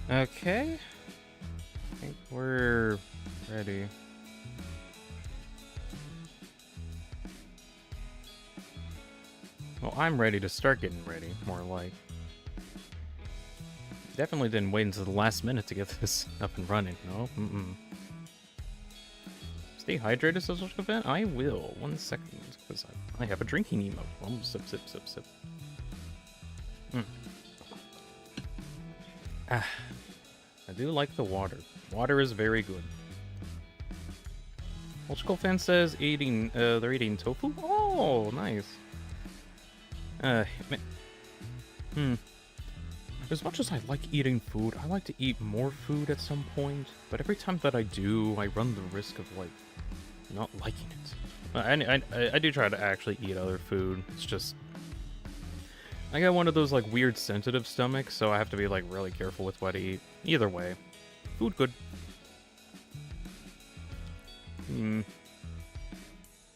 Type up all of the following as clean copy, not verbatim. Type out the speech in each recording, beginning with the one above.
Okay. I think we're ready. Well, I'm ready to start getting ready, more like. Definitely didn't wait until the last minute to get this up and running. No, Stay hydrated, social event? I will. 1 second, because I have a drinking emote. Oh, sip, sip, sip, sip. Ah, I do like the water. Water is very good. Old School Fan says they're eating tofu? Oh, nice. As much as I like eating food, I like to eat more food at some point, but every time that I do, I run the risk of, like, not liking it. I do try to actually eat other food. It's just I got one of those like weird sensitive stomachs, so I have to be like really careful with what I eat. Either way, food good.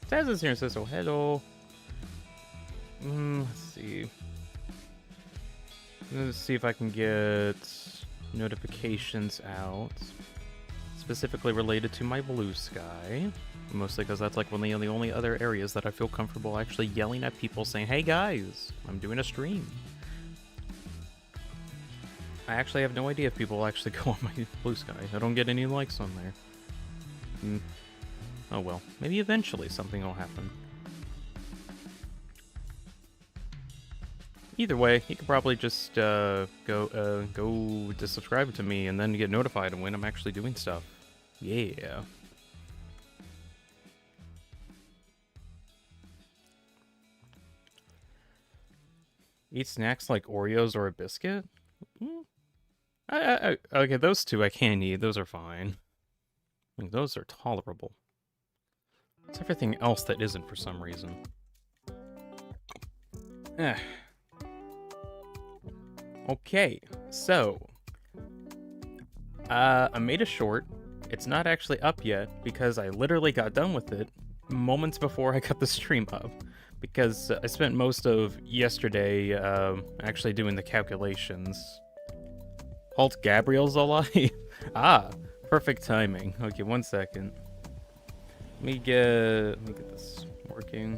Taz is here and says, "Oh, hello." Let's see. Let's see if I can get notifications out, specifically related to my blue sky. Mostly because that's like one of the only other areas that I feel comfortable actually yelling at people saying, "Hey guys, I'm doing a stream." I actually have no idea if people actually go on my blue sky. I don't get any likes on there. Oh well, maybe eventually something will happen. Either way, you could probably just go to subscribe to me and then get notified when I'm actually doing stuff. Yeah. Eat snacks like Oreos or a biscuit? Okay, those two I can eat. Those are fine. I mean, those are tolerable. It's everything else that isn't for some reason. Okay, so I made a short. It's not actually up yet because I literally got done with it moments before I got the stream up. Because I spent most of yesterday actually doing the calculations. Halt, Gabriel's alive? Ah, perfect timing. Okay, 1 second. Let me get this working.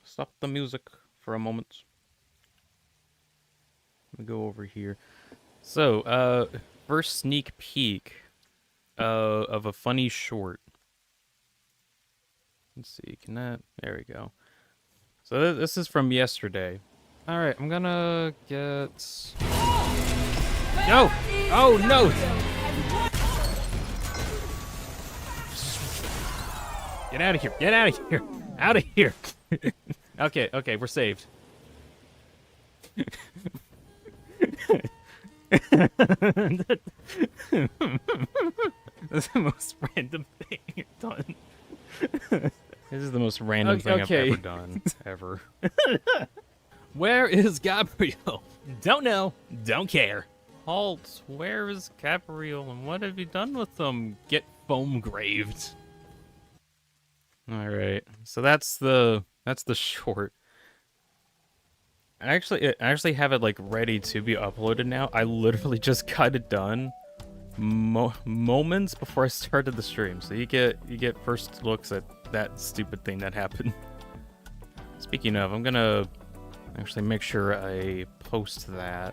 Stop the music for a moment. Let me go over here. So, first sneak peek of a funny short. Let's see, can that... There we go. So this is from yesterday. Alright, I'm gonna get... No! Oh, no! Get out of here! Get out of here! Out of here! Okay, we're saved. That's the most random thing you've done. This is the most random thing I've ever done. Ever. Where is Gabriel? Don't know. Don't care. Halt. Where is Gabriel and what have you done with them? Get foam graved. Alright. So that's the short. I actually have it like ready to be uploaded now. I literally just got it done moments before I started the stream. So you get first looks at that stupid thing that happened. Speaking of, I'm gonna actually make sure I post that.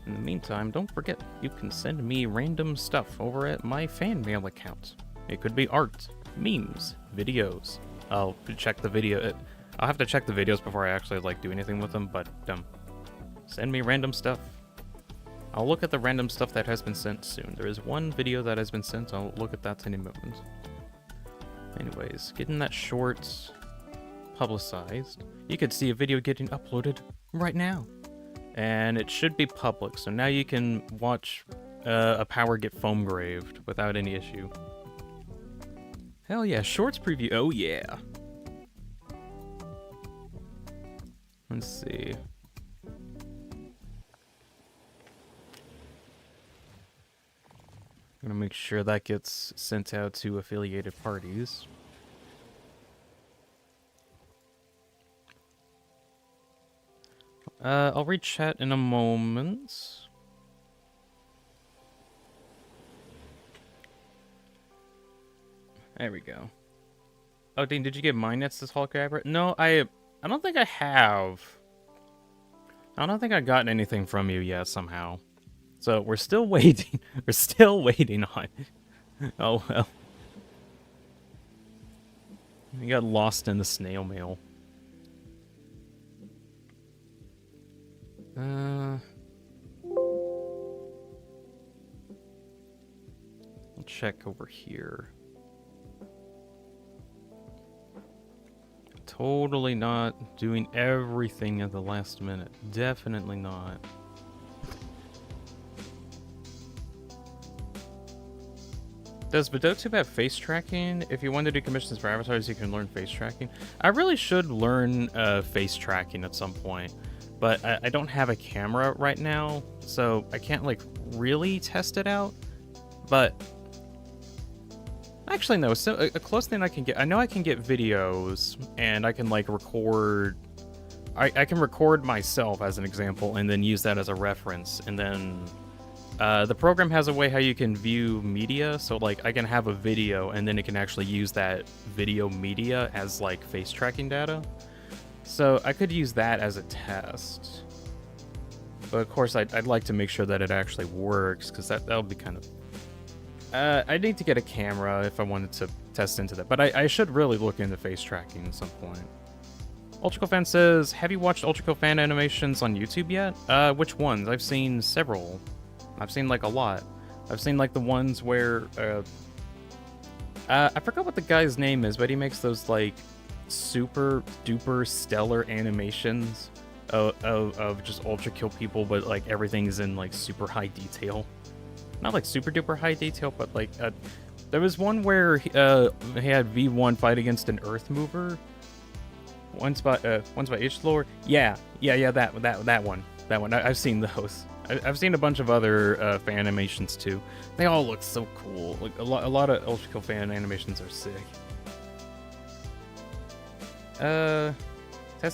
In the meantime, don't forget, you can send me random stuff over at my fan mail account. It could be art, memes, videos. I'll check the video. I'll have to check the videos before I actually like do anything with them, but send me random stuff. I'll look at the random stuff that has been sent soon. There is one video that has been sent. I'll look at that in a moment. Anyways, getting that short publicized. You could see a video getting uploaded right now. And it should be public, so now you can watch a power get foam graved without any issue. Hell yeah, shorts preview. Oh yeah. Let's see. I'm gonna make sure that gets sent out to affiliated parties. I'll read chat in a moment. There we go. Oh, Dean, did you get mine? That's this holographic? No, I don't think I have. I don't think I gotten anything from you yet somehow. So we're still waiting. We're still waiting on it. Oh well. We got lost in the snail mail. I'll check over here. Totally not doing everything at the last minute. Definitely not. Does Vidotube have face tracking? If you want to do commissions for avatars, you can learn face tracking. I really should learn face tracking at some point, but I don't have a camera right now, so I can't like really test it out. But actually, no. So a close thing I can get, I know I can get videos, and I can like record. I can record myself as an example, and then use that as a reference, and then. The program has a way how you can view media, so like I can have a video and then it can actually use that video media as like face tracking data. So I could use that as a test. But of course I'd like to make sure that it actually works, because that'll be kind of... I need to get a camera if I wanted to test into that, but I should really look into face tracking at some point. UltraCoFan says, have you watched UltraCoFan animations on YouTube yet? Which ones? I've seen several. I've seen like a lot. I've seen like the ones where I forgot what the guy's name is, but he makes those like super duper stellar animations of just ultra kill people, but like everything's in like super high detail. Not like super duper high detail, but like there was one where he had V1 fight against an Earthmover. One's by H-Lore. Yeah, that one. I've seen those. I've seen a bunch of other fan animations too. They all look so cool. Like a lot of Ultra Kill fan animations are sick. Tess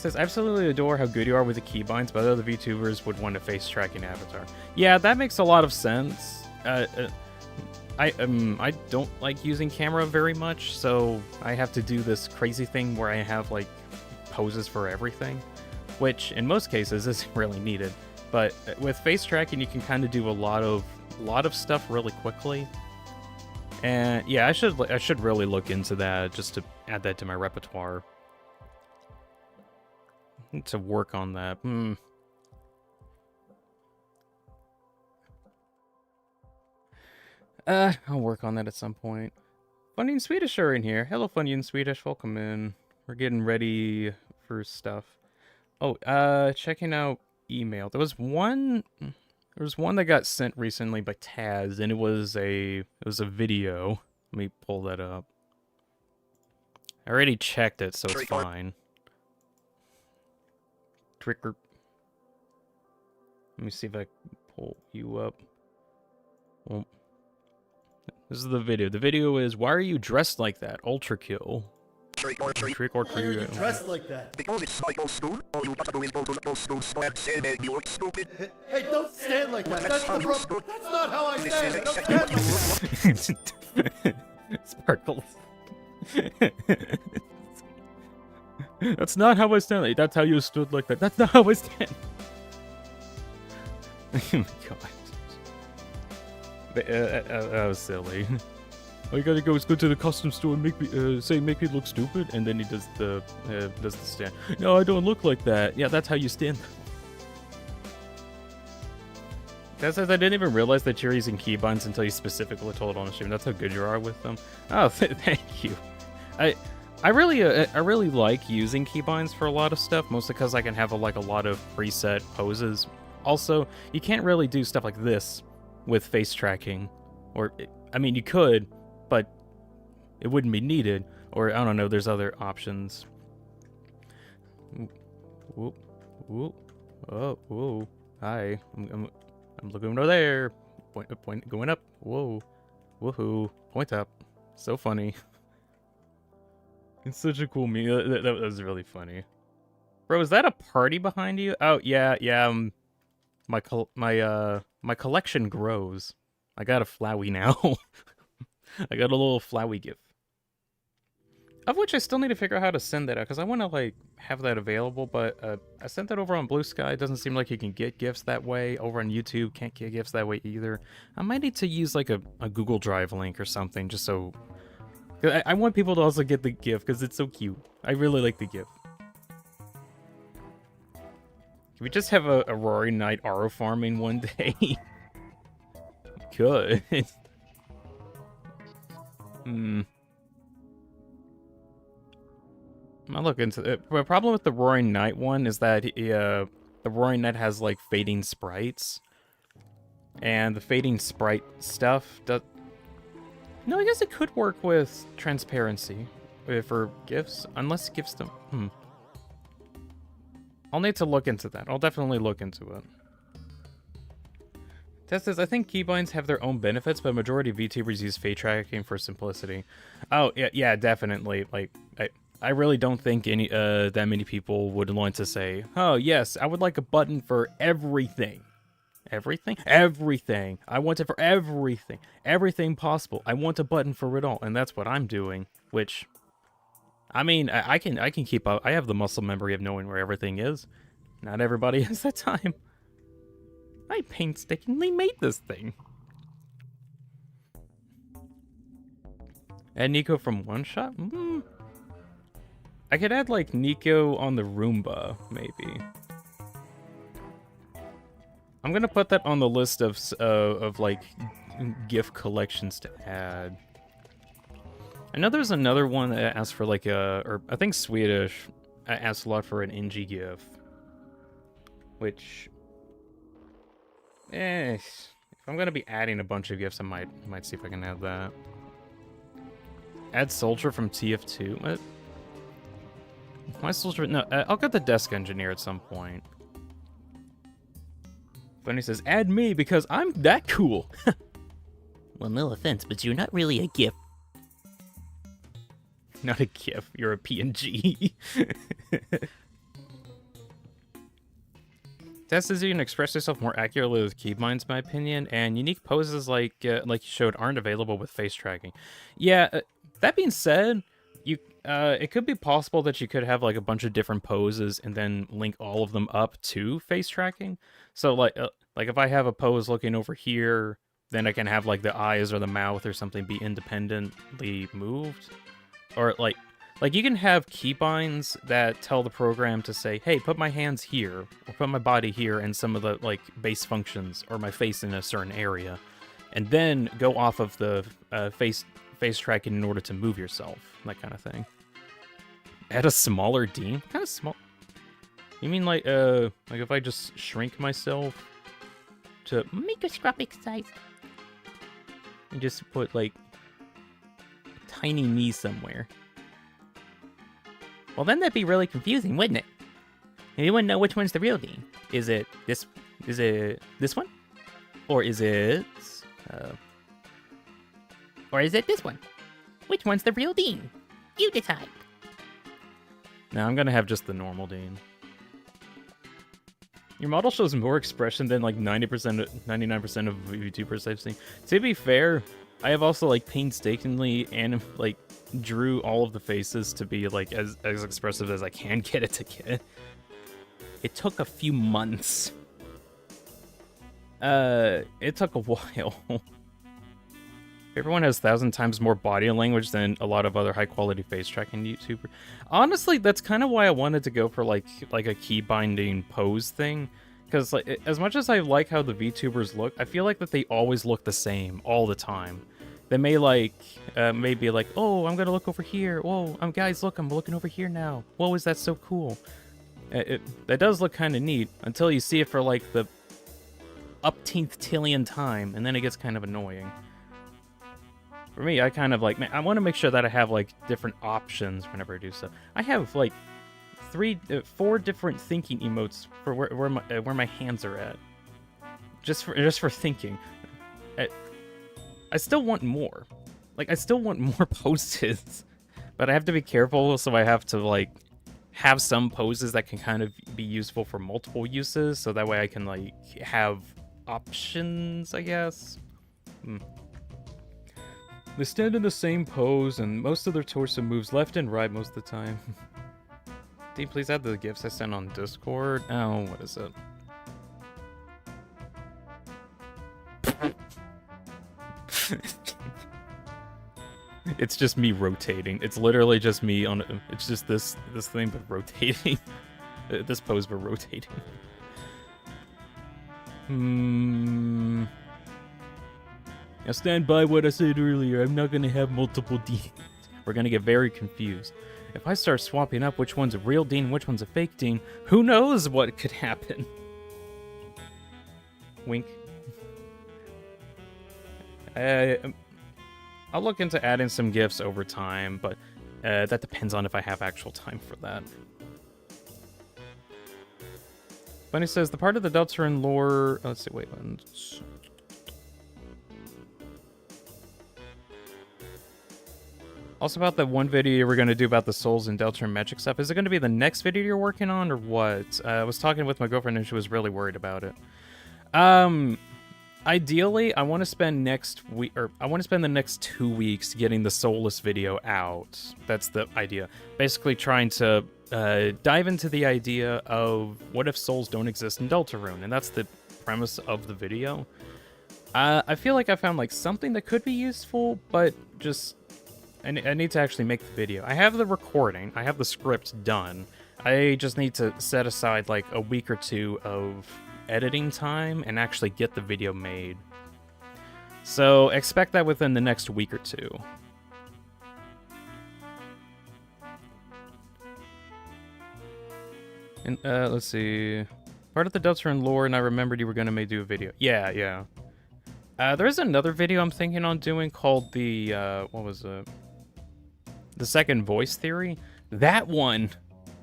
says, I absolutely adore how good you are with the keybinds, but other VTubers would want a face tracking avatar. Yeah, that makes a lot of sense. I don't like using camera very much, so I have to do this crazy thing where I have like poses for everything, which in most cases isn't really needed. But with face tracking, you can kind of do a lot of stuff really quickly. And yeah, I should really look into that just to add that to my repertoire. Need to work on that. I'll work on that at some point. Funny and Swedish are in here. Hello, Funny and Swedish. Welcome in. We're getting ready for stuff. Oh, checking out email. There was one that got sent recently by Taz, and it was a video. Let me pull that up. I already checked it, so it's fine. Tricker. Let me see if I can pull you up. Well, this is the video. The video is, why are you dressed like that? Ultra kill. Trick or treat. Why are you dressed like that? Hey, don't stand like that. That's not how I stand. Don't stand like that. Sparkles. That's not how I stand. That's how you stood like that. That's not how I stand. Oh my god. That was silly. All you gotta go is go to the costume store and make me look stupid, and then he does the stand. No, I don't look like that. Yeah, that's how you stand. That says I didn't even realize that you're using keybinds until you specifically told on stream. That's how good you are with them. Oh, thank you. I really like using keybinds for a lot of stuff, mostly because I can have a lot of preset poses. Also, you can't really do stuff like this with face tracking, or I mean you could, but it wouldn't be needed, or I don't know. There's other options. Whoop, whoop. Oh, whoa. Hi. I'm looking over there. Point, going up. Whoa. Woohoo. Point up. So funny. It's such a cool meme. That was really funny. Bro, is that a party behind you? Oh, yeah, yeah, my collection grows. I got a Flowey now. I got a little Flowey GIF. Of which I still need to figure out how to send that out, because I want to, like, have that available, but I sent that over on Blue Sky. It doesn't seem like you can get GIFs that way. Over on YouTube, can't get GIFs that way either. I might need to use, like, a Google Drive link or something, just so... I want people to also get the GIF, because it's so cute. I really like the GIF. Can we just have a Roaring Night Aro farming one day? Good. I'll look into it. The problem with the Roaring Night one is that the Roaring Night has, like, fading sprites. And the fading sprite stuff does... No, I guess it could work with transparency for GIFs, unless GIFs don't... I'll need to look into that. I'll definitely look into it. Test says, I think keybinds have their own benefits, but majority of VTubers use fade tracking for simplicity. Oh, yeah, definitely. Like, I really don't think any that many people would want to say, oh, yes, I would like a button for everything. Everything? Everything. I want it for everything. Everything possible. I want a button for it all, and that's what I'm doing, which... I mean, I can keep up. I have the muscle memory of knowing where everything is. Not everybody has that time. I painstakingly made this thing. Add Nico from one shot? I could add, like, Nico on the Roomba, maybe. I'm gonna put that on the list of like, GIF collections to add. I know there's another one that asked for, like, or I think Swedish asked a lot for an NG GIF. Which... if I'm gonna be adding a bunch of GIFs, I might see if I can add that. Add Soldier from TF2? What? My Soldier... No, I'll get the Desk Engineer at some point. Funny says, add me because I'm that cool. Well, no offense, but you're not really a GIF. Not a GIF, you're a PNG. Test says you can express yourself more accurately with keybinds, in my opinion, and unique poses like you showed aren't available with face tracking. Yeah, that being said, it could be possible that you could have, like, a bunch of different poses and then link all of them up to face tracking. So, like if I have a pose looking over here, then I can have, like, the eyes or the mouth or something be independently moved. Or, like you can have keybinds that tell the program to say, hey, put my hands here, or put my body here, and some of the, like, base functions, or my face in a certain area. And then go off of the face tracking in order to move yourself, that kind of thing. Add a smaller Dean? What kind of small? You mean like if I just shrink myself to microscopic size and just put, like, tiny me somewhere? Well, then that'd be really confusing, wouldn't it? And you wouldn't know which one's the real Dean. Is it this one? Or is it this one? Which one's the real Dean? You decide. No, I'm gonna have just the normal Dean. Your model shows more expression than, like, 99% of YouTubers I've seen. To be fair, I have also, like, painstakingly and, like, drew all of the faces to be, like, as expressive as I can get it to get. It took a few months. It took a while. Everyone has 1,000 times more body language than a lot of other high-quality face tracking YouTubers. Honestly, that's kind of why I wanted to go for, like a key binding pose thing. Because, like, as much as I like how the VTubers look, I feel like that they always look the same all the time. They may, like, maybe like, oh, I'm gonna look over here. Whoa, guys, look, I'm looking over here now. Whoa, is that so cool? That does look kind of neat until you see it for, like, the upteenth trillion time, and then it gets kind of annoying. For me, I kind of, like, I want to make sure that I have, like, different options whenever I do stuff. I have, like, 4 different thinking emotes for where my hands are at. Just for thinking. I still want more. Like, I still want more poses. But I have to be careful, so I have to, like, have some poses that can kind of be useful for multiple uses, so that way I can like have options, I guess. They stand in the same pose, and most of their torso moves left and right most of the time. Dean, please add the gifs I sent on Discord. Oh, what is it? It's just me rotating. It's literally just me on. It's just this thing, but rotating. This pose, but rotating. Now stand by what I said earlier. I'm not gonna have multiple Deans. We're gonna get very confused. If I start swapping up which one's a real Dean, which one's a fake Dean, who knows what could happen? Wink. I'll look into adding some gifts over time, but that depends on if I have actual time for that. Bunny says, the part of the Deltarune lore... let's see, wait. Also about that one video we're going to do about the souls and Deltarune magic stuff. Is it going to be the next video you're working on, or what? I was talking with my girlfriend, and she was really worried about it. Ideally, I want to spend the next 2 weeks getting the soulless video out. That's the idea. Basically trying to dive into the idea of what if souls don't exist in Deltarune, and that's the premise of the video. I feel like I found like something that could be useful, but just I need to actually make the video. I have the recording, I have the script done. I just need to set aside like a week or two of editing time and actually get the video made. So expect that within the next week or two. And let's see. Part of the Deltarune lore, and I remembered you were gonna do a video. Yeah. There's another video I'm thinking on doing called the what was it? The second voice theory. That one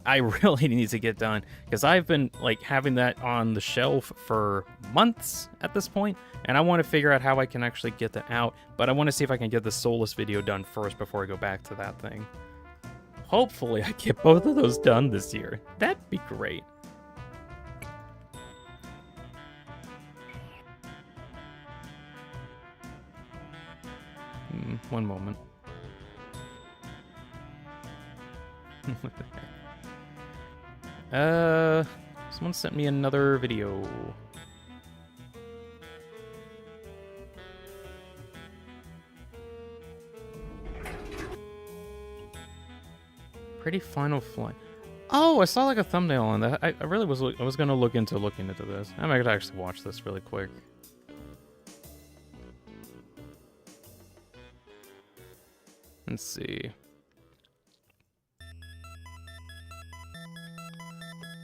I really need to get done, because I've been like having that on the shelf for months at this point, and I want to figure out how I can actually get that out, but I want to see if I can get the soulless video done first before I go back to that thing. Hopefully I get both of those done this year. That'd be great. One moment. What the heck? Someone sent me another video. Pretty Final Flight. Oh, I saw like a thumbnail on that. I really was gonna look into this. I might actually watch this really quick. Let's see.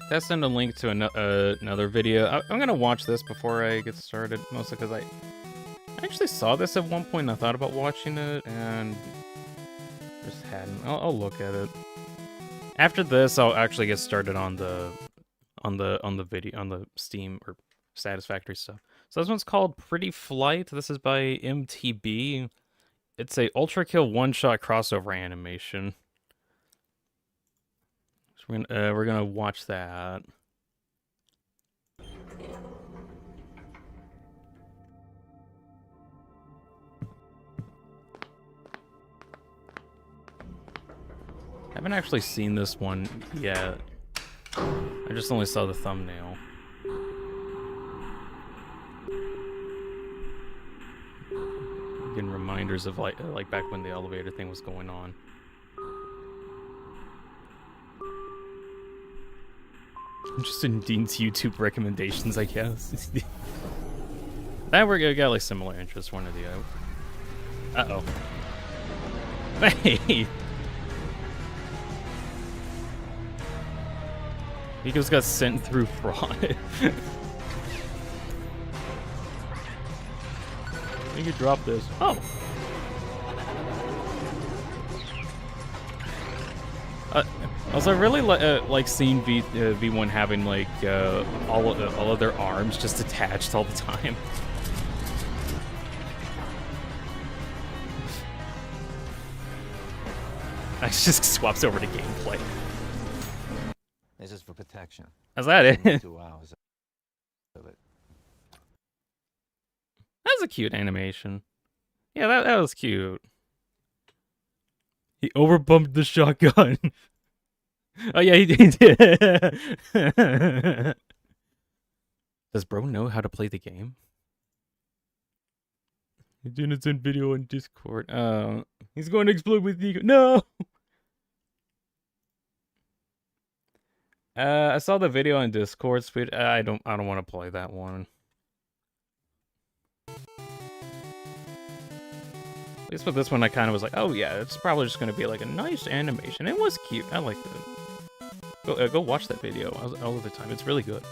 That's send a link to another video. I'm gonna watch this before I get started, mostly because I actually saw this at one point and I thought about watching it and just hadn't. I'll look at it. After this, I'll actually get started on the video on the Steam or Satisfactory stuff. So this one's called Pretty Flight. This is by MTB. It's a Ultra Kill one-shot crossover animation. So we're gonna watch that. I haven't actually seen this one yet. I just only saw the thumbnail. Getting reminders of like back when the elevator thing was going on. I'm just in Dean's YouTube recommendations, I guess. That we got like similar interests, one or the other. Uh-oh. Hey! He just got sent through fraud. You could drop this. Oh! Also, I really like seeing V1 having like all of their arms just attached all the time. It just swaps over to gameplay. This is for protection. Is that it? 2 hours of it. That's a cute animation. Yeah, that was cute. He overbumped the shotgun. Oh yeah, he did. Does bro know how to play the game? He didn't send video on Discord. He's going to explode with the no. I saw the video on Discord. Sweet. I don't want to play that one. At least with this one, I kind of was like, oh yeah, it's probably just going to be like a nice animation. It was cute. I liked it. Go watch that video all of the time. It's really good.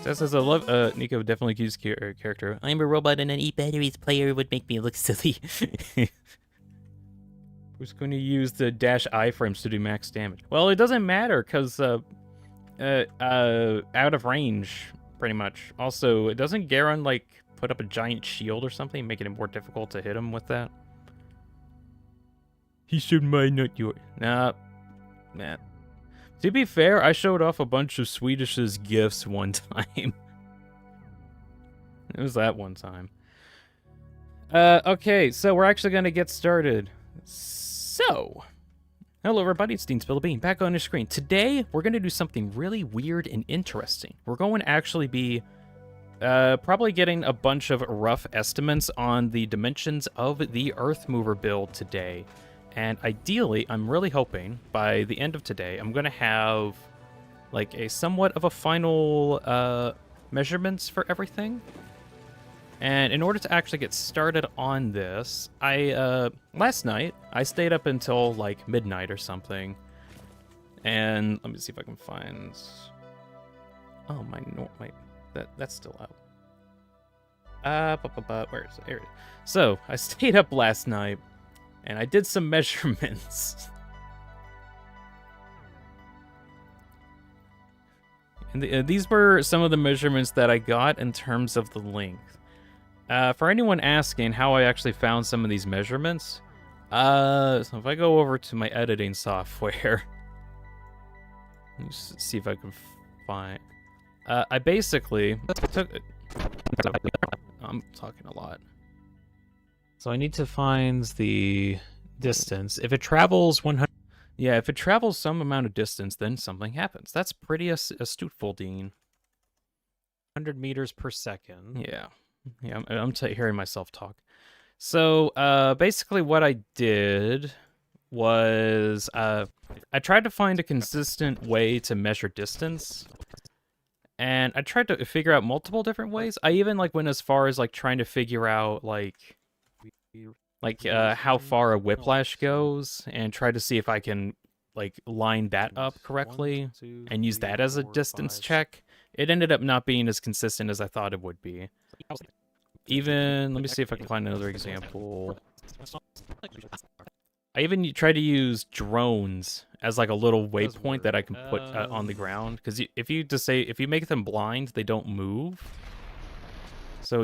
Says I love Nico definitely cute character. I'm a robot and an E-batteries player would make me look silly. Who's going to use the dash iframes to do max damage? Well, it doesn't matter because out of range, pretty much. Also, it doesn't Garon like put up a giant shield or something, making it more difficult to hit him with that. He showed mine, not yours. Nah, man. To be fair, I showed off a bunch of Swedish's gifts one time. It was that one time. Okay, so we're actually going to get started. So, hello everybody, it's Deanspillabean, back on your screen. Today, we're going to do something really weird and interesting. We're going to actually be probably getting a bunch of rough estimates on the dimensions of the Earthmover build today. And ideally, I'm really hoping by the end of today, I'm going to have like a somewhat of a final measurements for everything. And in order to actually get started on this, last night, I stayed up until like midnight or something. And let me see if I can find... Oh, that's still out. Where is it? Here it is. So, I stayed up last night. And I did some measurements. And these were some of the measurements that I got in terms of the length. For anyone asking how I actually found some of these measurements, so if I go over to my editing software, let me see if I can find... I basically took... I'm talking a lot. So I need to find the distance. If it travels 100... Yeah, if it travels some amount of distance, then something happens. That's pretty astuteful, Dean. 100 meters per second. Yeah. Yeah, I'm hearing myself talk. So, basically what I did was... I tried to find a consistent way to measure distance. And I tried to figure out multiple different ways. I even, like, went as far as, like, trying to figure out, like how far a whiplash goes and try to see if I can like line that up correctly and use that as a distance check. It ended up not being as consistent as I thought it would be. Even, let me see if I can find another example. I even tried to use drones as like a little waypoint that I can put on the ground, because if you make them blind, they don't move. So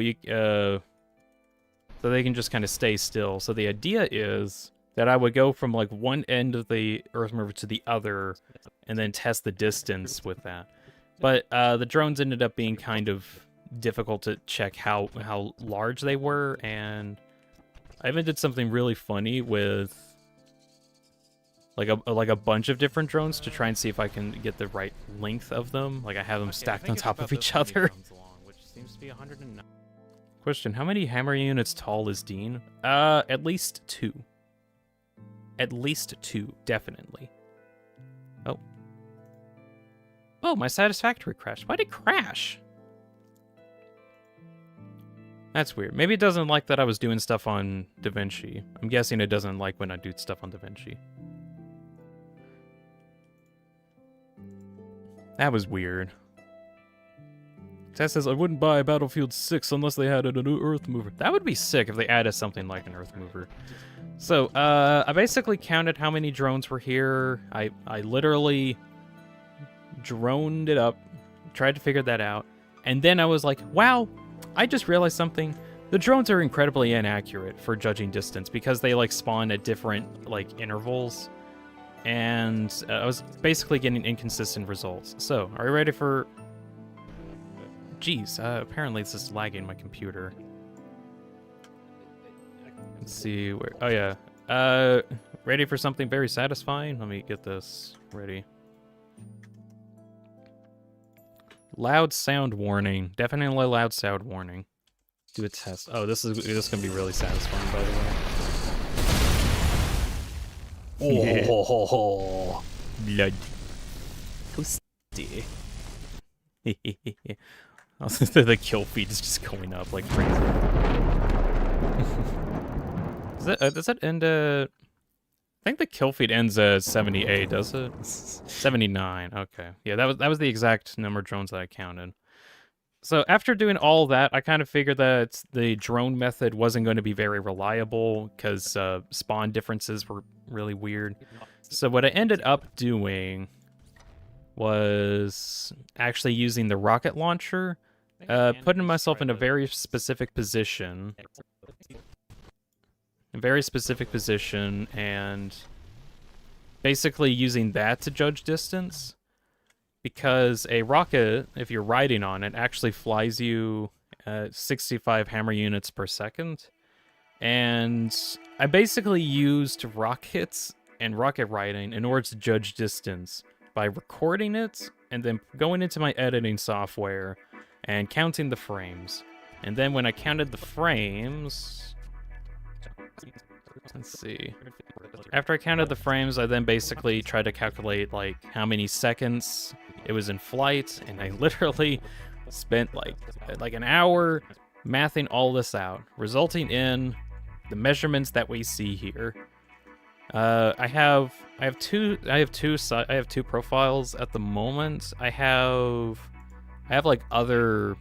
so they can just kind of stay still. So the idea is that I would go from like one end of the Earthmover to the other and then test the distance with that. But the drones ended up being kind of difficult to check how large they were, and I even did something really funny with like a bunch of different drones to try and see if I can get the right length of them. Like I have them stacked on top of each other. Which seems to be 109. Question, how many hammer units tall is Dean? At least 2. At least 2, definitely. Oh. Oh, my Satisfactory crashed. Why'd it crash? That's weird. Maybe it doesn't like that I was doing stuff on DaVinci. I'm guessing it doesn't like when I do stuff on DaVinci. That was weird. Tess says, I wouldn't buy Battlefield 6 unless they had a new Earthmover. That would be sick if they added something like an Earthmover. So, I basically counted how many drones were here. I literally droned it up, tried to figure that out. And then I was like, wow, I just realized something. The drones are incredibly inaccurate for judging distance because they like spawn at different like intervals, and I was basically getting inconsistent results. So, are you ready for? Geez, apparently this is lagging my computer. Let's see where. Oh yeah. Ready for something very satisfying? Let me get this ready. Loud sound warning. Definitely loud sound warning. Do a test. Oh, this is gonna be really satisfying, by the way. Oh, blood. Toasty. The kill feed is just going up like crazy. Does that end? I think the kill feed ends at 78. Does it? 79. Okay. Yeah, that was the exact number of drones that I counted. So after doing all that, I kind of figured that the drone method wasn't going to be very reliable because spawn differences were really weird. So what I ended up doing was actually using the rocket launcher, putting myself in a very specific position. And basically using that to judge distance. Because a rocket, if you're riding on it, actually flies you 65 hammer units per second. And I basically used rockets and rocket riding in order to judge distance by recording it and then going into my editing software and counting the frames. And then when I counted the frames... Let's see. After I counted the frames, I then basically tried to calculate like how many seconds it was in flight, and I literally spent like an hour mathing all this out, resulting in the measurements that we see here. I have two profiles at the moment. I have like other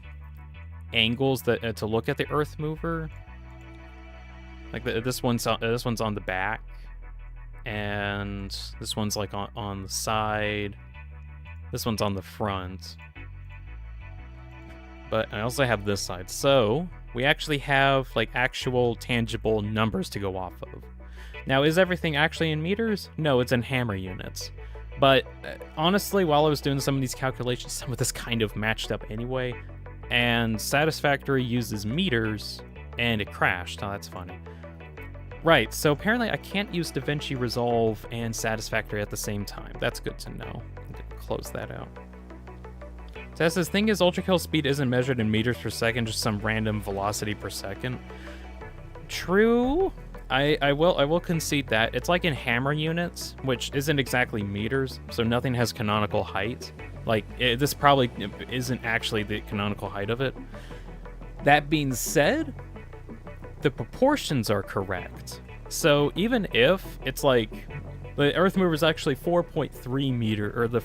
angles that to look at the Earthmover. Like this one's on the back, and this one's like on the side. This one's on the front. But I also have this side. So we actually have like actual tangible numbers to go off of. Now, is everything actually in meters? No, it's in hammer units. But honestly, while I was doing some of these calculations, some of this kind of matched up anyway. And Satisfactory uses meters, and it crashed. Oh, that's funny. Right, so apparently I can't use DaVinci Resolve and Satisfactory at the same time. That's good to know. I'm gonna close that out. So the thing is, ultra kill speed isn't measured in meters per second, just some random velocity per second. True. I will concede that. It's like in hammer units, which isn't exactly meters, so nothing has canonical height. Like, this probably isn't actually the canonical height of it. That being said, the proportions are correct. So even if it's like the Earthmover is actually 4.3 meter, or the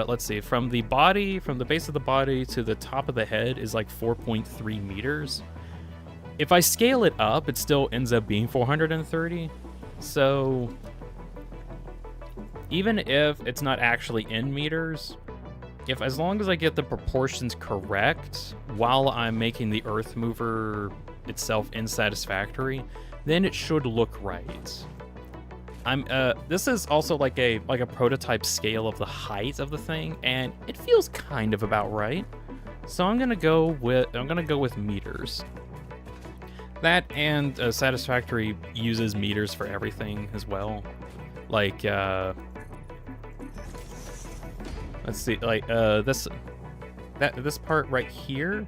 let's see, from the base of the body to the top of the head is like 4.3 meters. If I scale it up, it still ends up being 430. So even if it's not actually in meters, as long as I get the proportions correct while I'm making the Earthmover itself in Satisfactory, then it should look right. This is also like a prototype scale of the height of the thing, and it feels kind of about right. So I'm gonna go with meters. That and Satisfactory uses meters for everything as well. Like let's see, like this part right here,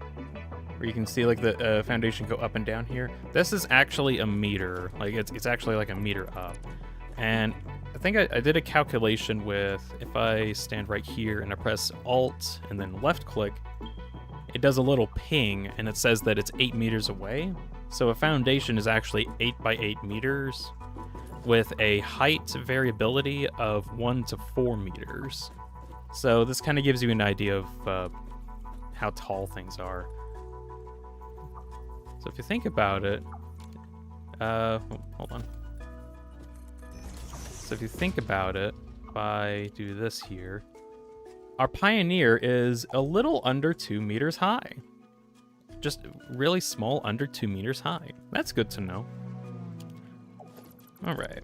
where you can see like the foundation go up and down here. This is actually a meter. Like it's actually like a meter up. And I think I did a calculation with, if I stand right here and I press Alt and then left click, it does a little ping and it says that it's 8 meters away. So a foundation is actually 8 by 8 meters with a height variability of 1 to 4 meters. So this kind of gives you an idea of how tall things are. So if you think about it, hold on. So if you think about it, if I do this here, our Pioneer is a little under 2 meters high. just really small, under 2 meters high. That's good to know. All right.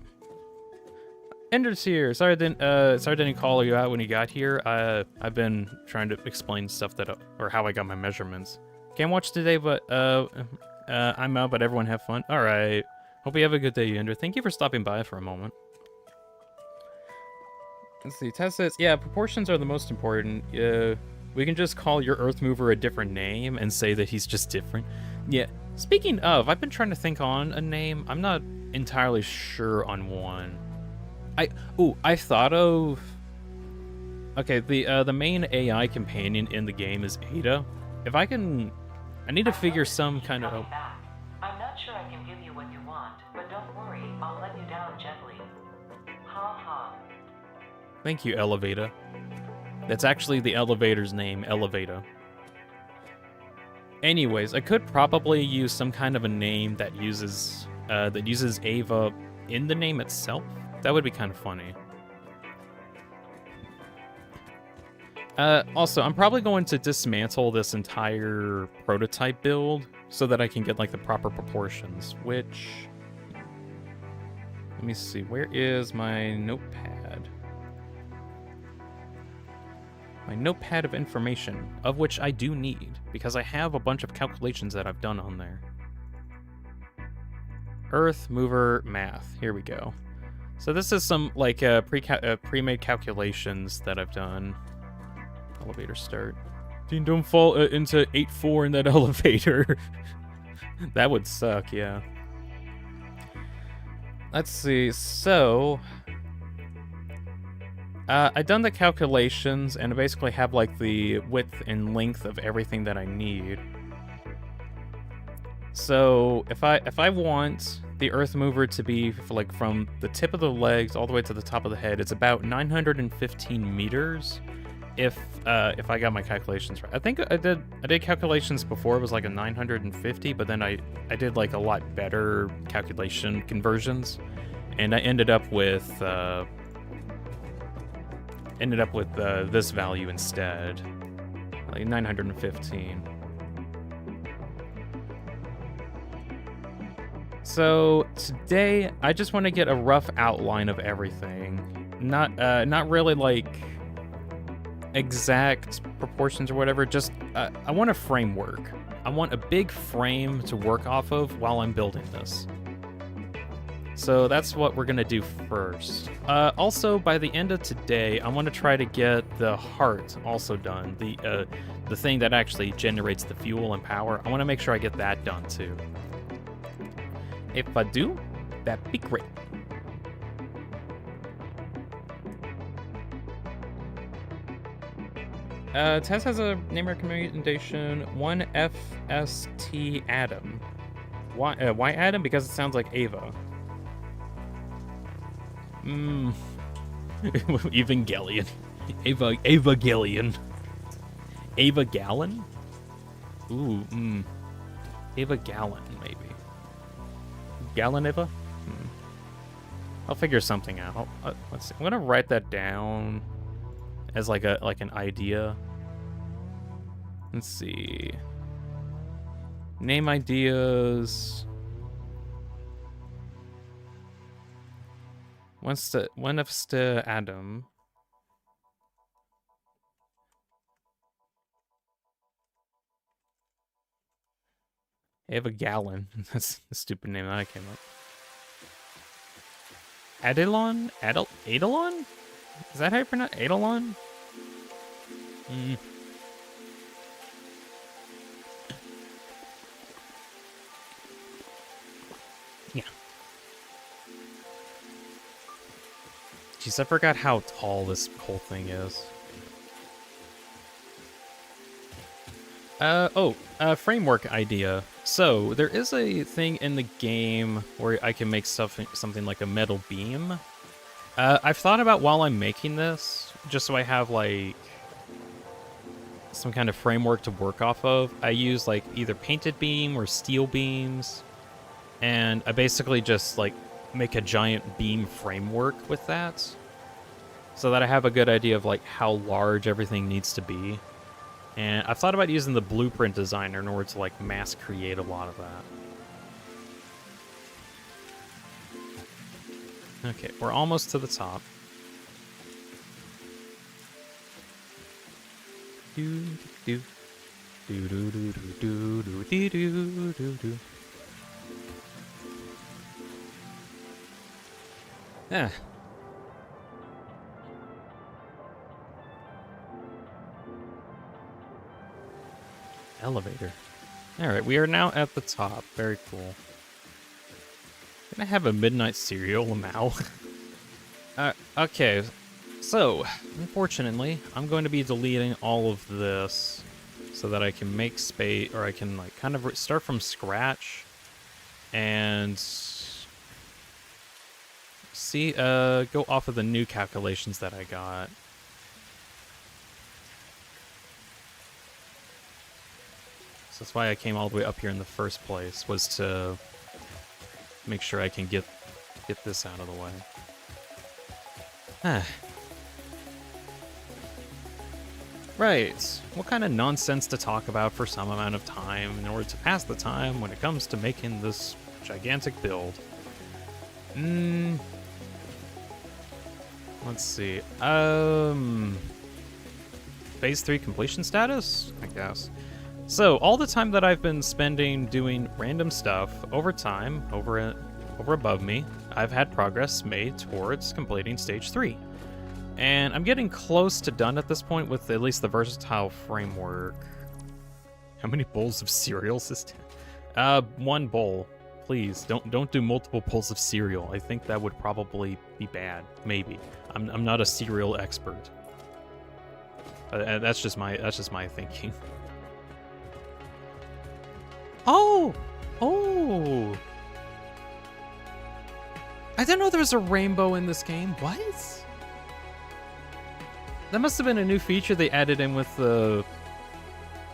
Ender's here. Sorry I didn't call you out when you got here. I've been trying to explain stuff or how I got my measurements. Can't watch today, but I'm out. But everyone have fun. All right. Hope you have a good day, Ender. Thank you for stopping by for a moment. Let's see. Tess says, yeah, proportions are the most important. We can just call your Earthmover a different name and say that he's just different. Yeah. Speaking of, I've been trying to think on a name. I'm not entirely sure on one. I thought of... Okay, the main AI companion in the game is Ada. If I can... I need to figure some kind of... I'm not sure I can give you what you want, but don't worry, I'll let you down gently. Ha ha. Thank you, Elevata. That's actually the elevator's name, Elevata. Anyways, I could probably use some kind of a name that uses Ava in the name itself. That would be kind of funny. Also, I'm probably going to dismantle this entire prototype build so that I can get, like, the proper proportions, which... Let me see, where is my notepad? My notepad of information, of which I do need, because I have a bunch of calculations that I've done on there. Earthmover math, here we go. So this is some, like, pre-made calculations that I've done. Elevator start. Dean, don't fall into 8-4 in that elevator. That would suck, yeah. Let's see, so... I've done the calculations, and I basically have, like, the width and length of everything that I need. So, if I want the Earthmover to be, like, from the tip of the legs all the way to the top of the head, it's about 915 meters. If I got my calculations right. I think I did calculations before, it was like a 950, but then I did, like, a lot better calculation conversions, and I ended up with this value instead, like 915. So today I just want to get a rough outline of everything, not really like exact proportions or whatever. Just I want a framework. I want a big frame to work off of while I'm building this. So that's what we're gonna do first. Also, by the end of today, I want to try to get the heart also done. The thing that actually generates the fuel and power. I want to make sure I get that done too. If I do, that'd be great. Tess has a name recommendation, 1FST Adam. Why Adam? Because it sounds like Ava. Evangelion. Evangelion. Ava Gallon? Ooh, Ava Gallon, maybe. Gallon Ava? I'll figure something out. Let's see. I'm gonna write that down as like an idea. Let's see. Name ideas. One of the Adam. I have a gallon. That's a stupid name that I came up. Adelon? Adelon? Is that how you pronounce Adelon? Yeah. Jeez, I forgot how tall this whole thing is. Framework idea. So, there is a thing in the game where I can make something like a metal beam. I've thought about while I'm making this, just so I have, like, some kind of framework to work off of. I use, like, either painted beam or steel beams, and I basically just, like, make a giant beam framework with that, so that I have a good idea of, like, how large everything needs to be. And I've thought about using the blueprint designer in order to like mass create a lot of that. Okay, we're almost to the top. Do do do do do do do do do do do. Yeah. Elevator. Alright, we are now at the top. Very cool. Can I have a midnight cereal now? Okay, so, unfortunately, I'm going to be deleting all of this so that I can make space, or I can like kind of start from scratch and see, go off of the new calculations that I got. So that's why I came all the way up here in the first place, was to make sure I can get this out of the way. Right, what kind of nonsense to talk about for some amount of time in order to pass the time when it comes to making this gigantic build? Let's see. Phase 3 completion status, I guess. So, all the time that I've been spending doing random stuff over time, over above me, I've had progress made towards completing stage 3. And I'm getting close to done at this point with at least the versatile framework. How many bowls of cereal, sister? 1 bowl. Please, don't do multiple bowls of cereal. I think that would probably be bad. Maybe. I'm not a cereal expert. That's just my thinking. Oh! Oh! I didn't know there was a rainbow in this game. What? That must have been a new feature they added in with the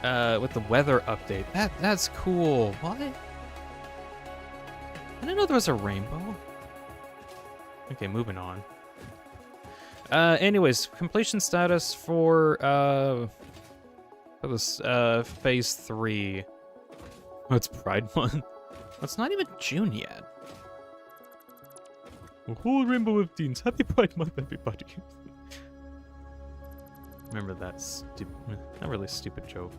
weather update. That's cool. What? I didn't know there was a rainbow. Okay, moving on. Anyways, completion status for this phase 3. Oh, it's Pride Month. It's not even June yet. A whole rainbow of teens. Happy Pride Month, everybody. Remember that not really stupid joke.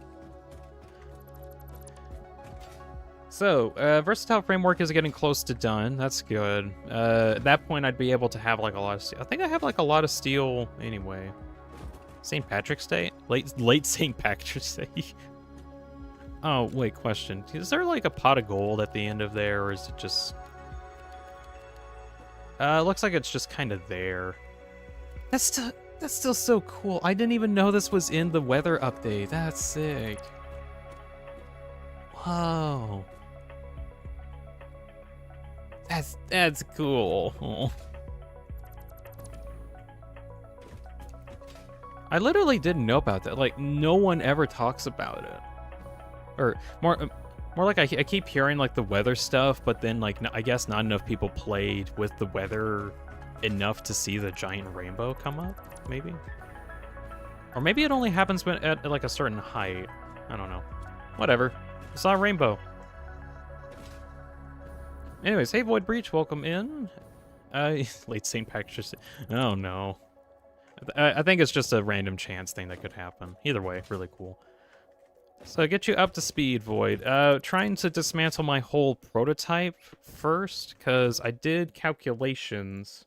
So, versatile framework is getting close to done. That's good. At that point, I'd be able to have like a lot of steel. I think I have like a lot of steel anyway. St. Patrick's Day? Late St. Patrick's Day. Oh, wait, question. Is there like a pot of gold at the end of there, or is it just... looks like it's just kind of there. That's still so cool. I didn't even know this was in the weather update. That's sick. Whoa. That's cool. Oh. I literally didn't know about that. Like, no one ever talks about it. Or more like I keep hearing like the weather stuff, but then like I guess not enough people played with the weather enough to see the giant rainbow come up, maybe? Or maybe it only happens when at like a certain height. I don't know. Whatever. I saw a rainbow. Anyways, hey Void Breach, welcome in. Late St. Patrick's. Oh no. I think it's just a random chance thing that could happen. Either way, really cool. So get you up to speed, Void. Trying to dismantle my whole prototype first, because I did calculations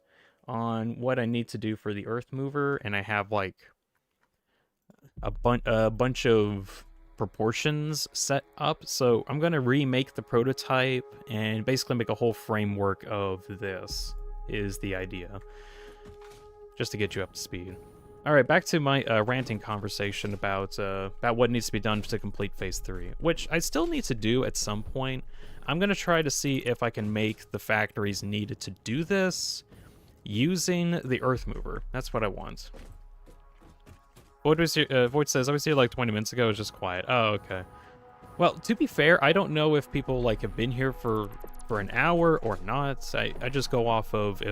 on what I need to do for the Earthmover, and I have like a bunch of proportions set up. So I'm going to remake the prototype and basically make a whole framework of this, is the idea. Just to get you up to speed. All right, back to my ranting conversation about what needs to be done to complete Phase 3, which I still need to do at some point. I'm going to try to see if I can make the factories needed to do this using the Earthmover. That's what I want. Void says, I was here like 20 minutes ago. It was just quiet. Oh, okay. Well, to be fair, I don't know if people like have been here for an hour or not. I just go off of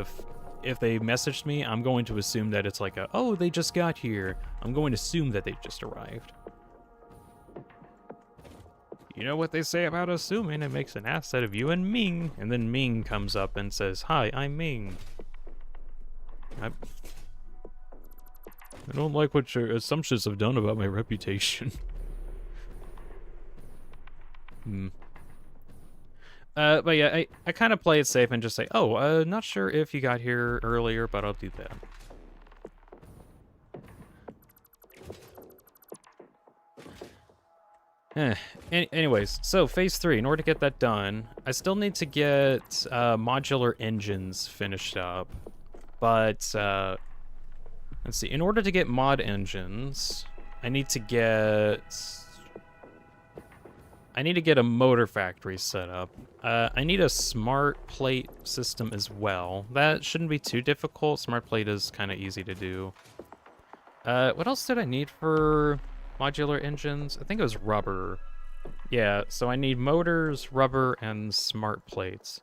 if they messaged me, I'm going to assume that it's like oh, they just got here. I'm going to assume that they just arrived. You know what they say about assuming? It makes an ass out of you and Ming. And then Ming comes up and says, "Hi, I'm Ming. I don't like what your assumptions have done about my reputation." But yeah, I kind of play it safe and just say, "Oh, not sure if you got here earlier, but I'll do that." Anyways, so phase 3, in order to get that done, I still need to get modular engines finished up. But, let's see, in order to get mod engines, I need to get a motor factory set up. I need a smart plate system as well. That shouldn't be too difficult. Smart plate is kind of easy to do. What else did I need for modular engines? I think it was rubber. Yeah, so I need motors, rubber, and smart plates.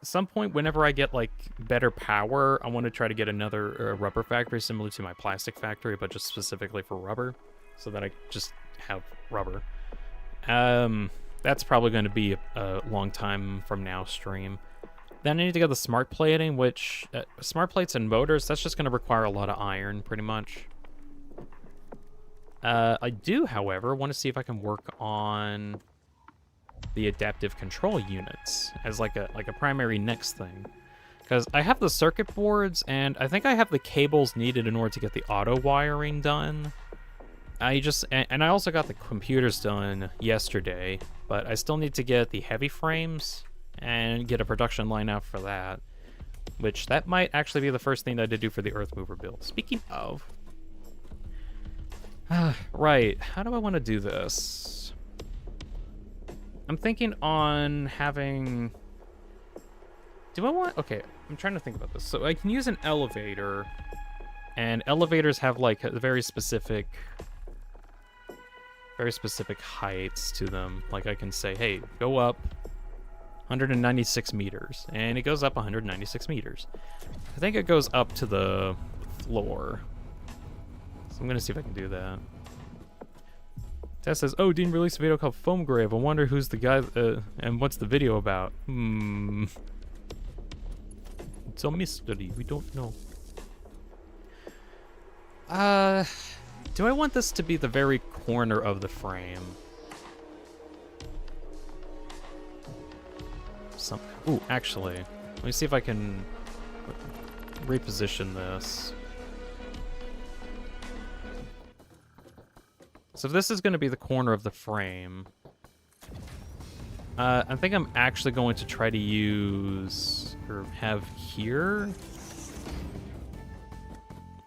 Some point whenever I get like better power, I want to try to get another rubber factory similar to my plastic factory, but just specifically for rubber, so that I just have rubber. That's probably going to be a long time from now stream. Then I need to get the smart plating, which smart plates and motors, that's just going to require a lot of iron pretty much. I do, however, want to see if I can work on the adaptive control units as like a primary next thing, because I have the circuit boards and I think I have the cables needed in order to get the auto wiring done. I also got the computers done yesterday, but I still need to get the heavy frames and get a production line out for that, which that might actually be the first thing that I did do for the Earthmover build. Speaking of, right, how do I want to do this? I'm thinking on having... Okay, I'm trying to think about this. So I can use an elevator, and elevators have like a very specific heights to them. Like I can say, hey, go up 196 meters, and it goes up 196 meters. I think it goes up to the floor. So I'm gonna see if I can do that. Tess says, "Oh, Dean released a video called Foam Grave. I wonder who's the guy, and what's the video about?" It's a mystery. We don't know. Do I want this to be the very corner of the frame? Ooh, actually, let me see if I can reposition this. So if this is going to be the corner of the frame, I think I'm actually going to try to use, or have here.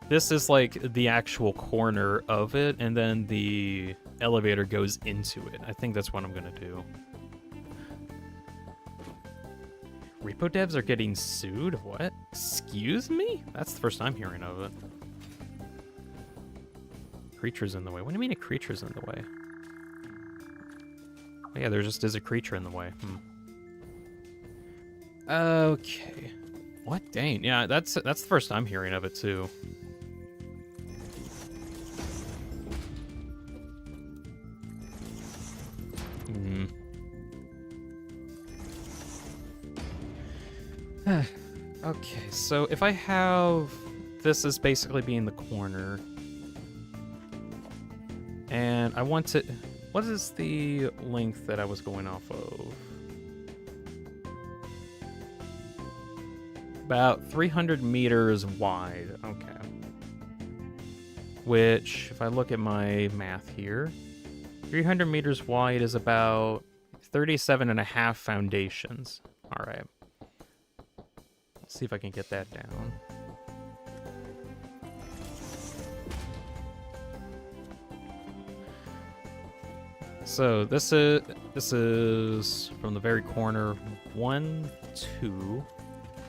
This is like the actual corner of it, and then the elevator goes into it. I think that's what I'm going to do. Repo devs are getting sued? What? Excuse me? That's the first I'm hearing of it. Creature's in the way. What do you mean a creature's in the way? Oh, yeah, there just is a creature in the way. Okay. What? Dang. Yeah, that's the first I'm hearing of it too. Okay, so if I have this as basically being the corner, and I want to... What is the length that I was going off of? About 300 meters wide. Okay. Which, if I look at my math here, 300 meters wide is about 37.5 foundations. All right. Let's see if I can get that down. So this is from the very corner. 1, 2,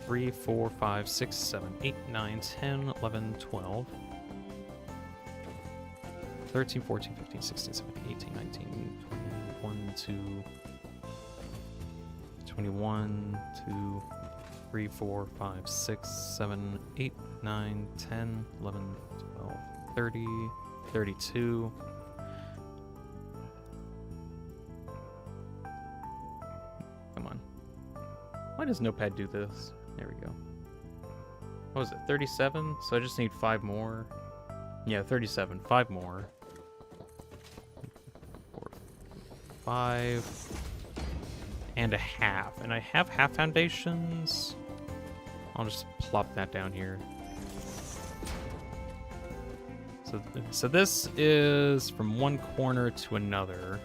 3, 4, 5, 6, 7, 8, 9, 10, 11, 12, 13, 14, 15, 16, 17, 18, 19, 20, 21, 2, 3, 4, 5, 6, 7, 8, 9, 10, 11, 12, 30, 32. does Notepad do this? There we go. What was it, 37? So I just need 5 more. Yeah, 37. 5 more. 4, 5 and a half. And I have half foundations. I'll just plop that down here. So this is from one corner to another.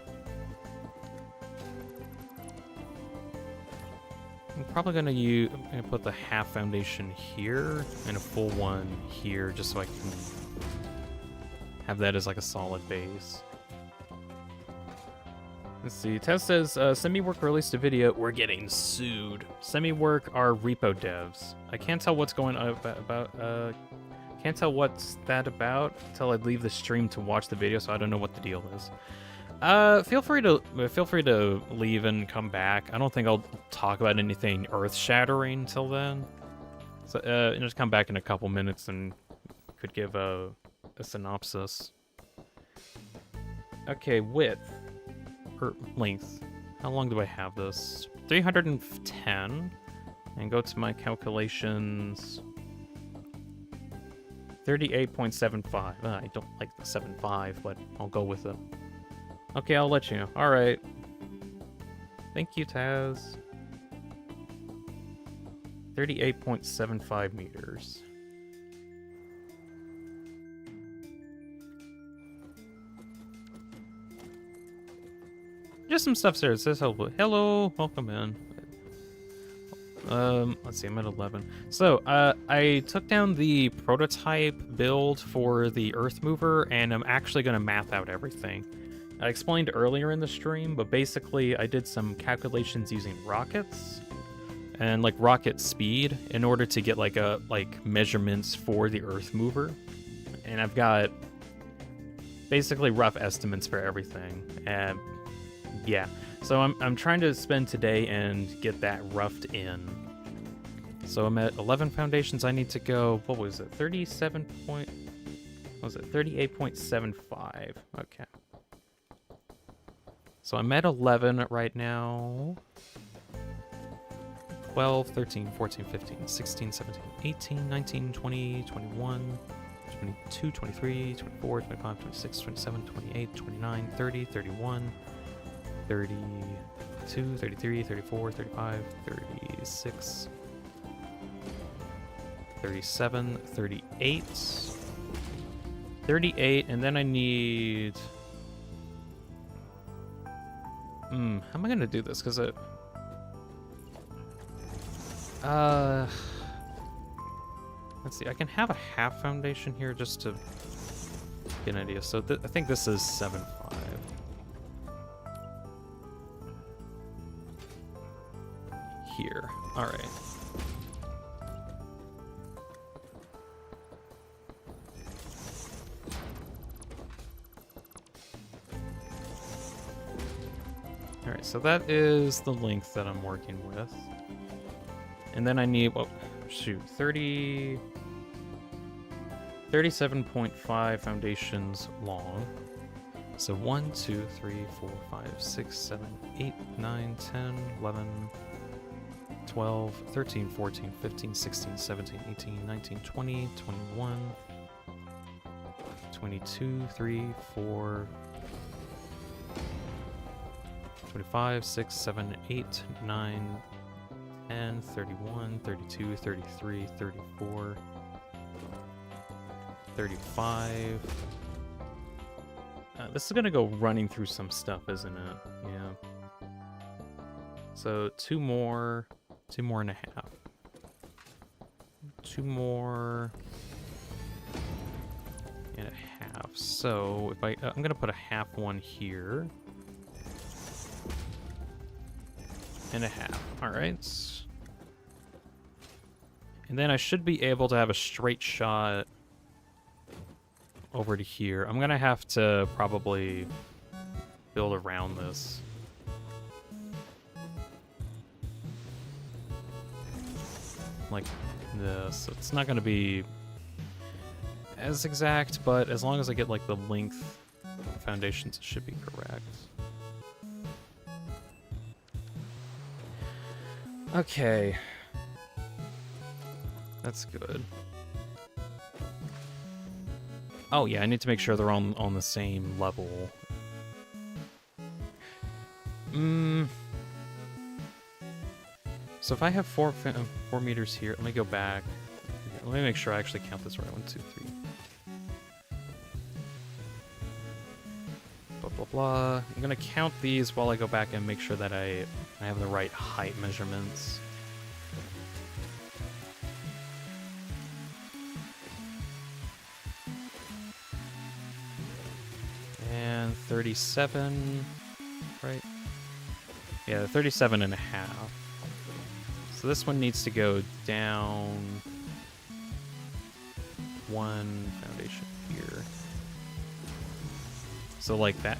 I'm probably gonna put the half foundation here and a full one here, just so I can have that as like a solid base. Let's see. Tess says, Semi-Work released a video. We're getting sued. Semi-Work are repo devs. I can't tell what's going on about. Can't tell what's that about until I leave the stream to watch the video, so I don't know what the deal is. Feel free to leave and come back. I don't think I'll talk about anything earth-shattering till then. So just come back in a couple minutes and could give a synopsis. Okay, width or length. How long do I have this? 310. And go to my calculations. 38.75. I don't like the 7.5, but I'll go with it. Okay, I'll let you know. Alright. Thank you, Taz. 38.75 meters. Just some stuff there. It says hello, welcome in. Let's see, I'm at 11. So, I took down the prototype build for the Earthmover, and I'm actually going to math out everything. I explained earlier in the stream, but basically I did some calculations using rockets and like rocket speed in order to get like measurements for the Earthmover, and I've got basically rough estimates for everything. And yeah, so I'm trying to spend today and get that roughed in. So I'm at 11 foundations. I need to go, what was it, 38.75. Okay. So I'm at 11 right now. 12, 13, 14, 15, 16, 17, 18, 19, 20, 21, 22, 23, 24, 25, 26, 27, 28, 29, 30, 31, 32, 33, 34, 35, 36, 37, 38, 38, and then I need... how am I gonna do this? Because it... let's see, I can have a half foundation here just to get an idea. So I think this is 7.5. Here. Alright. Alright, so that is the length that I'm working with. And then I need, well, shoot, 37.5 foundations long. So 1, 2, 3, 4, 5, 6, 7, 8, 9, 10, 11, 12, 13, 14, 15, 16, 17, 18, 19, 20, 21, 22, 3, 4, 25, 6, 7, 8, 9, 10, 31, 32, 33, 34, 35. This is gonna go running through some stuff, isn't it? Yeah. So 2 more and a half. 2 more and a half. So if I'm gonna put a half one here. And a half. Alright. And then I should be able to have a straight shot over to here. I'm gonna have to probably build around this. Like this. It's not gonna be as exact, but as long as I get like the length foundations, it should be correct. Okay. That's good. Oh yeah, I need to make sure they're on the same level. So if I have 4 meters here, let me go back. Let me make sure I actually count this right. 1, 2, 3. Blah blah blah. I'm gonna count these while I go back and make sure that I have the right height measurements. And 37, right? Yeah, 37.5. So this one needs to go down 1 foundation here. So like that.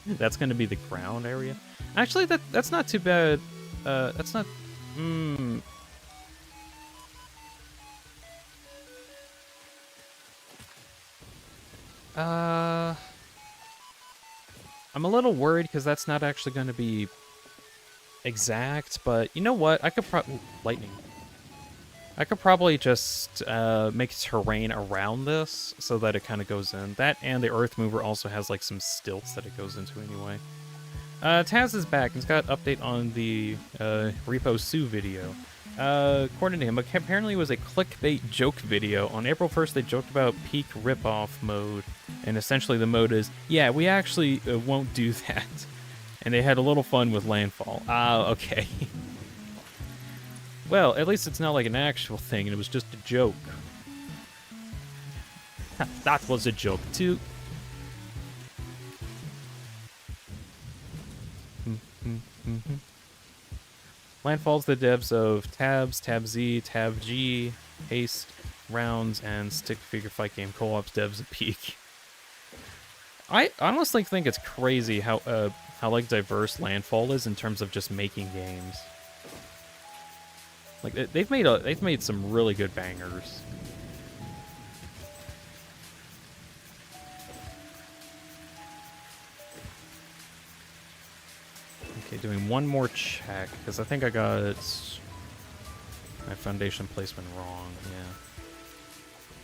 That's going to be the ground area. Actually, that's not too bad. That's not. I'm a little worried because that's not actually going to be exact, but you know what? I could lightning. I could probably just make terrain around this so that it kind of goes in. That and the Earthmover also has like some stilts that it goes into anyway. Taz is back. He's got an update on the Repo Sue video. According to him, apparently it was a clickbait joke video. On April 1st, they joked about peak ripoff mode, and essentially the mode is, yeah, we actually won't do that. And they had a little fun with landfall. Okay. Well, at least it's not like an actual thing, and it was just a joke. That was a joke, too. Landfall's the devs of Tabs, Tab Z, Tab G, Haste, Rounds, and Stick Figure Fight Game Co-op's devs of Peak. I honestly think it's crazy how like diverse Landfall is in terms of just making games. Like they've made some really good bangers. Okay, doing one more check because I think I got my foundation placement wrong. Yeah.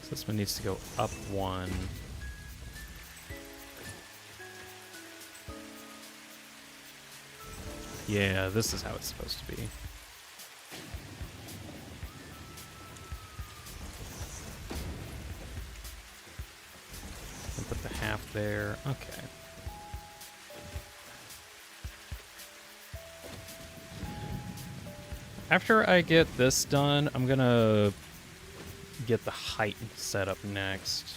So this one needs to go up 1. Yeah, this is how it's supposed to be. And put the half there. Okay. After I get this done, I'm gonna get the height set up next.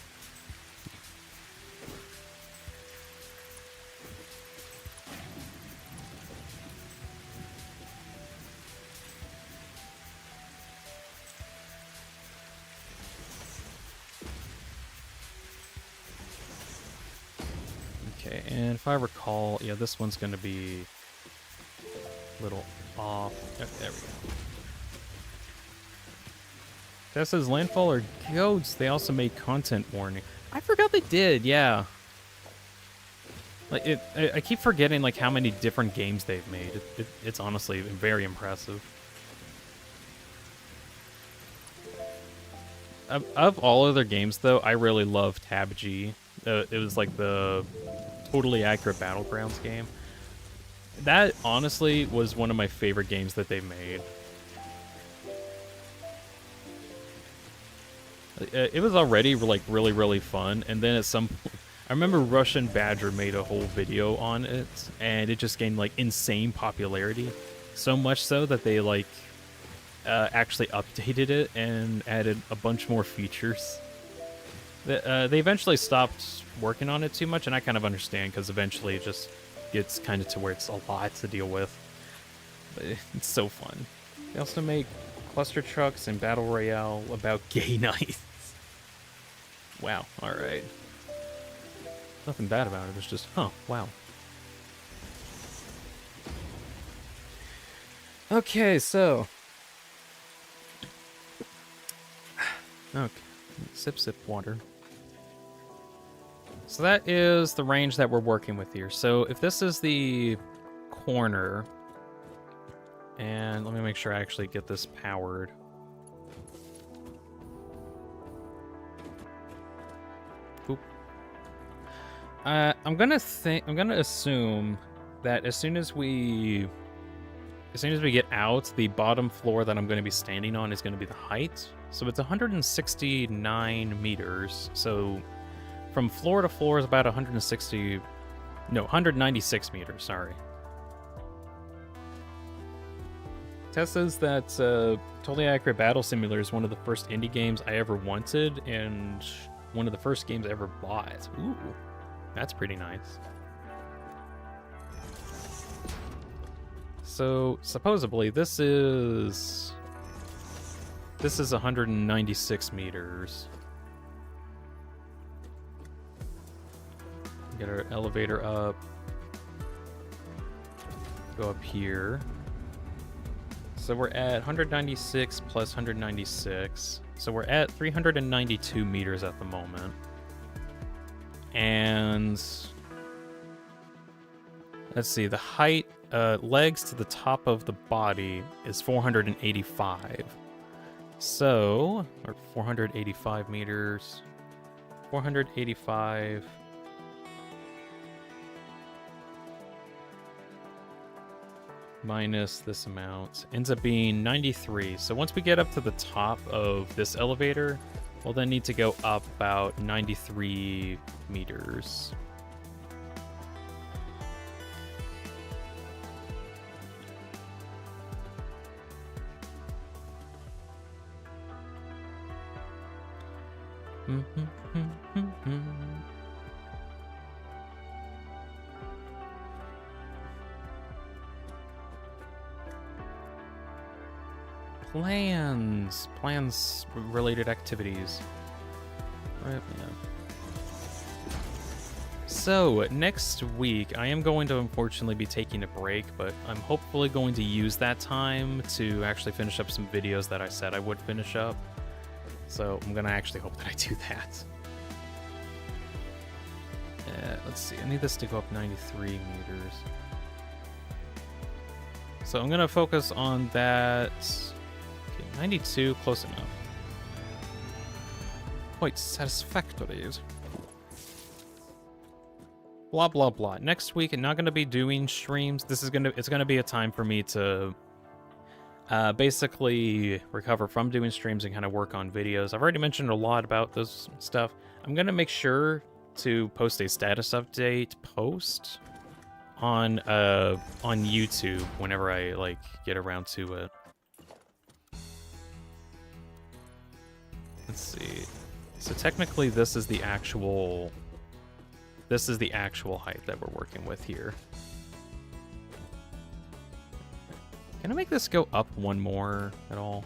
Okay, and if I recall, yeah, this one's gonna be a little off. Oh, there we go. That says Landfall are goats. They also made content warning. I forgot they did, yeah. Like I keep forgetting like how many different games they've made. It's honestly very impressive. Of all other games, though, I really love Tab G. It was like the totally accurate Battlegrounds game. That honestly was one of my favorite games that they made. It was already like really fun, and then at some point, I remember Russian Badger made a whole video on it, and it just gained like insane popularity, so much so that they like actually updated it and added a bunch more features. They eventually stopped working on it too much, and I kind of understand because eventually it just gets kind of to where it's a lot to deal with. But it's so fun. They also make cluster trucks and battle royale about gay nights. Wow. All right. Nothing bad about it. It's just, huh? Wow. Okay, so. Okay. Sip water. So that is the range that we're working with here. So if this is the corner, And let me make sure I actually get this powered. Boop. I'm gonna assume that as soon as we get out, the bottom floor that I'm going to be standing on is going to be the height. So it's 169 meters. So from floor to floor is about 196 meters, sorry. Tess says that Totally Accurate Battle Simulator is one of the first indie games I ever wanted, and one of the first games I ever bought. Ooh, that's pretty nice. So supposedly this is 196 meters. Get our elevator up. Go up here. So we're at 196 plus 196. So we're at 392 meters at the moment. And let's see, the height, legs to the top of the body is 485. So, or 485 meters. 485. Minus this amount ends up being 93. So once we get up to the top of this elevator, we'll then need to go up about 93 meters. Plans related activities. Right, yeah. So next week I am going to unfortunately be taking a break, but I'm hopefully going to use that time to actually finish up some videos that I said I would finish up. So I'm gonna actually hope that I do that. Let's see, I need this to go up 93 meters. So I'm gonna focus on that. 92, close enough. Quite satisfactory. Blah blah blah. Next week, I'm not gonna be doing streams. It's gonna be a time for me to basically recover from doing streams and kind of work on videos. I've already mentioned a lot about this stuff. I'm gonna make sure to post a status update post on YouTube whenever I like get around to it. Let's see. So technically this is the actual height that we're working with here. Can I make this go up one more at all?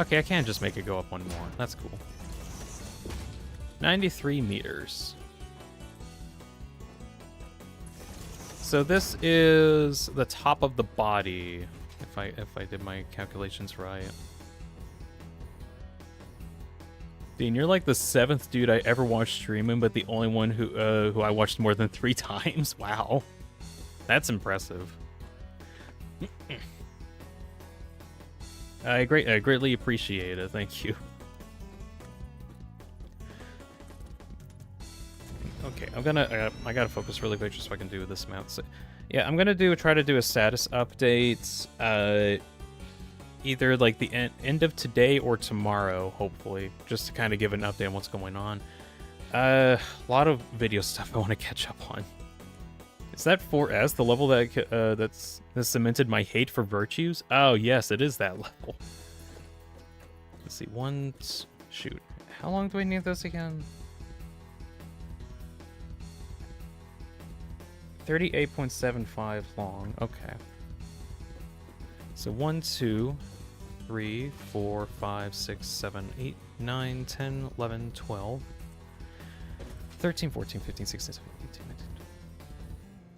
Okay, I can just make it go up one more. That's cool. 93 meters. So this is the top of the body, if I did my calculations right. Dean, you're like the 7th dude I ever watched streaming, but the only one who I watched more than 3 times. Wow, that's impressive. I greatly appreciate it. Thank you. Okay, I gotta focus really quick just so I can do this amount. So, yeah, I'm gonna try to do a status update, either like the end of today or tomorrow, hopefully, just to kind of give an update on what's going on. A lot of video stuff I want to catch up on. Is that 4S, the level that that's cemented my hate for virtues? Oh yes, it is that level. Let's see, shoot, how long do I need this again? 38.75 long. Okay. So 1, 2, 3, 4, 5, 6, 7, 8, 9, 10, 11, 12, 13, 14, 15, 16, 17, 18, 19.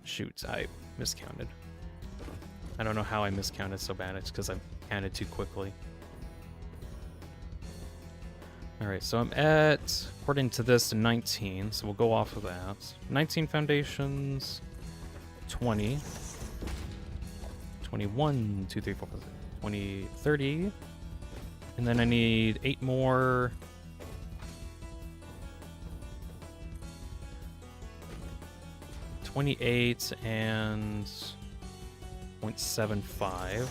Shoot, I miscounted. I don't know how I miscounted so bad. It's because I counted too quickly. Alright, so I'm at, according to this, 19, so we'll go off of that. 19 foundations, 20, 21, 2, 3, 4, 5, 6, 20, 30, and then I need 8 more. 28 and 0.75.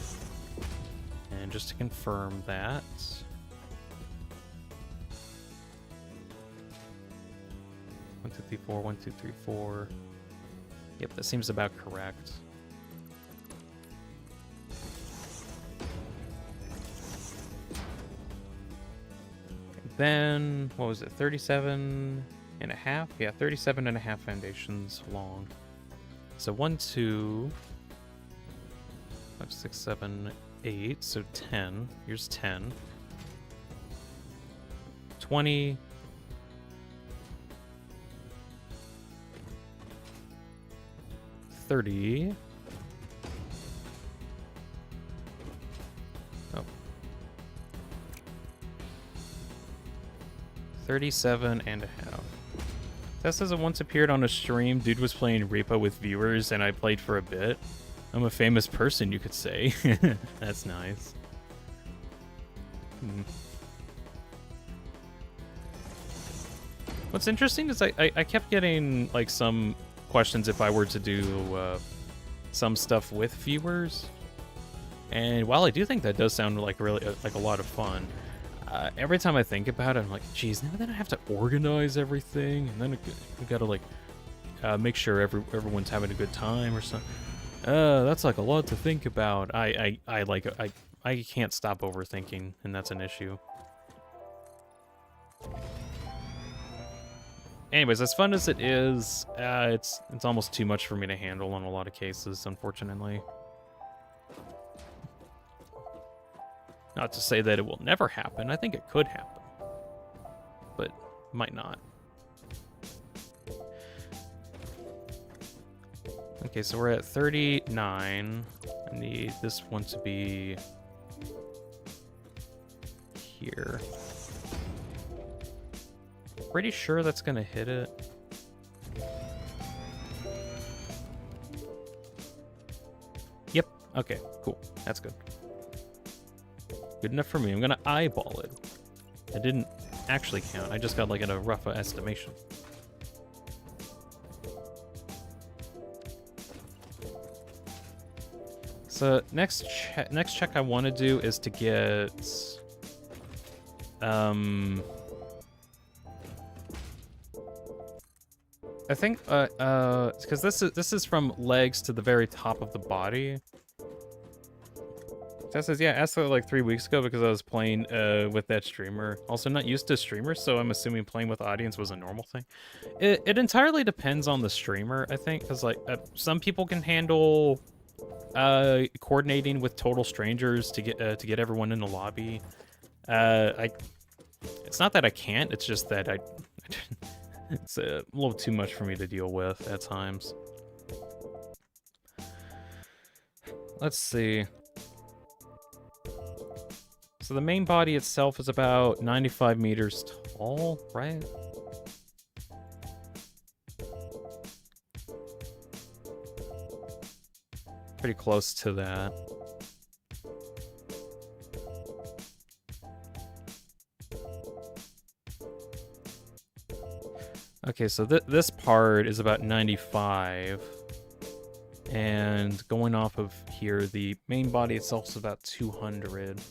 And just to confirm that. 1, 2, 3, 4, 1, 2, 3, 4. Yep, that seems about correct. Then, what was it, 37 and a half? Yeah, 37 and a half foundations long. So 1, 2, 5, 6, 7, 8, so 10. Here's 10. 20. 30. Oh. 37 and a half. Tess says it once appeared on a stream. Dude was playing Repo with viewers, and I played for a bit. I'm a famous person, you could say. That's nice. What's interesting is I kept getting like some questions if I were to do some stuff with viewers, and while I do think that does sound like really like a lot of fun, every time I think about it, I'm like, geez, now then I have to organize everything, and then we gotta like make sure everyone's having a good time or something. That's like a lot to think about. I can't stop overthinking, and that's an issue. Anyways, as fun as it is, it's almost too much for me to handle in a lot of cases, unfortunately. Not to say that it will never happen. I think it could happen, but might not. Okay, so we're at 39. I need this one to be here. Pretty sure that's gonna hit it. Yep, okay, cool. That's good. Good enough for me. I'm gonna eyeball it. I didn't actually count. I just got like a rough estimation. So next check I want to do is to get I think because this is from legs to the very top of the body. Tess says, yeah, I asked her like 3 weeks ago because I was playing with that streamer. Also not used to streamers, so I'm assuming playing with audience was a normal thing. It entirely depends on the streamer, I think, because like some people can handle coordinating with total strangers to get everyone in the lobby. It's not that I can't, it's just that it's a little too much for me to deal with at times. Let's see. So the main body itself is about 95 meters tall, right? Pretty close to that. Okay, so this part is about 95. And going off of here, the main body itself is about 200.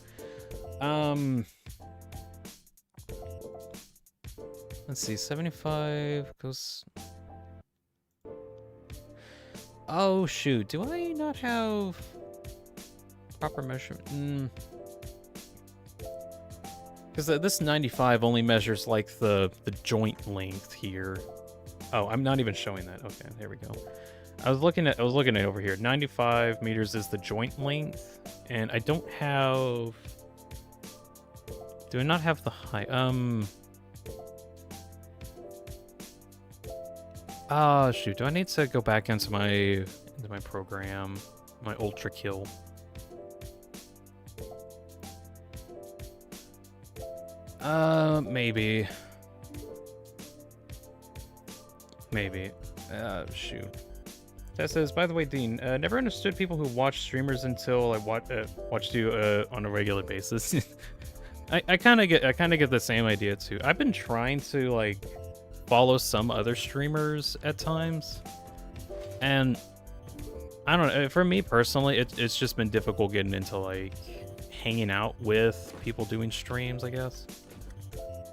Let's see, 75 goes... Oh, shoot. Do I not have proper measurement? Because this 95 only measures, like, the joint length here. Oh, I'm not even showing that. Okay, there we go. I was looking at over here. 95 meters is the joint length, and I don't have... Do I not have the height? Ah, shoot. Do I need to go back into my program, my ultra kill? Maybe. Maybe. Shoot. That says, by the way, Dean, never understood people who watch streamers until I watched you on a regular basis. I kind of get the same idea too. I've been trying to like follow some other streamers at times, and I don't know. For me personally, it's just been difficult getting into like hanging out with people doing streams, I guess,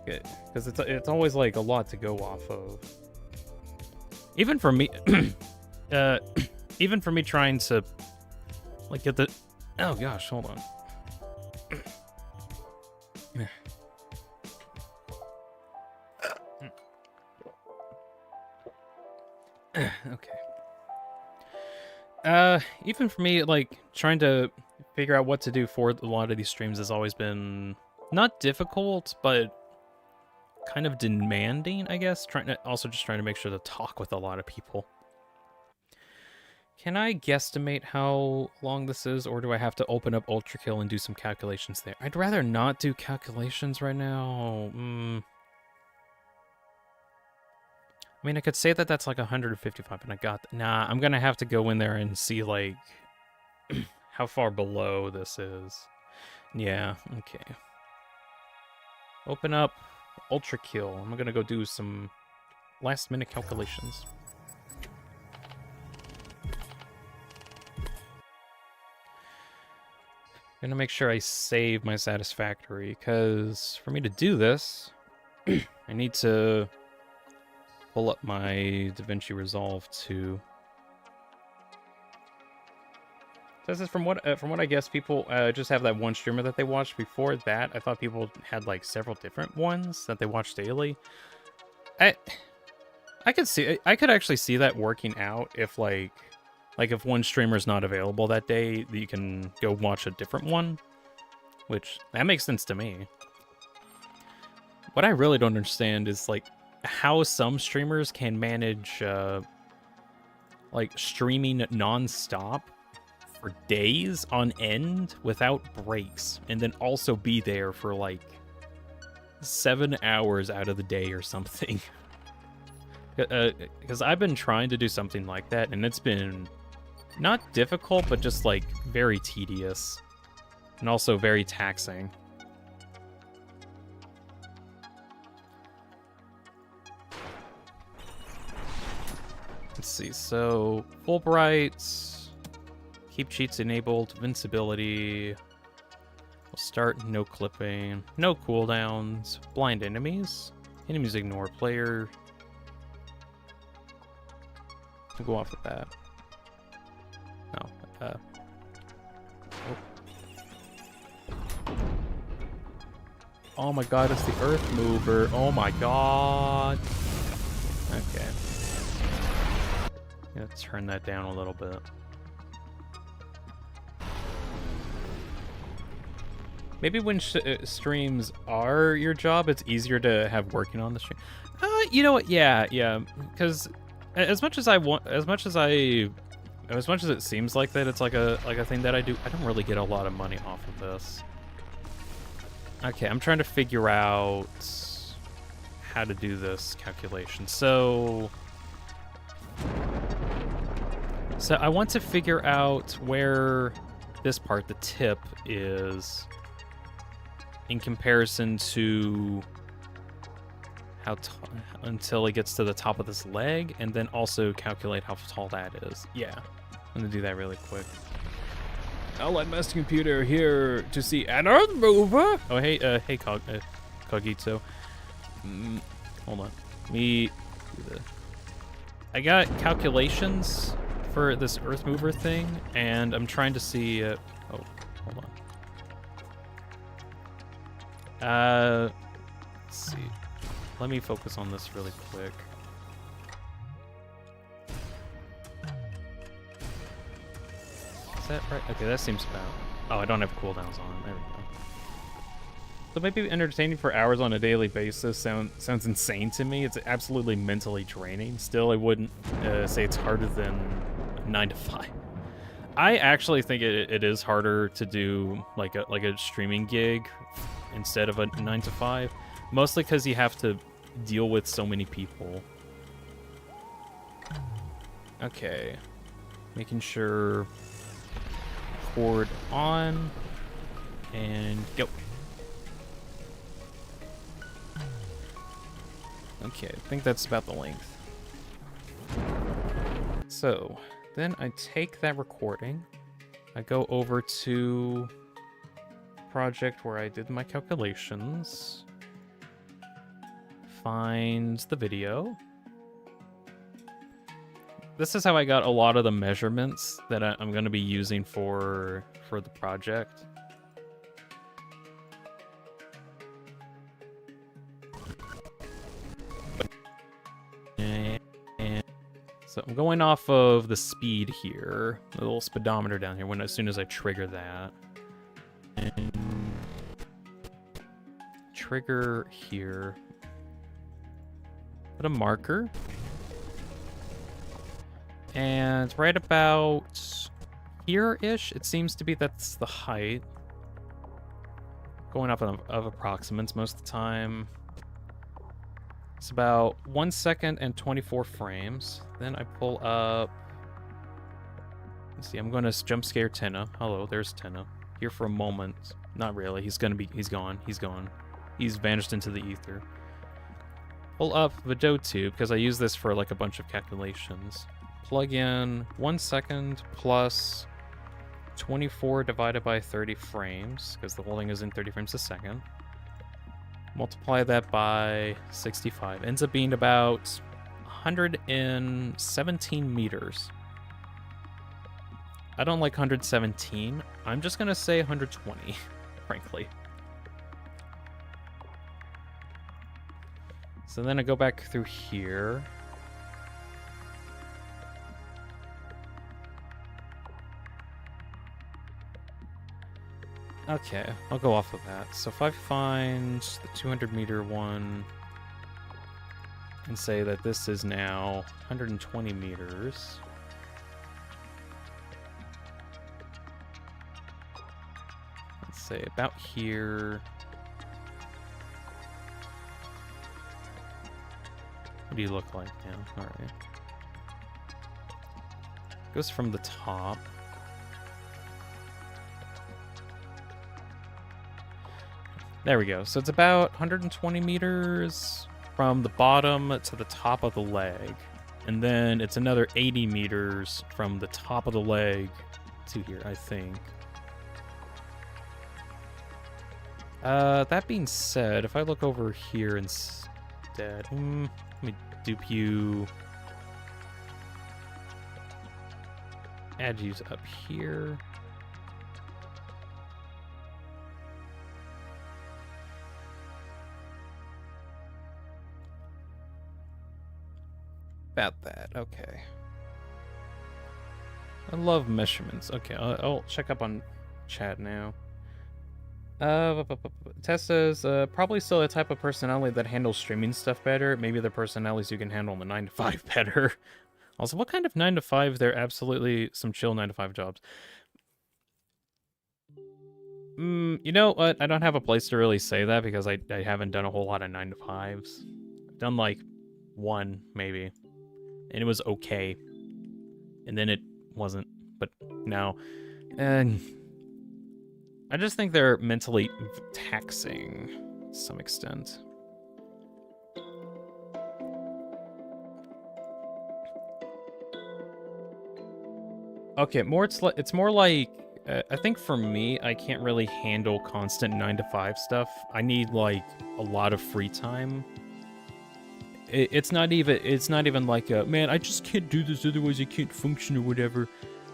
because it's always like a lot to go off of. Even for me, even for me trying to like get the, oh gosh, hold on. Okay. Even for me, like trying to figure out what to do for a lot of these streams has always been not difficult, but kind of demanding, I guess. Trying to make sure to talk with a lot of people. Can I guesstimate how long this is, or do I have to open up Ultrakill and do some calculations there? I'd rather not do calculations right now. I mean, I could say that that's like 155, and I got... Nah, I'm gonna have to go in there and see, like, how far below this is. Yeah, okay. Open up Ultrakill. I'm gonna go do some last-minute calculations. Gonna make sure I save my Satisfactory, because for me to do this, I need to pull up my DaVinci Resolve 2. This is from what I guess people just have that one streamer that they watch. Before that, I thought people had like several different ones that they watch daily. I could actually see that working out if like if one streamer's not available that day, you can go watch a different one, which that makes sense to me. What I really don't understand is like how some streamers can manage like streaming non-stop for days on end without breaks, and then also be there for like 7 hours out of the day or something. Because I've been trying to do something like that, and it's been not difficult, but just like very tedious and also very taxing. Let's see, so Fulbright, keep cheats enabled, invincibility, we'll start no clipping, no cooldowns, blind enemies, enemies ignore player. We'll go off with that. No, oh my god, it's the Earthmover. Oh my god. Okay. Gonna turn that down a little bit. Maybe when streams are your job, it's easier to have working on the stream. You know what? Yeah. Because as much as it seems like that, it's like a thing that I do. I don't really get a lot of money off of this. Okay, I'm trying to figure out how to do this calculation. So I want to figure out where this part, the tip, is in comparison to how until it gets to the top of this leg, and then also calculate how tall that is. Yeah, I'm gonna do that really quick. Outline master computer here to see an Earthmover. Oh hey, Cogito. Hold on. I got calculations for this Earthmover thing, and I'm trying to see. Oh, hold on. Let's see. Let me focus on this really quick. Is that right? Okay, that seems about... Oh, I don't have cooldowns on. There we go. So maybe entertaining for hours on a daily basis sounds insane to me. It's absolutely mentally draining. Still, I wouldn't say it's harder than 9 to 5. I actually think it is harder to do like a streaming gig instead of a 9 to 5. Mostly because you have to deal with so many people. Okay. Making sure record on and go. Okay, I think that's about the length. So, then I take that recording. I go over to project where I did my calculations. Find the video. This is how I got a lot of the measurements that I'm going to be using for the project. And so I'm going off of the speed here, the little speedometer down here, as soon as I trigger that. And trigger here. Put a marker. And right about here-ish, it seems to be that's the height. Going off of approximates most of the time. It's about 1 second and 24 frames. Then I pull up. Let's see, I'm going to jump scare Tenna. Hello, there's Tenna. Here for a moment. Not really. He's gone. He's gone. He's vanished into the ether. Pull up video tube because I use this for like a bunch of calculations. Plug in 1 second plus 24 divided by 30 frames, because the whole thing is in 30 frames a second. Multiply that by 65. Ends up being about 117 meters. I don't like 117. I'm just going to say 120, frankly. So then I go back through here. Okay, I'll go off of that. So if I find the 200 meter one and say that this is now 120 meters. Let's say about here. What do you look like now? Alright. Goes from the top. There we go. So it's about 120 meters from the bottom to the top of the leg. And then it's another 80 meters from the top of the leg to here, I think. That being said, if I look over here instead... let me dupe you... Add you up here. About that, okay. I love measurements. Okay, I'll check up on chat now. Tess says, probably still a type of personality that handles streaming stuff better. Maybe the personalities you can handle in the 9 to 5 better. Also, what kind of 9 to 5? They're absolutely some chill 9 to 5 jobs. You know what? I don't have a place to really say that because I haven't done a whole lot of 9 to 5s. I've done like one, maybe. And it was okay. And then it wasn't. But now. And I just think they're mentally taxing to some extent. Okay, it's more like I think for me, I can't really handle constant 9 to 5 stuff. I need like a lot of free time. It's not even like man, I just can't do this otherwise I can't function or whatever.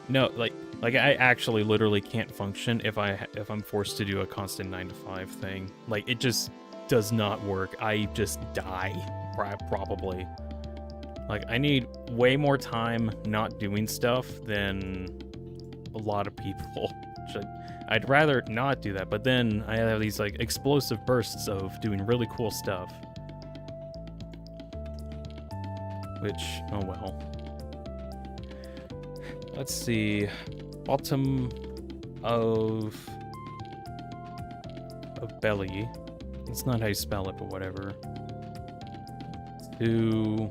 No, like I actually literally can't function if I'm forced to do a constant 9 to 5 thing. Like it just does not work. I just die probably. Like I need way more time not doing stuff than a lot of people. I'd rather not do that, but then I have these like explosive bursts of doing really cool stuff. Which, oh well. Let's see. Bottom of belly. It's not how you spell it, but whatever. 2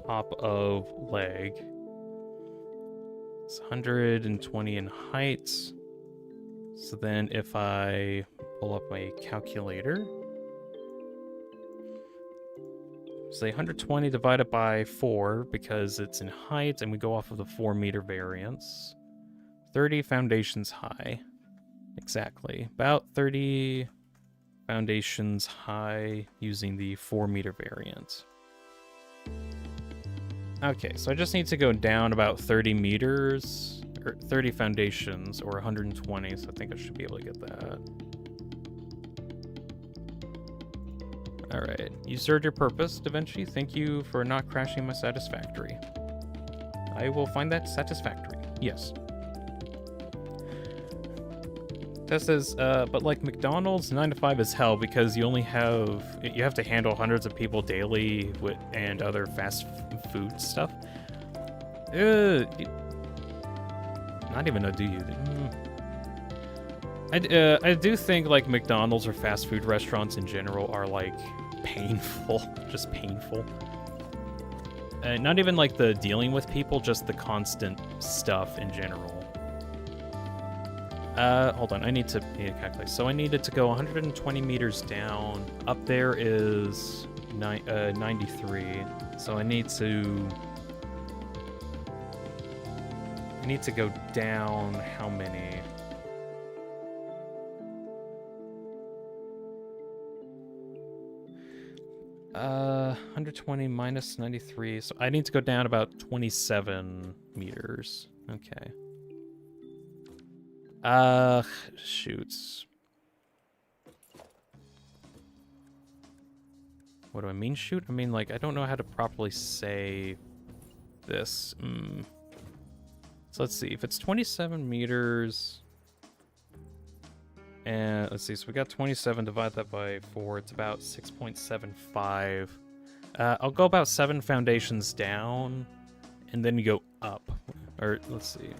top of leg. It's 120 in height. So then if I pull up my calculator, say 120 divided by 4 because it's in height and we go off of the 4-meter variance. 30 foundations high. Exactly. About 30 foundations high using the 4-meter variant. Okay, so I just need to go down about 30 meters, or 30 foundations, or 120, so I think I should be able to get that. Alright, you served your purpose, Da Vinci. Thank you for not crashing my Satisfactory. I will find that satisfactory. Yes. That says, but like McDonald's, 9 to 5 is hell because you have to handle hundreds of people daily and other fast food stuff. Not even a do you. I do think like McDonald's or fast food restaurants in general are like painful, just painful. Not even like the dealing with people, just the constant stuff in general. Hold on, I need to calculate. So I needed to go 120 meters down. Up there is 93. So I need to go down how many? Uh, 120 minus 93. So I need to go down about 27 meters. Okay. Shoots. What do I mean, shoot? I mean, like, I don't know how to properly say this. So let's see. If it's 27 meters... And let's see. So we got 27. Divide that by 4. It's about 6.75. I'll go about 7 foundations down. And then you go up. Or, let's see.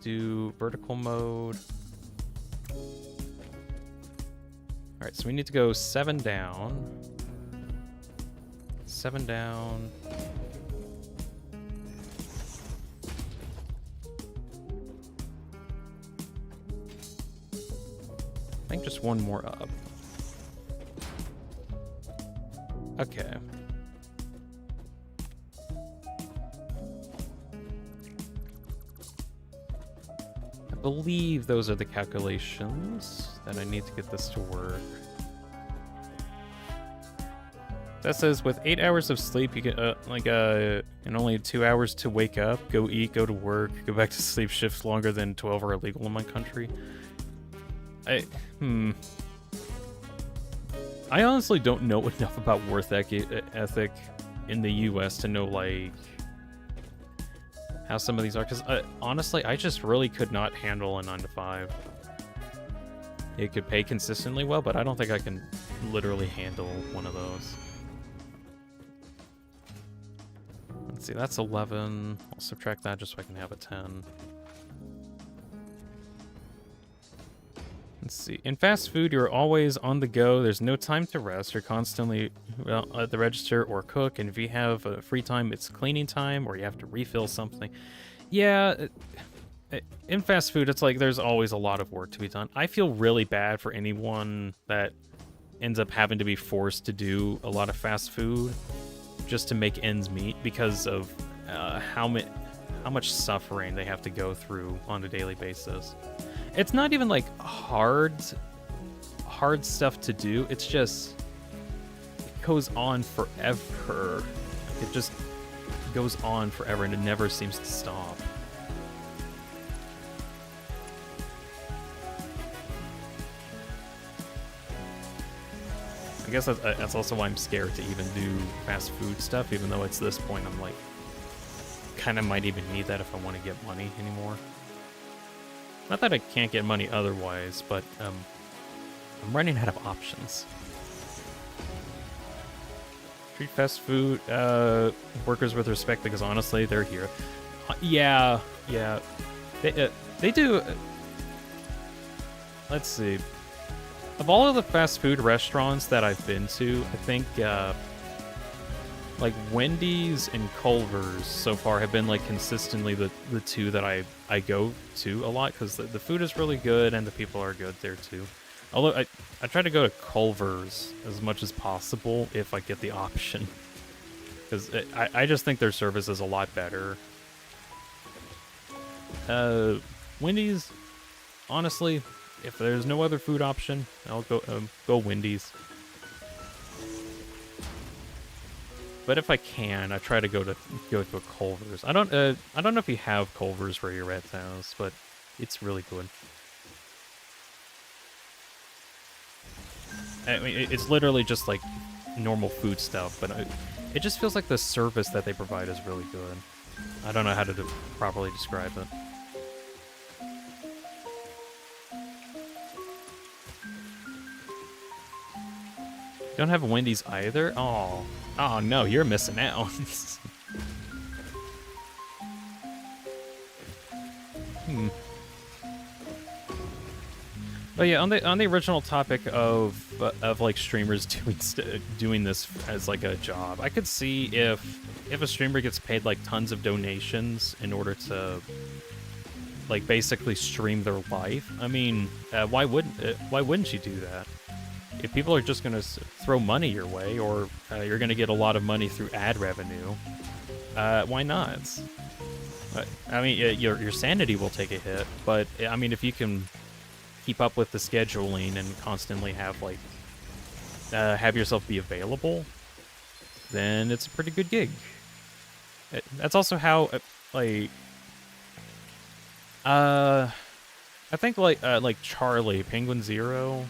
Do vertical mode. Alright, so we need to go 7 down. 7 down. I think just 1 more up. Okay. I believe those are the calculations that I need to get this to work. That says with 8 hours of sleep, you get and only 2 hours to wake up, go eat, go to work, go back to sleep. Shifts longer than 12 are illegal in my country. I honestly don't know enough about work ethic in the U.S. to know like how some of these are, because honestly, I just really could not handle a 9 to 5. It could pay consistently well, but I don't think I can literally handle one of those. Let's see, that's 11. I'll subtract that just so I can have a 10. Let's see. In fast food, you're always on the go. There's no time to rest. You're constantly at the register or cook. And if you have free time, it's cleaning time or you have to refill something. Yeah, in fast food, it's like there's always a lot of work to be done. I feel really bad for anyone that ends up having to be forced to do a lot of fast food just to make ends meet because of how much suffering they have to go through on a daily basis. It's not even like hard stuff to do. It's just it goes on forever. It just goes on forever and it never seems to stop. I guess that's also why I'm scared to even do fast food stuff, even though it's this point I'm like kind of might even need that if I want to get money anymore. Not that I can't get money otherwise, but I'm running out of options. Treat fast food workers with respect because honestly, they're here. Yeah. They do. let's see. Of all of the fast food restaurants that I've been to, I think like Wendy's and Culver's so far have been like consistently the two that I go to a lot because the food is really good and the people are good there too. Although I try to go to Culver's as much as possible if I get the option. Because I just think their service is a lot better. Wendy's, honestly, if there's no other food option, I'll go Wendy's. But if I can, I try to go to a Culver's. I don't know if you have Culver's where you're at, House, but it's really good. I mean, it's literally just like normal food stuff, but it just feels like the service that they provide is really good. I don't know how to properly describe it. Don't have a Wendy's either? Oh no, you're missing out. But yeah, on the original topic of like streamers doing this as like a job, I could see if a streamer gets paid like tons of donations in order to like basically stream their life. I mean, why wouldn't you do that? If people are just gonna throw money your way, or you're gonna get a lot of money through ad revenue, why not? I mean, your sanity will take a hit, but I mean, if you can keep up with the scheduling and constantly have like have yourself be available, then it's a pretty good gig. That's also how like I think like Charlie Penguin Zero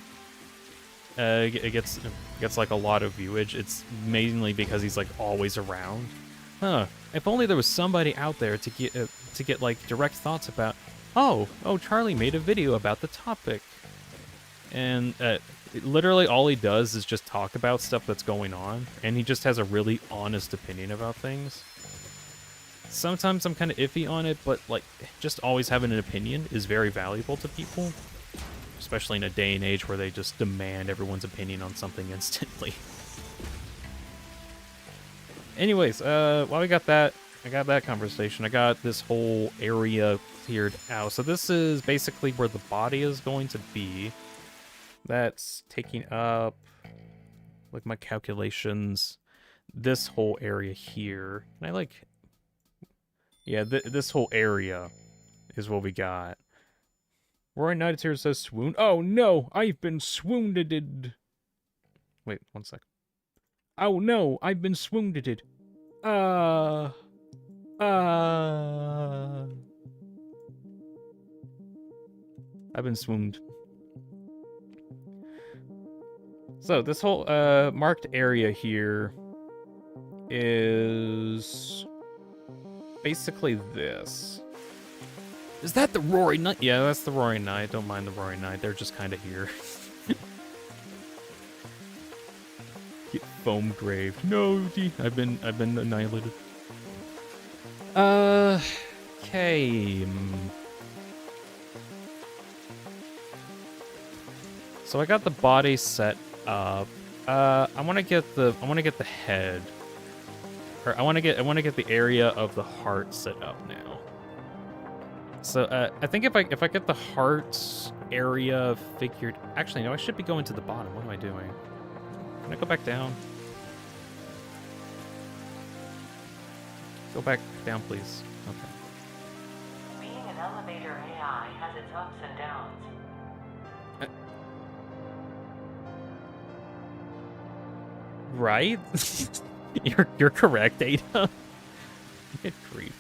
it gets like a lot of viewage. It's mainly because he's like always around. If only there was somebody out there to get like direct thoughts about, oh, Charlie made a video about the topic. And literally all he does is just talk about stuff that's going on, and he just has a really honest opinion about things. Sometimes I'm kind of iffy on it, but like just always having an opinion is very valuable to people, especially in a day and age where they just demand everyone's opinion on something instantly. Anyways, while we got that, I got that conversation. I got this whole area cleared out. So this is basically where the body is going to be. That's taking up, like my calculations, this whole area here. Can I like, yeah, this whole area is what we got. Roy Knight here says swoon. Oh no, I've been swoonded. Wait, one sec. Oh no, I've been swoonded. I've been swooned. So this whole marked area here is basically this. Is that the Rory Knight? Yeah, that's the Rory Knight. Don't mind the Rory Knight. They're just kind of here. Get foam grave. No, I've been annihilated. Okay. So I got the body set up. I want to get the head. Or I want to get the area of the heart set up now. So I think if I get the heart area figured, actually no, I should be going to the bottom. What am I doing? Can I go back down? Go back down, please. Okay. Being an elevator AI has its ups and downs. Right? You're correct, Ada. Good grief.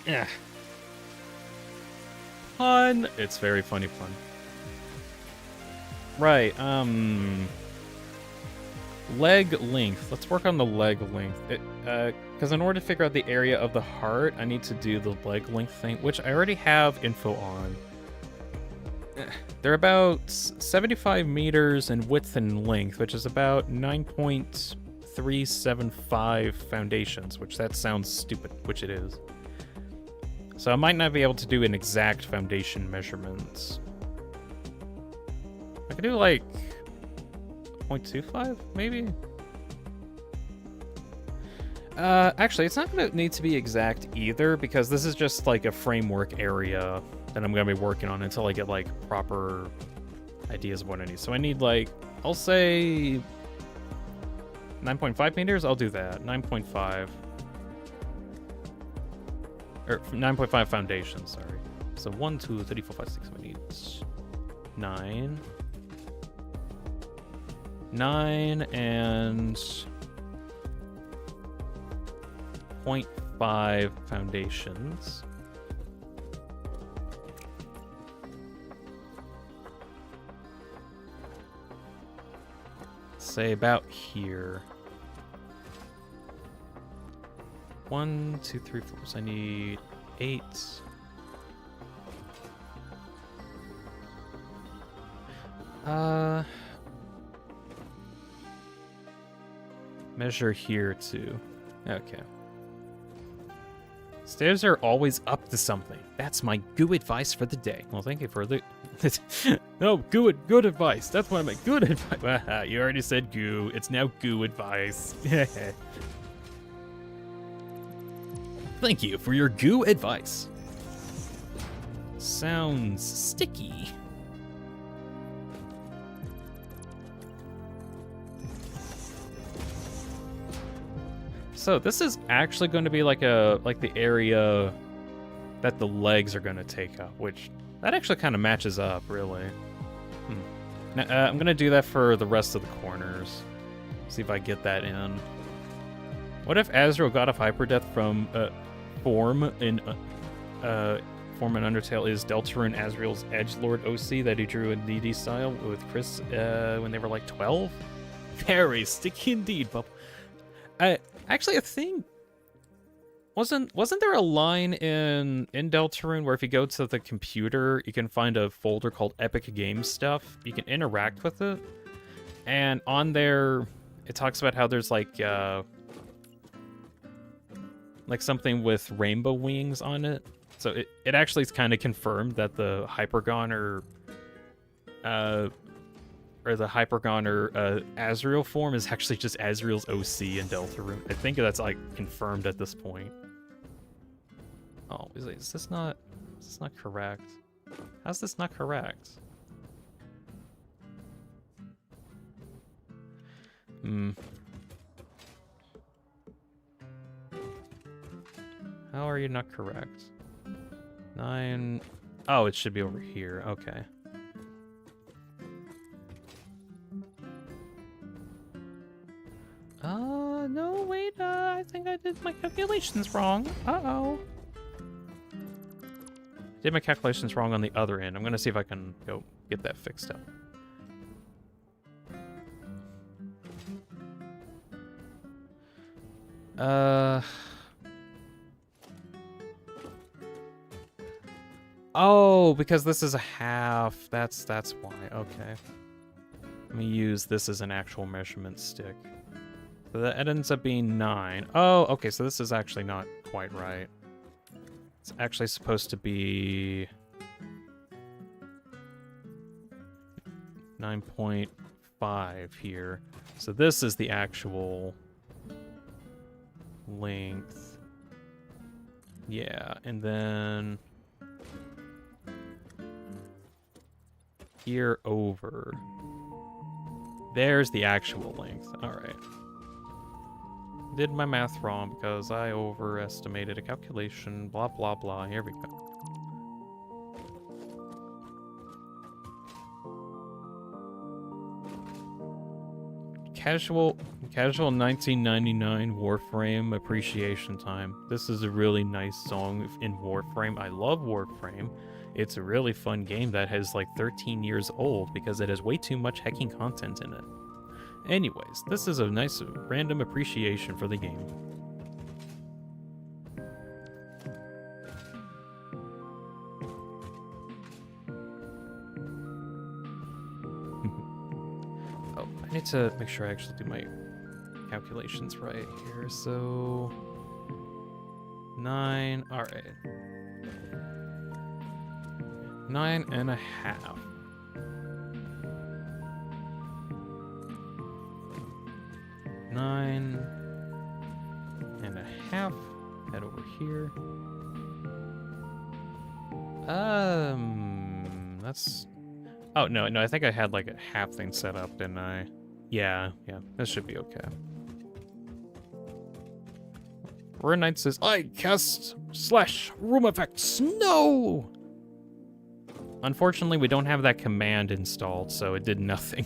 Yeah. Pun. It's very funny pun. Right, leg length. Let's work on the leg length. Because in order to figure out the area of the heart, I need to do the leg length thing, which I already have info on. They're about 75 meters in width and length, which is about 9.375 foundations, which that sounds stupid, which it is. So I might not be able to do an exact foundation measurement. I could do like 0.25 maybe? Actually, it's not going to need to be exact either, because this is just like a framework area that I'm going to be working on until I get like proper ideas of what I need. So I need like, I'll say 9.5 meters. I'll do that. 9.5. Or 9.5 foundations, sorry. So 1, 2, 3, 4, 5, 6, 7, 8, 9. 9 and 0.5 foundations. Say about here. 1, 2, 3, 4. So I need 8. Measure here too. Okay. Stairs are always up to something. That's my goo advice for the day. Well, thank you for the... No, good advice. That's what I meant. Good advice. You already said goo. It's now goo advice. Thank you for your goo advice. Sounds sticky. So this is actually going to be like the area that the legs are going to take up, which that actually kind of matches up, really. Now, I'm going to do that for the rest of the corners. See if I get that in. What if Azrael God of Hyperdeath from Form in Undertale is Deltarune Azrael's Edgelord OC that he drew in DD style with Chris when they were like 12? Very sticky indeed, Bub. Actually, I think wasn't there a line in Deltarune where if you go to the computer, you can find a folder called Epic Games Stuff. You can interact with it, and on there, it talks about how there's like something with rainbow wings on it. So it actually is kind of confirmed that the Hypergon or the Hypergon or Azrael form is actually just Azrael's OC in Deltarune. I think that's like confirmed at this point. Oh, is this not correct? How's this not correct? How are you not correct? 9. Oh, it should be over here. Okay. No, wait, I think I did my calculations wrong. Uh-oh. Did my calculations wrong on the other end. I'm gonna see if I can go get that fixed up. Oh, because this is a half. That's why. Okay. Let me use this as an actual measurement stick. So that ends up being 9. Oh, okay, so this is actually not quite right. It's actually supposed to be 9.5 here. So this is the actual length. Yeah, and then here over. There's the actual length. All right. Did my math wrong because I overestimated a calculation. Blah, blah, blah. Here we go. Casual 1999 Warframe appreciation time. This is a really nice song in Warframe. I love Warframe. It's a really fun game that has like 13 years old because it has way too much hacking content in it. Anyways, this is a nice random appreciation for the game. Oh, I need to make sure I actually do my calculations right here. So 9, all right. 9.5. 9.5. Head over here. That's... Oh, no, I think I had like a half thing set up, didn't I? Yeah, this should be okay. Rune Knight says, I cast / room effects, no! Unfortunately, we don't have that command installed, so it did nothing.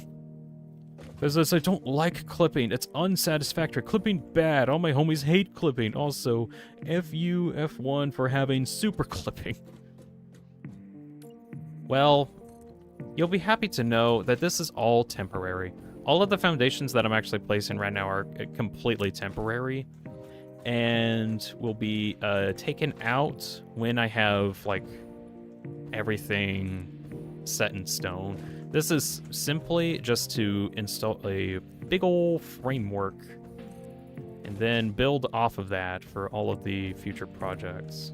It says, I don't like clipping, it's unsatisfactory, clipping bad, all my homies hate clipping, also, F-U, F1 for having super clipping. Well, you'll be happy to know that this is all temporary. All of the foundations that I'm actually placing right now are completely temporary, and will be taken out when I have, like, everything set in stone. This is simply just to install a big old framework and then build off of that for all of the future projects.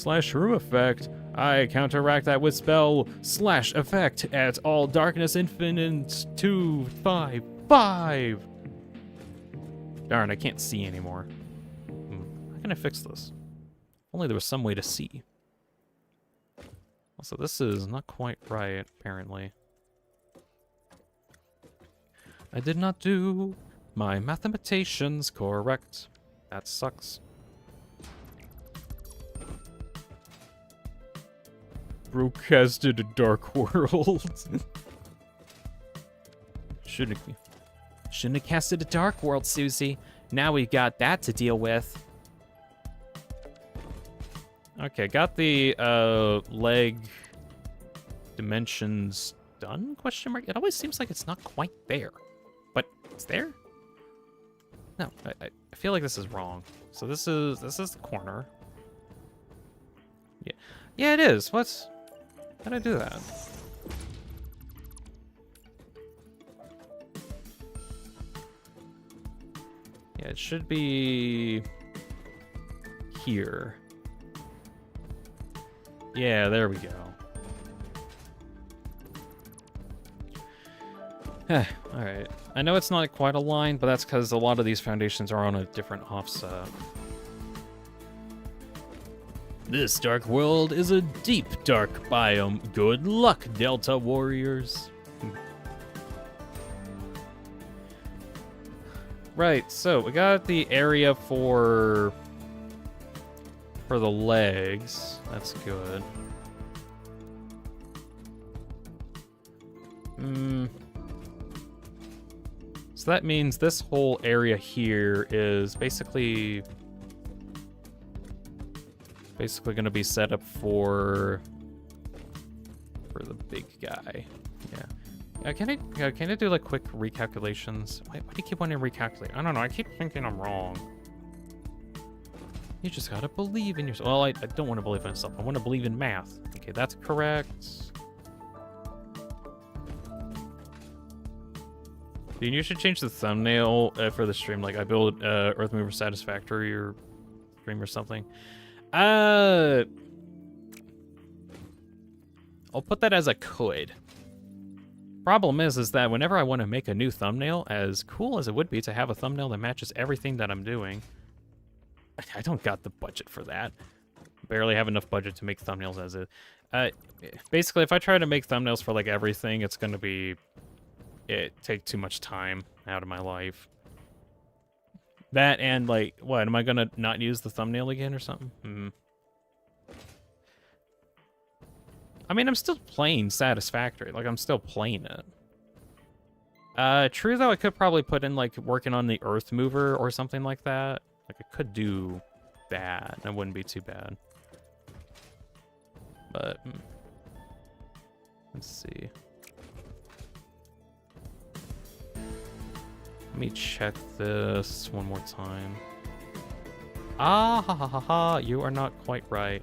/ room effect. I counteract that with spell / effect at all darkness infinite 255. Darn, I can't see anymore. How can I fix this? Only there was some way to see. Also, this is not quite right, apparently. I did not do my mathematicians correct. That sucks. Broadcasted a dark world. Shouldn't have casted a dark world, Susie. Now we've got that to deal with. Okay, got the leg dimensions done? Question mark. It always seems like it's not quite there, but it's there. No, I feel like this is wrong. So this is the corner. Yeah, it is. How did I do that? Yeah, it should be here. Yeah, there we go. Alright. I know it's not quite a line, but that's because a lot of these foundations are on a different offset. This dark world is a deep, dark biome. Good luck, Delta Warriors. Right, so we got the area for the legs. That's good. So that means this whole area here is basically going to be set up for the big guy. Yeah. Can I do like quick recalculations? Why do you keep wanting to recalculate? I don't know. I keep thinking I'm wrong. You just gotta believe in yourself. Well, I don't want to believe in myself. I want to believe in math. Okay, that's correct. Dude, you should change the thumbnail for the stream. Like, I build Earthmover Satisfactory or stream or something. I'll put that as a could. Problem is that whenever I want to make a new thumbnail, as cool as it would be to have a thumbnail that matches everything that I'm doing, I don't got the budget for that. Barely have enough budget to make thumbnails as is. Basically, if I try to make thumbnails for like everything, it's gonna be take too much time out of my life. That and like, what, am I gonna not use the thumbnail again or something? I mean, I'm still playing Satisfactory. Like, I'm still playing it. True, though, I could probably put in, like, working on the Earthmover or something like that. Like, I could do that. That wouldn't be too bad. But, let's see. Let me check this one more time. Ah, ha, ha, ha, ha. You are not quite right.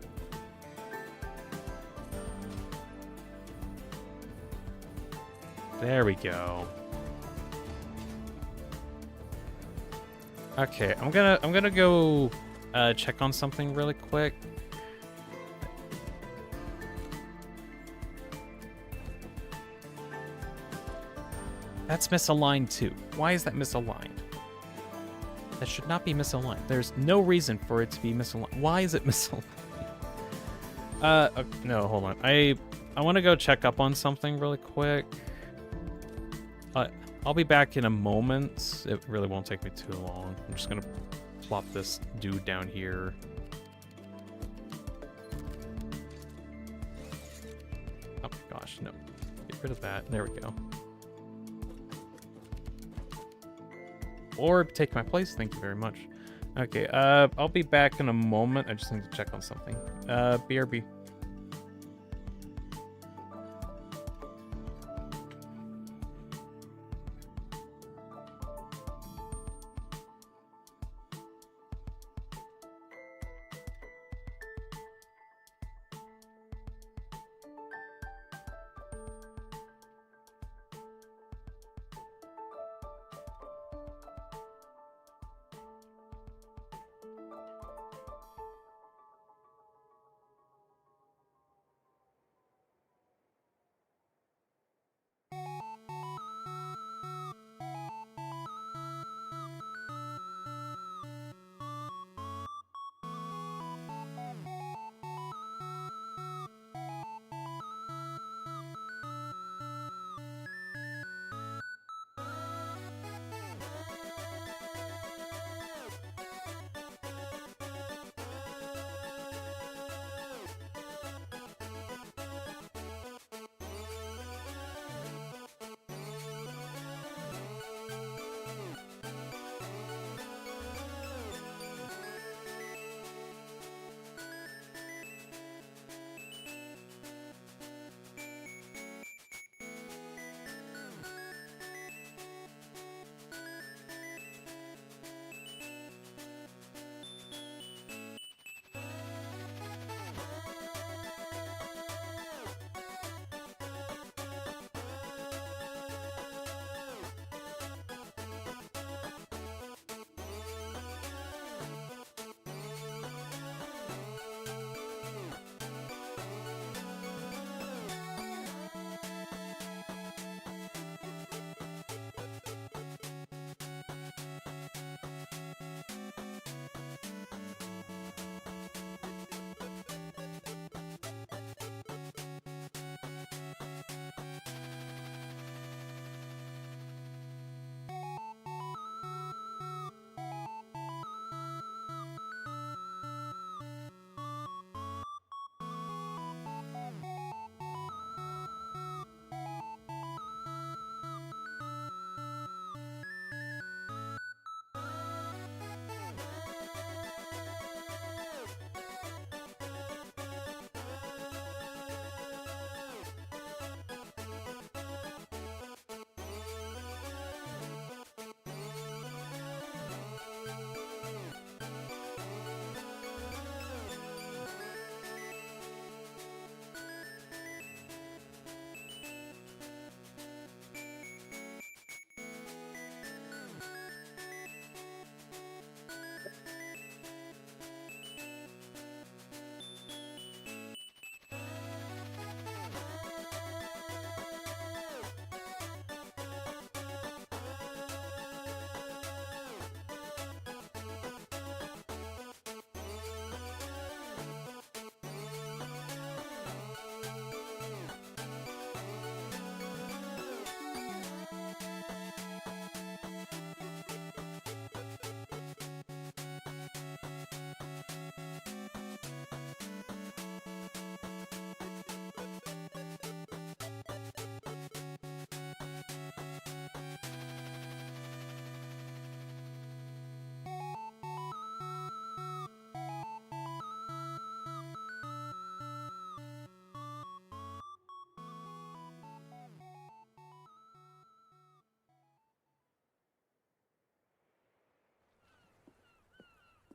There we go. Okay, I'm gonna go check on something really quick. That's misaligned too. Why is that misaligned? That should not be misaligned. There's no reason for it to be misaligned. Why is it misaligned? No, hold on. I want to go check up on something really quick. I'll be back in a moment. It really won't take me too long. I'm just gonna plop this dude down here. Oh my gosh, no. Get rid of that. There we go. Or take my place. Thank you very much. Okay, I'll be back in a moment. I just need to check on something. BRB.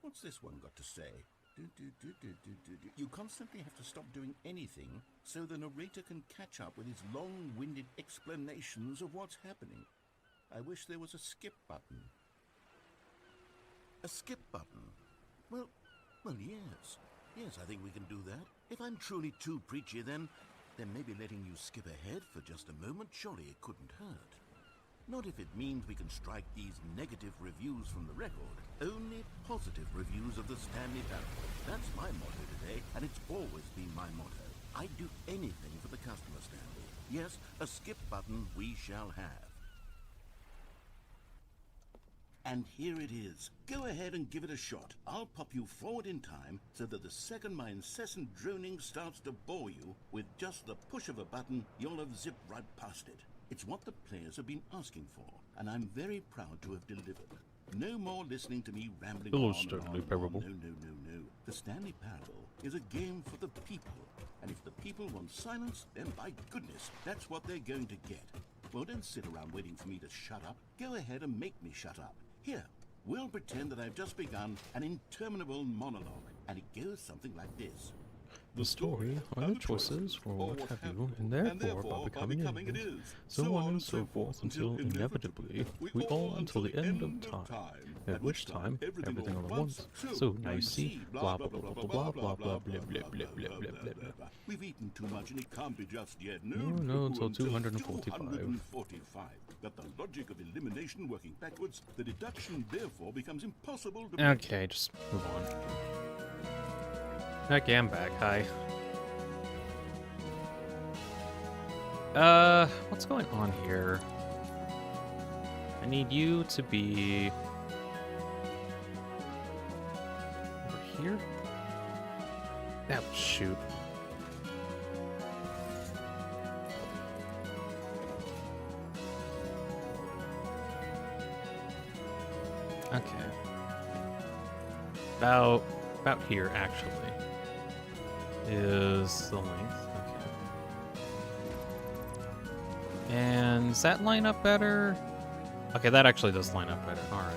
What's this one got to say? You constantly have to stop doing anything so the narrator can catch up with his long-winded explanations of what's happening. I wish there was a skip button. A skip button? Well, Well, yes. Yes, I think we can do that. If I'm truly too preachy, then maybe letting you skip ahead for just a moment, surely it couldn't hurt. Not if it means we can strike these negative reviews from the record. Only positive reviews of the Stanley Parable. That's my motto today, and it's always been my motto. I'd do anything for the customer, Stanley. Yes, a skip button we shall have. And here it is. Go ahead and give it a shot. I'll pop you forward in time so that the second my incessant droning starts to bore you, with just the push of a button, you'll have zipped right past it. It's what the players have been asking for, and I'm very proud to have delivered. No more listening to me rambling Hello, on Stanley and on. Parable. No. The Stanley Parable is a game for the people, and if the people want silence, then by goodness, that's what they're going to get. Well, don't sit around waiting for me to shut up. Go ahead and make me shut up. Here, we'll pretend that I've just begun an interminable monologue, and it goes something like this. The story are the choices for what have you, and therefore by becoming it is, so on and so forth until inevitably we all until the end of time, at which time everything all at once. So now you see, blah blah blah blah blah blah blah blah blah blah blah blah blah blah. We've eaten too much and it can't be just yet. No, until 245. 245. But the logic of elimination working backwards, the deduction therefore becomes impossible to... Okay, just move on. Okay, I'm back. Hi. What's going on here? I need you to be over here. Oh, shoot. Okay. About here, actually, is the length. Okay. And does that line up better? Okay, that actually does line up better. Alright.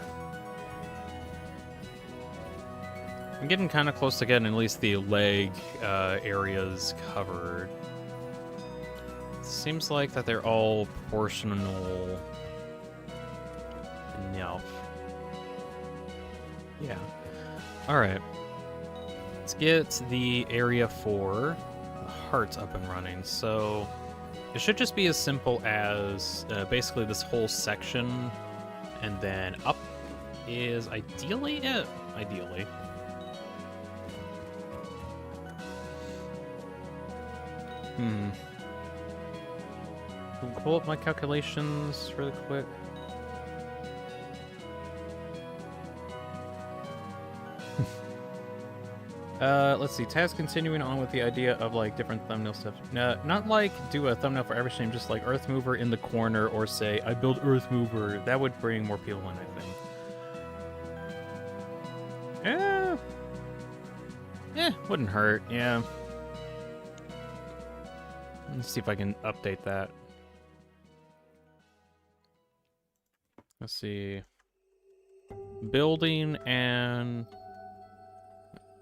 I'm getting kind of close to getting at least the leg areas covered. Seems like that they're all proportional enough. Yeah. Alright. Let's get the area for the heart up and running. So it should just be as simple as basically this whole section, and then up is ideally it. Ideally. I'll pull up my calculations really quick. Let's see. Taz continuing on with the idea of like different thumbnail stuff. Not like do a thumbnail for every stream, just like Earthmover in the corner, or say I build Earthmover. That would bring more people in, I think. Wouldn't hurt. Yeah. Let's see if I can update that. Let's see. Building and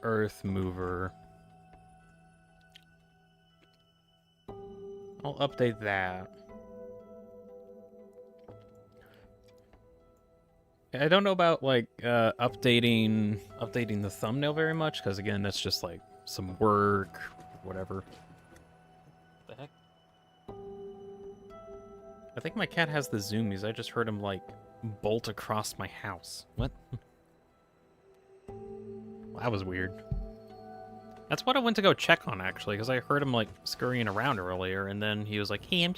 Earthmover. I'll update that. I don't know about like updating the thumbnail very much, because again, that's just like some work, whatever. What the heck? I think my cat has the zoomies. I just heard him like bolt across my house. What? That was weird. That's what I went to go check on, actually, because I heard him, like, scurrying around earlier, and then he was like, hey, I'm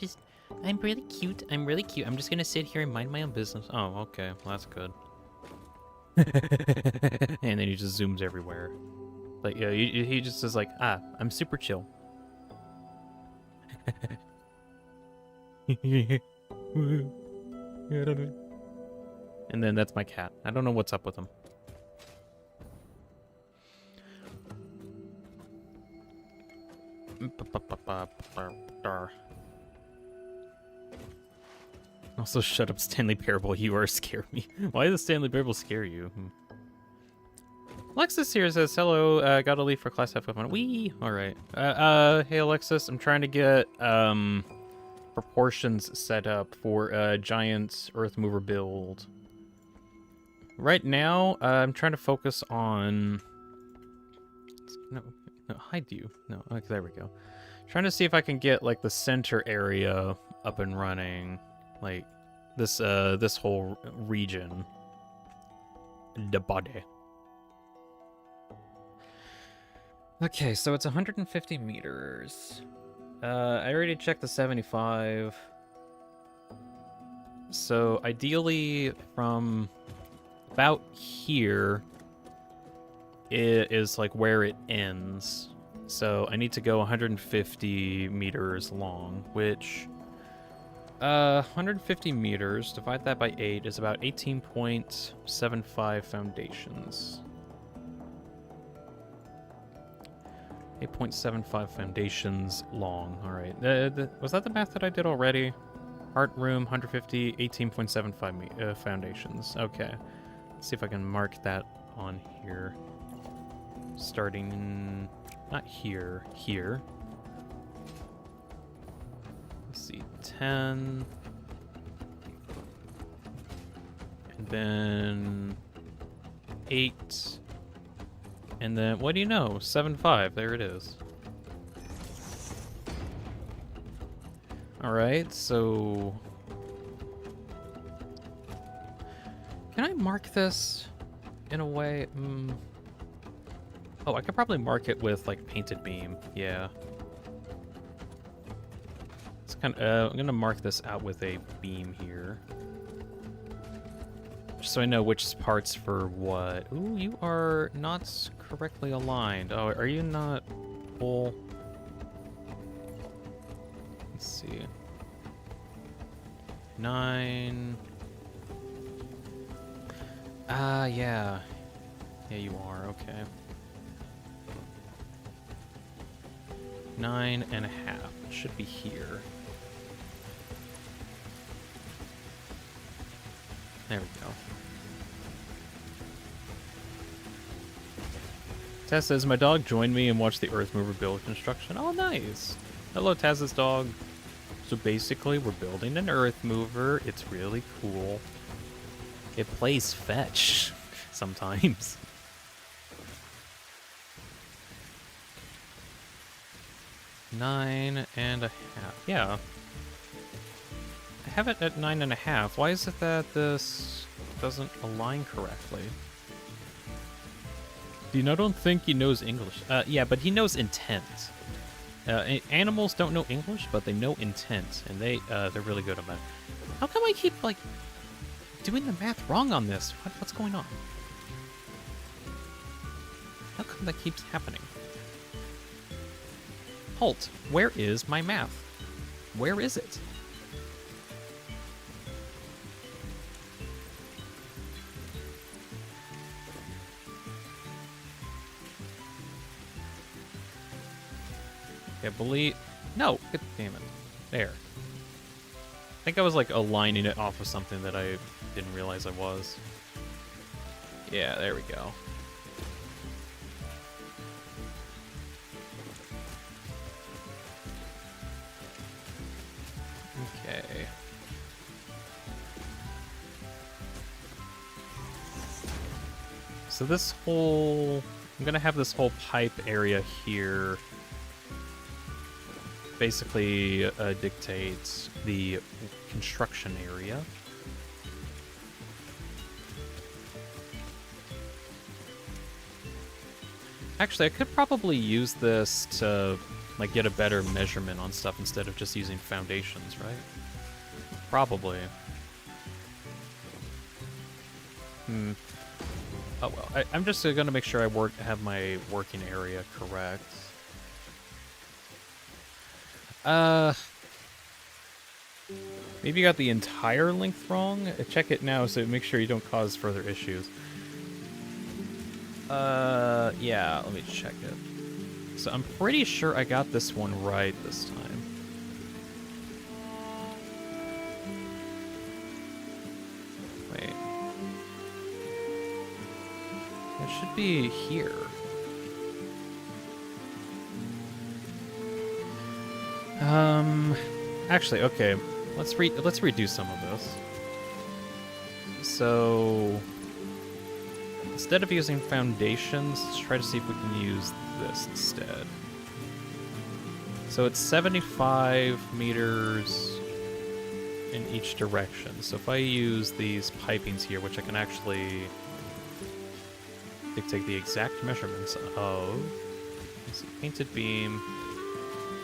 really cute. I'm really cute. I'm just gonna sit here and mind my own business. Oh, okay. Well, that's good. And then he just zooms everywhere. Like, yeah, he just is like, I'm super chill. And then that's my cat. I don't know what's up with him. Also, shut up, Stanley Parable. You are scaring me. Why does Stanley Parable scare you? Alexis here says, hello, gotta leave for class F1. Wee! Alright. Hey Alexis, I'm trying to get, proportions set up for a giant Earthmover build. Right now, I'm trying to focus on No, hide you. No, okay, there we go. Trying to see if I can get like the center area up and running, like this this whole region. The body. Okay, so it's 150 meters. I already checked the 75. So ideally from about here, it is like where it ends. So I need to go 150 meters long, which 150 meters, divide that by 8 is about 18.75 foundations. 8.75 foundations long. All right. Was that the math that I did already? Art room, 150, 18.75 foundations. Okay. Let's see if I can mark that on here. Starting, not here, here. Let's see, 10. And then 8. And then, what do you know? 7.5, there it is. Alright, so... Can I mark this in a way? Oh, I could probably mark it with, like, painted beam. Yeah. It's kind of, I'm gonna mark this out with a beam here. Just so I know which parts for what. Ooh, you are not correctly aligned. Oh, are you not full? Let's see. 9. Ah, yeah. Yeah, you are. Okay. 9.5. It should be here. There we go. Taz says, my dog joined me and watched the Earthmover build construction. Oh, nice. Hello, Taz's dog. So basically, we're building an Earthmover. It's really cool. It plays fetch sometimes. Nine and a half. Yeah. I have it at 9.5. Why is it that this doesn't align correctly? Do you don't think he knows English? Yeah, but he knows intent. Animals don't know English, but they know intent, and they're really good at that. How come I keep like doing the math wrong on this? What's going on? How come that keeps happening? Halt! Where is my math? Where is it? I believe... No! God damn it. There. I think I was, like, aligning it off of something that I didn't realize I was. Yeah, there we go. Okay. So this whole... I'm gonna have this whole pipe area here basically dictates the construction area. Actually, I could probably use this to like get a better measurement on stuff instead of just using foundations, right? Probably. Oh well, I'm just gonna make sure I have my working area correct. Maybe you got the entire length wrong? Check it now so make sure you don't cause further issues. Yeah, let me check it. So I'm pretty sure I got this one right this time. Wait. It should be here. Actually, okay. Let's redo some of this. So Instead of using foundations, let's try to see if we can use this instead. So it's 75 meters in each direction. So if I use these pipings here, which I can actually dictate the exact measurements of, let's see, painted beam,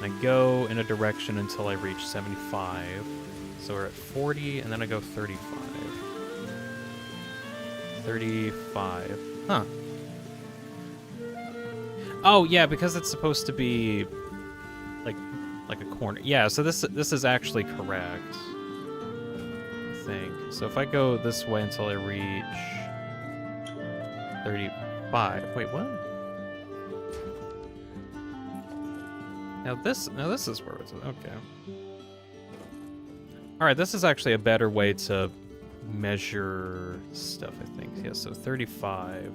and I go in a direction until I reach 75. So we're at 40, and then I go 35. 35. Huh. Oh, yeah, because it's supposed to be like a corner. Yeah, so this is actually correct, I think. So if I go this way until I reach 35. Wait, what? Now this is where it's okay. All right, this is actually a better way to measure stuff, I think. Yeah, so 35.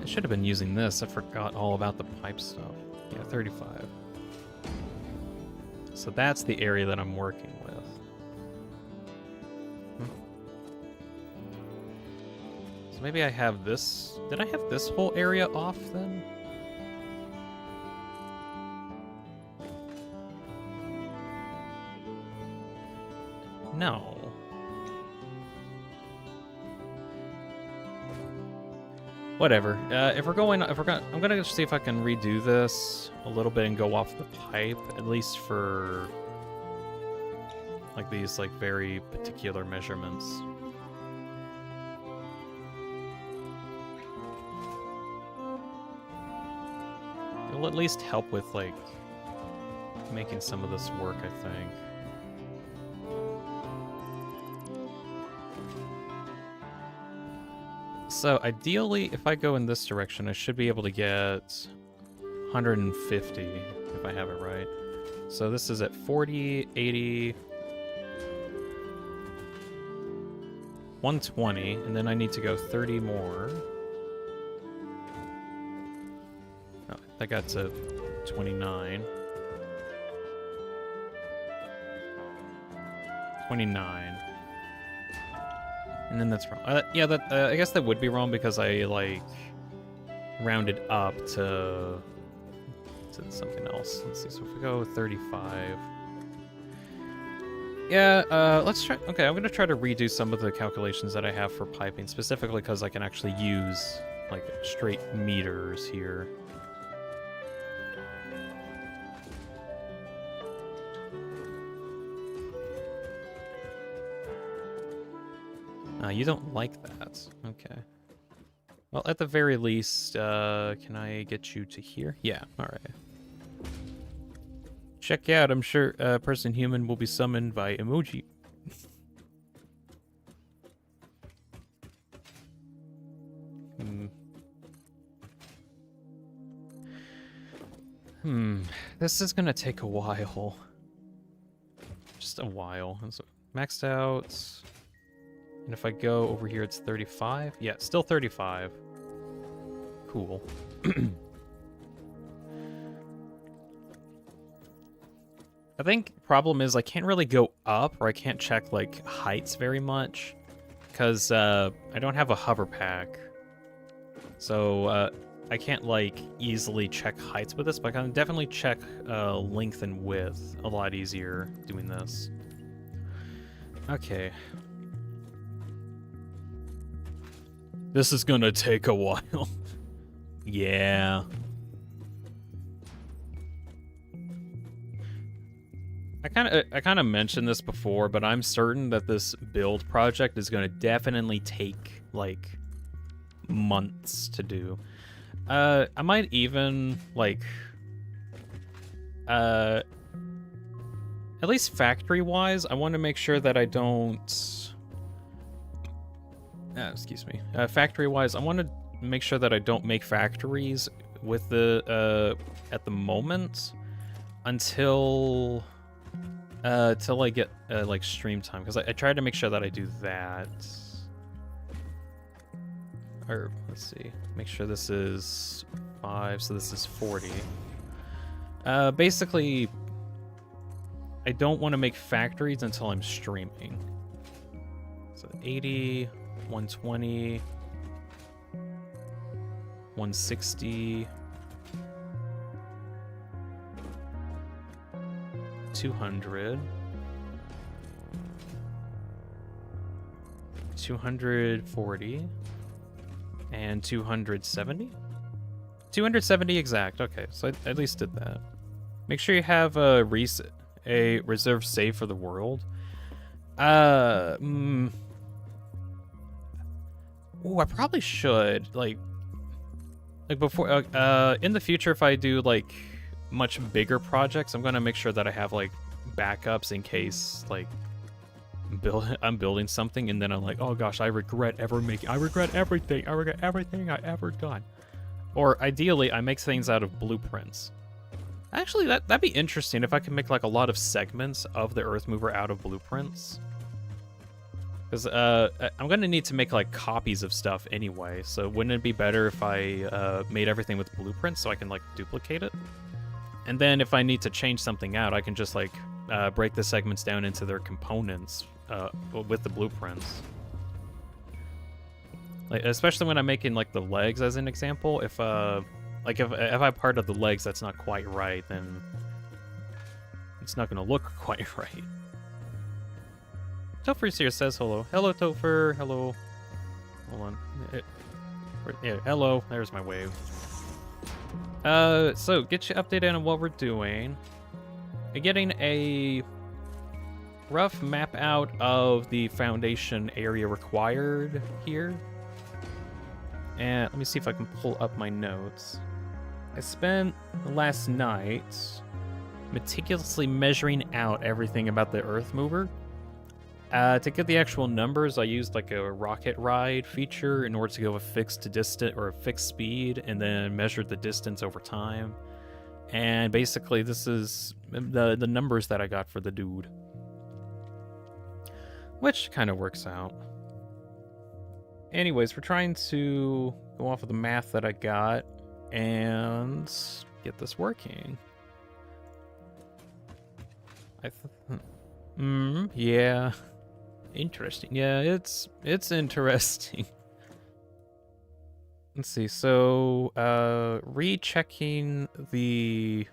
I should have been using this. I forgot all about the pipe stuff. Yeah, 35. So that's the area that I'm working with. So maybe I have this. Did I have this whole area off then? No. Whatever. I'm gonna see if I can redo this a little bit and go off the pipe, at least for like these like very particular measurements. It'll at least help with like making some of this work, I think. So ideally, if I go in this direction, I should be able to get 150 if I have it right. So this is at 40, 80, 120, and then I need to go 30 more. Oh, that got to 29. 29. And then that's wrong. Yeah, that I guess that would be wrong because I like rounded up to something else. Let's see. So if we go 35. Yeah, let's try. Okay, I'm gonna try to redo some of the calculations that I have for piping, specifically because I can actually use like straight meters here. You don't like that. Okay. Well, at the very least, can I get you to here? Yeah, alright. Check out, I'm sure person human will be summoned by emoji. This is gonna take a while. Just a while. So, maxed out. And if I go over here, it's 35. Yeah, still 35. Cool. I think problem is I can't really go up, or I can't check like heights very much, because I don't have a hover pack. So I can't like easily check heights with this, but I can definitely check length and width a lot easier doing this. Okay. This is gonna take a while. Yeah. I kind of mentioned this before, but I'm certain that this build project is gonna definitely take like months to do. I might even like at least factory-wise, I want to make sure that I don't. Excuse me. Factory-wise, I want to make sure that I don't make factories with the at the moment until I get like stream time, because I tried to make sure that I do that. Or let's see, make sure this is 5, so this is 40. Basically, I don't want to make factories until I'm streaming. So 80, 120, 160, 200, 240, and 270? 270 exact. Okay, so I at least did that. Make sure you have a reserve save for the world. Ooh, I probably should like before in the future if I do like much bigger projects, I'm gonna make sure that I have like backups in case like I'm building something and then I'm like, oh gosh, I regret everything I ever done. Or ideally, I make things out of blueprints. Actually, that'd be interesting if I could make like a lot of segments of the Earthmover out of blueprints. Because I'm gonna need to make like copies of stuff anyway. So wouldn't it be better if I made everything with blueprints so I can like duplicate it? And then if I need to change something out, I can just like break the segments down into their components with the blueprints. Like, especially when I'm making like the legs as an example, if I part of the legs that's not quite right, then it's not gonna look quite right. Topher here says hello. Hello, Topher. Hello. Hold on. Yeah, hello. There's my wave. So get you updated on what we're doing. We're getting a rough map out of the foundation area required here. And let me see if I can pull up my notes. I spent the last night meticulously measuring out everything about the Earthmover. To get the actual numbers, I used like a rocket ride feature in order to go a fixed distance or a fixed speed and then measured the distance over time. And basically this is the numbers that I got for the dude. Which kind of works out. Anyways, we're trying to go off of the math that I got and get this working. Yeah. Interesting. Yeah, it's interesting. Let's see. So, rechecking the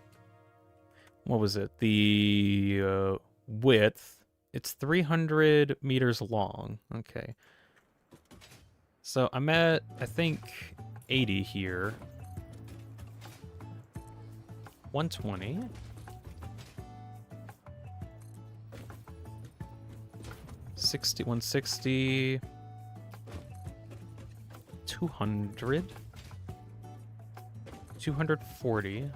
what was it? The width. It's 300 meters long. Okay. So I'm at, I think, 80 here. 120. 60, 160. 200. 240.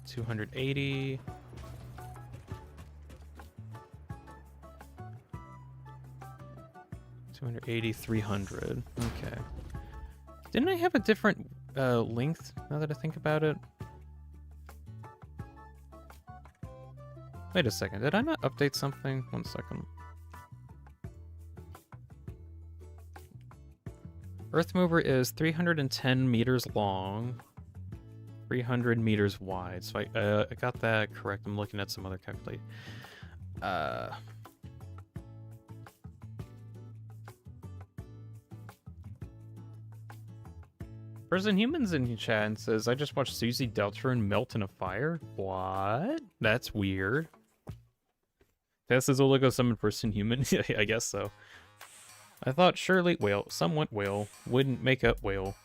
280. 280, 300. Okay. Didn't I have a different length now that I think about it? Wait a second. Did I not update something? 1 second. Earthmover is 310 meters long, 300 meters wide. So I got that correct. I'm looking at some other calculate. Person Humans in chat and says, I just watched Susie Deltron melt in a fire. What? That's weird. Tess is Oligo summon Person Human? I guess so. I thought surely whale, somewhat whale, wouldn't make up whale.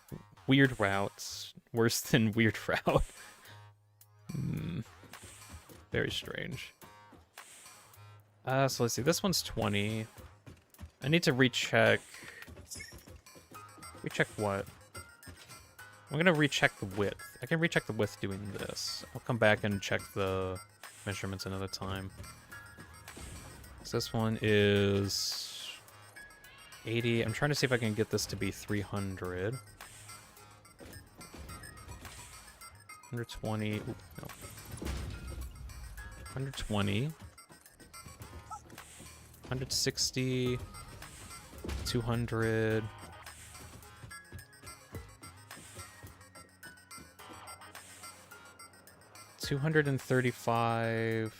Weird routes. Worse than weird route. Very strange. So let's see. This one's 20. I need to recheck. Recheck what? I'm gonna recheck the width. I can recheck the width doing this. I'll come back and check the measurements another time. So this one is 80. I'm trying to see if I can get this to be 300. 120. Ooh, no. 120. 160. 200. 235.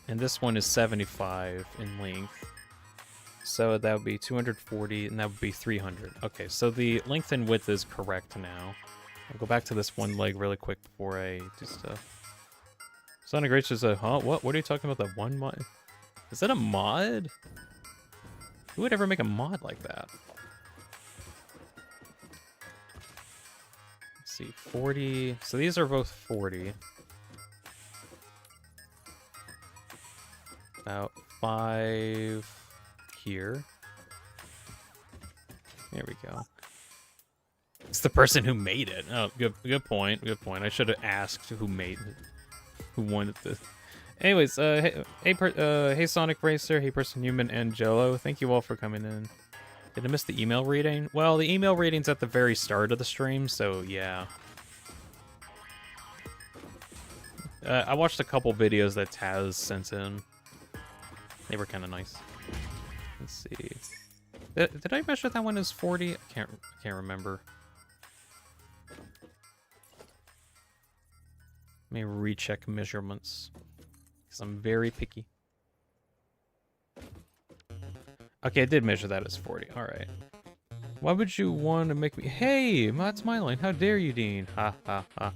And this one is 75 in length. So that would be 240, and that would be 300. Okay, so the length and width is correct now. I'll go back to this one leg really quick before I do stuff. Sonic Grace just said, huh? What are you talking about? That one mod? Is that a mod? Who would ever make a mod like that? Let's see, 40. So these are both 40. About 5 here. There we go. It's the person who made it. Oh, good point. Good point. I should have asked who made it, who wanted this. Anyways, hey Sonic Racer, hey Person Human, and Jello. Thank you all for coming in. Did I miss the email reading? Well, the email reading's at the very start of the stream, so yeah. I watched a couple videos that Taz sent in. They were kind of nice. Let's see. Did I measure that one as 40? I can't remember. Let me recheck measurements, because I'm very picky. Okay, I did measure that as 40. All right. Why would you want to make me? Hey, that's my line. How dare you, Dean? Ha ha ha.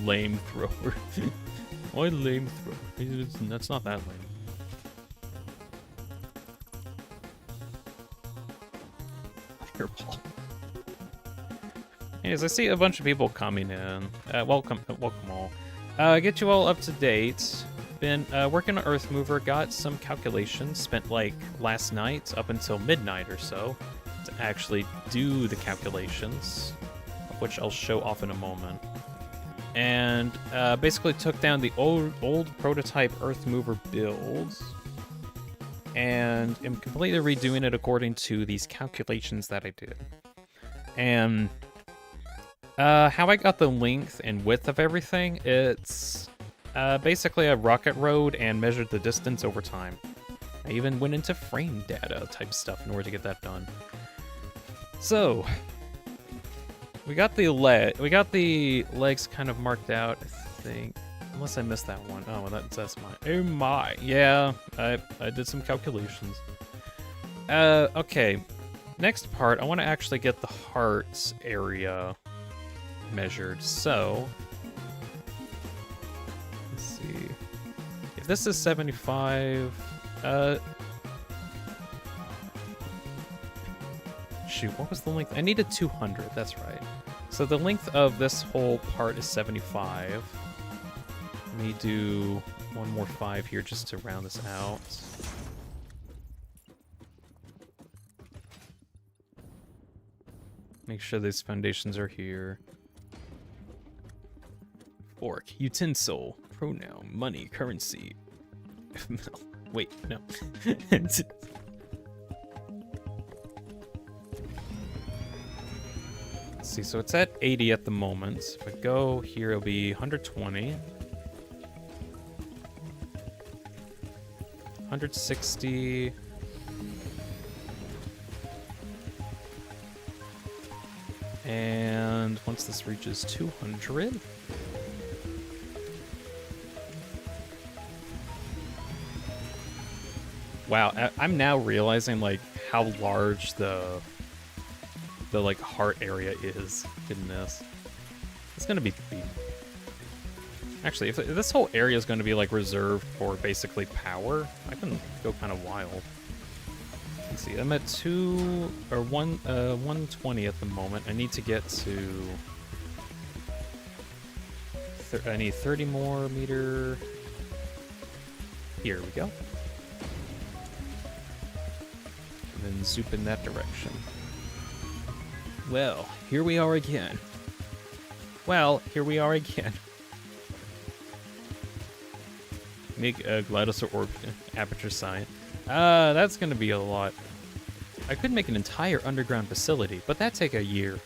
Lame thrower. Why lame thrower? That's not that lame. Fireball. Anyways, I see a bunch of people coming in. Welcome all. Get you all up to date. Been working on Earthmover. Got some calculations. Spent like last night up until midnight or so to actually do the calculations, which I'll show off in a moment. And basically took down the old prototype Earthmover build and am completely redoing it according to these calculations that I did. And how I got the length and width of everything, it's basically a rocket road and measured the distance over time. I even went into frame data type stuff in order to get that done. So we got the legs kind of marked out, I think. Unless I missed that one. Oh, well, that's mine. Oh my. Yeah, I did some calculations. Okay. Next part, I want to actually get the hearts area measured. So, let's see. If this is 75, shoot, what was the length? I needed 200, that's right. So the length of this whole part is 75. Let me do one more 5 here just to round this out. Make sure these foundations are here. Fork, utensil, pronoun, money, currency. Wait, no. Let's see, so it's at 80 at the moment. If I go here, it'll be 120. 160. And once this reaches 200. Wow, I'm now realizing like how large the like heart area is in this. It's gonna be big. Actually, if this whole area is gonna be like reserved for basically power, I can go kind of wild. Let's see, I'm at 120 at the moment. I need to get to. I need 30 more meter. Here we go. And then zoop in that direction. Well, here we are again. Make a GLaDOS or aperture sign. That's gonna be a lot. I could make an entire underground facility, but that'd take a year.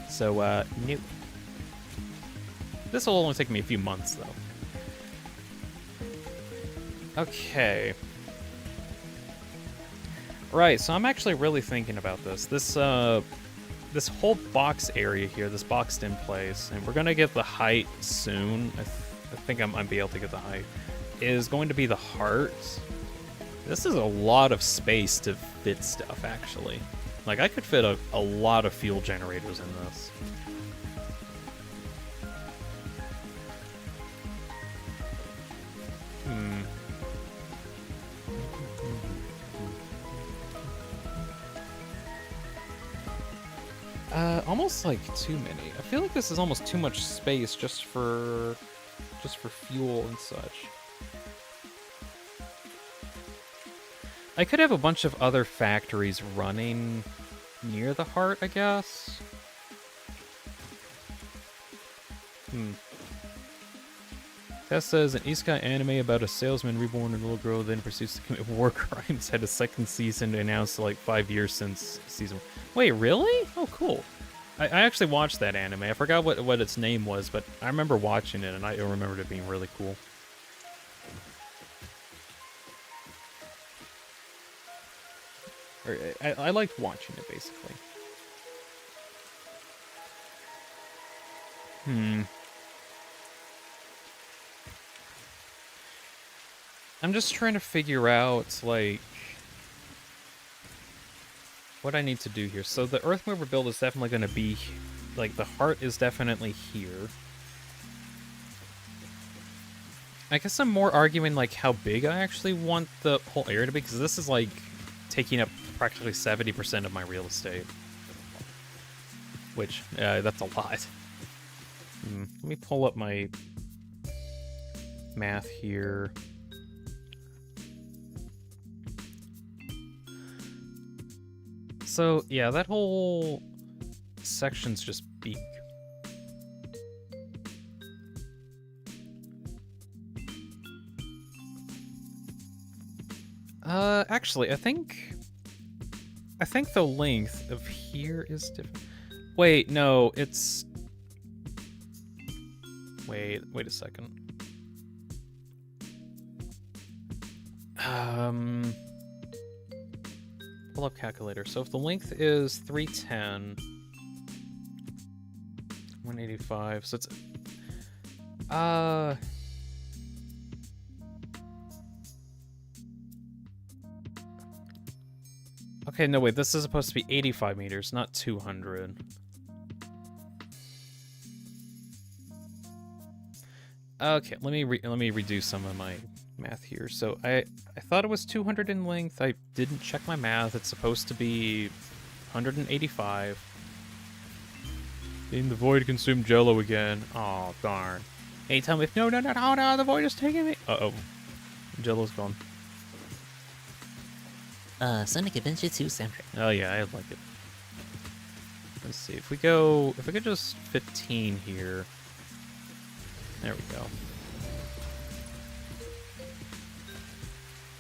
So, nope. This will only take me a few months, though. Okay. Right, so I'm actually really thinking about this. This whole box area here, this boxed in place, and we're gonna get the height soon. I think I'm be able to get the height. Is going to be the heart. This is a lot of space to fit stuff, actually. Like, I could fit a lot of fuel generators in this. Almost like too many. I feel like this is almost too much space just for fuel and such. I could have a bunch of other factories running near the heart, I guess. Tess says an isekai anime about a salesman reborn in a little girl then pursues to commit war crimes had a second season announced like 5 years since season 1. Wait, really? Oh, cool. I actually watched that anime. I forgot what its name was, but I remember watching it and I remembered it being really cool. I liked watching it, basically. I'm just trying to figure out, like, what I need to do here. So the Earthmover build is definitely going to be, like, the heart is definitely here. I guess I'm more arguing, like, how big I actually want the whole area to be, because this is, like, taking up practically 70% of my real estate. Which, that's a lot. Let me pull up my math here. So, yeah, that whole section's just big. Actually, I think the length of here is different. Wait, no, it's... Wait a second. Pull up calculator. So if the length is 310, 185, so it's okay, no wait, this is supposed to be 85 meters, not 200. Okay, let me redo some of my math here. So I thought it was 200 in length. I didn't check my math. It's supposed to be 185. In the void consumed Jello again. Oh darn. Hey, tell me if no, the void is taking me. Uh-oh. Jello's gone. Sonic Adventure 2 soundtrack. Oh yeah, I like it. Let's see, if we could just 15 here. There we go.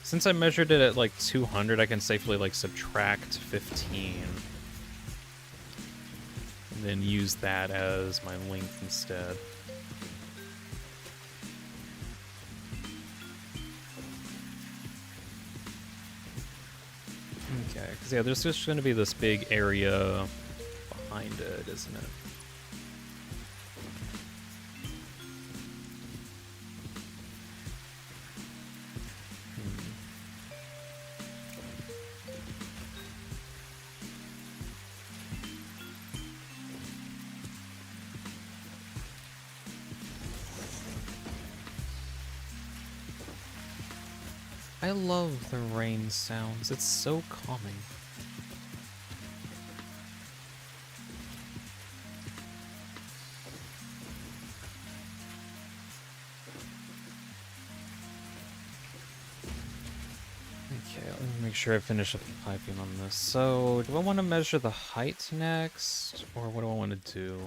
Since I measured it at like 200, I can safely like subtract 15. And then use that as my length instead. Okay, because yeah, there's just going to be this big area behind it, isn't it? I love the rain sounds. It's so calming. Okay, let me make sure I finish up the piping on this. So, do I want to measure the height next? Or what do I want to do?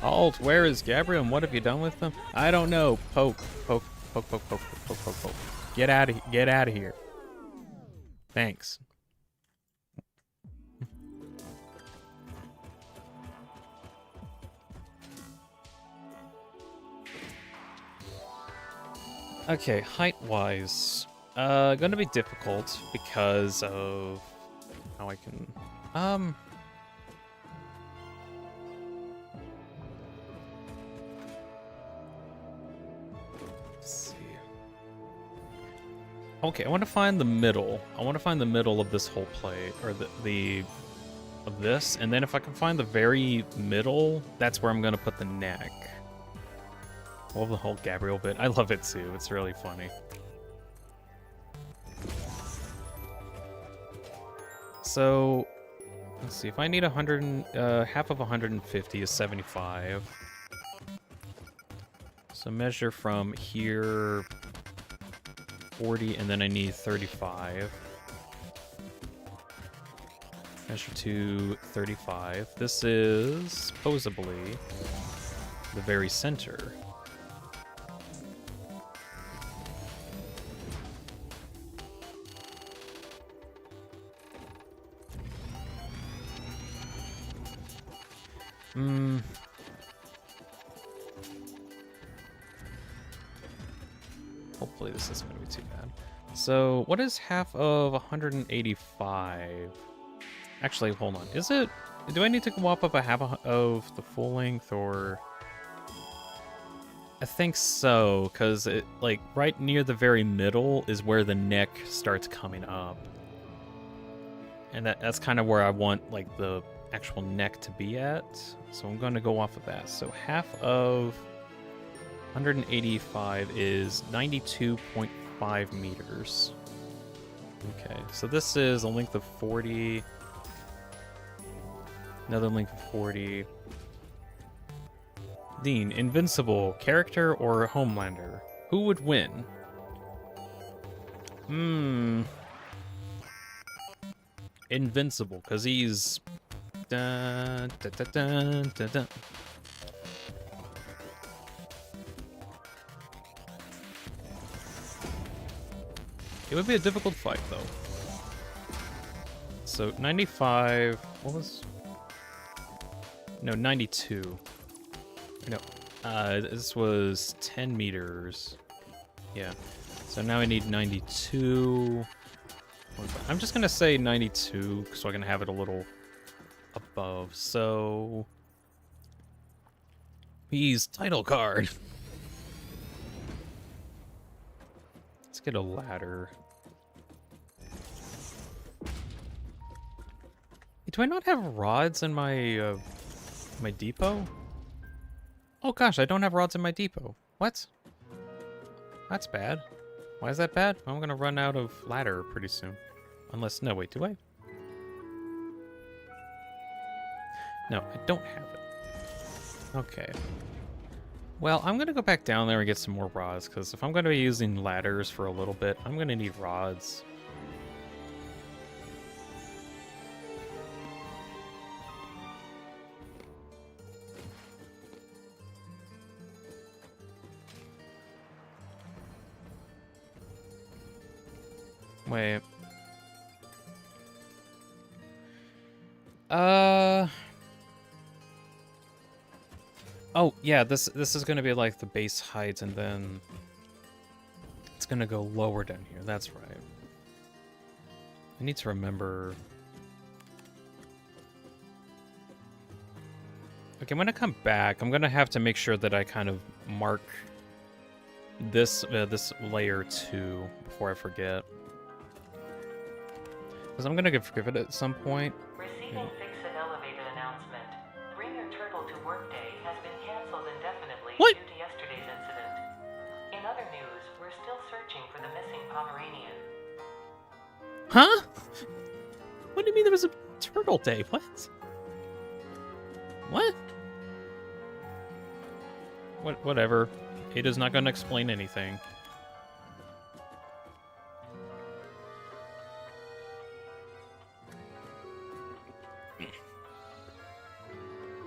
Alt, where is Gabriel and what have you done with them? I don't know. Poke. Get out of here. Thanks. Okay, height-wise, Gonna be difficult because of how I can... Let's see. Okay, I want to find the middle. I want to find the middle of this whole plate, or of this, and then if I can find the very middle, that's where I'm gonna put the neck. I love the whole Gabriel bit. I love it too. It's really funny. So, let's see. If I need 100, half of 150 is 75. So measure from here 40, and then I need 35. Measure to 35. This is supposedly the very center. Hopefully this isn't going to be too bad. So, what is half of 185? Actually, hold on. Is it... Do I need to go up a half of the full length, or... I think so, because it, like, right near the very middle is where the neck starts coming up. And that's kind of where I want, like, the actual neck to be at. So I'm going to go off of that. So half of 185 is 92.5 meters. Okay, so this is a length of 40. Another length of 40. Dean, Invincible, character or Homelander? Who would win? Invincible, because he's... Dun, dun, dun, dun, dun, dun. It would be a difficult fight, though. So, 95... What was... No, 92. No. This was 10 meters. Yeah. So now I need 92... I'm just gonna say 92, so I can have it a little above. So... He's title card. Let's get a ladder. Do I not have rods in my my depot? Oh gosh, I don't have rods in my depot. What? That's bad. Why is that bad? I'm gonna run out of ladder pretty soon. Unless, no, wait, do I? No, I don't have it. Okay. Well, I'm gonna go back down there and get some more rods, because if I'm gonna be using ladders for a little bit, I'm gonna need rods. Wait. Oh, yeah, this is gonna be like the base height, and then it's gonna go lower down here. That's right. I need to remember. Okay, when I come back, I'm gonna have to make sure that I kind of mark this this layer too before I forget. Because I'm gonna forgive it at some point. Receiving Fix-It Elevated announcement. Bring your turtle to workday has been cancelled indefinitely What? due to yesterday's incident. In other news, we're still searching for the missing Pomeranian. Huh? What do you mean there was a turtle day? What? What? Whatever. Ada's not gonna explain anything.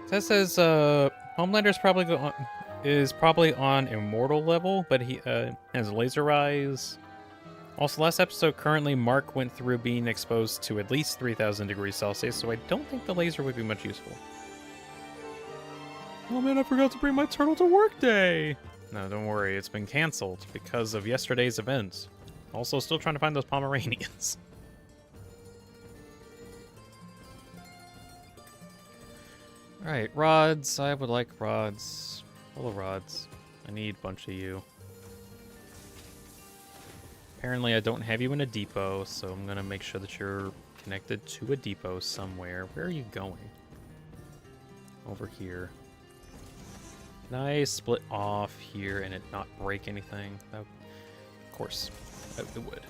That says Homelander's probably on immortal level, but he has laser eyes. Also, last episode, currently Mark went through being exposed to at least 3,000 degrees Celsius, so I don't think the laser would be much useful. Oh man, I forgot to bring my turtle to work day! No, don't worry, it's been cancelled because of yesterday's events. Also, still trying to find those Pomeranians. Alright, rods. I would like rods. Full of rods. I need a bunch of you. Apparently, I don't have you in a depot, so I'm gonna make sure that you're connected to a depot somewhere. Where are you going? Over here. Nice, split off here and it not break anything. Of course, it would. Okay.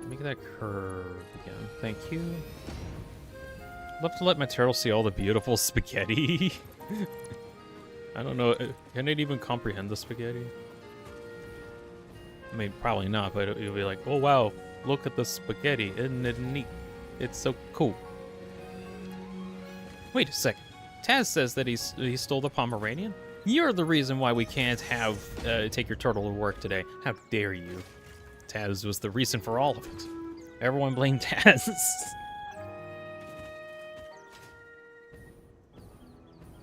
Make that curve again. Thank you. Love to let my turtle see all the beautiful spaghetti. I don't know. Can it even comprehend the spaghetti? I mean, probably not, but it'll be like, oh wow, look at the spaghetti. Isn't it neat? It's so cool. Wait a second. Taz says that he stole the Pomeranian? You're the reason why we can't have take your turtle to work today. How dare you? Taz was the reason for all of it. Everyone blamed Taz.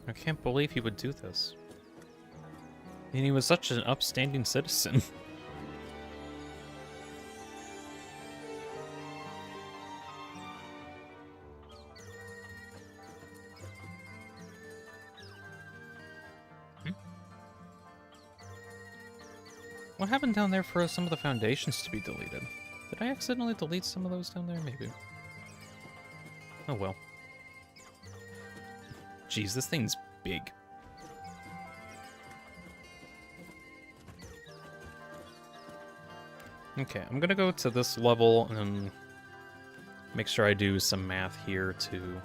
I can't believe he would do this. And he was such an upstanding citizen. What happened down there for some of the foundations to be deleted? Did I accidentally delete some of those down there? Maybe. Oh well. Jeez, this thing's big. Okay, I'm gonna go to this level and make sure I do some math here too.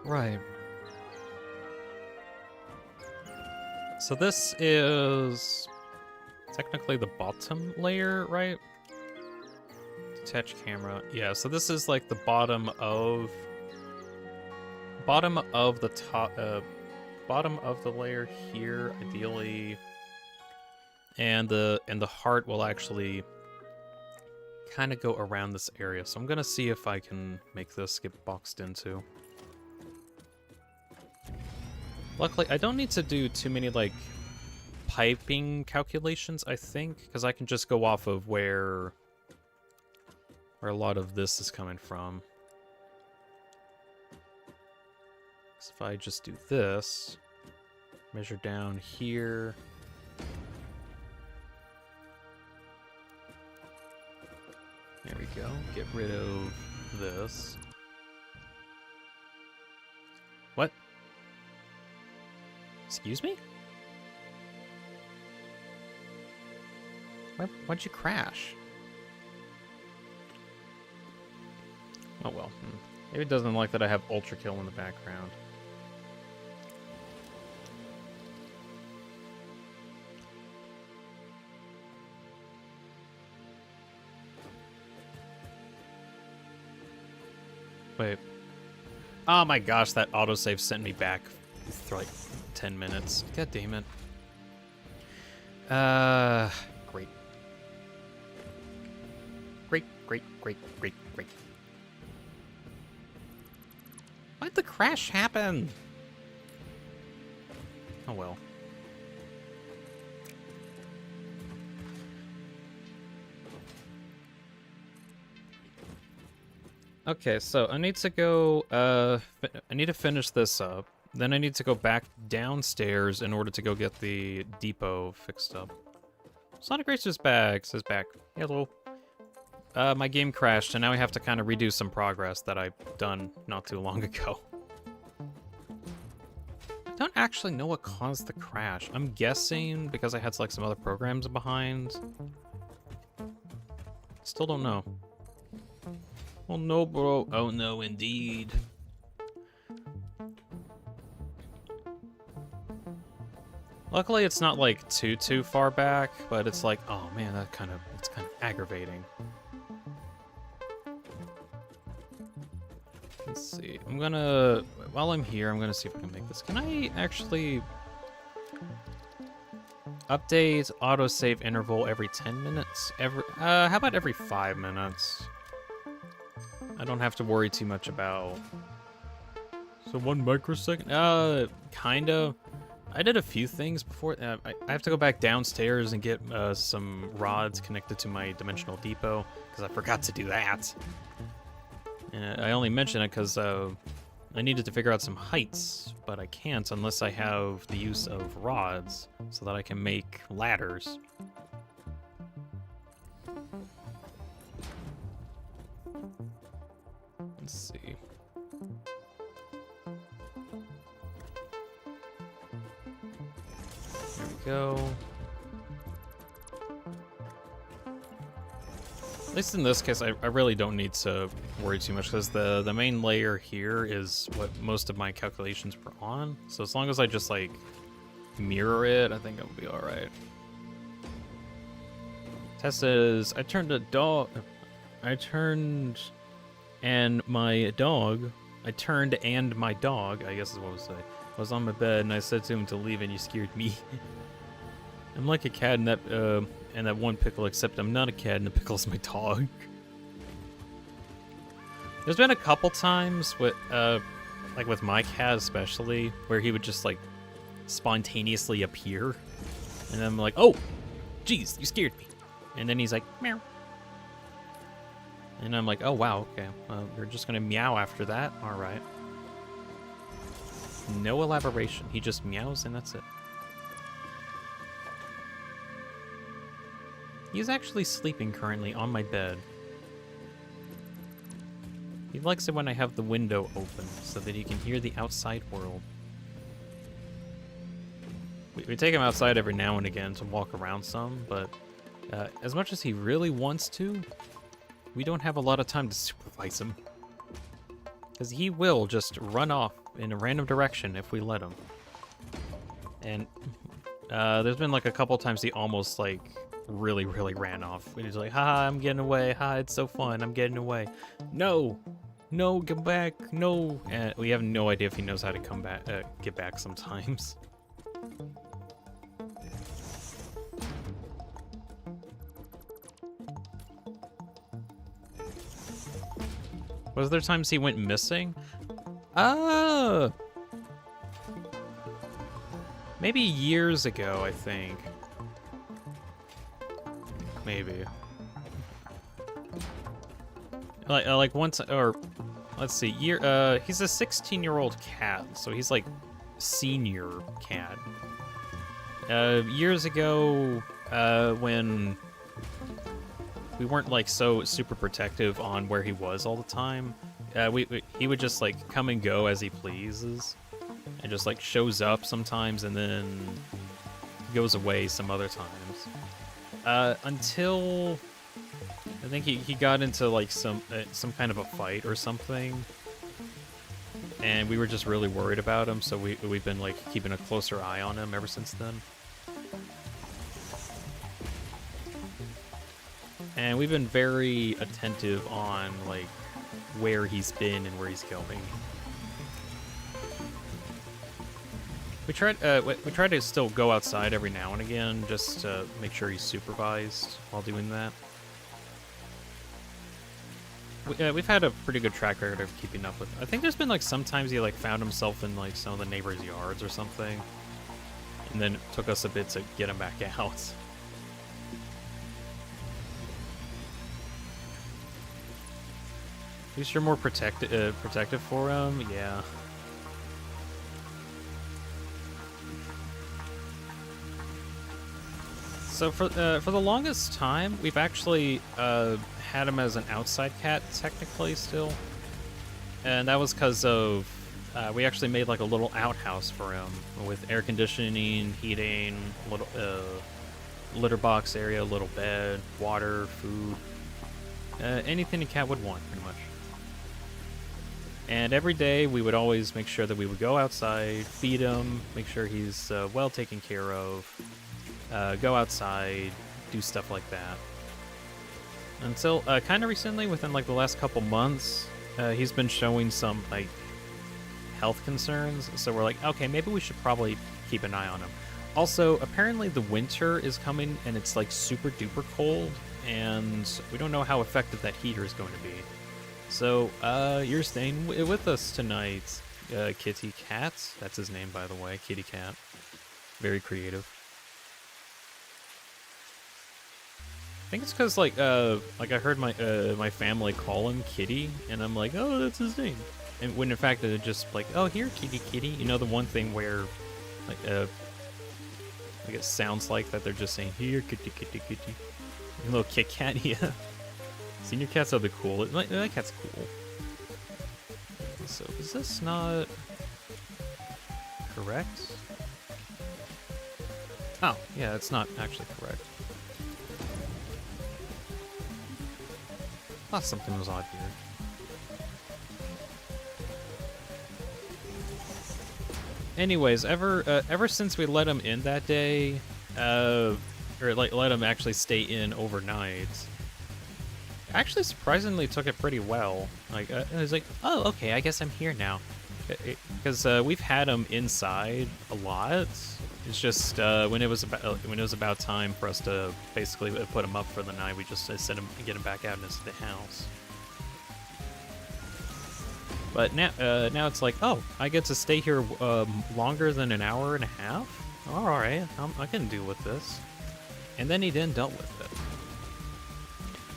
Right. So this is technically the bottom layer, right? Detach camera. Yeah, so this is like the bottom of the top bottom of the layer here, ideally. And the heart will actually kind of go around this area. So I'm gonna see if I can make this get boxed into. Luckily, I don't need to do too many, like, piping calculations, I think, because I can just go off of where a lot of this is coming from. So if I just do this, measure down here. There we go. Get rid of this. What? Excuse me? Why'd you crash? Oh well. Maybe it doesn't like that I have Ultra Kill in the background. Wait. Oh my gosh, that autosave sent me back for like 10 minutes. God damn it. Great. Great. Why'd the crash happen? Oh well. Okay, so I need to go, I need to finish this up. Then I need to go back downstairs in order to go get the depot fixed up. Sonic Racer's back, says back. Hello. My game crashed, and now I have to kind of redo some progress that I've done not too long ago. I don't actually know what caused the crash. I'm guessing because I had like some other programs behind. Still don't know. Oh no, bro. Oh no, indeed. Luckily, it's not like too far back, but it's like, oh man, it's kind of aggravating. Let's see. I'm gonna. while I'm here, I'm gonna see if I can make this. Can I actually update autosave interval every 10 minutes? How about every 5 minutes? I don't have to worry too much about... So 1 microsecond? Kinda. I did a few things before. I have to go back downstairs and get some rods connected to my dimensional depot, because I forgot to do that. And I only mention it because I needed to figure out some heights, but I can't unless I have the use of rods so that I can make ladders. Let's see. There we go. At least in this case, I really don't need to worry too much, because the main layer here is what most of my calculations were on. So as long as I just, like, mirror it, I think I'll be alright. Tess says, I turned and my dog, I guess is what I would say, was on my bed, and I said to him to leave, and he scared me. I'm like a cat in that one pickle, except I'm not a cat and the pickle's my dog. There's been a couple times with, like with my cat especially, where he would just like spontaneously appear, and then I'm like, oh, geez, you scared me. And then he's like, meow. And I'm like, oh wow, okay, you're just gonna meow after that? Alright. No elaboration, he just meows and that's it. He's actually sleeping currently on my bed. He likes it when I have the window open so that he can hear the outside world. We take him outside every now and again to walk around some, but as much as he really wants to, we don't have a lot of time to supervise him. Because he will just run off in a random direction if we let him. And there's been like a couple times he almost like really ran off. And he's like, haha, I'm getting away. Ha, it's so fun. I'm getting away. No, get back. No. And we have no idea if he knows how to come back, get back sometimes. Was there times he went missing? Maybe years ago, I think. Maybe. Like once, or let's see, he's a 16-year-old cat, so he's like senior cat. Years ago, when we weren't like so super protective on where he was all the time, he would just like come and go as he pleases, and just like shows up sometimes and then goes away some other times. Until I think he got into like some kind of a fight or something, and we were just really worried about him, so we've been like keeping a closer eye on him ever since then. And we've been very attentive on like where he's been and where he's going. We try to still go outside every now and again just to make sure he's supervised while doing that. We've had a pretty good track record of keeping up with. I think there's been like sometimes he like found himself in like some of the neighbors' yards or something, and then it took us a bit to get him back out. At least you're more protective for him, yeah. So for the longest time, we've actually had him as an outside cat, technically, still. And that was because of, we actually made like a little outhouse for him with air conditioning, heating, little litter box area, little bed, water, food, anything a cat would want, pretty much. And every day we would always make sure that we would go outside, feed him, make sure he's well taken care of, go outside, do stuff like that. Until kind of recently, within like the last couple months, he's been showing some like health concerns, so we're like, okay, maybe we should probably keep an eye on him. Also, apparently the winter is coming, and it's like super duper cold, and we don't know how effective that heater is going to be. So, you're staying with us tonight, Kitty Cat. That's his name, by the way, Kitty Cat. Very creative. I think it's because like I heard my family call him Kitty, and I'm like, oh, that's his name. And when in fact it's just like, oh, here, Kitty, Kitty. You know, the one thing where like it sounds like that they're just saying, here, Kitty, Kitty, Kitty. A little Kit Kat, yeah. Senior cats are the cool. That cat's cool. So is this not correct? Oh, yeah, it's not actually correct. Thought something was odd here. Anyways, ever since we let him in that day, or like let him actually stay in overnight, actually surprisingly took it pretty well. Like I was like, oh, okay, I guess I'm here now, because we've had him inside a lot. It's just when it was about time for us to basically put him up for the night, we just sent him and get him back out into the house. But now it's like, oh, I get to stay here longer than an hour and a half. All right, I can deal with this. And then he then dealt with it.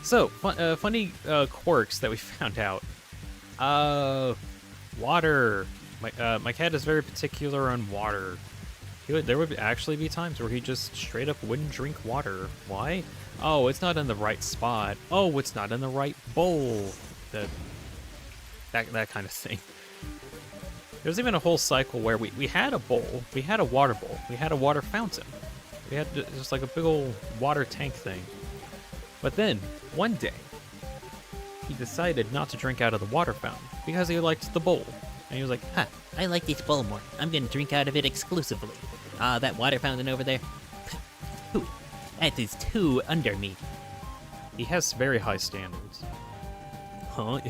So funny quirks that we found out. Water. My cat is very particular on water. There would actually be times where he just straight up wouldn't drink water. Why? Oh, it's not in the right spot. Oh, it's not in the right bowl. That kind of thing. There's even a whole cycle where we had a bowl, we had a water bowl, we had a water fountain. We had just like a big old water tank thing. But then, one day, he decided not to drink out of the water fountain because he liked the bowl. And he was like, Huh, I like this bowl more. I'm gonna drink out of it exclusively. Ah, that water fountain over there. Ooh, that is too under me. he has very high standards. Huh?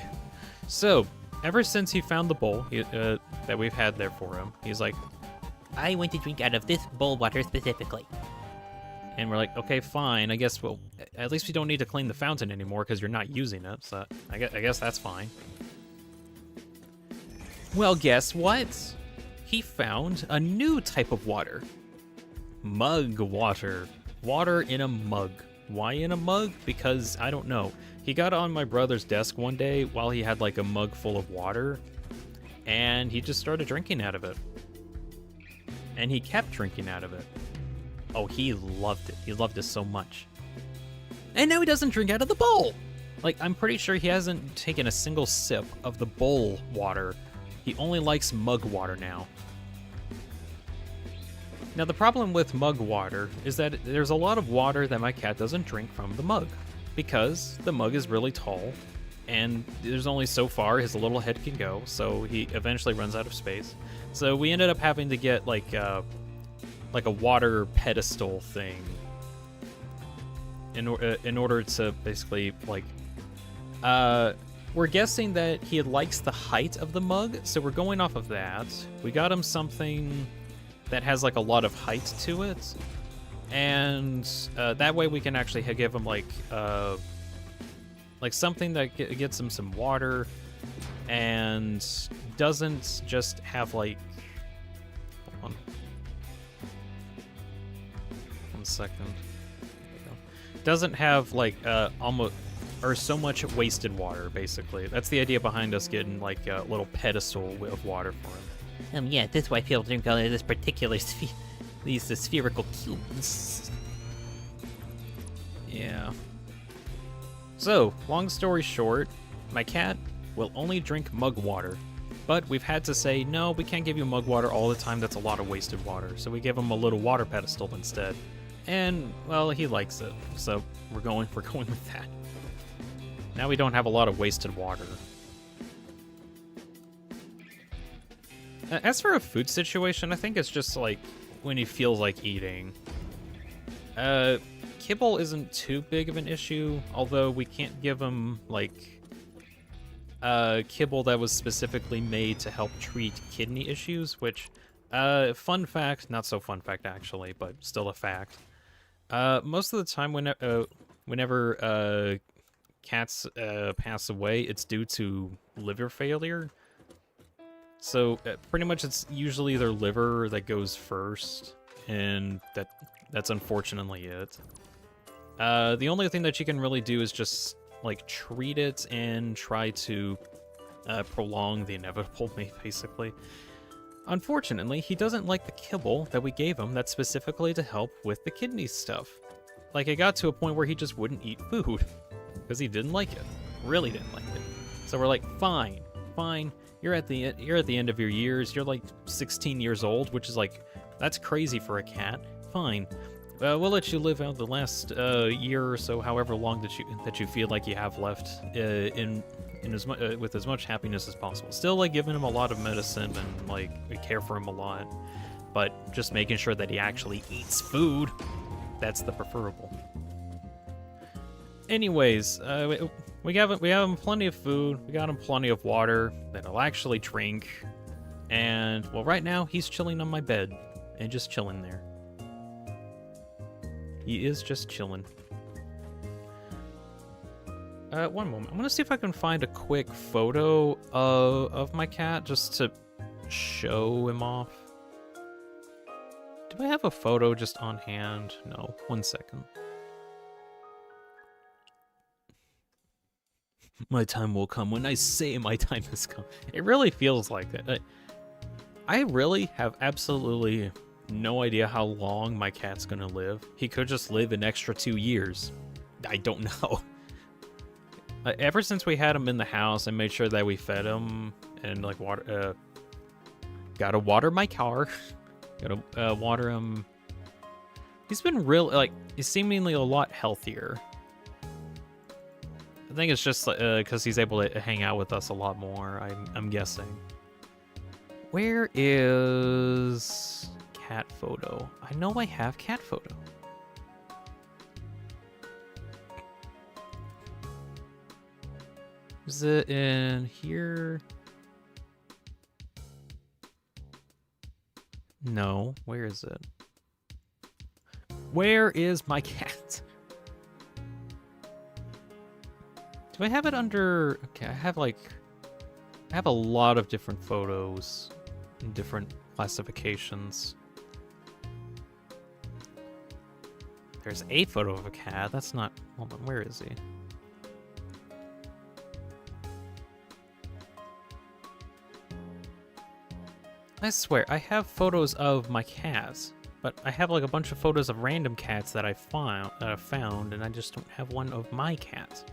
So, ever since he found the bowl that we've had there for him, he's like, I want to drink out of this bowl water specifically. and we're like, okay, fine. I guess at least we don't need to clean the fountain anymore because you're not using it. So I guess that's fine. Well, guess what? He found a new type of water. Mug water. Water in a mug. Why in a mug? Because I don't know. He got on my brother's desk one day while he had like a mug full of water, and he just started drinking out of it. And he kept drinking out of it. Oh, he loved it. He loved it so much. And now he doesn't drink out of the bowl. Like, I'm pretty sure he hasn't taken a single sip of the bowl water. He only likes mug water now. Now, the problem with mug water is that there's a lot of water that my cat doesn't drink from the mug, because the mug is really tall, and there's only so far his little head can go, so he eventually runs out of space. So we ended up having to get like a water pedestal thing in order to basically like we're guessing that he likes the height of the mug, so we're going off of that. We got him something that has like a lot of height to it, and that way we can actually give him like something that gets him some water and doesn't just have like, hold on, 1 second. There we go. Doesn't have like almost or so much wasted water, basically. That's the idea behind us getting like a little pedestal of water for him. Yeah, that's why people drink out of this particular these spherical cubes. Yeah. So, long story short, my cat will only drink mug water. But we've had to say, no, we can't give you mug water all the time, that's a lot of wasted water. So we give him a little water pedestal instead. And, well, he likes it. So we're going with that. Now we don't have a lot of wasted water. As for a food situation, I think it's just like when he feels like eating. Kibble isn't too big of an issue, although we can't give him like kibble that was specifically made to help treat kidney issues, which, fun fact, not so fun fact actually, but still a fact. Most of the time whenever cats pass away, it's due to liver failure. So pretty much it's usually their liver that goes first, and that's unfortunately it. The only thing that you can really do is just like treat it and try to prolong the inevitable, basically. Unfortunately, he doesn't like the kibble that we gave him that's specifically to help with the kidney stuff. Like, it got to a point where he just wouldn't eat food because he didn't like it. Really didn't like it. So we're like, fine, you're at the end of your years. You're like 16 years old, which is like, that's crazy for a cat. Fine. We'll let you live out the last year or so, however long that you feel like you have left with as much happiness as possible. Still, like, giving him a lot of medicine and like we care for him a lot, but just making sure that he actually eats food. That's the preferable. Anyways, we have him plenty of food. We got him plenty of water that he'll actually drink, and well, right now he's chilling on my bed and just chilling there. He is just chilling. One moment. I'm gonna see if I can find a quick photo of my cat just to show him off. Do I have a photo just on hand? No. 1 second. My time will come when I say my time has come. It really feels like that. I really have absolutely no idea how long my cat's gonna live. He could just live an extra 2 years. I don't know. Ever since we had him in the house and made sure that we fed him and like gotta water my car, gotta water him. He's been he's seemingly a lot healthier. I think it's just because he's able to hang out with us a lot more. I'm guessing. Where is cat photo? I know I have cat photo. Is it in here? No. Where is it? Where is my cat? Do I have it under... Okay, I have a lot of different photos in different classifications. There's a photo of a cat. That's not... Hold on, where is he? I swear, I have photos of my cats, but I have like a bunch of photos of random cats that I found, and I just don't have one of my cat.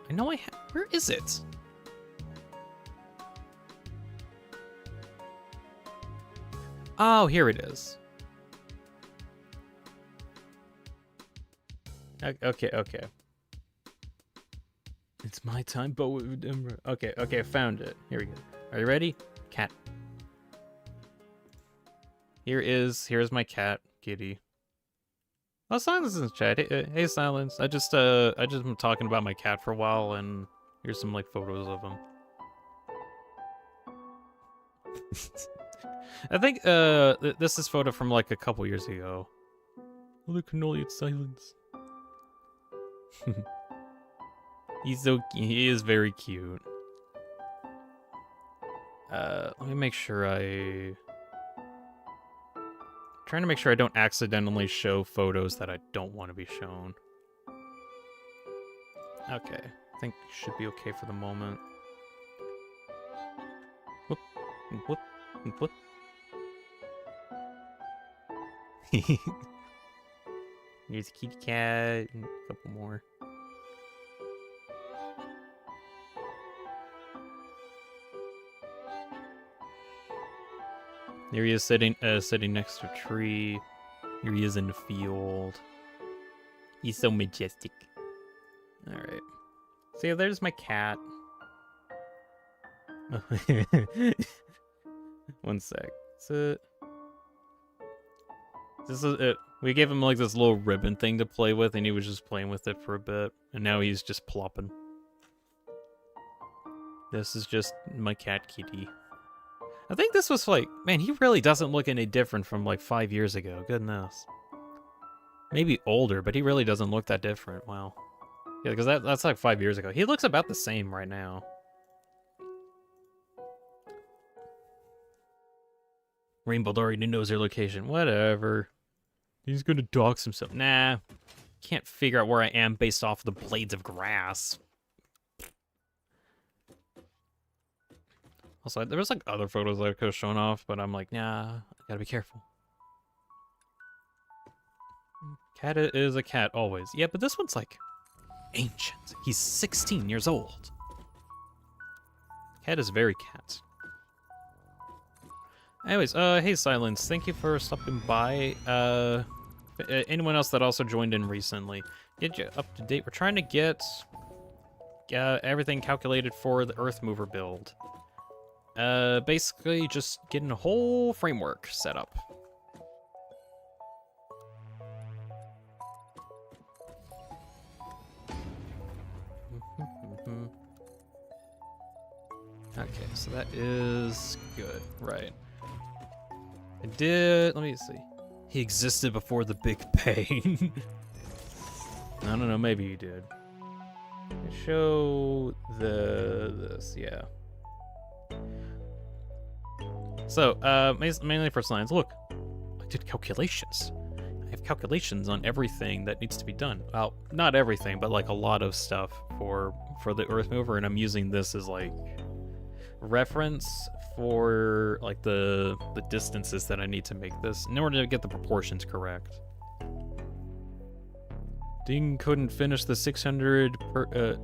I know I have... Where is it? Oh, here it is. Okay. It's my time, but... Okay, found it. Here we go. Are you ready? Cat. Here's my cat, Kitty. Oh, Silence is in chat. Hey, Silence. I just been talking about my cat for a while, and here's some like photos of him. I think this is photo from like a couple years ago. Oh, the cannoli, it's Silence. He is very cute. Let me make sure trying to make sure I don't accidentally show photos that I don't want to be shown. Okay, I think should be okay for the moment. Whoop, whoop, whoop. Here's a kitty cat, and a couple more. There he is sitting next to a tree. Here he is in the field. He's so majestic. Alright. So yeah, there's my cat. One sec. This is it. We gave him like this little ribbon thing to play with, and he was just playing with it for a bit. And now he's just plopping. This is just my cat kitty. I think this was like, man, he really doesn't look any different from like 5 years ago. Goodness. Maybe older, but he really doesn't look that different. Wow. Yeah, because that's like 5 years ago. He looks about the same right now. Rainbow already knows their location. Whatever. He's gonna dox himself. Nah. Can't figure out where I am based off the blades of grass. Also, there was like other photos that I could have shown off, but I'm like, nah, I gotta be careful. Cat is a cat, always. Yeah, but this one's like ancient. He's 16 years old. Cat is very cat. Anyways, hey Silence, thank you for stopping by. Anyone else that also joined in recently, get you up to date. We're trying to get everything calculated for the Earthmover build. Basically just getting a whole framework set up. Okay, so that is good, right. Let me see. He existed before the Big Bang. I don't know, maybe he did. Show this, yeah. So, mainly for science. Look, I did calculations. I have calculations on everything that needs to be done. Well, not everything, but like a lot of stuff for the Earthmover, and I'm using this as like reference for like the distances that I need to make this in order to get the proportions correct. Dean couldn't finish the 600 per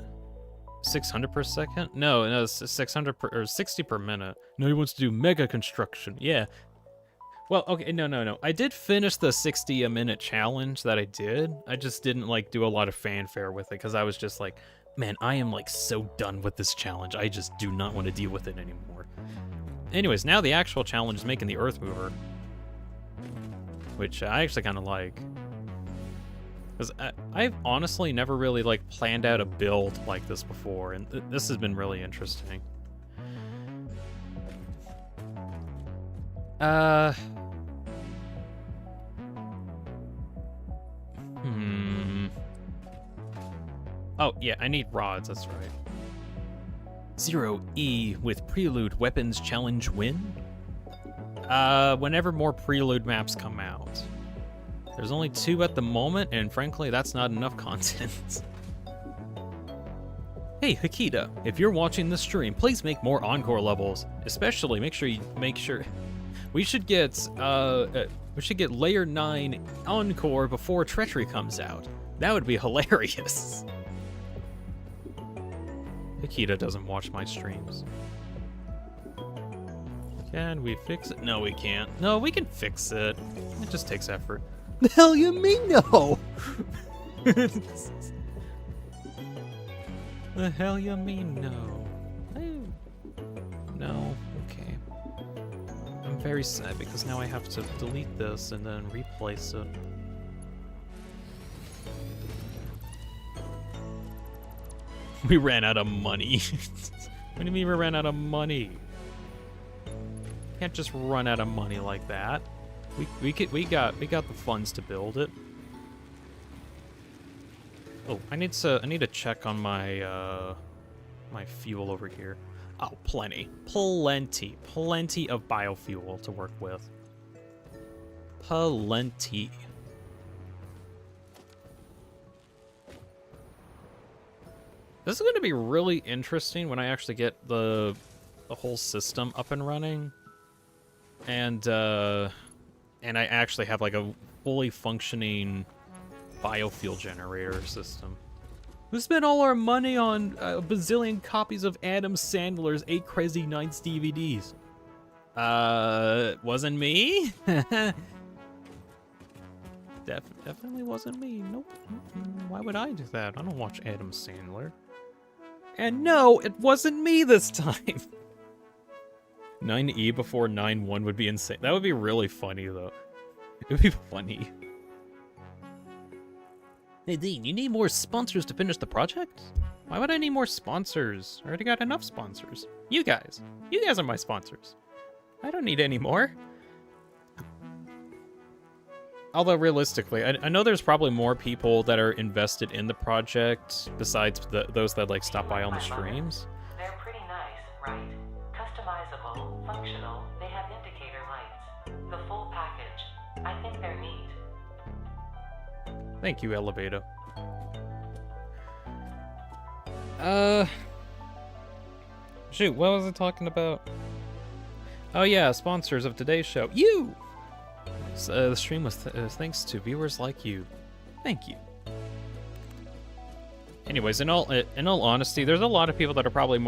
second? No, it's 600 or 60 per minute. No, he wants to do mega construction. Yeah. Well, okay, no. I did finish the 60 a minute challenge that I did. I just didn't like do a lot of fanfare with it because I was just like, man, I am like so done with this challenge. I just do not want to deal with it anymore. Anyways, now the actual challenge is making the Earthmover, which I actually kind of like. Because I've honestly never really like planned out a build like this before, and this has been really interesting. Oh, yeah, I need rods, that's right. 0E with Prelude Weapons Challenge win? Whenever more Prelude maps come out. There's only 2 at the moment, and frankly, that's not enough content. Hey, Hakita, if you're watching the stream, please make more Encore levels. Especially, make sure we should get Layer 9 Encore before Treachery comes out. That would be hilarious. Hakita doesn't watch my streams. Can we fix it? No, we can't. No, we can fix it. It just takes effort. The hell you mean no? The hell you mean no? No, okay. I'm very sad because now I have to delete this and then replace it. We ran out of money. What do you mean we ran out of money? Can't just run out of money like that. We got the funds to build it. Oh, I need to check on my my fuel over here. Oh, plenty of biofuel to work with. Plenty. This is going to be really interesting when I actually get the whole system up and running, and I actually have like a fully functioning biofuel generator system. We spent all our money on a bazillion copies of Adam Sandler's 8 Crazy Nights DVDs. Wasn't me? Definitely wasn't me. Nope. Why would I do that? I don't watch Adam Sandler. And no, it wasn't me this time. 9E before 9-1 would be insane. That would be really funny, though. It would be funny. Hey, Dean, you need more sponsors to finish the project? Why would I need more sponsors? I already got enough sponsors. You guys are my sponsors. I don't need any more. Although realistically, I know there's probably more people that are invested in the project besides those that like stop by on the streams. They're pretty nice, right? Customizable, functional, they have indicator lights. The full package. I think they're neat. Thank you, Elevator. Shoot, what was I talking about? Oh yeah, sponsors of today's show. You! The stream was thanks to viewers like you. Thank you. Anyways, in all honesty, there's a lot of people that are probably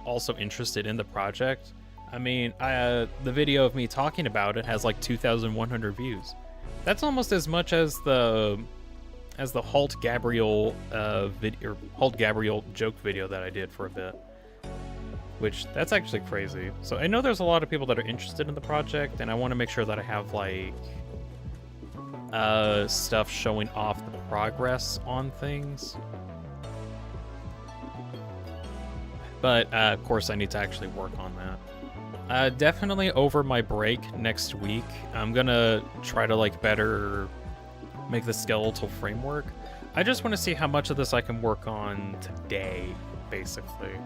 also interested in the project. I mean, the video of me talking about it has like 2,100 views. That's almost as much as the Halt Gabriel Halt Gabriel joke video that I did for a bit. Which, that's actually crazy. So I know there's a lot of people that are interested in the project, and I want to make sure that I have, like, stuff showing off the progress on things. But, of course, I need to actually work on that. Definitely over my break next week, I'm gonna try to, like, better make the skeletal framework. I just want to see how much of this I can work on today, basically.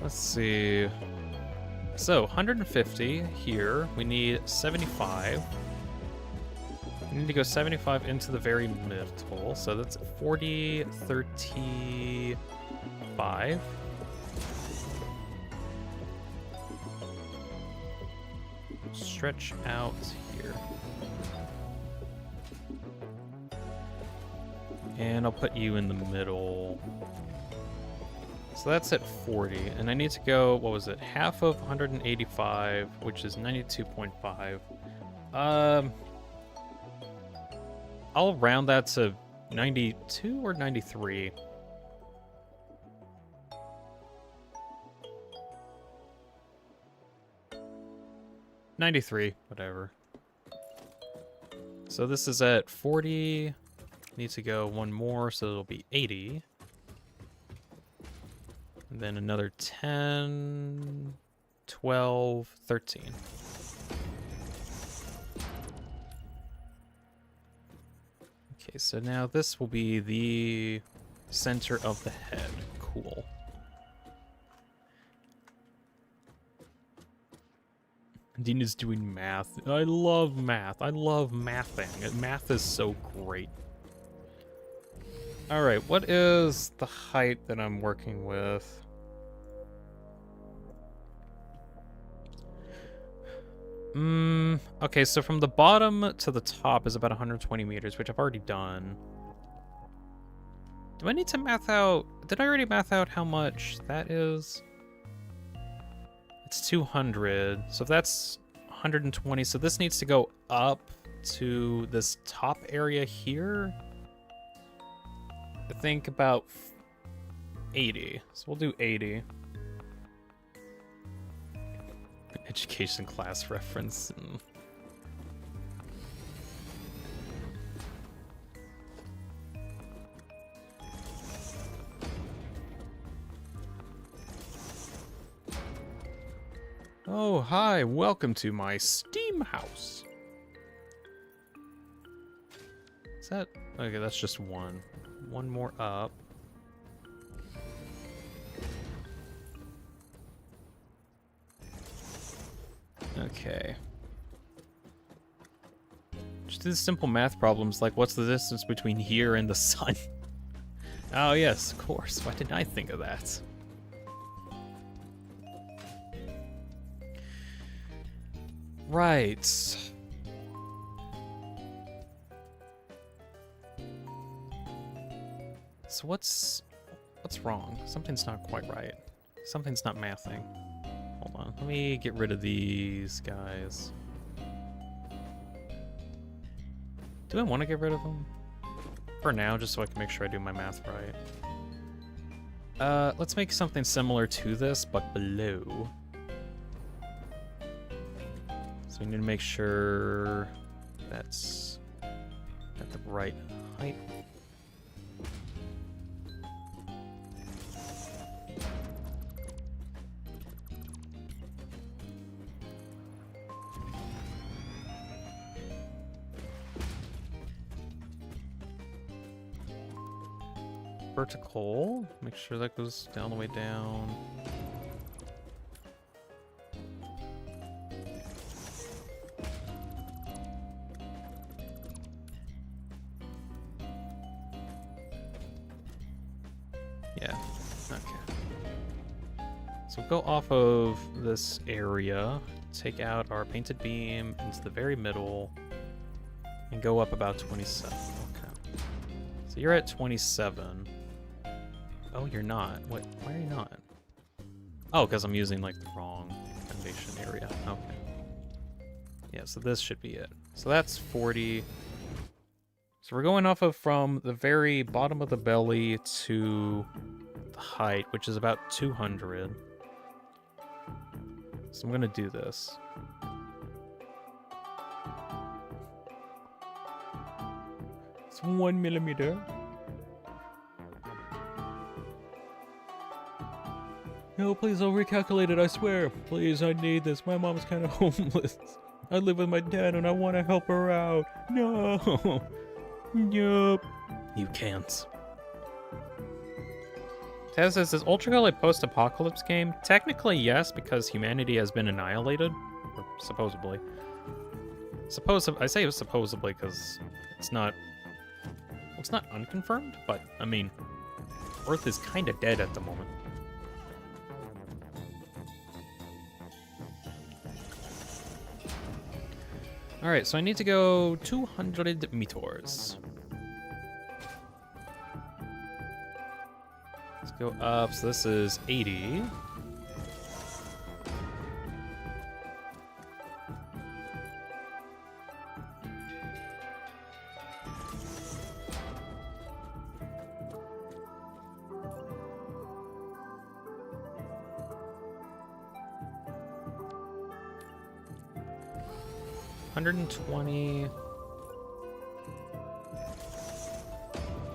Let's see. So, 150 here. We need 75. We need to go 75 into the very middle. So that's 40, 35. Stretch out here. And I'll put you in the middle. So that's at 40, and I need to go, what was it, half of 185, which is 92.5. I'll round that to 92 or 93. $93, whatever. So this is at 40. Need to go one more, so it'll be 80. And then another 10, 12, 13. Okay, so now this will be the center of the head. Cool. Dean is doing math. I love math. I love mathing. Math is so great. Alright, what is the height that I'm working with? Okay, so from the bottom to the top is about 120 meters, which I've already done. Do I need to math out? Did I already math out how much that is? It's 200, so if that's 120, so this needs to go up to this top area here. I think about 80, so we'll do 80. Education class reference. Oh, hi, welcome to my Steam house. Is that... Okay, that's just one. One more up. Okay. Just do the simple math problems like what's the distance between here and the sun? Oh yes, of course. Why didn't I think of that? Right. So what's wrong? Something's not quite right. Something's not mathing. Hold on, let me get rid of these guys. Do I want to get rid of them? For now, just so I can make sure I do my math right. Let's make something similar to this, but below. we need to make sure that's at the right height. Vertical, make sure that goes down the way down. Yeah, okay. So go off of this area, take out our painted beam into the very middle, and go up about 27. Okay. So you're at 27. Oh, you're not. What? Why are you not? Oh, because I'm using like the wrong foundation area. Okay. Yeah, so this should be it. So that's 40. So we're going off of from the very bottom of the belly to the height, which is about 200. So I'm gonna do this. It's 1 millimeter. No, please don't recalculate it, I swear. Please, I need this. My mom's kind of homeless. I live with my dad and I want to help her out. No. Nope. You can't. Taz says, is Ultrakill a post-apocalypse game? Technically, yes, because humanity has been annihilated. Or supposedly. I say supposedly because it's not unconfirmed, but, I mean, Earth is kind of dead at the moment. Alright, so I need to go 200 meters. Let's go up, so this is 80. $120.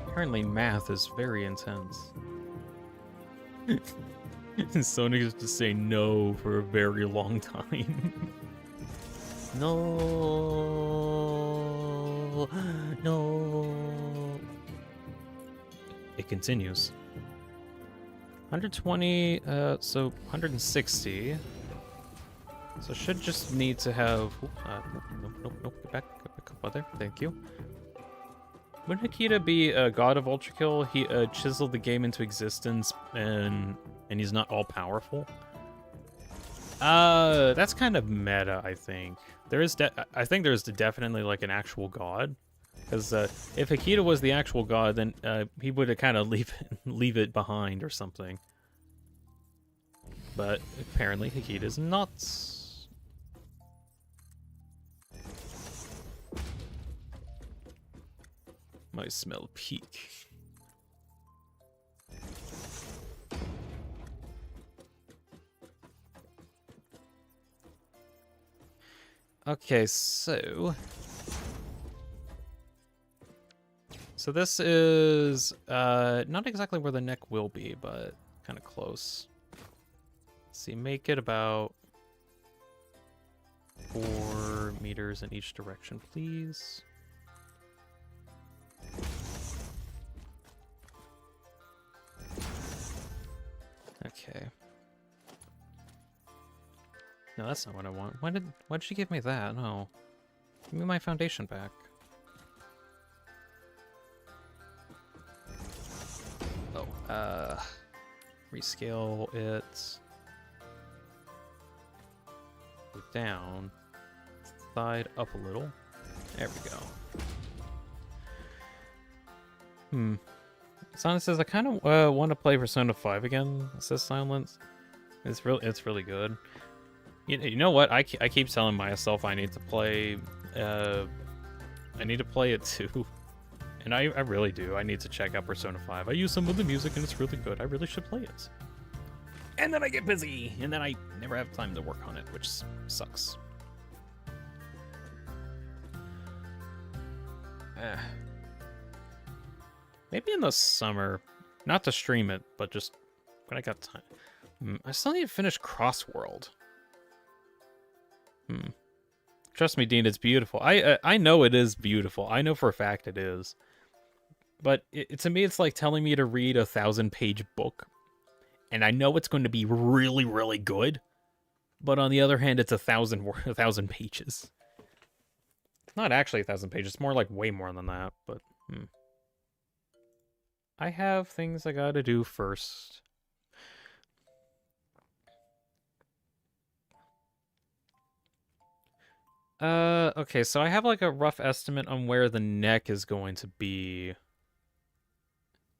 Apparently math is very intense. Sonic is to say no for a very long time. No. No. It continues. 120, so 160. So should just need to have... nope, get back up there. Thank you. Would Nikita be a god of Ultrakill? He chiseled the game into existence and he's not all-powerful? That's kind of meta, I think. I think there's definitely like an actual god. Because if Nikita was the actual god, then he would have kind of leave it behind or something. But apparently Nikita's not. I smell peak. Okay, so this is not exactly where the neck will be, but kind of close. Let's see, make it about 4 meters in each direction, please. Okay. No, that's not what I want. Why did she give me that? No. Give me my foundation back. Oh, rescale it. Go down. Side up a little. There we go. Sonic says, I kind of want to play Persona 5 again, says Silence. It's really good. You know what? I keep telling myself I need to play it too. And I really do. I need to check out Persona 5. I use some of the music and it's really good. I really should play it. And then I get busy, and then I never have time to work on it, which sucks. Maybe in the summer. Not to stream it, but just when I got time. I still need to finish Crossworld. Trust me, Dean, it's beautiful. I know it is beautiful. I know for a fact it is. But to me, it's like telling me to read a 1,000-page book. And I know it's going to be really, really good. But on the other hand, it's 1,000 pages. It's not actually 1,000 pages. It's more like way more than that. But I have things I gotta do first. Okay, so I have like a rough estimate on where the neck is going to be.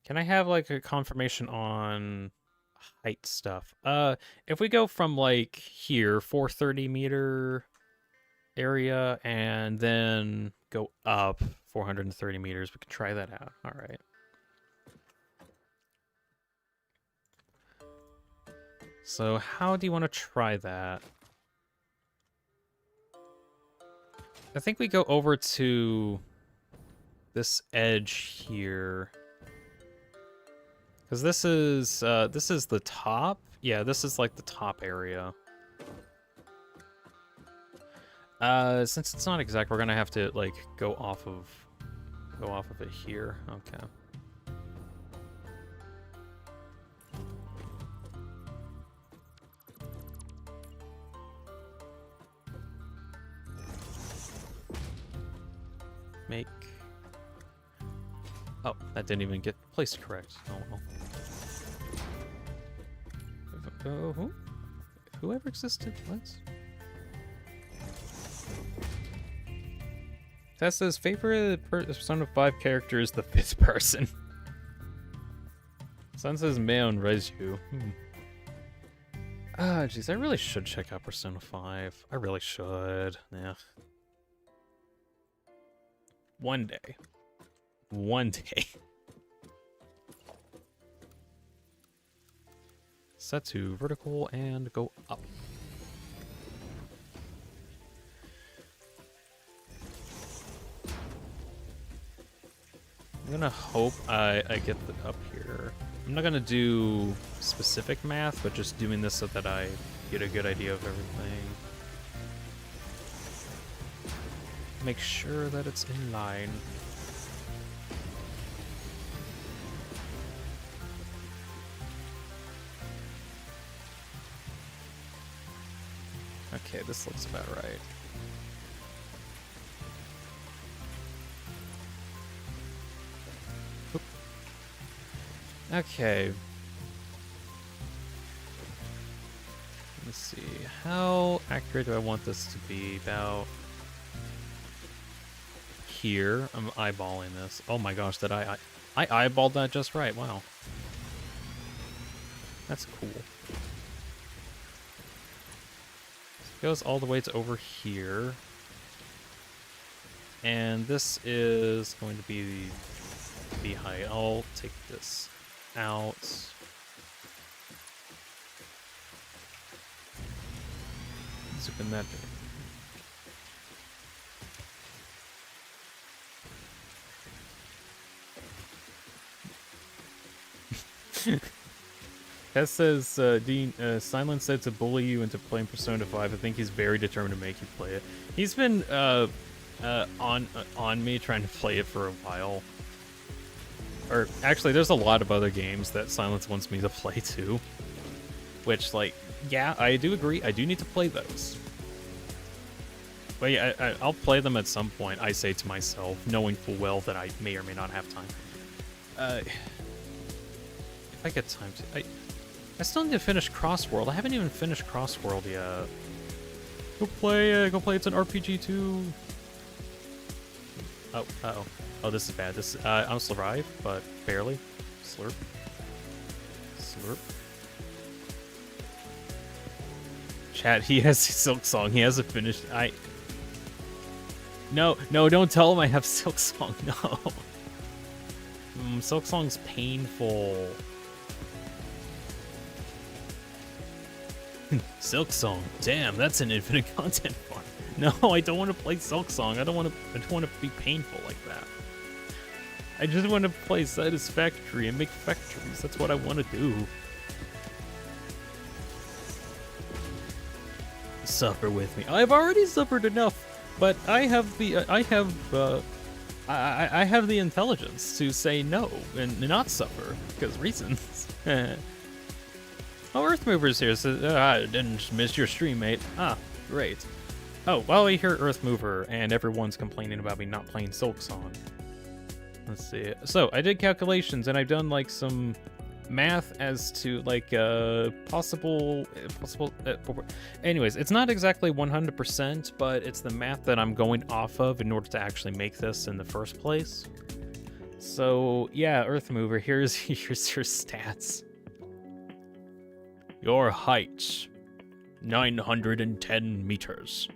Can I have like a confirmation on height stuff? If we go from like here, 430-meter area, and then go up 430 meters, we can try that out. All right. So how do you want to try that? I think we go over to this edge here. Because this is the top? Yeah, this is like the top area. Since it's not exact, we're gonna have to like go off of it here. Okay. Make. Oh, that didn't even get placed correct. Oh well. Whoever existed? What? Tessa's favorite Persona 5 character is the 5th person. Sun says Maon Rezu. Jeez, I really should check out Persona 5. I really should. Yeah. One day. One day. Set to vertical and go up. I'm gonna hope I get up here. I'm not gonna do specific math, but just doing this so that I get a good idea of everything. Make sure that it's in line. Okay, this looks about right. Oop. Okay. Let's see. How accurate do I want this to be? About here. I'm eyeballing this. Oh my gosh, did I eyeballed that just right. Wow. That's cool. It goes all the way to over here. And this is going to be the height. I'll take this out. Zoom in that bit. Tess says, Dean, Silent said to bully you into playing Persona 5. I think he's very determined to make you play it. He's been on me trying to play it for a while. Or actually, there's a lot of other games that Silence wants me to play too. Which, like, yeah, I do agree. I do need to play those. But yeah, I'll play them at some point, I say to myself, knowing full well that I may or may not have time. If I get time to... I still need to finish Crossworld. I haven't even finished Crossworld yet. Go play it's an RPG too. Oh, uh-oh. Oh, this is bad. I'll survive, but barely. Slurp. Slurp. Chat, he has Silk Song. He hasn't finished. No, don't tell him I have Silk Song. No. Silk Song's painful. Silk Song. Damn, that's an infinite content farm. No, I don't want to play Silk Song. I don't want to be painful like that. I just want to play Satisfactory and make factories. That's what I want to do. Suffer with me. I've already suffered enough, but I have the I have the intelligence to say no and not suffer because reasons. Oh, Earthmover's here. Says, I didn't miss your stream, mate. Ah, great. Oh, well, I hear Earthmover, and everyone's complaining about me not playing Silksong. Let's see. So, I did calculations, and I've done, like, some math as to, like, anyways, it's not exactly 100%, but it's the math that I'm going off of in order to actually make this in the first place. So, yeah, Earthmover, here's your stats. Your height, 910 meters.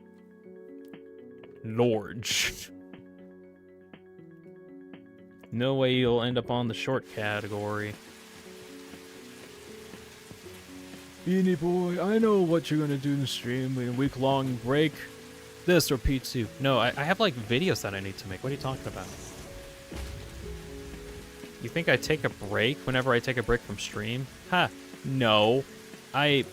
Large. No way you'll end up on the short category. Beanie Boy, I know what you're gonna do in the stream in a week-long break. This or P2. No, I have like videos that I need to make. What are you talking about? You think I take a break whenever I take a break from stream? Ha! No. I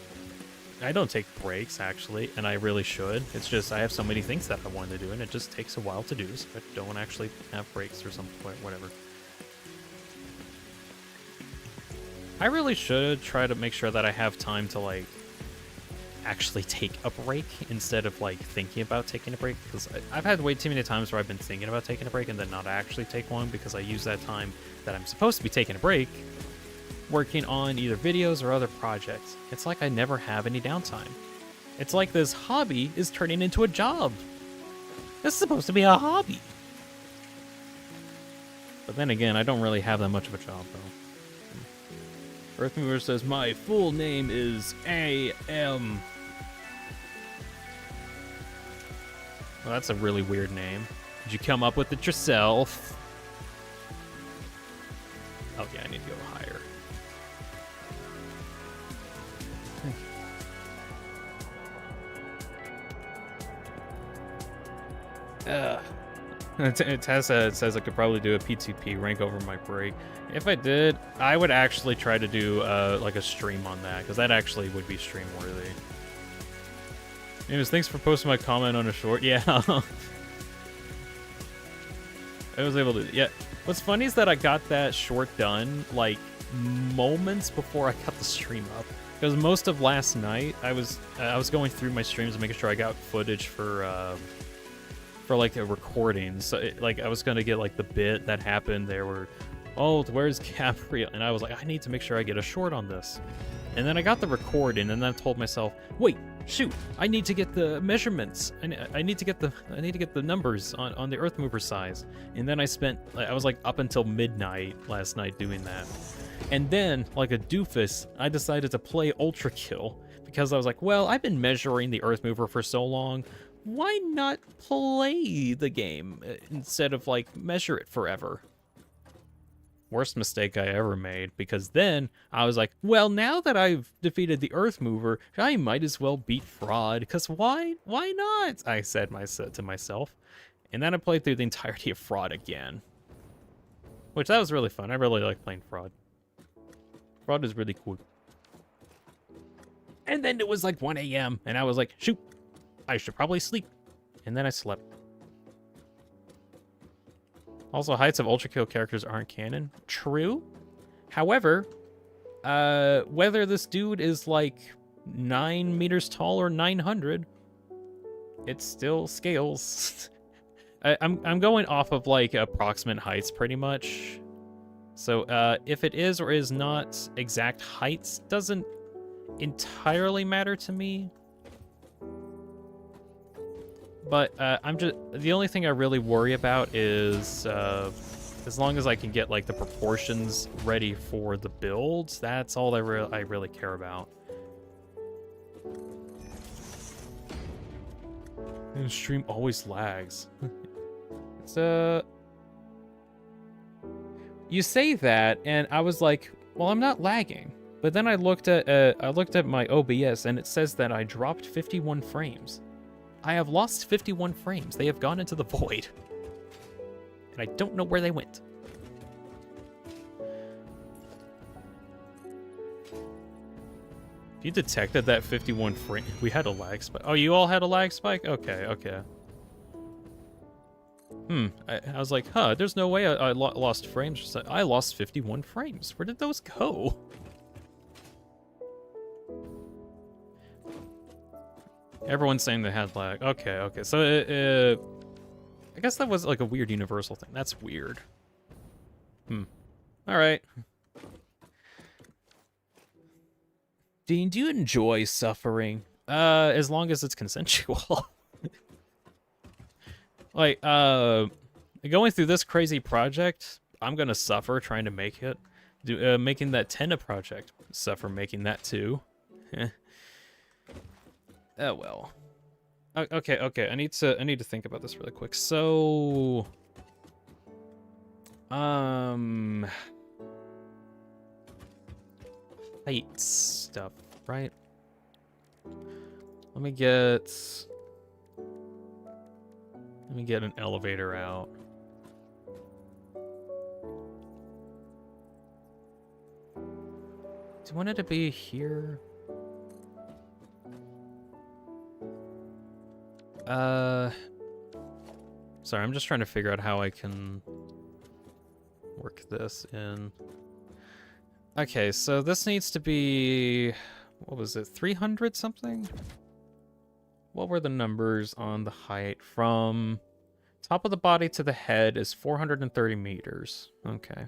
don't take breaks, actually, and I really should. It's just I have so many things that I want to do, and it just takes a while to do, so I don't actually have breaks or something, whatever. I really should try to make sure that I have time to, like, actually take a break instead of, like, thinking about taking a break, because I've had way too many times where I've been thinking about taking a break and then not actually take one because I use that time that I'm supposed to be taking a break working on either videos or other projects. It's like I never have any downtime. It's like this hobby is turning into a job. This is supposed to be a hobby. But then again, I don't really have that much of a job, though. Earthmover says, my full name is A.M. Well, that's a really weird name. Did you come up with it yourself? Oh, yeah, I need to go higher. It says I could probably do a P2P rank over my break. If I did, I would actually try to do like a stream on that, because that actually would be stream worthy. Anyways, thanks for posting my comment on a short. Yeah. I was able to, yeah. What's funny is that I got that short done like moments before I got the stream up. Because most of last night I was going through my streams and making sure I got footage for like a recording. So like I was gonna get like the bit that happened there where, oh, where's Gabriel? And I was like, I need to make sure I get a short on this. And then I got the recording, and then I told myself, wait, shoot, I need to get the measurements. I need to get the numbers on the Earthmover size. And then I was like up until midnight last night doing that. And then, like a doofus, I decided to play Ultra Kill because I was like, well, I've been measuring the Earthmover for so long. Why not play the game instead of, like, measure it forever? Worst mistake I ever made, because then I was like, well, now that I've defeated the Earthmover, I might as well beat Fraud, because why not? I said to myself. And then I played through the entirety of Fraud again. Which, that was really fun. I really like playing Fraud. Fraud is really cool. And then it was like 1 a.m., and I was like, shoot, I should probably sleep. And then I slept. Also, heights of Ultra Kill characters aren't canon. True. However, whether this dude is like 9 meters tall or 900, it still scales. I'm going off of like approximate heights pretty much. So if it is or is not exact heights, doesn't entirely matter to me. But the only thing I really worry about is as long as I can get like the proportions ready for the builds, that's all I really care about. And stream always lags. It's you say that, and I was like, well, I'm not lagging. But then I looked at my OBS, and it says that I dropped 51 frames. I have lost 51 frames. They have gone into the void. And I don't know where they went. If you detected that 51 frame, we had a lag spike. Oh, you all had a lag spike? Okay, okay. I was like, huh, there's no way I lost frames. I lost 51 frames. Where did those go? Everyone's saying they had lag. Okay, okay. So, I guess that was like a weird universal thing. That's weird. Alright. Dean, do you enjoy suffering? As long as it's consensual. Like, going through this crazy project, I'm gonna suffer trying to make it. Making that Tenna project, suffer making that too. Oh well. Okay, okay. I need to think about this really quick. So, height stuff, right? Let me get an elevator out. Do you want it to be here? Sorry, I'm just trying to figure out how I can work this in. Okay, so this needs to be, what was it, 300 something? What were the numbers on the height? From top of the body to the head is 430 meters. Okay.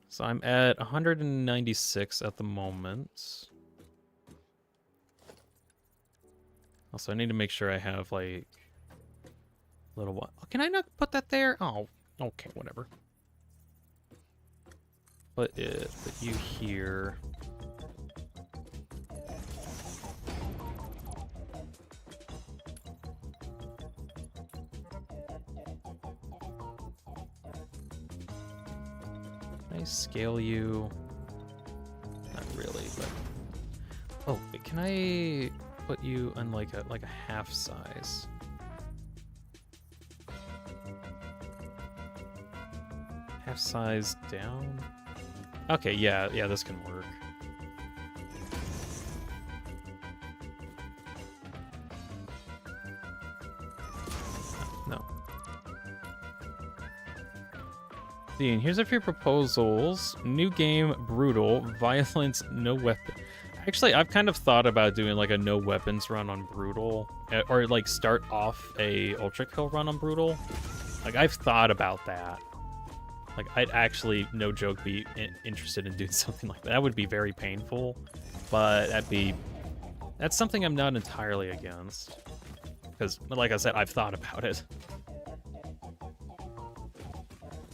So I'm at 196 at the moment. Also, I need to make sure I have, like, little what? Can I not put that there? Oh, okay, whatever. Put you here. Can I scale you? Not really, but oh, wait, can I put you on like a half size? Half size down? Okay, yeah, this can work. No. Dean, here's a few proposals. New game, brutal, violence, no weapon. Actually, I've kind of thought about doing like a no weapons run on brutal, or like start off a ultra kill run on brutal. Like I've thought about that. Like, I'd actually, no joke, be interested in doing something like that. That would be very painful, but that's something I'm not entirely against. Because, like I said, I've thought about it.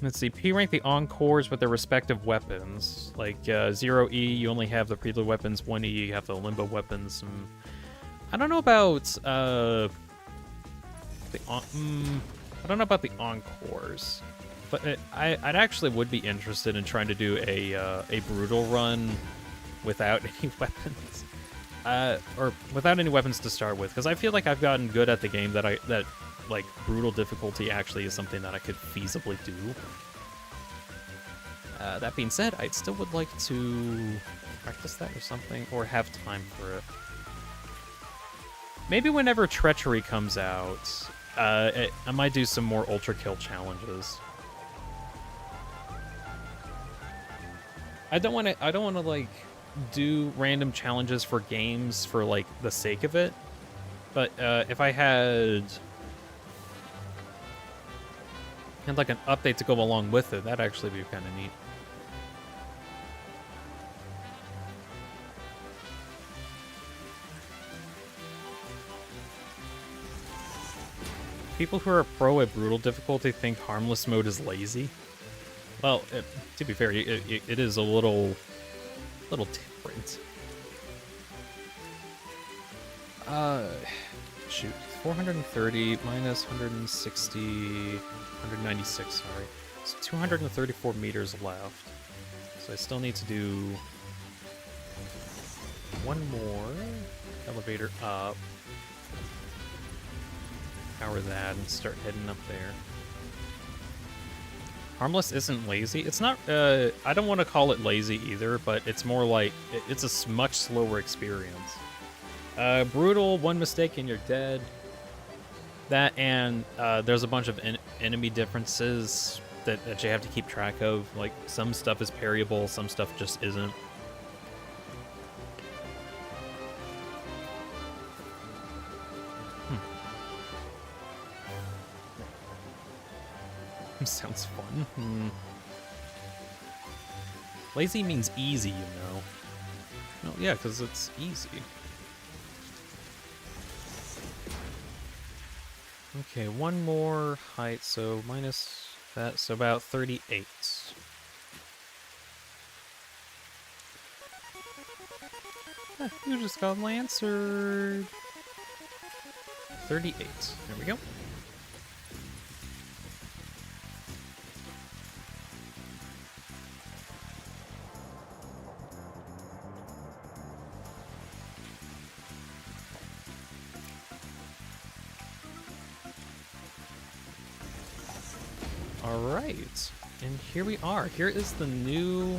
Let's see, P rank the Encores with their respective weapons. Like, 0E, you only have the prelude weapons, 1E, you have the limbo weapons. I don't know about, I don't know about the Encores. But I'd actually would be interested in trying to do a brutal run without any weapons, or without any weapons to start with, because I feel like I've gotten good at the game that like brutal difficulty actually is something that I could feasibly do. That being said, I still would like to practice that or something, or have time for it. Maybe whenever Treachery comes out, I might do some more ultra kill challenges. I don't want to like do random challenges for games for like the sake of it, but if I had like an update to go along with it, that'd actually be kind of neat. People who are pro at brutal difficulty think harmless mode is lazy. Well, to be fair, it is a little different. Shoot, 430 minus 160, 196, sorry. So 234 meters left. So I still need to do one more elevator up. Power that and start heading up there. Harmless isn't lazy. It's not, I don't want to call it lazy either, but it's more like, it's a much slower experience. Brutal, one mistake and you're dead. That and there's a bunch of enemy differences that you have to keep track of. Like, some stuff is parryable, some stuff just isn't. Sounds fun. Lazy means easy, you know. No, yeah, because it's easy. Okay, one more height, so minus that, so about 38. Ah, you just got Lancered. 38. There we go. Alright, and here we are. Here is the new,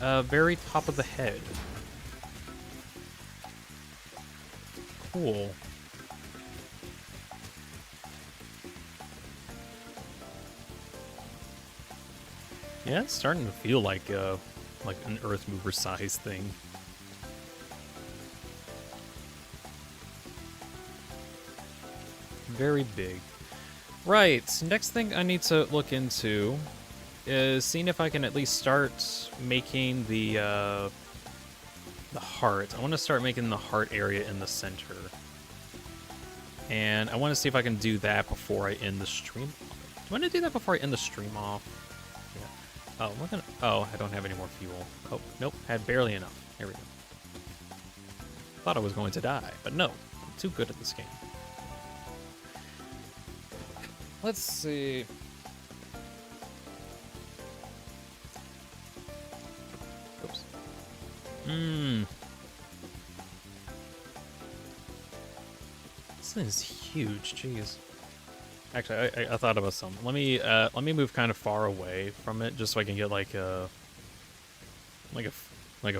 very top of the head. Cool. Yeah, it's starting to feel like an Earthmover size thing. Very big. Right, next thing I need to look into is seeing if I can at least start making the heart. I want to start making the heart area in the center. And I want to see if I can do that before I end the stream. Do I want to do that before I end the stream off? Yeah. Oh, I don't have any more fuel. Oh, nope, had barely enough. Here we go. Thought I was going to die, but no, I'm too good at this game. Let's see. Oops. This thing is huge. Jeez. Actually, I thought about something. Let me move kind of far away from it, just so I can get like a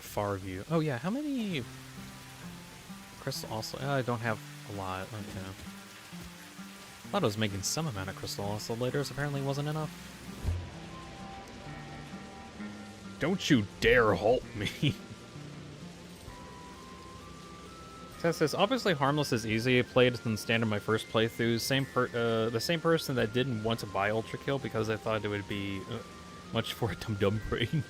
far view. Oh yeah, how many crystal also? I don't have a lot. Okay. Thought I was making some amount of crystal oscillators. Apparently wasn't enough. Don't you dare halt me. Tess says, obviously Harmless is easy. I played it in standard my first playthrough. The same person that didn't want to buy Ultra Kill because I thought it would be much for a dum-dum brain.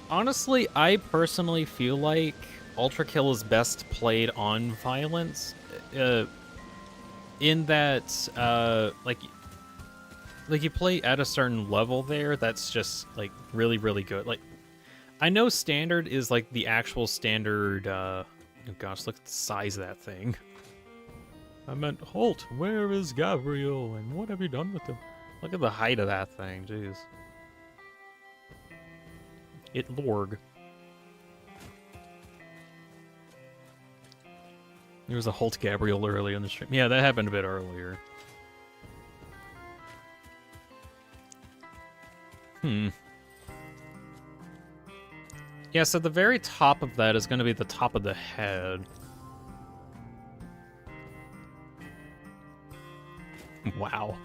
Honestly, I personally feel like Ultra Kill is best played on violence, in that, like you play at a certain level there, that's just, like, really, really good. Like, I know standard is, like, the actual standard, oh gosh, look at the size of that thing. I meant, halt, where is Gabriel, and what have you done with him? Look at the height of that thing, jeez. It Lorg. There was a Halt Gabriel earlier in the stream. Yeah, that happened a bit earlier. Yeah, so the very top of that is going to be the top of the head. Wow.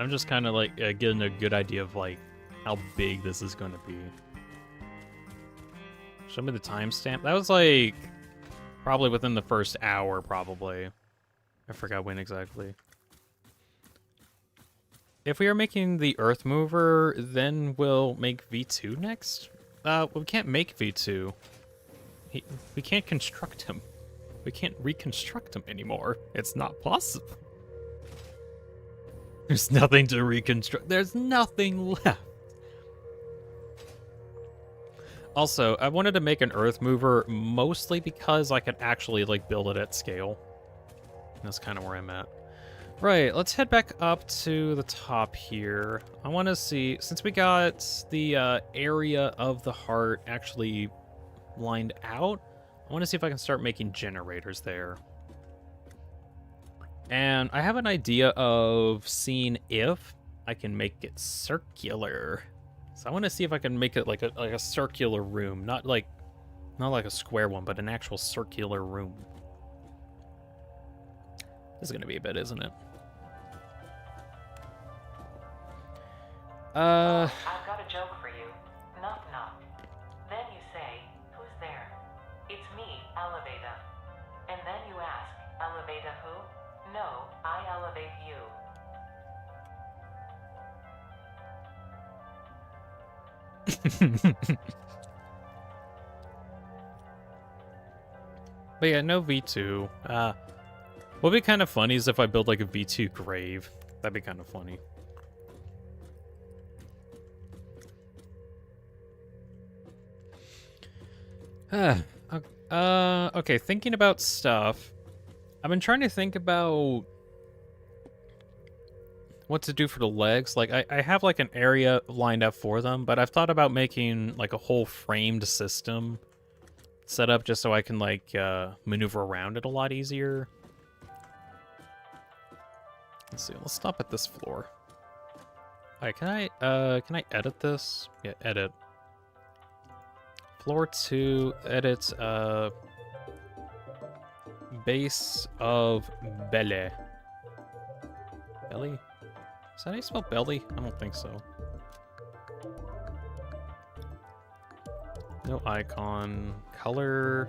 I'm just kind of like getting a good idea of like how big this is going to be. Show me the timestamp. That was like probably within the first hour, probably. I forgot when exactly. If we are making the Earthmover, then we'll make V2 next? We can't make V2. We can't construct him. We can't reconstruct him anymore. It's not possible. There's nothing to reconstruct. There's nothing left. Also, I wanted to make an Earthmover mostly because I could actually like build it at scale. That's kind of where I'm at. Right, let's head back up to the top here. I want to see, since we got the area of the heart actually lined out, I want to see if I can start making generators there. And I have an idea of seeing if I can make it circular. So I want to see if I can make it like a circular room, not like a square one, but an actual circular room. This is gonna be a bit, isn't it? I've got a joke for you. Knock knock. Then you say, who's there? It's me, Elevator. And then you ask, Elevator who? No, I elevate you. But yeah, no V2. What'd be kind of funny is if I build like a V2 grave. That'd be kind of funny. Okay, thinking about stuff. I've been trying to think about what to do for the legs. Like, I have like an area lined up for them, but I've thought about making like a whole framed system set up just so I can like maneuver around it a lot easier. Let's see, let's stop at this floor. Alright, can I edit this? Yeah, edit. Floor 2, edit, base of belly. Belly? Is that how you spell belly? I don't think so. No icon. Color.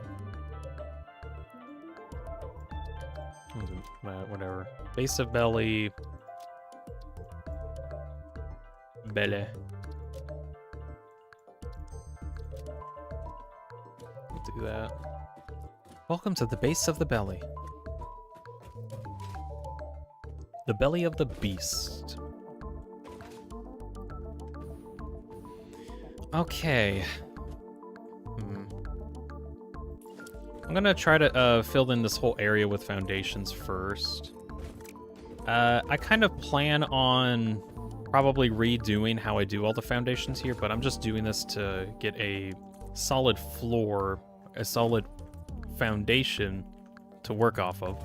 Whatever. Base of belly. Belly. Do that. Welcome to the base of the belly. The belly of the beast. Okay. I'm gonna try to fill in this whole area with foundations first. I kind of plan on probably redoing how I do all the foundations here, but I'm just doing this to get a solid floor, a solid foundation to work off of.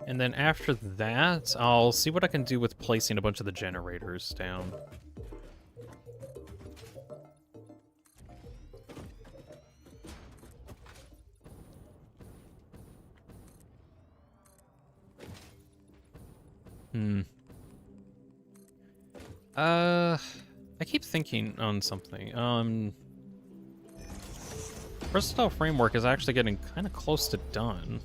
And then after that, I'll see what I can do with placing a bunch of the generators down. I keep thinking on something. Versatile Framework is actually getting kind of close to done.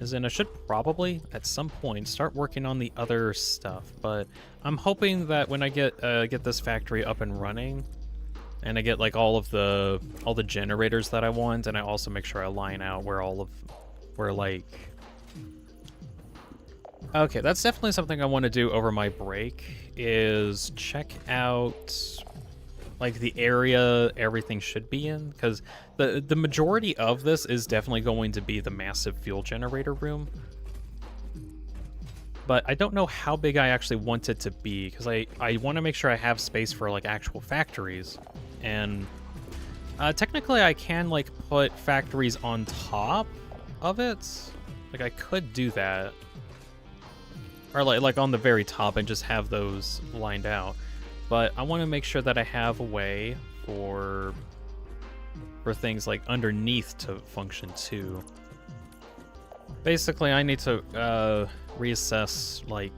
As in, I should probably, at some point, start working on the other stuff, but I'm hoping that when I get this factory up and running, and I get like all the generators that I want, and I also make sure I line out where like... Okay, that's definitely something I want to do over my break, is check out like the area everything should be in, because the majority of this is definitely going to be the massive fuel generator room. But I don't know how big I actually want it to be, because I want to make sure I have space for like actual factories. And technically I can like put factories on top of it. Like I could do that. Or like on the very top and just have those lined out. But I want to make sure that I have a way for things like underneath to function too. Basically, I need to reassess like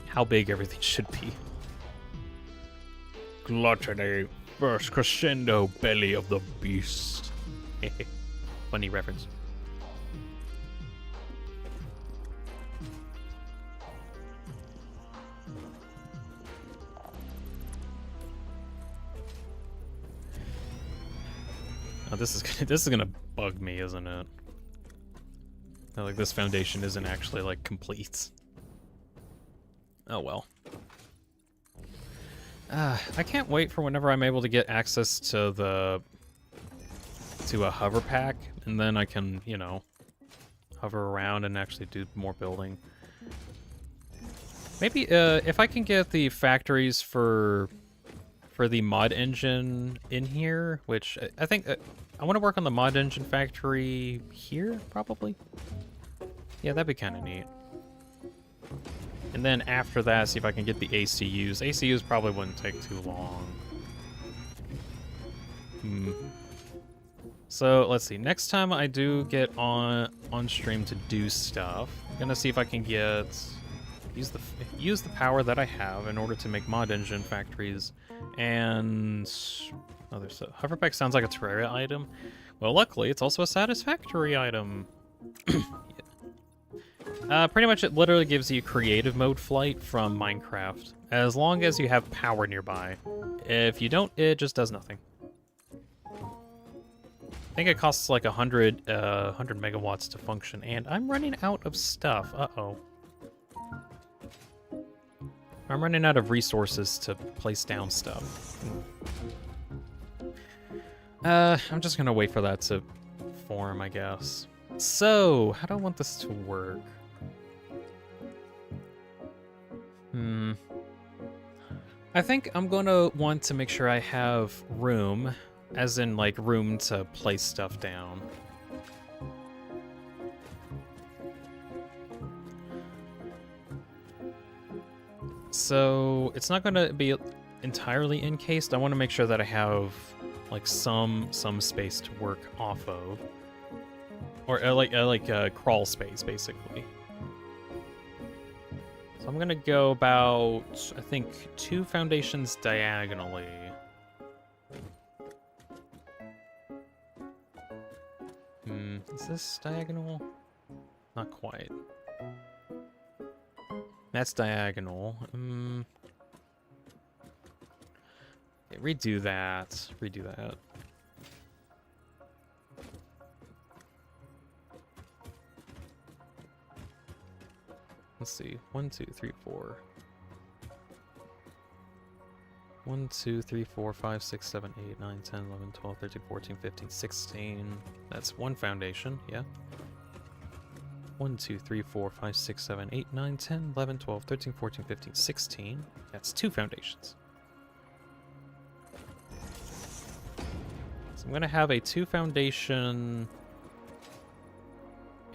how big everything should be. Gluttony, first crescendo belly of the beast. Funny reference. Oh, this is gonna bug me, isn't it? Like this foundation isn't actually like complete. Oh well. I can't wait for whenever I'm able to get access to a hover pack, and then I can, you know, hover around and actually do more building. Maybe if I can get the factories for for the mod engine in here, which I think I want to work on the mod engine factory here, probably. Yeah, that'd be kind of neat. And then after that, see if I can get the ACUs. ACUs probably wouldn't take too long. So let's see. Next time I do get on stream to do stuff, I'm gonna see if I can use the power that I have in order to make mod engine factories and other stuff. Hoverpack sounds like a Terraria item. Well, luckily it's also a Satisfactory item. Pretty much it literally gives you creative mode flight from Minecraft, as long as you have power nearby. If you don't, it just does nothing. I think it costs like 100 megawatts to function, and I'm running out of stuff. Uh-oh. I'm running out of resources to place down stuff. I'm just gonna wait for that to form, I guess. So, how do I want this to work? I think I'm gonna want to make sure I have room, as in like room to place stuff down. So it's not gonna be entirely encased. I want to make sure that I have like some space to work off of, or like crawl space basically. So I'm gonna go about, I think, 2 foundations diagonally. Is this diagonal? Not quite. That's diagonal. Okay, redo that. Redo that. Let's see. 1, 2, 3, 4. 1, 2, 3, 4, 5, 6, 7, 8, 9, 10, 11, 12, 13, 14, 15, 16. That's 1 foundation, yeah. 1, 2, 3, 4, 5, 6, 7, 8, 9, 10, 11, 12, 13, 14, 15, 16. That's 2 foundations. So I'm gonna have a 2 foundation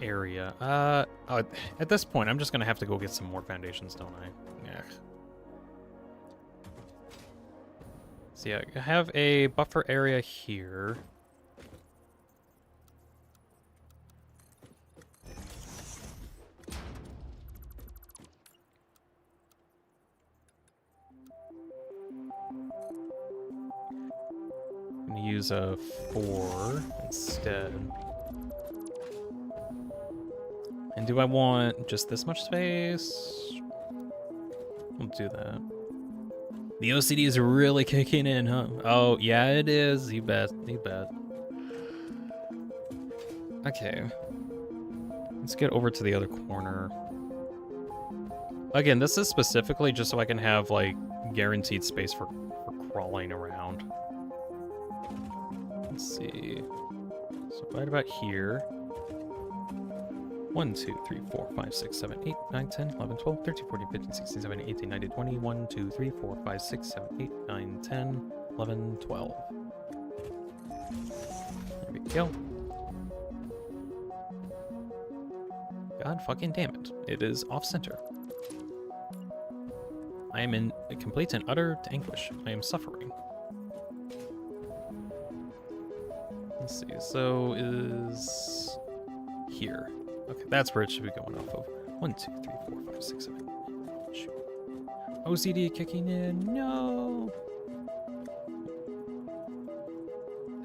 area. At this point, I'm just gonna have to go get some more foundations, don't I? Yeah. So yeah, I have a buffer area here. I'm gonna use a 4 instead. And do I want just this much space? We'll do that. The OCD is really kicking in, huh? Oh, yeah, it is. You bet. You bet. Okay. Let's get over to the other corner. Again, this is specifically just so I can have, like, guaranteed space for crawling around. Let's see. So right about here. 1, 2, 3, 4, 5, 6, 7, 8, 9, 10, 11, 12, 13, 14, 15, 16, 17, 18, 19, 20, 1, 2, 3, 4, 5, 6, 7, 8, 9, 10, 11, 12. There we go. God fucking damn it. It is off-center. I am in complete and utter anguish. I am suffering. Let's see, so is here. Okay, that's where it should be going off of. 1, 2, 3, 4, 5, 6, 7, 8. Shoot. OCD kicking in. No.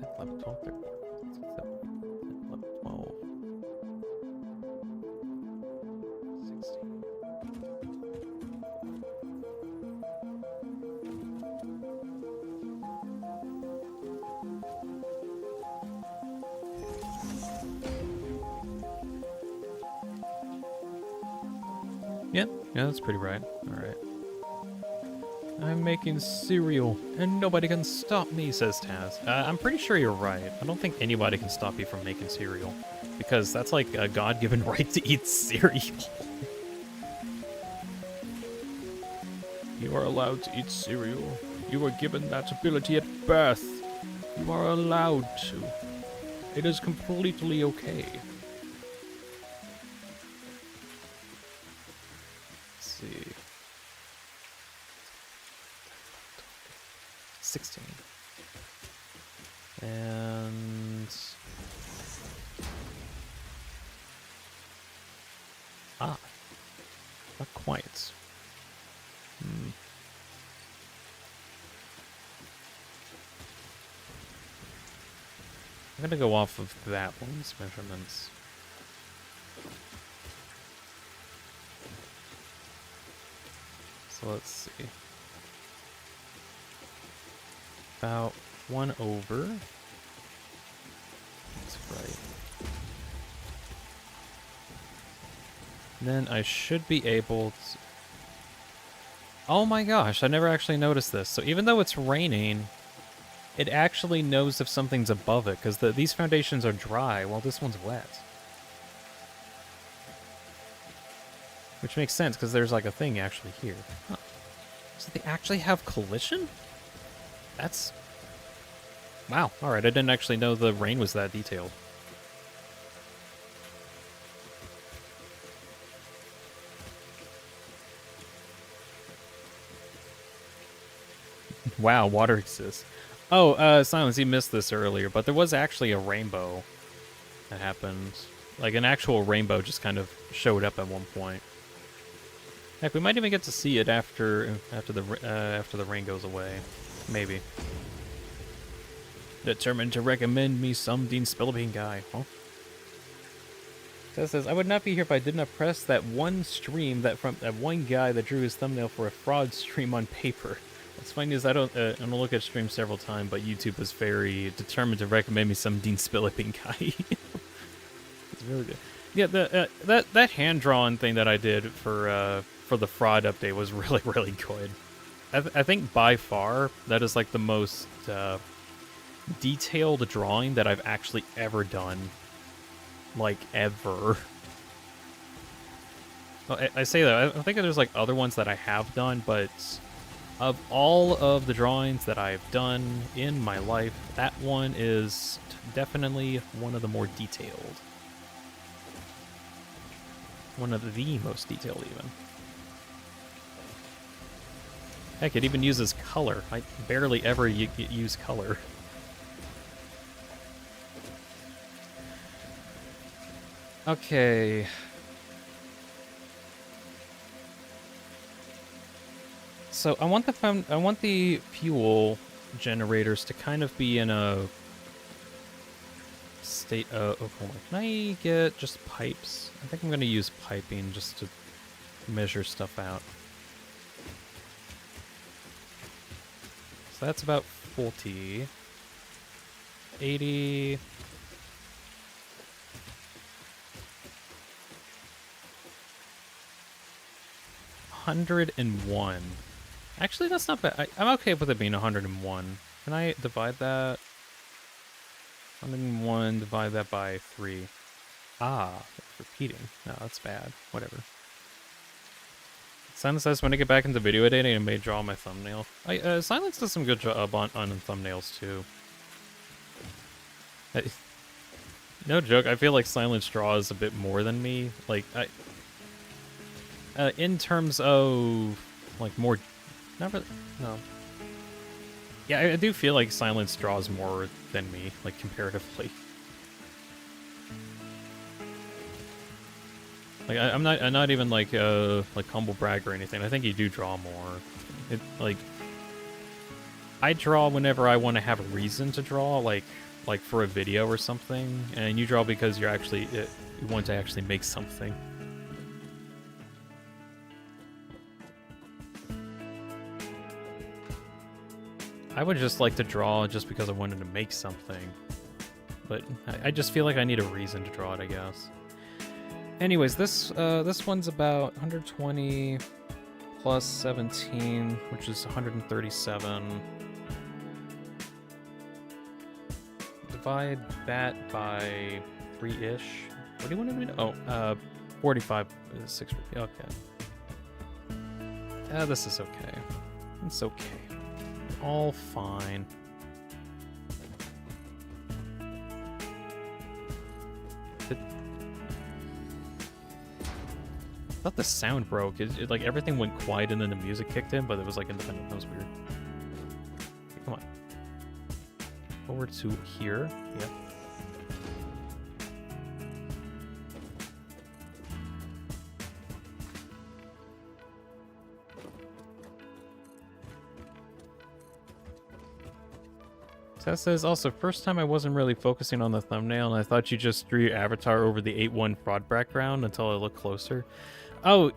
10, 11, 12, 13, 14, 15, 16, 17, 11, 12. 16. Yeah, that's pretty right. Alright. I'm making cereal, and nobody can stop me, says Taz. I'm pretty sure you're right. I don't think anybody can stop you from making cereal, because that's like a God-given right to eat cereal. You are allowed to eat cereal. You were given that ability at birth. You are allowed to. It is completely okay. Let's see. 16. And... Ah. Not quite. I'm gonna go off of that one's measurements. So let's see. About 1 over. That's right. Then I should be able to... Oh my gosh, I never actually noticed this. So even though it's raining, it actually knows if something's above it, because these foundations are dry while this one's wet. Which makes sense, because there's like a thing actually here. Huh. So they actually have collision? That's... Wow, alright, I didn't actually know the rain was that detailed. Wow, water exists. Oh, Silence, you missed this earlier, but there was actually a rainbow that happened. Like, an actual rainbow just kind of showed up at one point. Heck, we might even get to see it after the rain goes away. Maybe. Determined to recommend me some Deanspillabean guy. Huh? Tess says, I would not be here if I did not press that one stream that one guy that drew his thumbnail for a fraud stream on paper. What's funny is I'm gonna look at stream several times, but YouTube is very determined to recommend me some Deanspillabean guy. It's really good. Yeah, that hand drawn thing that I did for the fraud update was really, really good. I think by far that is like the most detailed drawing that I've actually ever done. Like, ever. Well, I say that, I think there's like other ones that I have done, but of all of the drawings that I've done in my life, that one is definitely one of the more detailed. One of the most detailed, even. Heck, it even uses color. I barely ever use color. Okay. So I want the fuel generators to kind of be in a state of... Oh, hold on. Can I get just pipes? I think I'm going to use piping just to measure stuff out. So that's about 40. 80... 101. Actually, that's not bad. I'm okay with it being 101. Can I divide that? 101, divide that by 3. Ah, it's repeating. No, that's bad. Whatever. Silence says, when I get back into video editing, I may draw my thumbnail. Silence does some good job on thumbnails, too. No joke, I feel like Silence draws a bit more than me. Like, in terms of, like, more... Not really... No. Yeah, I do feel like Silence draws more than me, like, comparatively. Like, I'm not even, like humble brag or anything. I think you do draw more. Like... I draw whenever I want to have a reason to draw, like for a video or something, and you draw because you're actually... you want to actually make something. I would just like to draw just because I wanted to make something. But I just feel like I need a reason to draw it, I guess. Anyways, this one's about 120 plus 17, which is 137. Divide that by 3-ish. What do you want me to do? Oh, 45 is 6. Okay. This is okay. It's okay. all fine. I thought the sound broke. Like everything went quiet and then the music kicked in, but it was like independent. That was weird. Okay, come on. Over to here. Yep. That says also, first time I wasn't really focusing on the thumbnail and I thought you just drew your avatar over the 8-1 fraud background until I looked closer. Oh,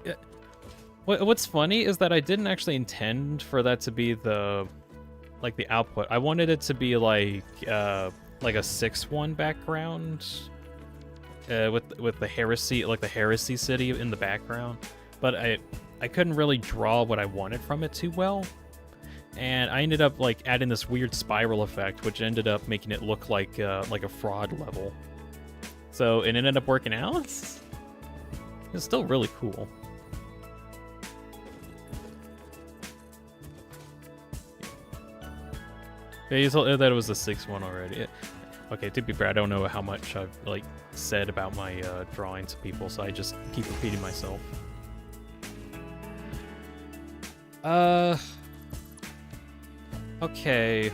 what's funny is that I didn't actually intend for that to be the output. I wanted it to be like a 6-1 background with the heresy, like the heresy city in the background. But I couldn't really draw what I wanted from it too well. And I ended up like adding this weird spiral effect, which ended up making it look like a fraud level. So it ended up working out. It's still really cool. Yeah, you told that it was a 6-1 already. Okay, to be fair, I don't know how much I've like said about my drawing to people, so I just keep repeating myself. Okay.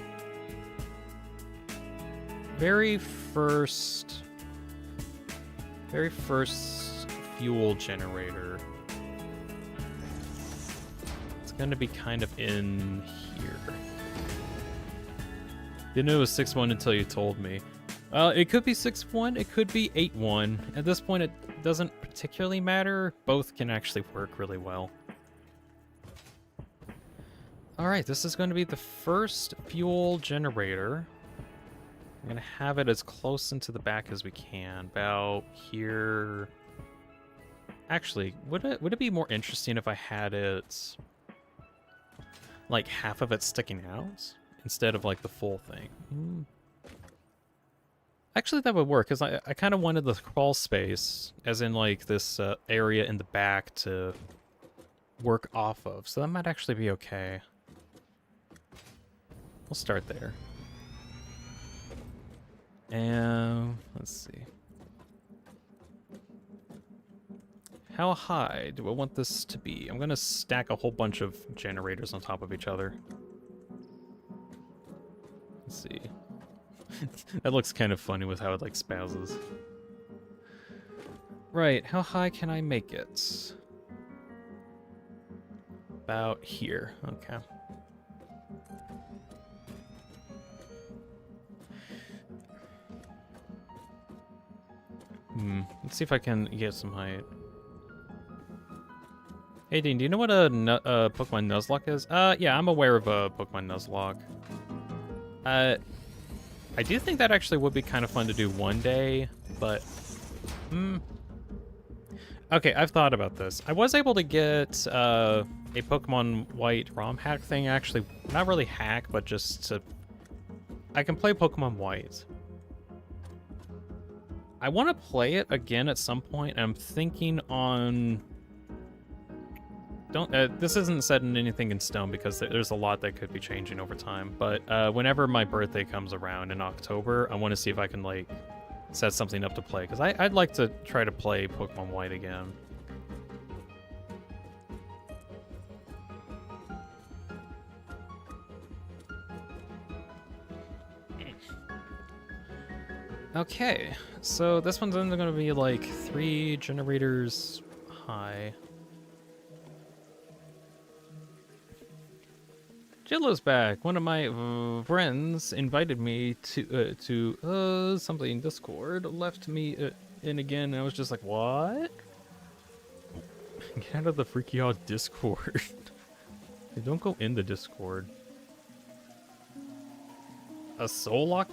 Very first fuel generator. It's gonna be kind of in here. Didn't know it was 6-1 until you told me. It could be 6-1, it could be 8-1. At this point, it doesn't particularly matter. Both can actually work really well. Alright, this is going to be the first fuel generator. I'm going to have it as close into the back as we can. About here. Actually, would it be more interesting if I had it like half of it sticking out instead of like the full thing? Actually, that would work, because I kind of wanted the crawl space, as in like this area in the back, to work off of. So that might actually be okay. We'll start there. And let's see. How high do I want this to be? I'm gonna stack a whole bunch of generators on top of each other. Let's see. That looks kind of funny with how it like spouses. Right, how high can I make it? About here, okay. Let's see if I can get some height. Hey Dean, do you know what a Pokemon Nuzlocke is? Yeah, I'm aware of a Pokemon Nuzlocke. I do think that actually would be kind of fun to do one day, but... Okay, I've thought about this. I was able to get a Pokemon White ROM hack thing, actually. Not really hack, but just to... I can play Pokemon White. I want to play it again at some point, and I'm thinking on... this isn't set in anything in stone, because there's a lot that could be changing over time, but whenever my birthday comes around in October, I want to see if I can, like, set something up to play, because I'd like to try to play Pokemon White again. Okay, so this one's only going to be like 3 generators high. Jillo's back. One of my friends invited me to something Discord, left me in again, and I was just like, what? Get out of the freaky odd Discord. Hey, don't go in the Discord. A soul lock?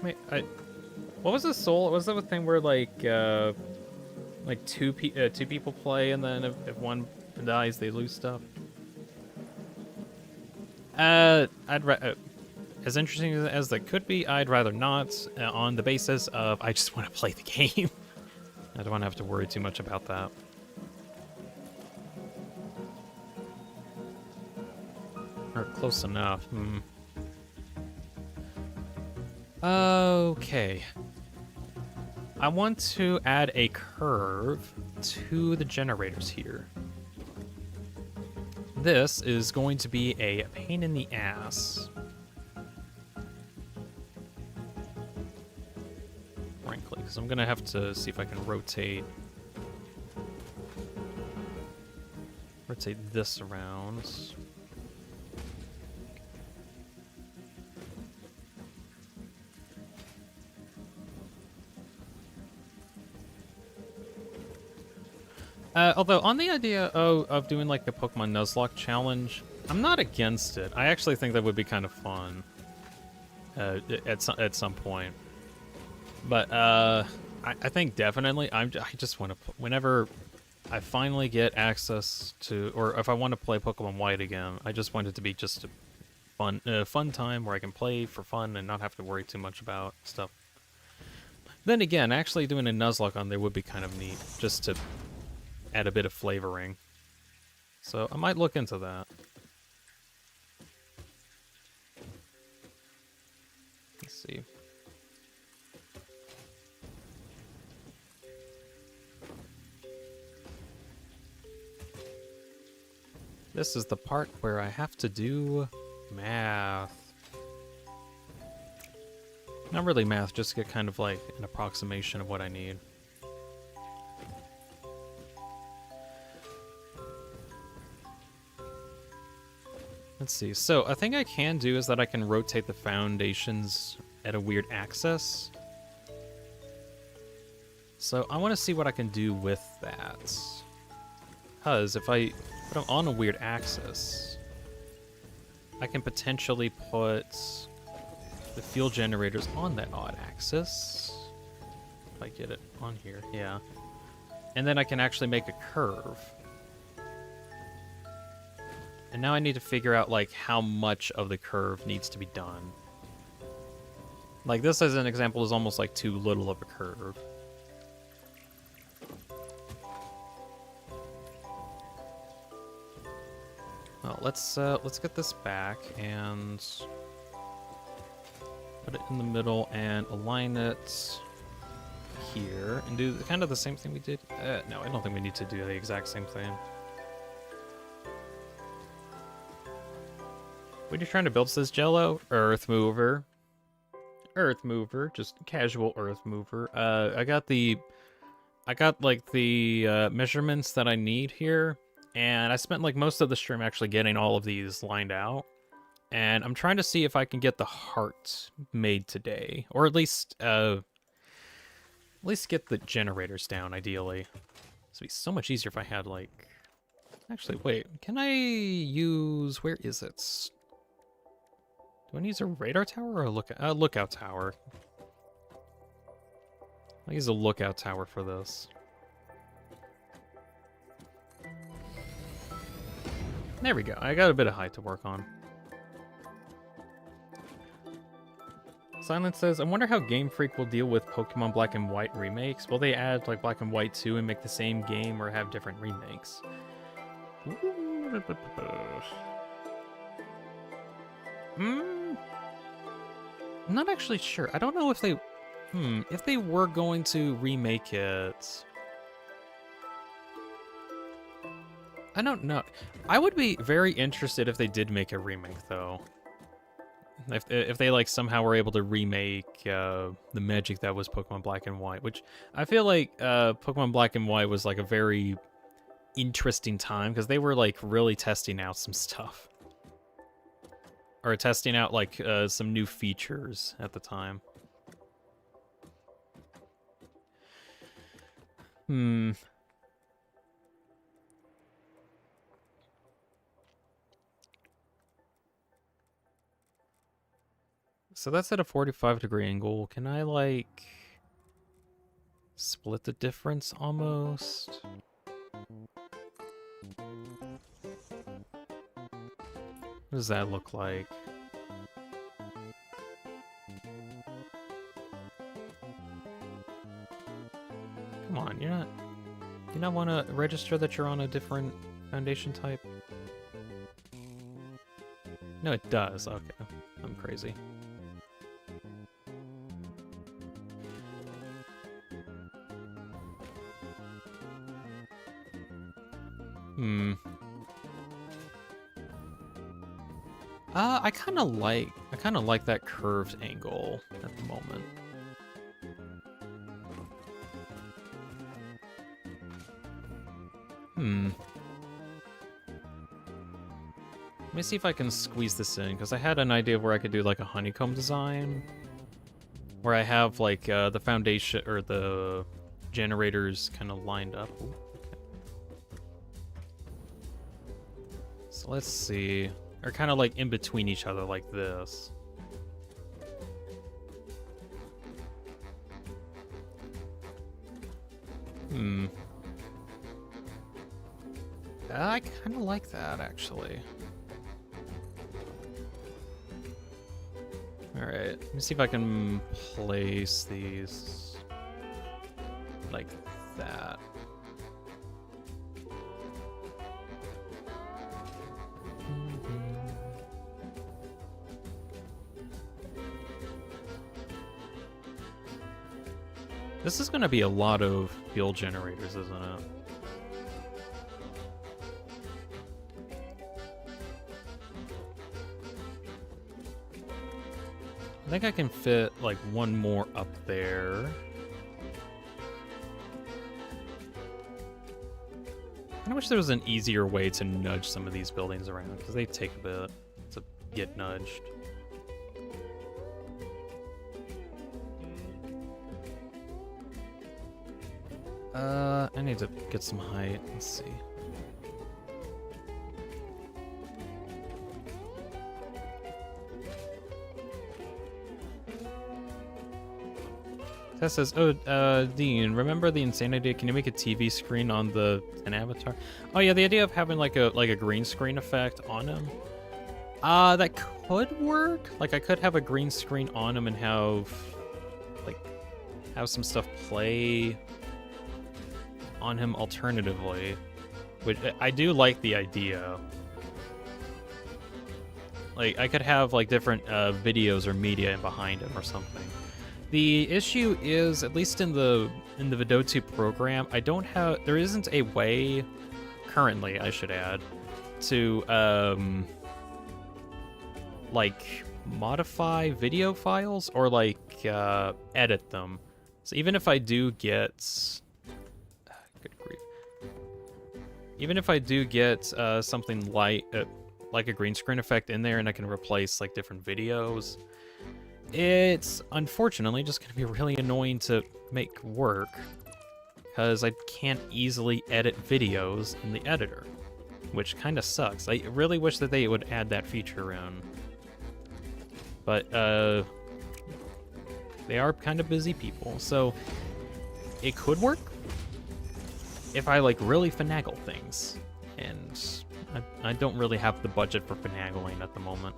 What was a soul? Was that a thing where like two people play, and then if one dies, they lose stuff? As interesting as that could be, I'd rather not, on the basis of I just want to play the game. I don't want to have to worry too much about that. Or close enough. Okay. I want to add a curve to the generators here. This is going to be a pain in the ass. Frankly, because I'm going to have to see if I can rotate this around. Although, on the idea of doing like a Pokemon Nuzlocke challenge, I'm not against it. I actually think that would be kind of fun at some point. But I think definitely I just want to, whenever I finally get access to, or if I want to play Pokemon White again, I just want it to be just a fun time where I can play for fun and not have to worry too much about stuff. Then again, actually doing a Nuzlocke on there would be kind of neat, just to add a bit of flavoring. So I might look into that. Let's see. This is the part where I have to do math. Not really math, just to get kind of like an approximation of what I need. Let's see. So a thing I can do is that I can rotate the foundations at a weird axis. So I want to see what I can do with that. Because if I put them on a weird axis, I can potentially put the fuel generators on that odd axis. If I get it on here, yeah. And then I can actually make a curve. And now I need to figure out, like, how much of the curve needs to be done. Like, this as an example is almost like too little of a curve. Well, let's get this back and put it in the middle and align it here and do kind of the same thing we did. No, I don't think we need to do the exact same thing. What are you trying to build, says Jello? Earthmover. Earthmover, just casual Earthmover. I got like the measurements that I need here, and I spent like most of the stream actually getting all of these lined out. And I'm trying to see if I can get the heart made today, or at least get the generators down, ideally. This would be so much easier if I had like. Actually, wait. Can I use? Where is it? Do I use a radar tower or a lookout tower? I'll use a lookout tower for this. There we go. I got a bit of height to work on. Silence says, I wonder how Game Freak will deal with Pokemon Black and White remakes. Will they add like Black and White 2 and make the same game, or have different remakes? I'm not actually sure. I don't know if they were going to remake it. I don't know. I would be very interested if they did make a remake, though. If they like somehow were able to remake the magic that was Pokemon Black and White, which I feel like Pokemon Black and White was like a very interesting time because they were like really testing out some stuff. Or testing out like some new features at the time. So that's at a 45-degree angle. Can I like split the difference almost? What does that look like? Come on, you not want to register that you're on a different foundation type? No, it does. Okay, I'm crazy. I kind of like that curved angle at the moment. Let me see if I can squeeze this in, because I had an idea of where I could do like a honeycomb design, where I have like the foundation or the generators kind of lined up. Ooh, okay. So let's see. They're kind of like in between each other like this. I kind of like that, actually. Alright, let me see if I can place these like that. This is going to be a lot of fuel generators, isn't it? I think I can fit like one more up there. I wish there was an easier way to nudge some of these buildings around, because they take a bit to get nudged. I need to get some height. Let's see. Tess says, "Oh, Dean, remember the insane idea? Can you make a TV screen on an avatar?" Oh yeah, the idea of having like a green screen effect on him. That could work. Like I could have a green screen on him and have some stuff play on him alternatively. Which I do like the idea. Like I could have like different videos or media in behind him or something. The issue is, at least in the Vidotube program, there isn't a way currently, I should add, to like modify video files or like edit them. So even if I do get good grief. Even if I do get something like a green screen effect in there and I can replace like different videos, it's unfortunately just going to be really annoying to make work, because I can't easily edit videos in the editor, which kind of sucks. I really wish that they would add that feature in. But they are kind of busy people, so it could work if I like really finagle things, and I don't really have the budget for finagling at the moment.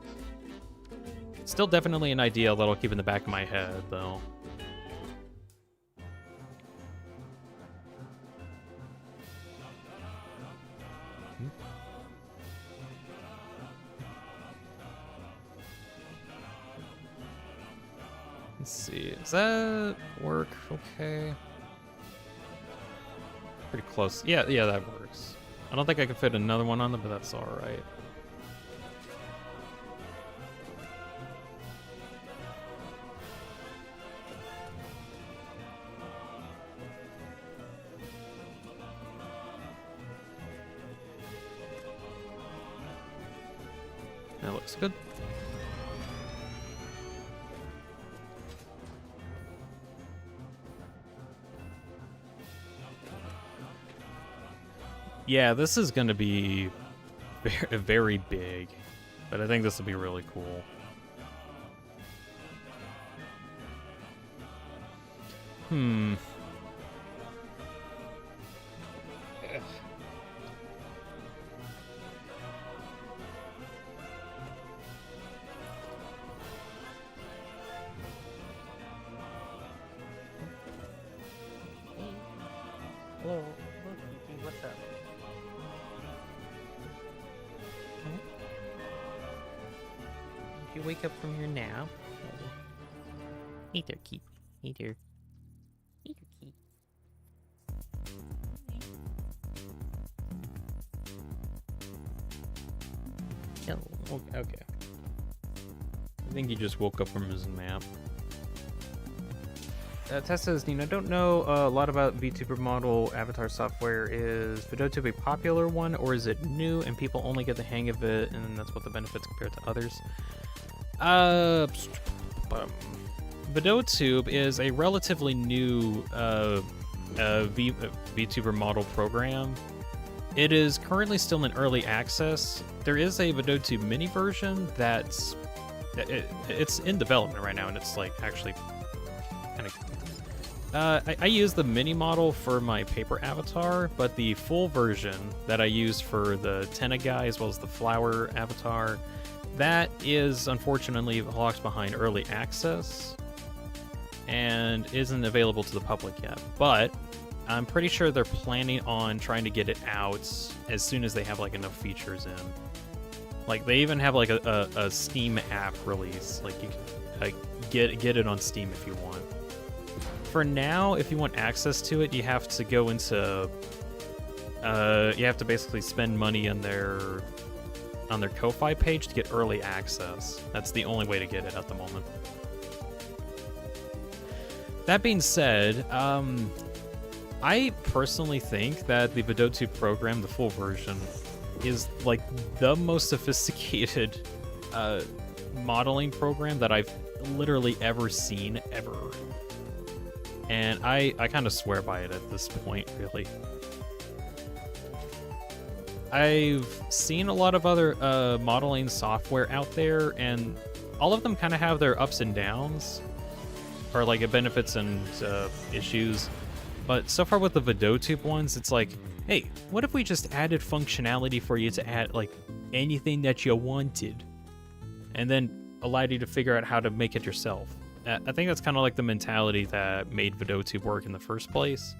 Still definitely an idea that I'll keep in the back of my head, though. Let's see, does that work okay? Pretty close. Yeah, that works. I don't think I can fit another one on them, but that's alright. That looks good. Yeah, this is going to be very, very big, but I think this will be really cool. Hello, what's up? Did you wake up from your nap? Hey there, Keith. Hey there. Hey there, Keith. Okay. I think he just woke up from his nap. Tess says, Nina, I don't know a lot about VTuber model avatar software. Is VideoTube a popular one, or is it new and people only get the hang of it, and that's what the benefits compared to others? VideoTube is a relatively new VTuber model program. It is currently still in early access. There is a VideoTube mini version that's it's in development right now, and it's like actually kind of. I use the mini model for my paper avatar, but the full version that I use for the Tenna guy as well as the flower avatar, that is unfortunately locked behind early access and isn't available to the public yet. But I'm pretty sure they're planning on trying to get it out as soon as they have like enough features in. Like they even have like a Steam app release. Like you can like get it on Steam if you want. For now, if you want access to it, you have to go into you have to basically spend money on their Ko-Fi page to get early access. That's the only way to get it at the moment. That being said, I personally think that the VideoTube program, the full version, is like the most sophisticated modeling program that I've literally ever seen, ever. And I kind of swear by it at this point, really. I've seen a lot of other modeling software out there, and all of them kind of have their ups and downs, or like benefits and issues. But so far with the VideoTube ones, it's like, hey, what if we just added functionality for you to add like anything that you wanted, and then allowed you to figure out how to make it yourself? I think that's kind of like the mentality that made VideoTube work in the first place.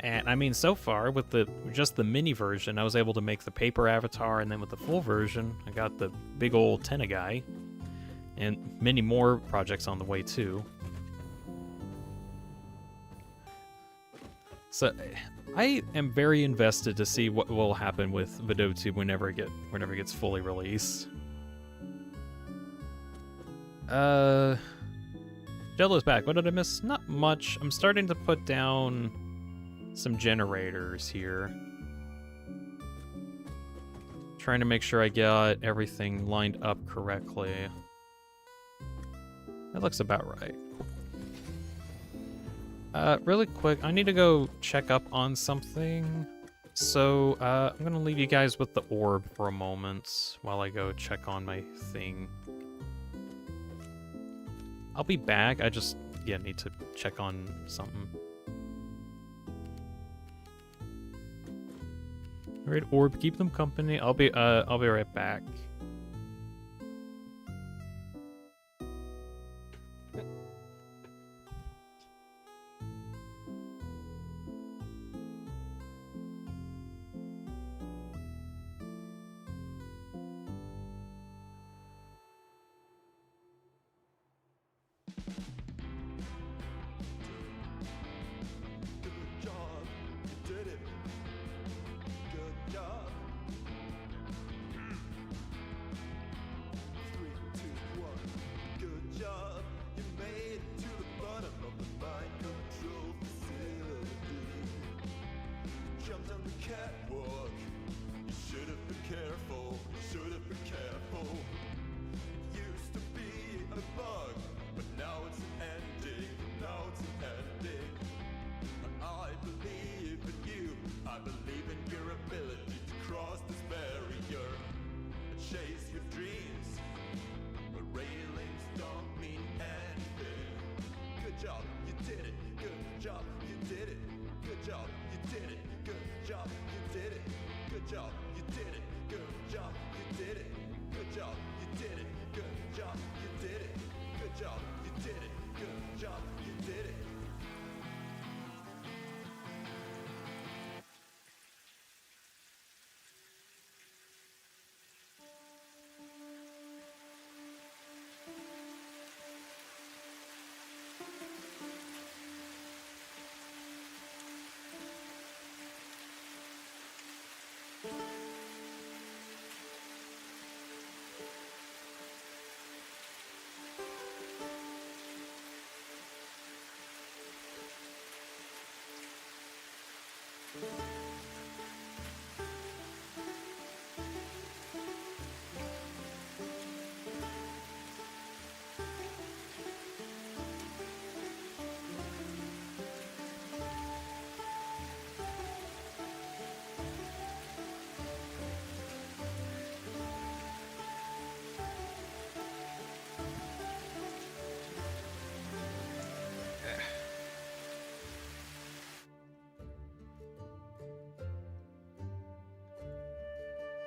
And I mean, so far with just the mini version, I was able to make the paper avatar, and then with the full version, I got the big old Tenna guy, and many more projects on the way too. So I am very invested to see what will happen with VideoTube whenever it gets fully released. Jello's back. What did I miss? Not much. I'm starting to put down some generators here. Trying to make sure I got everything lined up correctly. That looks about right. Really quick, I need to go check up on something. So, I'm gonna leave you guys with the orb for a moment while I go check on my thing. I'll be back. I just, need to check on something. Alright, orb, keep them company. I'll be right back.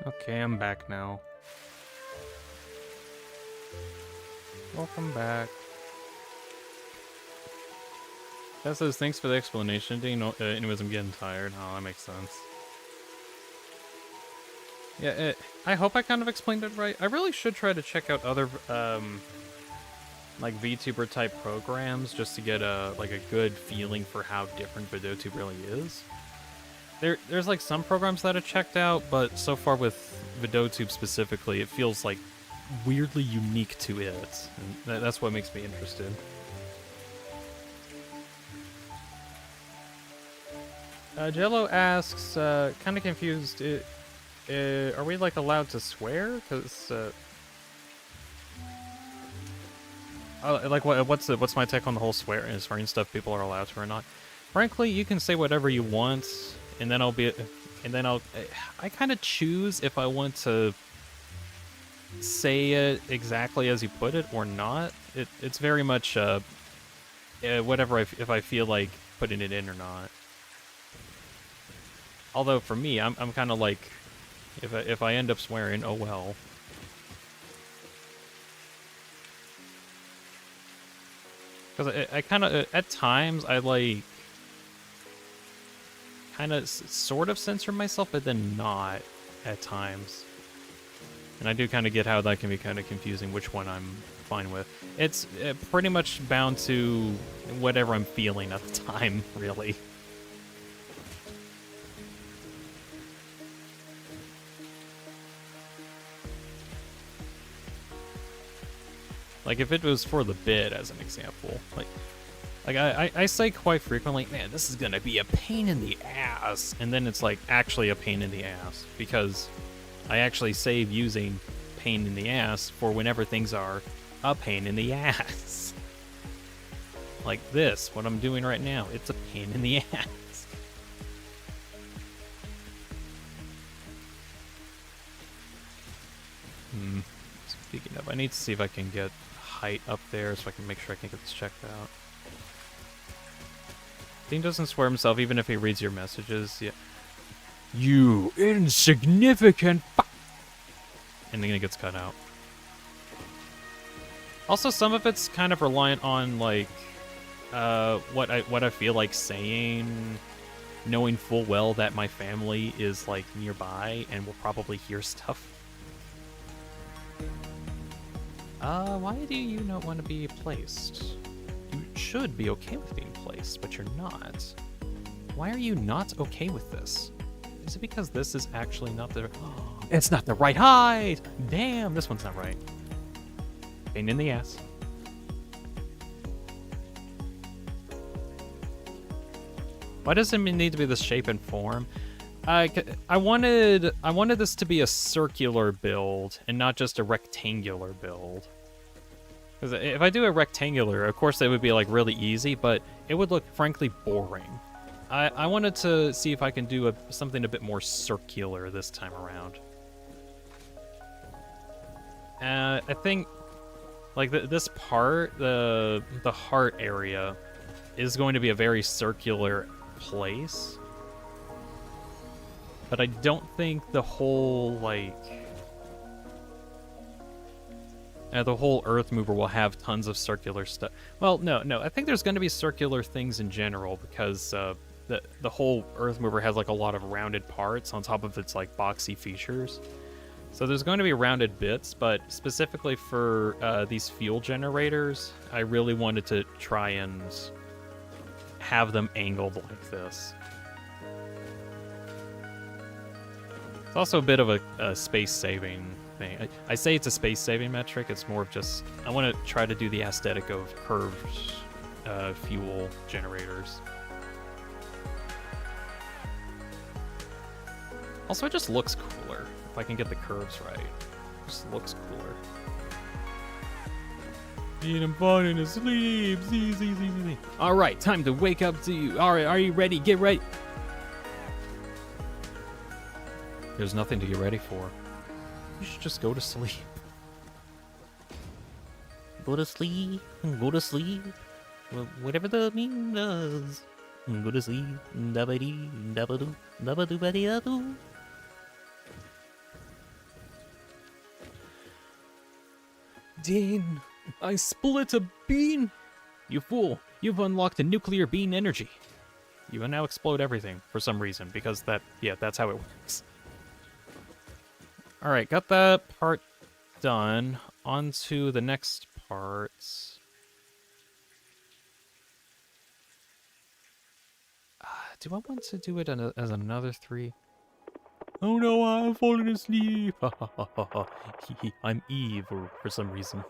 Okay, I'm back now. Welcome back. That says, thanks for the explanation. Anyways, I'm getting tired. Oh, that makes sense. Yeah, I hope I kind of explained it right. I really should try to check out other, like VTuber type programs just to get a good feeling for how different VideoTube really is. There's like some programs that I checked out, but so far with VideoTube specifically, it feels like weirdly unique to it, and that's what makes me interested. Jello asks, kind of confused. Are we like allowed to swear? Cause like what's my take on the whole swearing stuff? People are allowed to or not? Frankly, you can say whatever you want. And then I kind of choose if I want to say it exactly as you put it or not. It's very much whatever if I feel like putting it in or not. Although for me, I'm kind of like, if I end up swearing, oh well. Because I kind of at times I like. Kind of sort of censor myself, but then not at times. And I do kind of get how that can be kind of confusing which one I'm fine with. It's pretty much bound to whatever I'm feeling at the time, really. Like if it was for the bit, as an example, like I say quite frequently, man, this is gonna be a pain in the ass, and then it's like actually a pain in the ass, because I actually save using pain in the ass for whenever things are a pain in the ass. Like this, what I'm doing right now, it's a pain in the ass. Speaking of, I need to see if I can get height up there so I can make sure I can get this checked out. Dean doesn't swear himself even if he reads your messages. Yeah. You insignificant and then it gets cut out. Also, some of it's kind of reliant on like what I feel like saying, knowing full well that my family is like nearby and will probably hear stuff. Why do you not want to be placed? You should be okay with being placed, but you're not. Why are you not okay with this? Is it because this is actually not the... It's not the right height! Damn, this one's not right. Pain in the ass. Why does it need to be this shape and form? I wanted this to be a circular build and not just a rectangular build. Because if I do a rectangular, of course it would be like really easy, but it would look frankly boring. I wanted to see if I can do something a bit more circular this time around. I think like this part, the heart area, is going to be a very circular place. But I don't think the whole, like... the whole Earthmover will have tons of circular stuff. Well, no. I think there's going to be circular things in general because the whole Earthmover has, like, a lot of rounded parts on top of its, like, boxy features. So there's going to be rounded bits, but specifically for these fuel generators, I really wanted to try and have them angled like this. It's also a bit of a space-saving thing. I say it's a space-saving metric. It's more of just... I want to try to do the aesthetic of curved fuel generators. Also, it just looks cooler if I can get the curves right. It just looks cooler. Dean, I'm falling asleep. All right, time to wake up to you. All right, are you ready? Get ready. There's nothing to get ready for. You should just go to sleep. Go to sleep. Go to sleep. Whatever the meme does. Go to sleep. Dabba-dee, dabba-doo, dabba-doo-ba-dee-da-doo. Dean, I split a bean. You fool, you've unlocked a nuclear bean energy. You will now explode everything for some reason, because that's how it works. Alright, got that part done. On to the next part. Do I want to do it as another 3? Oh no, I'm falling asleep. I'm evil for some reason.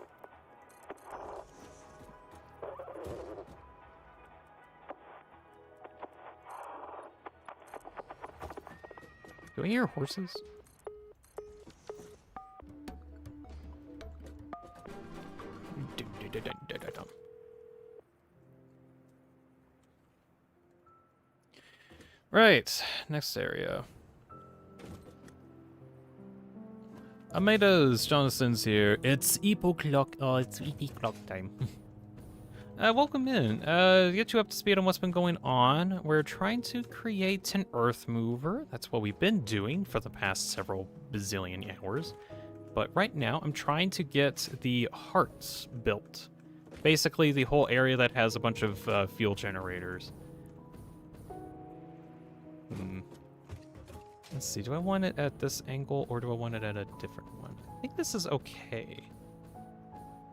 Do I hear horses? Right, next area. Amadas Johnson's here. It's o'clock. Oh, it's 8 o'clock time. Welcome in. Get you up to speed on what's been going on. We're trying to create an Earthmover. That's what we've been doing for the past several bazillion hours. But right now, I'm trying to get the hearts built. Basically, the whole area that has a bunch of fuel generators. Let's see, do I want it at this angle or do I want it at a different one? I think this is okay.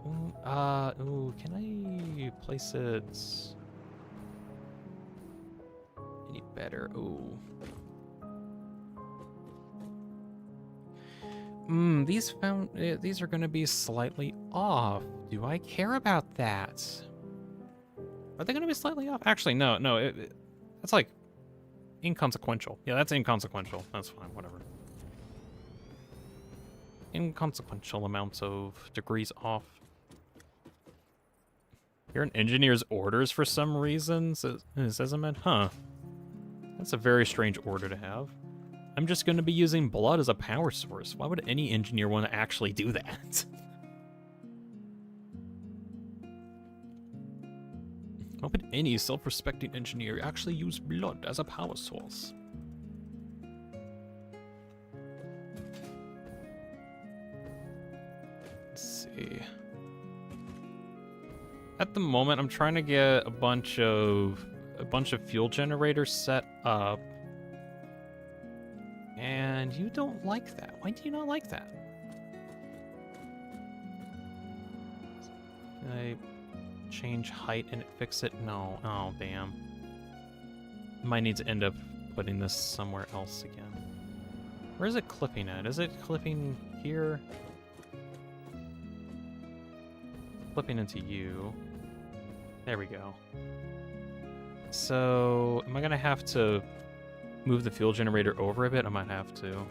Can I place it any better? Ooh. These are gonna be slightly off. Do I care about that? Are they gonna be slightly off? Actually, no, that's like inconsequential. Yeah, that's inconsequential. That's fine, whatever. Inconsequential amounts of degrees off. You're an engineer's orders for some reason, says Ahmed. Huh. That's a very strange order to have. I'm just going to be using blood as a power source. Why would any engineer want to actually do that? Why would any self-respecting engineer actually use blood as a power source? Let's see. At the moment, I'm trying to get a bunch of fuel generators set up. And you don't like that. Why do you not like that? Can I change height and fix it? No. Oh, damn. Might need to end up putting this somewhere else again. Where is it clipping at? Is it clipping here? Clipping into you. There we go. So, am I gonna have to move the fuel generator over a bit? I might have to.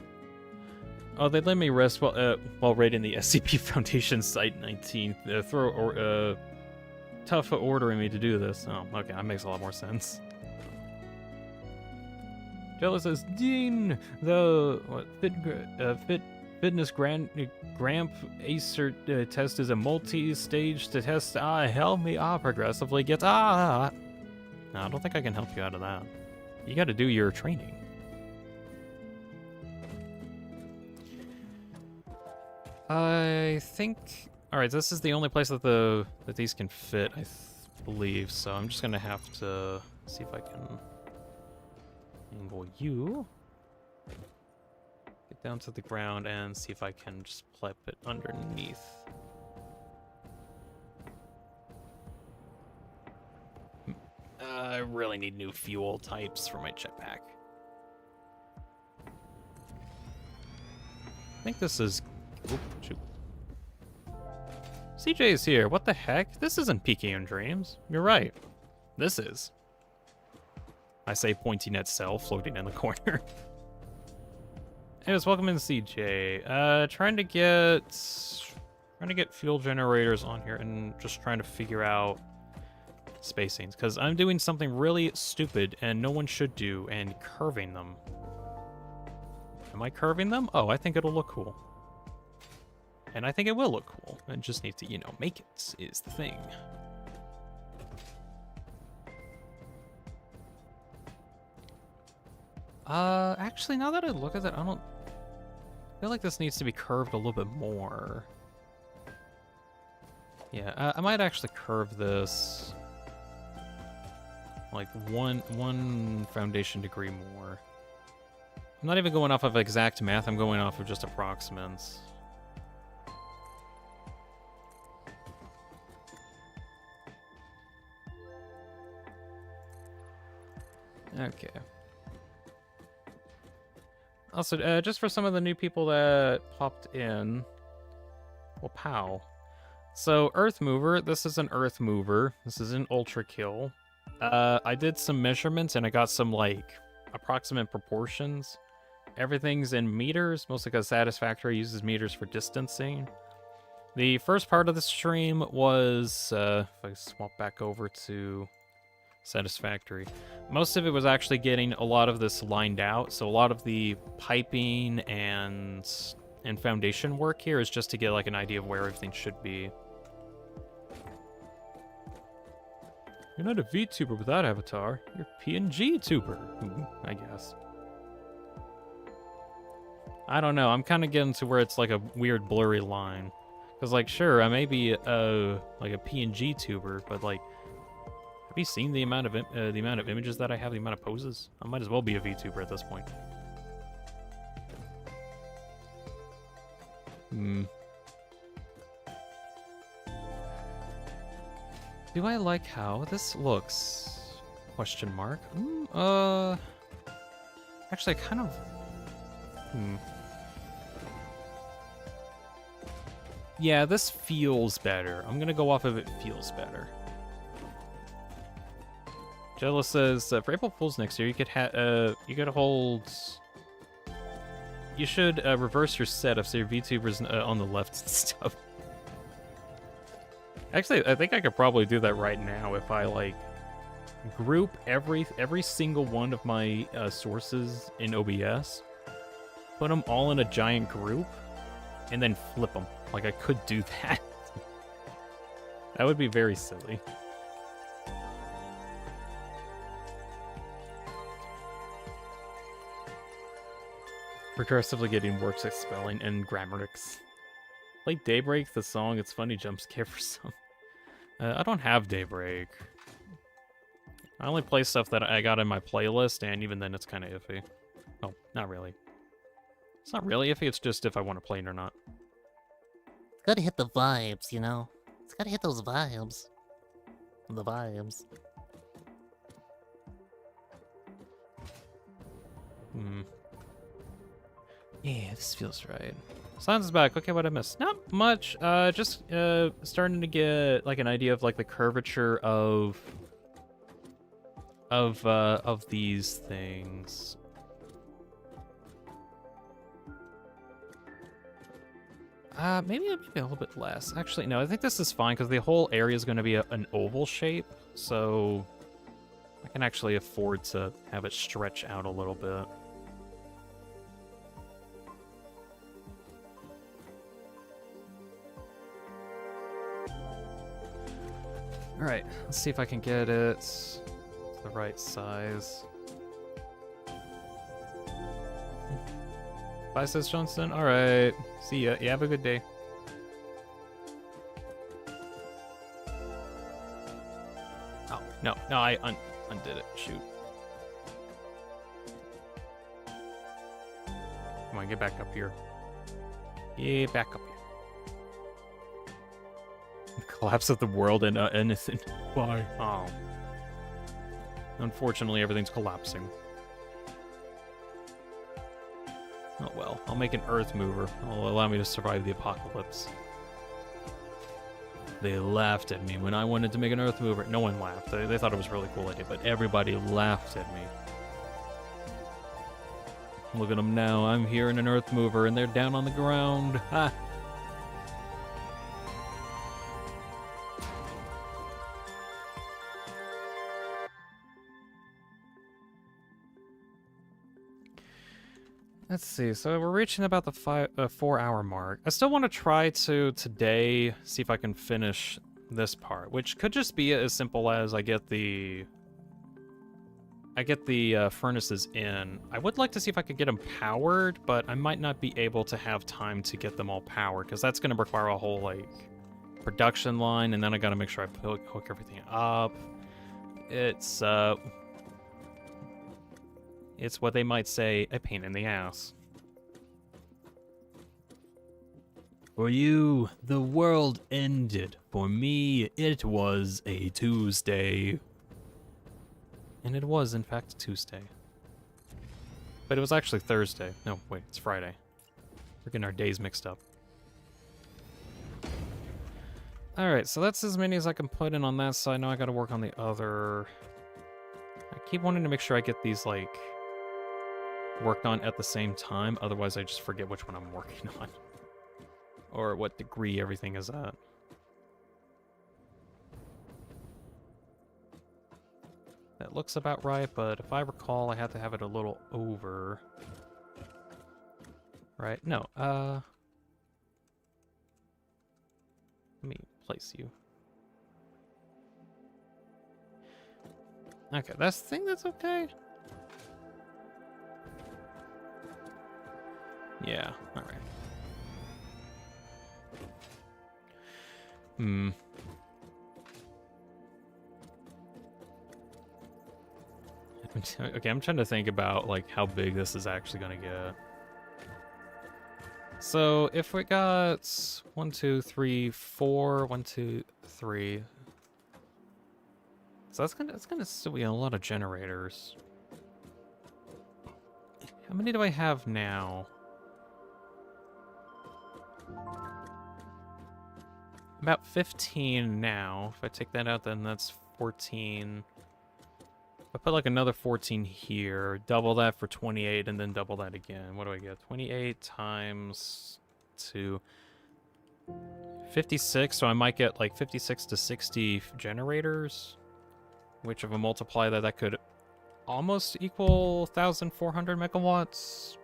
Oh, they let me rest while raiding the SCP Foundation Site 19. Tough ordering me to do this. Oh, okay, that makes a lot more sense. Jello says, Dean, the fitness Gramp Acer test is a multi-stage to test. Help me progressively get. No, I don't think I can help you out of that. You got to do your training. I think. All right, this is the only place that these can fit, I believe. So I'm just gonna have to see if I can angle you, get down to the ground, and see if I can just plip it underneath. I really need new fuel types for my jetpack. I think this is. Oop, shoot. CJ is here. What the heck? This isn't PK Dreams. You're right. This is. I say pointing at cell floating in the corner. Anyways, welcome in, CJ. Trying to get fuel generators on here and just trying to figure out spacings, because I'm doing something really stupid and no one should do, and curving them. Am I curving them? Oh, I think it'll look cool. And I think it will look cool. I just need to, you know, make it is the thing. Actually, now that I look at it, I feel like this needs to be curved a little bit more. Yeah, I might actually curve this like one foundation degree more. I'm not even going off of exact math, I'm going off of just approximates. Okay. Also, just for some of the new people that popped in, well, pow. So, Earthmover, this is an Earthmover. This is an Ultra Kill. I did some measurements and I got some, like, approximate proportions. Everything's in meters, mostly because Satisfactory uses meters for distancing. The first part of the stream was, if I swap back over to Satisfactory, most of it was actually getting a lot of this lined out. So a lot of the piping and foundation work here is just to get like an idea of where everything should be. You're not a VTuber with that avatar. You're a PNG tuber, I guess. I don't know. I'm kind of getting to where it's like a weird blurry line. Because like, sure, I may be like a PNG tuber, but like, have you seen the amount of images that I have, the amount of poses? I might as well be a VTuber at this point. Do I like how this looks? Question mark. Actually, I kind of. Yeah, this feels better. I'm gonna go off of it feels better. Jella says, for April Fools next year, you could hold. You should reverse your setup so your VTuber's on the left and stuff. Actually, I think I could probably do that right now if I like group every single one of my sources in OBS, put them all in a giant group, and then flip them. Like I could do that. That would be very silly. Recursively getting works at spelling and grammatics. Like Daybreak, the song, it's funny jump scare for some. I don't have Daybreak. I only play stuff that I got in my playlist, and even then it's kind of iffy. Oh, not really. It's not really iffy, it's just if I want to play it or not. It's gotta hit the vibes, you know? It's gotta hit those vibes. The vibes. Yeah, this feels right. Silence is back. Okay, what I missed? Not much. Just starting to get like an idea of like the curvature of these things. Maybe a little bit less. Actually, no. I think this is fine because the whole area is going to be an oval shape, so I can actually afford to have it stretch out a little bit. Alright, let's see if I can get it to the right size. Bye, says Johnston. Alright, see ya. You have a good day. Oh, no, I undid it. Shoot. Come on, get back up here. Get back up here. Collapse of the world and innocent. Why? Oh. Unfortunately, everything's collapsing. Oh well, I'll make an Earthmover. It'll allow me to survive the apocalypse. They laughed at me when I wanted to make an Earthmover. No one laughed. They thought it was a really cool idea, but everybody laughed at me. Look at them now. I'm here in an Earthmover, and they're down on the ground. Ha! Let's see, so we're reaching about the 4-hour mark. I still want to try to, today, see if I can finish this part, which could just be as simple as I get the furnaces in. I would like to see if I could get them powered, but I might not be able to have time to get them all powered, because that's going to require a whole, like, production line, and then I got to make sure I hook everything up. It's what they might say, a pain in the ass. For you, the world ended. For me, it was a Tuesday. And it was, in fact, Tuesday. But it was actually Thursday. No, wait, it's Friday. We're getting our days mixed up. Alright, so that's as many as I can put in on that side. Now I gotta work on the other. I keep wanting to make sure I get these, like, worked on at the same time, otherwise I just forget which one I'm working on. Or what degree everything is at. That looks about right, but if I recall, I had to have it a little over. Right? No, let me place you. Okay, I think that's okay. Yeah, alright. Okay, I'm trying to think about, like, how big this is actually gonna get. So, if we got 1, 2, 3, 4, 1, 2, 3. So that's gonna still be a lot of generators. How many do I have now? About 15 now. If I take that out, then that's 14. If I put like another 14 here, double that for 28, and then double that again. What do I get? 28 times 2. 56, so I might get like 56 to 60 generators. Which, if I multiply that, that could almost equal 1,400 megawatts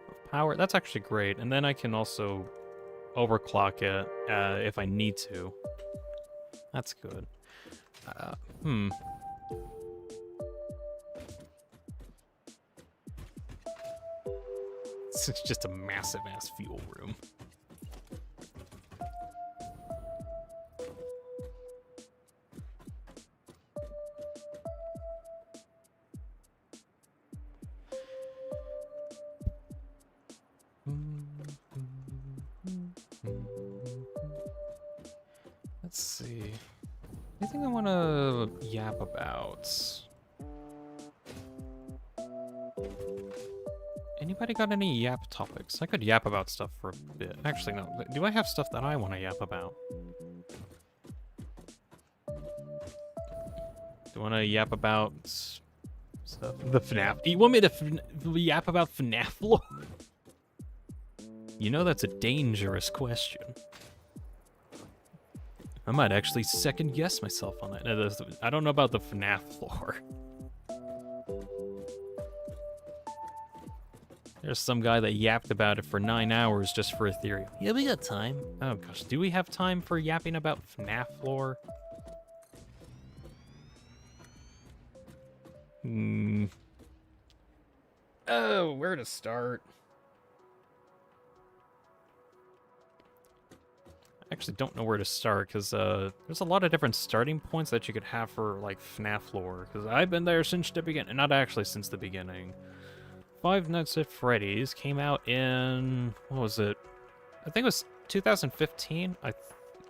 of power. That's actually great. And then I can also overclock it if I need to. That's good. It's just a massive ass fuel room. Let's see. Anything I want to yap about? Anybody got any yap topics? I could yap about stuff for a bit. Actually, no. Do I have stuff that I want to yap about? Do I want to yap about stuff? The FNAF. Do you want me to yap about FNAF lore? You know, that's a dangerous question. I might actually second guess myself on that. I don't know about the FNAF lore. There's some guy that yapped about it for 9 hours just for a theory. Yeah, we got time. Oh gosh, do we have time for yapping about FNAF lore? Oh, where to start? I actually don't know where to start, because there's a lot of different starting points that you could have for, like, FNAF lore, because I've been there since the beginning. Not actually since the beginning. Five Nights at Freddy's came out in, what was it? I think it was 2015.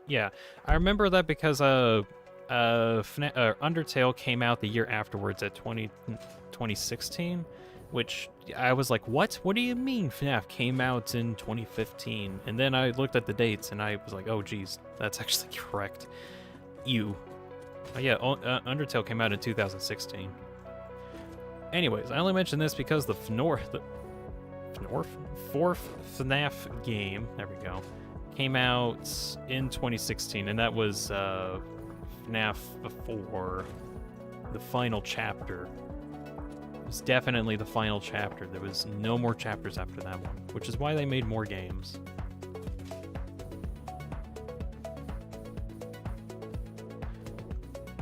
Yeah, I remember that because Undertale came out the year afterwards at 2016, which I was like, what? What do you mean FNAF came out in 2015? And then I looked at the dates and I was like, oh geez, that's actually correct. Oh yeah, Undertale came out in 2016. Anyways, I only mention this because the fourth FNAF game, there we go, came out in 2016, and that was FNAF 4, the final chapter. It was definitely the final chapter. There was no more chapters after that one, which is why they made more games.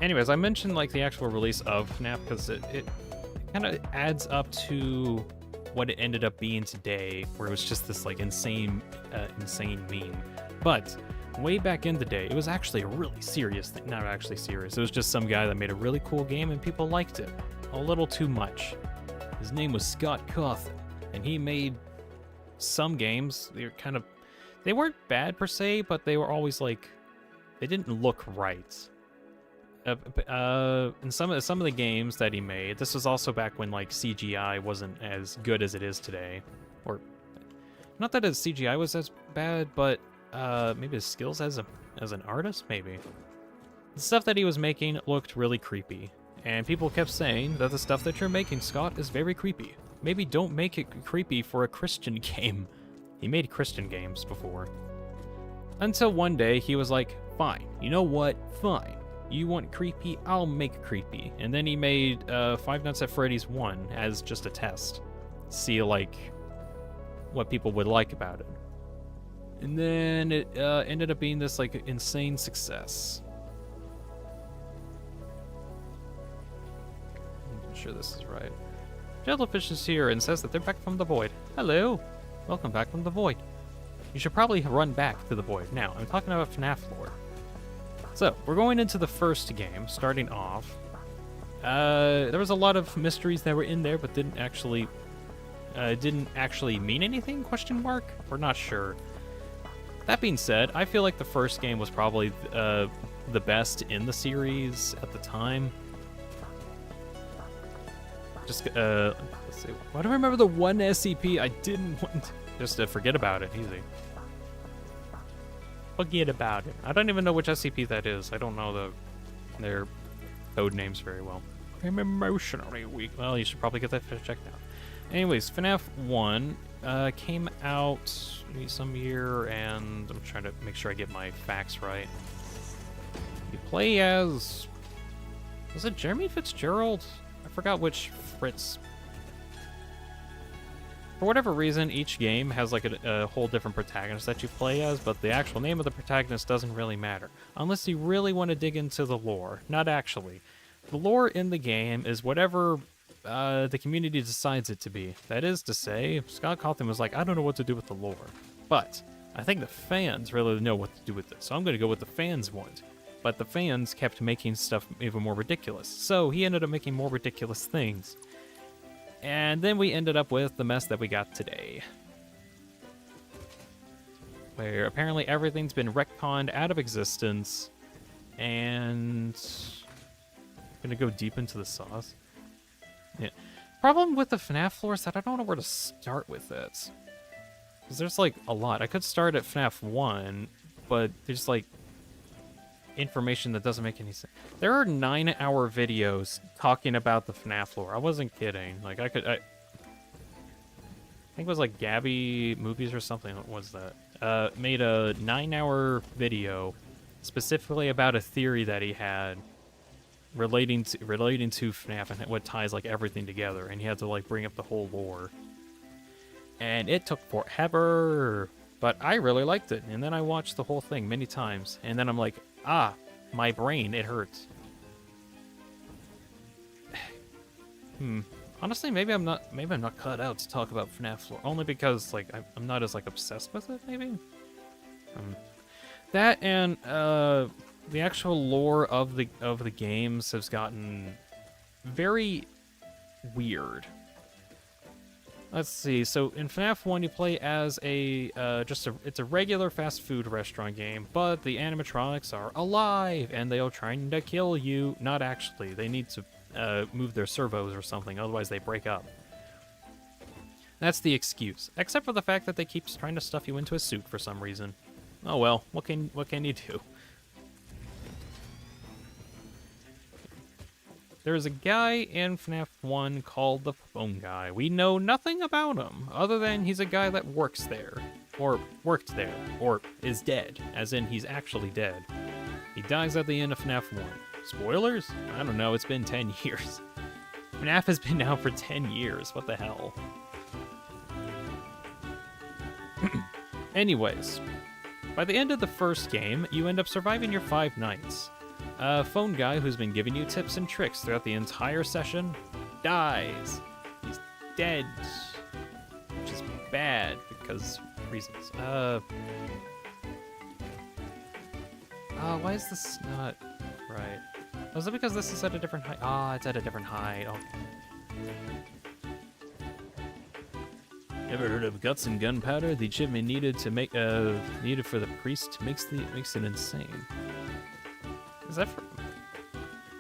Anyways, I mentioned like the actual release of FNAF because it kind of adds up to what it ended up being today, where it was just this like insane meme. But way back in the day, it was actually a really serious thing. Not actually serious. It was just some guy that made a really cool game and people liked it a little too much. His name was Scott Cawthon, and he made some games. They weren't bad per se, but they were always like, they didn't look right. In some of the games that he made, this was also back when like CGI wasn't as good as it is today, or not that his CGI was as bad, but maybe his skills as an artist, maybe. The stuff that he was making looked really creepy, and people kept saying that the stuff that you're making, Scott, is very creepy. Maybe don't make it creepy for a Christian game. He made Christian games before. Until one day he was like, fine, you know what, fine. You want creepy? I'll make creepy. And then he made Five Nights at Freddy's 1 as just a test. See, like, what people would like about it. And then it ended up being this, like, insane success. I'm sure this is right. Jellyfish is here and says that they're back from the void. Hello! Welcome back from the void. You should probably run back to the void. Now, I'm talking about FNAF lore. So, we're going into the first game, starting off. There was a lot of mysteries that were in there, but didn't actually mean anything, question mark? We're not sure. That being said, I feel like the first game was probably the best in the series at the time. Just, let's see. Why do I remember the one SCP I didn't want? Just forget about it, easy. Forget about it. I don't even know which SCP that is. I don't know their code names very well. I'm emotionally weak. Well, you should probably get that checked out. Anyways, FNAF 1 came out maybe some year, and I'm trying to make sure I get my facts right. You play as... Was it Jeremy Fitzgerald? I forgot which Fritz. For whatever reason, each game has like a whole different protagonist that you play as, but the actual name of the protagonist doesn't really matter. Unless you really want to dig into the lore. Not actually. The lore in the game is whatever the community decides it to be. That is to say, Scott Cawthon was like, I don't know what to do with the lore. But I think the fans really know what to do with it, so I'm going to go with the fans want. But the fans kept making stuff even more ridiculous, so he ended up making more ridiculous things. And then we ended up with the mess that we got today. Where apparently everything's been retconned out of existence. And... I'm gonna go deep into the sauce. Yeah. Problem with the FNAF lore is that I don't know where to start with it. Because there's like a lot. I could start at FNAF 1, but there's like information that doesn't make any sense. There are 9-hour videos talking about the FNAF lore. I wasn't kidding. Like I think it was like Gabby Movies or something. What was that? Made a 9-hour video specifically about a theory that he had relating to FNAF and what ties like everything together, and he had to like bring up the whole lore. And it took forever, but I really liked it. And then I watched the whole thing many times, and then I'm like, ah, my brain, it hurts. Honestly, maybe I'm not cut out to talk about FNAF lore, only because like I'm not as like obsessed with it. Maybe that and the actual lore of the games has gotten very weird. Let's see. So in FNAF 1, you play as it's a regular fast food restaurant game, but the animatronics are alive and they are trying to kill you. Not actually. They need to move their servos or something, otherwise they break up. That's the excuse, except for the fact that they keep trying to stuff you into a suit for some reason. Oh well, what can you do? There's a guy in FNAF 1 called the Phone Guy. We know nothing about him, other than he's a guy that works there. Or worked there. Or is dead, as in he's actually dead. He dies at the end of FNAF 1. Spoilers? I don't know, it's been 10 years. FNAF has been out for 10 years, what the hell? Anyways, by the end of the first game, you end up surviving your 5 nights. A phone guy who's been giving you tips and tricks throughout the entire session dies. He's dead. Which is bad because reasons. Why is this not right? Oh, is it because this is at a different height? Ah, it's at a different height. Okay. Ever heard of guts and gunpowder? The achievement needed to make needed for the priest makes it insane. Is that for?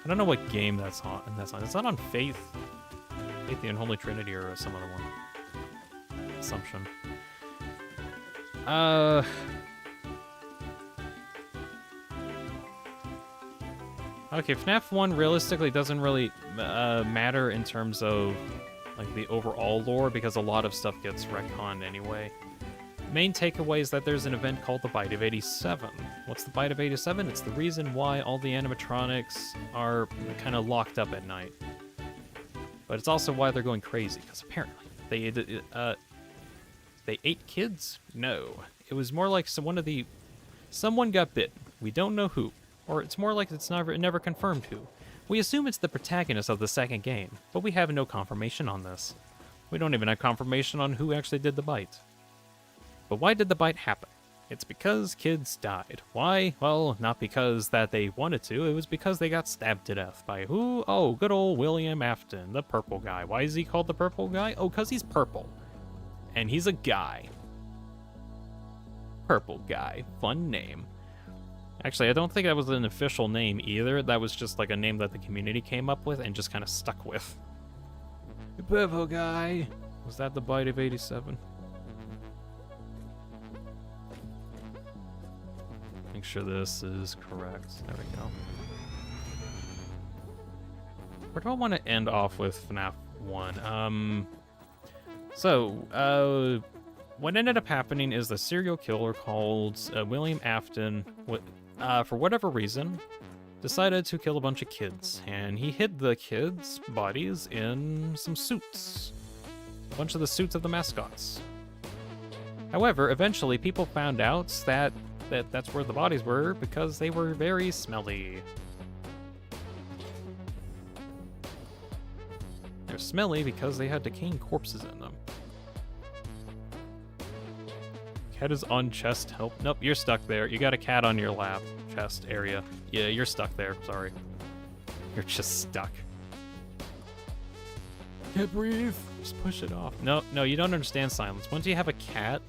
I don't know what game that's on. It's not on Faith, the Unholy Trinity, or some other one. Assumption. Okay, FNAF 1 realistically doesn't really matter in terms of like the overall lore because a lot of stuff gets retconned anyway. Main takeaway is that there's an event called the Bite of 87. What's the Bite of 87? It's the reason why all the animatronics are kind of locked up at night. But it's also why they're going crazy, because apparently they ate kids? No. It was more like someone got bit. We don't know who. Or it's more like it's never confirmed who. We assume it's the protagonist of the second game, but we have no confirmation on this. We don't even have confirmation on who actually did the bite. But why did the bite happen? It's because kids died. Why? Well, not because that they wanted to, it was because they got stabbed to death. By who? Oh, good old William Afton, the purple guy. Why is he called the purple guy? Oh, because he's purple. And he's a guy. Purple guy. Fun name. Actually, I don't think that was an official name either. That was just like a name that the community came up with and just kind of stuck with. The purple guy. Was that the Bite of 87? Make sure this is correct. There we go. Where do I want to end off with FNAF 1? What ended up happening is the serial killer called William Afton, for whatever reason, decided to kill a bunch of kids. And he hid the kids' bodies in some suits. A bunch of the suits of the mascots. However, eventually people found out that that's where the bodies were because they were very smelly. They're smelly because they had decaying corpses in them. Cat is on chest, help. Nope, you're stuck there. You got a cat on your lap, chest area. Yeah, you're stuck there, sorry. You're just stuck. Can't breathe. Just push it off. No, you don't understand silence. Once you have a cat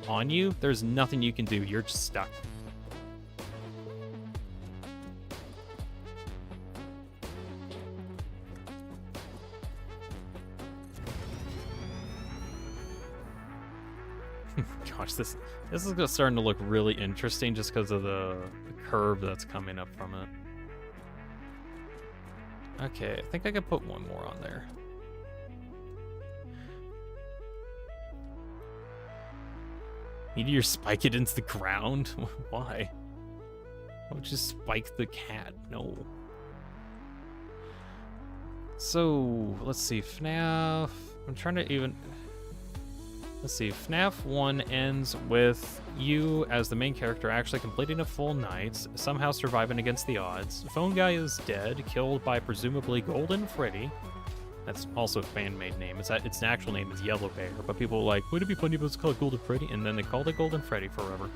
on you, there's nothing you can do. You're just stuck. Gosh, this is starting to look really interesting just because of the curve that's coming up from it. Okay, I think I could put one more on there. Meteor spike it into the ground? Why? Why would you spike the cat? No. So, let's see, FNAF... I'm trying to even... Let's see, FNAF 1 ends with you as the main character actually completing a full night, somehow surviving against the odds. The phone guy is dead, killed by presumably Golden Freddy. That's also a fan-made name. Its actual name is Yellow Bear, but people were like, would it be funny if it was called Golden Freddy? And then they called it Golden Freddy forever.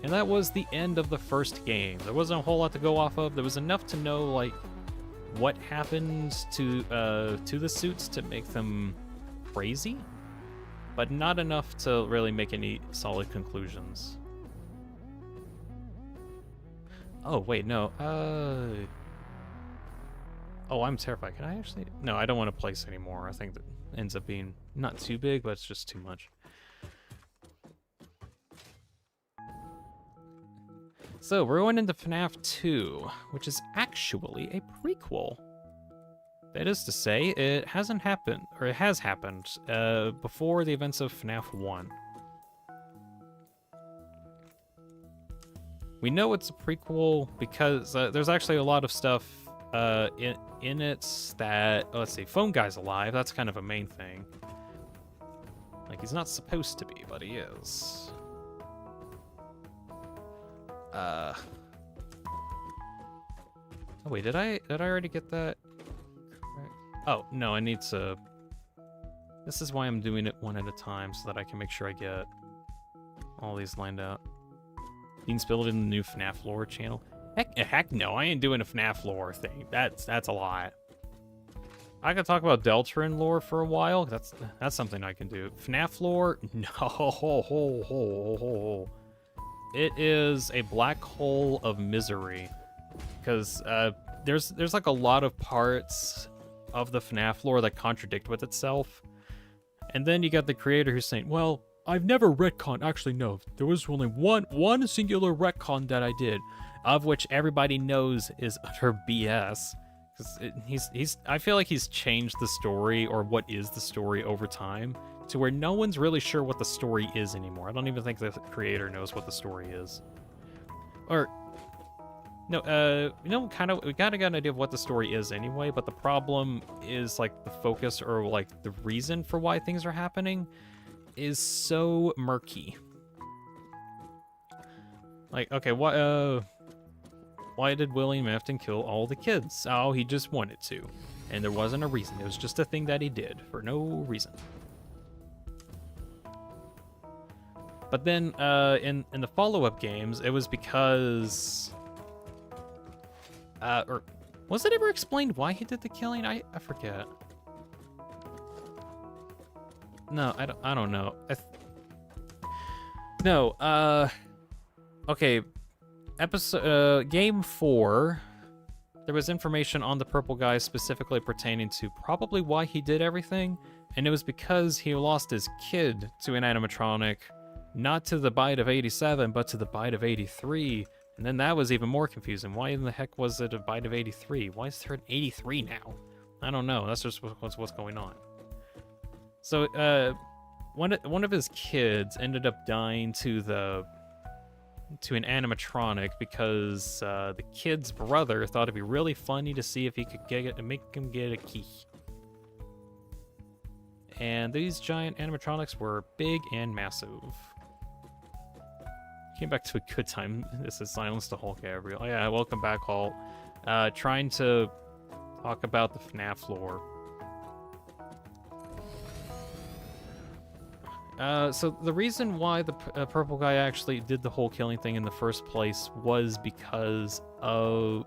And that was the end of the first game. There wasn't a whole lot to go off of. There was enough to know, like, what happened to the suits to make them crazy, but not enough to really make any solid conclusions. Oh, wait, no. Oh, I'm terrified. Can I actually... No, I don't want to place anymore. I think that ends up being not too big, but it's just too much. So we're going into FNAF 2, which is actually a prequel. That is to say, it hasn't happened, or it has happened, before the events of FNAF 1. We know it's a prequel because there's actually a lot of stuff in it that, let's see, Phone Guy's alive. That's kind of a main thing. Like, he's not supposed to be, but he is. Oh wait, did I already get that correct? Oh, no, I need to... This is why I'm doing it one at a time, so that I can make sure I get all these lined out. Deanspillabean in the new FNAF lore channel. Heck no, I ain't doing a FNAF lore thing. That's a lot. I could talk about Deltarune lore for a while. That's something I can do. FNAF lore? No. It is a black hole of misery. Because there's like a lot of parts of the FNAF lore that contradict with itself. And then you got the creator who's saying, well, I've never retconned. Actually, no. There was only one singular retcon that I did, of which everybody knows is utter BS. Because I feel like he's changed the story, or what is the story, over time, to where no one's really sure what the story is anymore. I don't even think the creator knows what the story is. Or, no, we kind of got an idea of what the story is anyway, but the problem is, like, the focus, or, like, the reason for why things are happening is so murky. Like, okay, why did William Afton kill all the kids? Oh, he just wanted to. And there wasn't a reason. It was just a thing that he did for no reason. But then in the follow-up games, it was because... or was it ever explained why he did the killing? I forget. No, I don't know. Okay. Game 4, there was information on the purple guy specifically pertaining to probably why he did everything, and it was because he lost his kid to an animatronic, not to the bite of 87, but to the bite of 83, and then that was even more confusing. Why in the heck was it a bite of 83? Why is there an 83 now? I don't know. That's just what's going on. So, one of his kids ended up dying to an animatronic because the kid's brother thought it'd be really funny to see if he could make him get a key. And these giant animatronics were big and massive. Came back to a good time. This is Silence to Hulk Gabriel. Oh yeah, welcome back, Hulk. Trying to talk about the FNAF lore. So the reason why the purple guy actually did the whole killing thing in the first place was because of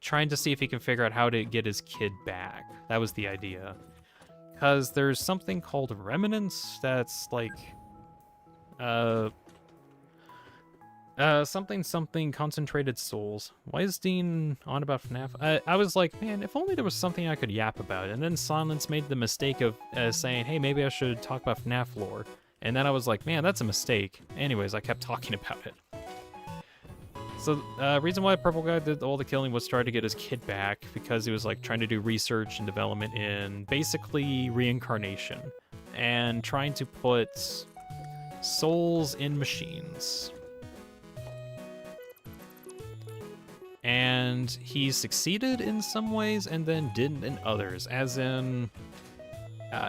trying to see if he can figure out how to get his kid back. That was the idea. Because there's something called remnants that's like something concentrated souls. Why is Dean on about FNAF? I was like, man, if only there was something I could yap about. And then Silence made the mistake of saying, hey, maybe I should talk about FNAF lore. And then I was like, man, that's a mistake. Anyways, I kept talking about it. So, reason why Purple Guy did all the killing was try to get his kid back, because he was like trying to do research and development in basically reincarnation and trying to put souls in machines. And he succeeded in some ways and then didn't in others, as in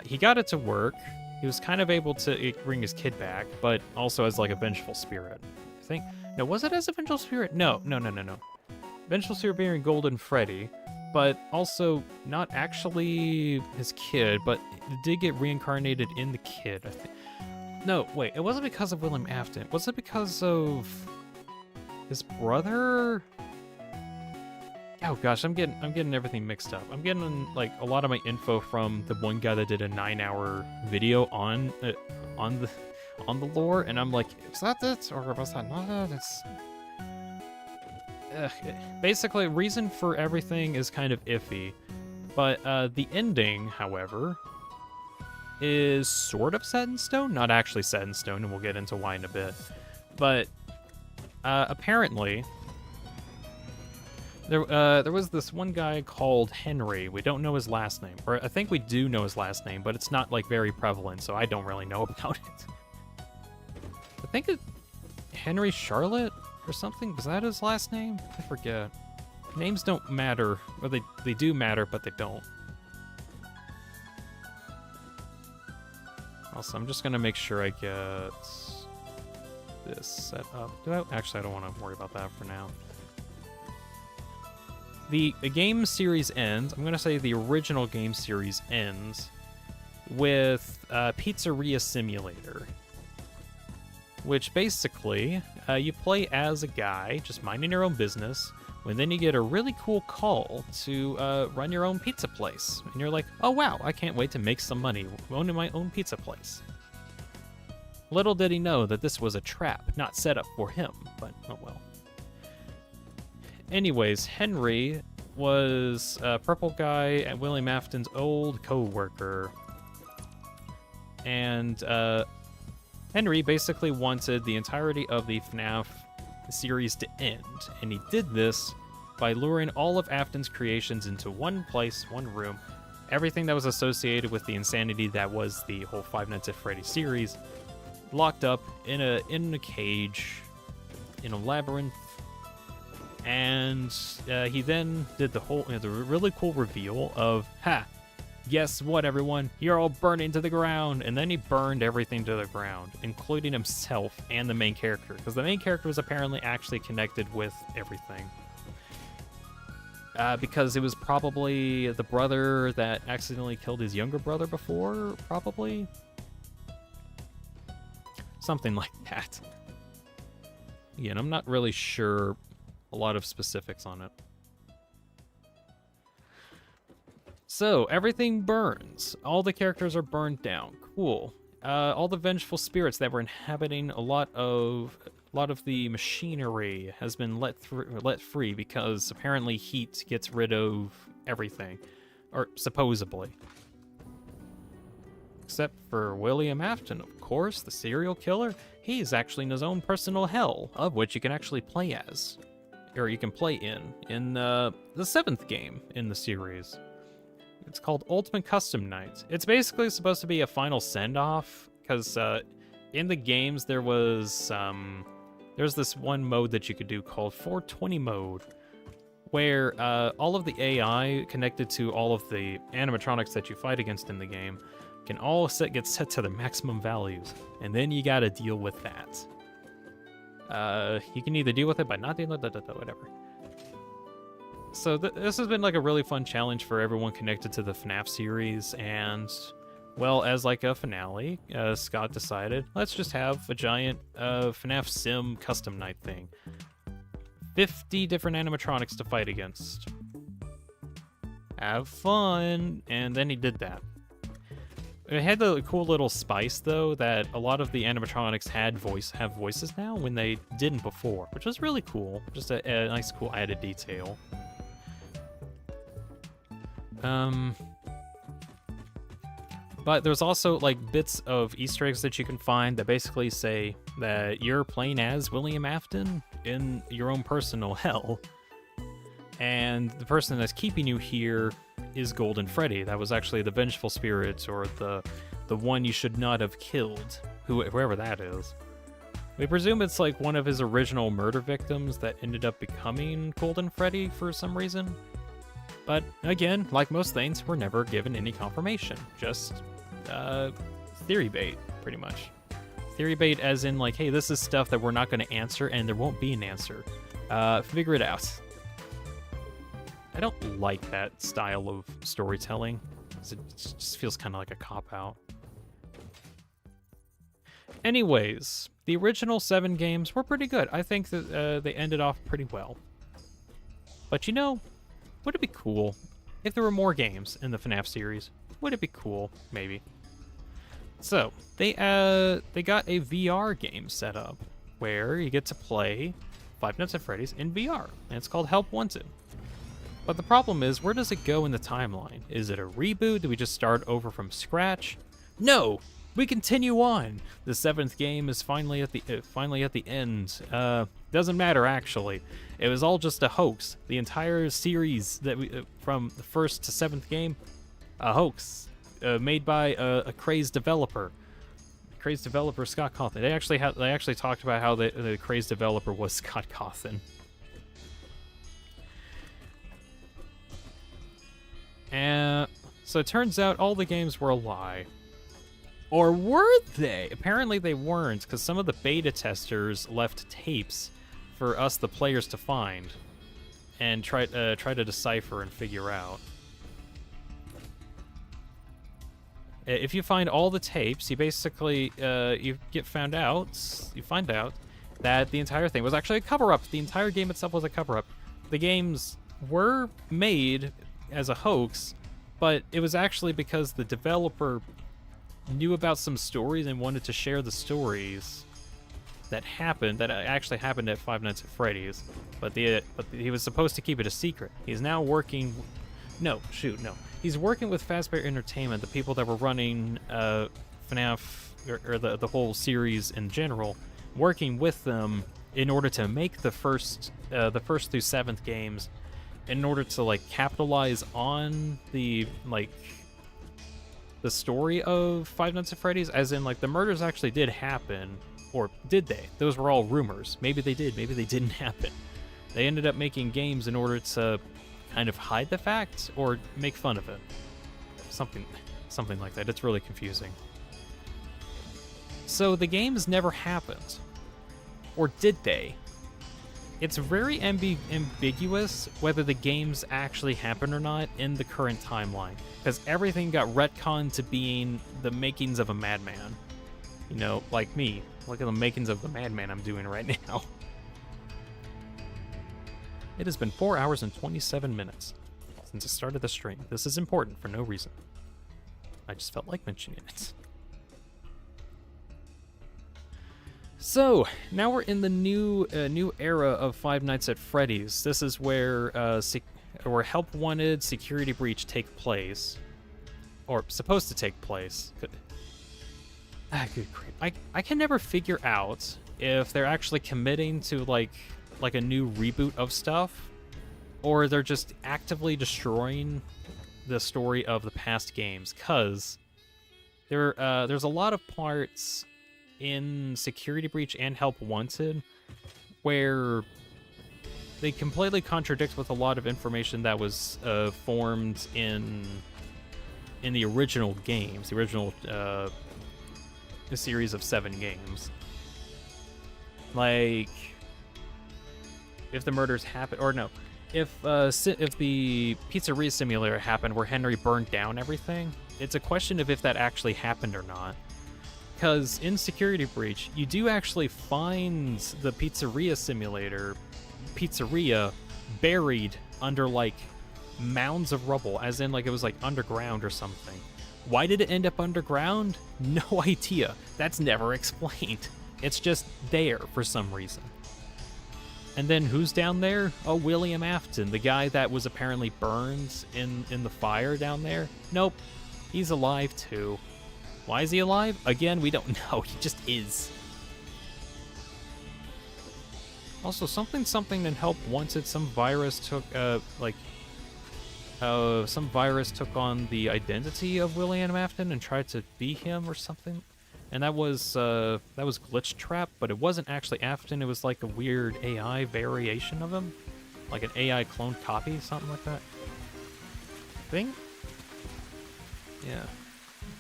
he got it to work. He was kind of able to bring his kid back, but also as like a vengeful spirit. I think. No, was it as a vengeful spirit? No. Vengeful spirit being Golden Freddy, but also not actually his kid, but it did get reincarnated in the kid, I think. No, wait, it wasn't because of William Afton. Was it because of his brother? Oh gosh, I'm getting everything mixed up. I'm getting like a lot of my info from the one guy that did a 9-hour video on the lore, and I'm like, is that it or was that not it? It's basically reason for everything is kind of iffy, but the ending, however, is sort of set in stone. Not actually set in stone, and we'll get into why in a bit. But apparently, there was this one guy called Henry. We don't know his last name, or I think we do know his last name, but it's not like very prevalent, so I don't really know about it. I think it Henry Charlotte or something. Was that his last name? I forget. Names don't matter, or they do matter, but they don't. Also, I'm just gonna make sure I get this set up. Actually, I don't want to worry about that for now. The game series ends. I'm gonna say the original game series ends with Pizzeria Simulator, which basically you play as a guy just minding your own business. And then you get a really cool call to run your own pizza place. And you're like, oh wow, I can't wait to make some money owning my own pizza place. Little did he know that this was a trap, not set up for him, but oh well. Anyways, Henry was a purple guy at William Afton's old co-worker. And Henry basically wanted the entirety of the FNAF series to end, and he did this by luring all of Afton's creations into one place, one room, everything that was associated with the insanity that was the whole Five Nights at Freddy's series, locked up in a cage, in a labyrinth, and he then did the really cool reveal of, guess what, everyone? You're all burning to the ground. And then he burned everything to the ground, including himself and the main character, because the main character was apparently actually connected with everything. Because it was probably the brother that accidentally killed his younger brother before, probably. Something like that. Again, I'm not really sure a lot of specifics on it. So, everything burns. All the characters are burned down. Cool. All the vengeful spirits that were inhabiting a lot of the machinery has been let free because apparently heat gets rid of everything. Or supposedly. Except for William Afton, of course, the serial killer. He's actually in his own personal hell, of which you can actually play as. Or you can play in the 7th game in the series. It's called Ultimate Custom Night. It's basically supposed to be a final send-off, because in the games there's this one mode that you could do called 420 mode, where all of the AI connected to all of the animatronics that you fight against in the game can all get set to their maximum values, and then you gotta deal with that. You can either deal with it by not dealing with it, whatever. So this has been like a really fun challenge for everyone connected to the FNAF series, and well, as like a finale, Scott decided, let's just have a giant FNAF Sim custom night thing. 50 different animatronics to fight against. Have fun! And then he did that. It had the cool little spice, though, that a lot of the animatronics have voices now when they didn't before, which was really cool. Just a nice, cool added detail. But there's also like bits of Easter eggs that you can find that basically say that you're playing as William Afton in your own personal hell. And the person that's keeping you here is Golden Freddy. That was actually the vengeful spirit, or the one you should not have killed, whoever that is. We presume it's like one of his original murder victims that ended up becoming Golden Freddy for some reason. But again, like most things, we're never given any confirmation. Just theory bait, pretty much. Theory bait as in like, hey, this is stuff that we're not going to answer and there won't be an answer. Figure it out. I don't like that style of storytelling. It just feels kind of like a cop-out. Anyways, the original 7 games were pretty good. I think that they ended off pretty well. But you know, would it be cool if there were more games in the FNAF series? Would it be cool? Maybe. So, they got a VR game set up where you get to play Five Nights at Freddy's in VR, and it's called Help Wanted. But the problem is, where does it go in the timeline? Is it a reboot? Do we just start over from scratch? No! we continue on. The 7th game is finally at the end. Doesn't matter actually. It was all just a hoax. The entire series that we from the 1st to 7th game, a hoax made by a crazed developer. Crazed developer Scott Cawthon. They actually talked about how the crazed developer was Scott Cawthon. And so it turns out all the games were a lie. Or were they? Apparently they weren't, because some of the beta testers left tapes for us, the players, to find and try to decipher and figure out. If you find all the tapes, you basically you find out that the entire thing was actually a cover-up. The entire game itself was a cover-up. The games were made as a hoax, but it was actually because the developer knew about some stories and wanted to share the stories that actually happened at Five Nights at Freddy's, but he was supposed to keep it a secret. He's now working. No, he's working with Fazbear Entertainment, the people that were running FNAF or the whole series in general, working with them in order to make the first through 7th games, in order to like capitalize on the story of Five Nights at Freddy's, as in like the murders actually did happen, or did they? Those were all rumors. Maybe they did, maybe they didn't happen. They ended up making games in order to kind of hide the fact or make fun of it. Something like that. It's really confusing. So the games never happened. Or did they? It's very ambiguous whether the games actually happened or not in the current timeline, because everything got retconned to being the makings of a madman. You know, like me. Look at the makings of the madman I'm doing right now. It has been 4 hours and 27 minutes since I started the stream. This is important for no reason. I just felt like mentioning it. So, now we're in the new era of Five Nights at Freddy's. This is where Help Wanted, Security Breach take place. Or supposed to take place. Good grief. I can never figure out if they're actually committing to like a new reboot of stuff, or they're just actively destroying the story of the past games, because there's a lot of parts in Security Breach and Help Wanted where they completely contradict with a lot of information that was formed in the original games, the original series of 7 games. Like, if the murders happen, or no, if the pizzeria simulator happened where Henry burned down everything, it's a question of if that actually happened or not. Because in Security Breach, you do actually find the pizzeria buried under like mounds of rubble, as in like it was like underground or something. Why did it end up underground? No idea. That's never explained. It's just there for some reason. And then who's down there? Oh, William Afton, the guy that was apparently burned in the fire down there. Nope, he's alive too. Why is he alive? Again, we don't know. He just is. Also, something in Help Wanted, some virus took on the identity of William Afton and tried to be him or something. And that was Glitch Trap, but it wasn't actually Afton. It was like a weird AI variation of him, like an AI clone copy, something like that. Thing? Yeah.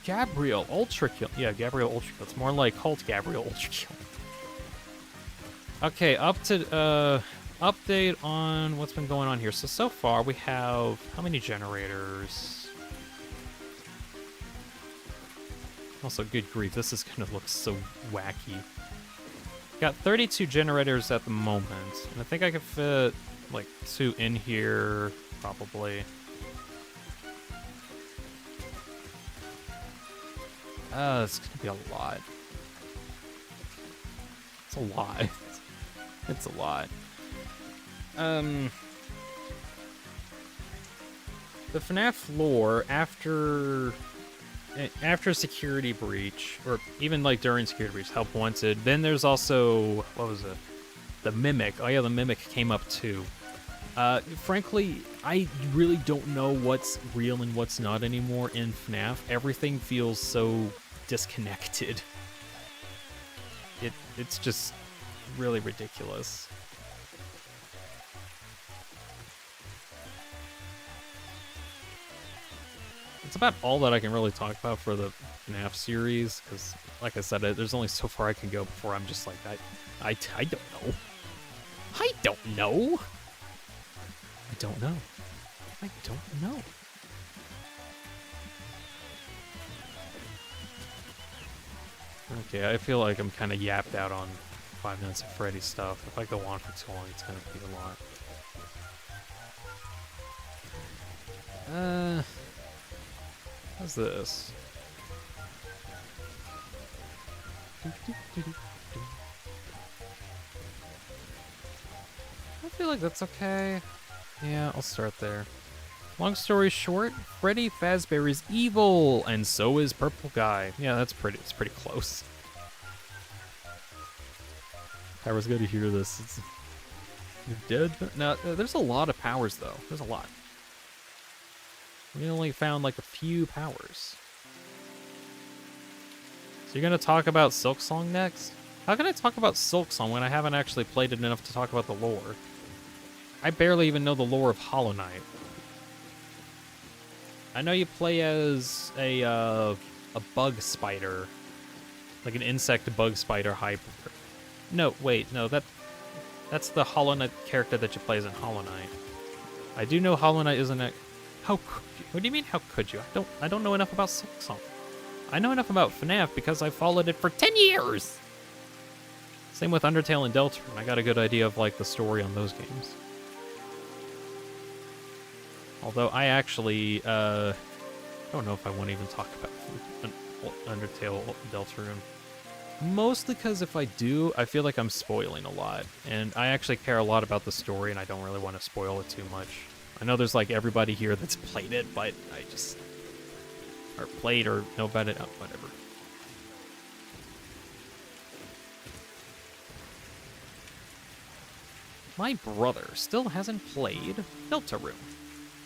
Gabriel Ultrakill. Yeah, Gabriel Ultrakill. It's more like Halt Gabriel Ultrakill. Okay, update on what's been going on here. So far we have how many generators? Also, good grief, this is gonna look so wacky. Got 32 generators at the moment, and I think I could fit like 2 in here, probably. It's gonna be a lot. It's a lot. It's a lot. The FNAF lore, after after security breach, or even like during security breach, help wanted. Then there's also, what was it? The Mimic. Oh yeah, the Mimic came up too. Frankly, I really don't know what's real and what's not anymore in FNAF. Everything feels so disconnected. It's just really ridiculous. It's about all that I can really talk about for the FNAF series, because, like I said, there's only so far I can go before I'm just like, I don't know. I don't know. I don't know. I don't know. Okay, I feel like I'm kind of yapped out on 5 Nights at Freddy's stuff. If I go on for too long, it's going to be a lot. What's this? I feel like that's okay. Yeah, I'll start there. Long story short, Freddy Fazbear's evil, and so is Purple Guy. Yeah, it's pretty close. Power's good to hear this. You're dead? No, there's a lot of powers, though. There's a lot. We only found, like, a few powers. So you're gonna talk about Silksong next? How can I talk about Silksong when I haven't actually played it enough to talk about the lore? I barely even know the lore of Hollow Knight. I know you play as a bug spider, like an insect bug spider hype. No, wait, no, that's the Hollow Knight character that you play as in Hollow Knight. I do know Hollow Knight isn't it. How could you? What do you mean? How could you? I don't know enough about Silksong. I know enough about FNAF because I followed it for 10 years. Same with Undertale and Deltarune. I got a good idea of like the story on those games. Although I actually don't know if I want to even talk about Undertale Deltarune. Mostly because if I do, I feel like I'm spoiling a lot. And I actually care a lot about the story, and I don't really want to spoil it too much. I know there's like everybody here that's played it, but I just... Or played or know about it, whatever. My brother still hasn't played Deltarune.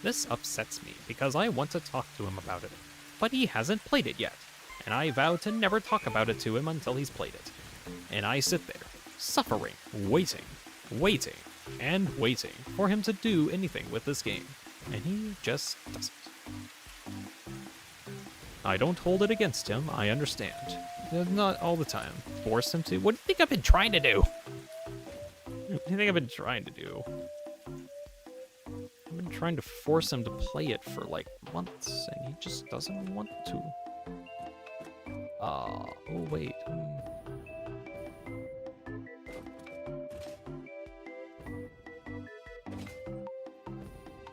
This upsets me because I want to talk to him about it, but he hasn't played it yet, and I vow to never talk about it to him until he's played it. And I sit there, suffering, waiting, and waiting for him to do anything with this game, and he just doesn't. I don't hold it against him, I understand. Not all the time. Force him to? What do you think I've been trying to do? What do you think I've been trying to do? I've been trying to force him to play it for like months, and he just doesn't want to. Oh wait.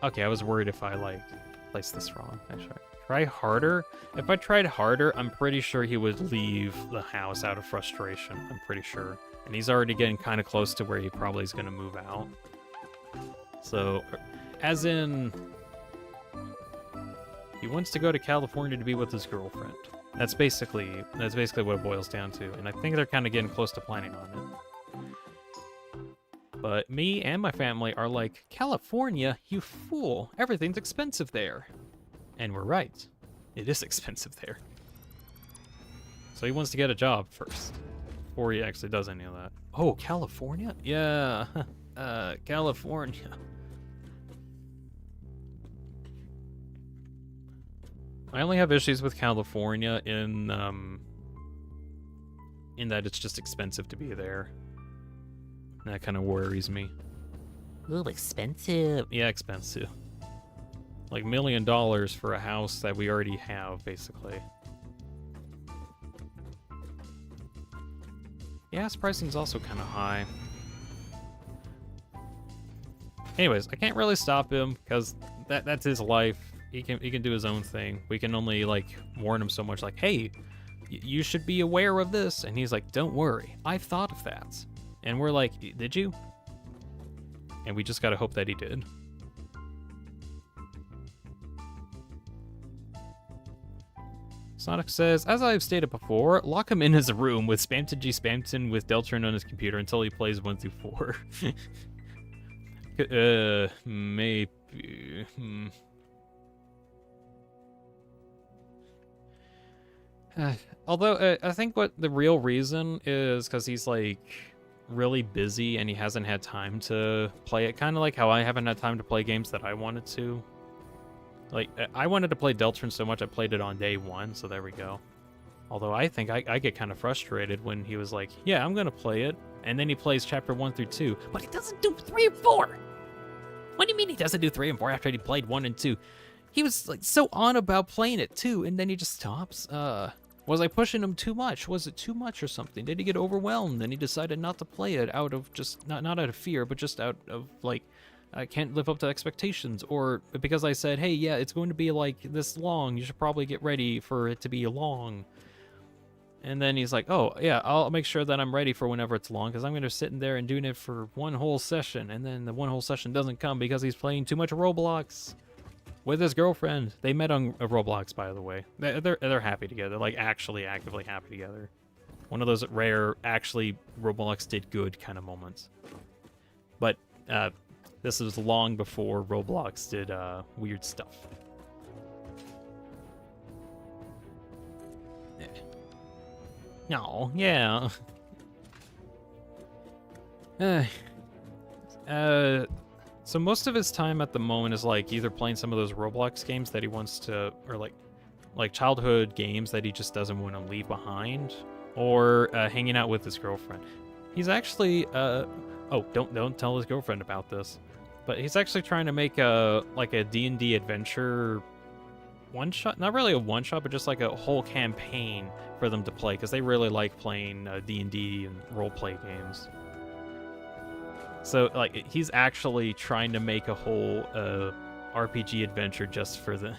Okay, I was worried if I like placed this wrong. I try harder. If I tried harder, I'm pretty sure he would leave the house out of frustration. I'm pretty sure. And he's already getting kind of close to where he probably is going to move out. So, as in, he wants to go to California to be with his girlfriend. That's basically what it boils down to. And I think they're kind of getting close to planning on it. But me and my family are like, California, you fool. Everything's expensive there. And we're right. It is expensive there. So he wants to get a job first, before he actually does any of that. Oh, California? Yeah, California. I only have issues with California in that it's just expensive to be there. That kind of worries me. Ooh, expensive. Yeah, expensive. Like $1 million for a house that we already have, basically. Gas pricing's also kind of high. Anyways, I can't really stop him because that's his life. He can do his own thing. We can only like warn him so much, like, hey, you should be aware of this. And he's like, don't worry, I've thought of that. And we're like, did you? And we just gotta hope that he did. Sonic says, as I've stated before, lock him in his room with Spamton G. Spamton with Deltron on his computer until he plays 1 through 4. Maybe. Although, I think what the real reason is because he's, like, really busy and he hasn't had time to play it. Kind of like how I haven't had time to play games that I wanted to. Like, I wanted to play Deltron so much I played it on day 1, so there we go. Although I think I get kind of frustrated when he was like, yeah, I'm going to play it. And then he plays chapter 1 through 2. But he doesn't do 3 and 4! What do you mean he doesn't do 3 and 4 after he played 1 and 2? He was, like, so on about playing it, too, and then he just stops. Was I pushing him too much? Was it too much or something? Did he get overwhelmed and he decided not to play it out of just, not out of fear, but just out of, like, I can't live up to expectations? Or because I said, hey, yeah, it's going to be, like, this long. You should probably get ready for it to be long. And then he's like, oh, yeah, I'll make sure that I'm ready for whenever it's long, because I'm going to sit in there and doing it for 1 whole session. And then the 1 whole session doesn't come because he's playing too much Roblox with his girlfriend. They met on Roblox, by the way. They're happy together, like actually actively happy together. One of those rare, actually Roblox did good kind of moments. But this was long before Roblox did weird stuff. No, yeah. So most of his time at the moment is like either playing some of those Roblox games that he wants to, or like childhood games that he just doesn't want to leave behind, or hanging out with his girlfriend. He's actually oh, don't tell his girlfriend about this, but he's actually trying to make like a D&D adventure one-shot, not really a one-shot, but just like a whole campaign for them to play, because they really like playing D&D and role-play games. So, like, he's actually trying to make a whole RPG adventure just for them,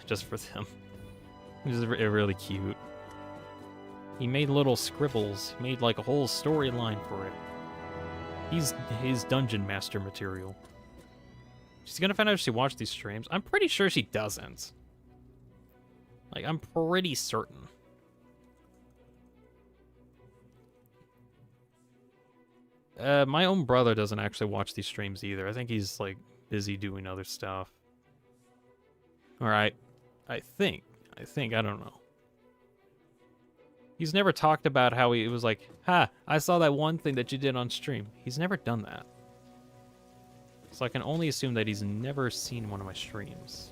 which is really cute. He made little scribbles, he made like a whole storyline for it. He's dungeon master material. She's gonna find out if she watched these streams. I'm pretty sure she doesn't. Like, I'm pretty certain. My own brother doesn't actually watch these streams either. I think he's, like, busy doing other stuff. Alright. I think, I don't know. He's never talked about how he was like, ha, I saw that one thing that you did on stream. He's never done that. So I can only assume that he's never seen one of my streams.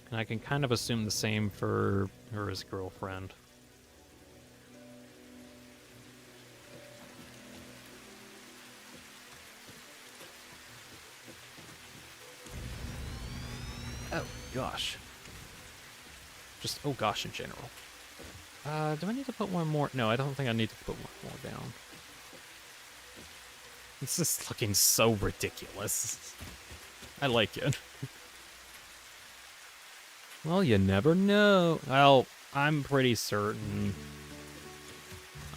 And I can kind of assume the same for his girlfriend. Oh, gosh. Just, oh gosh, in general. Do I need to put one more? No, I don't think I need to put one more down. This is looking so ridiculous. I like it. Well, you never know. Well, I'm pretty certain.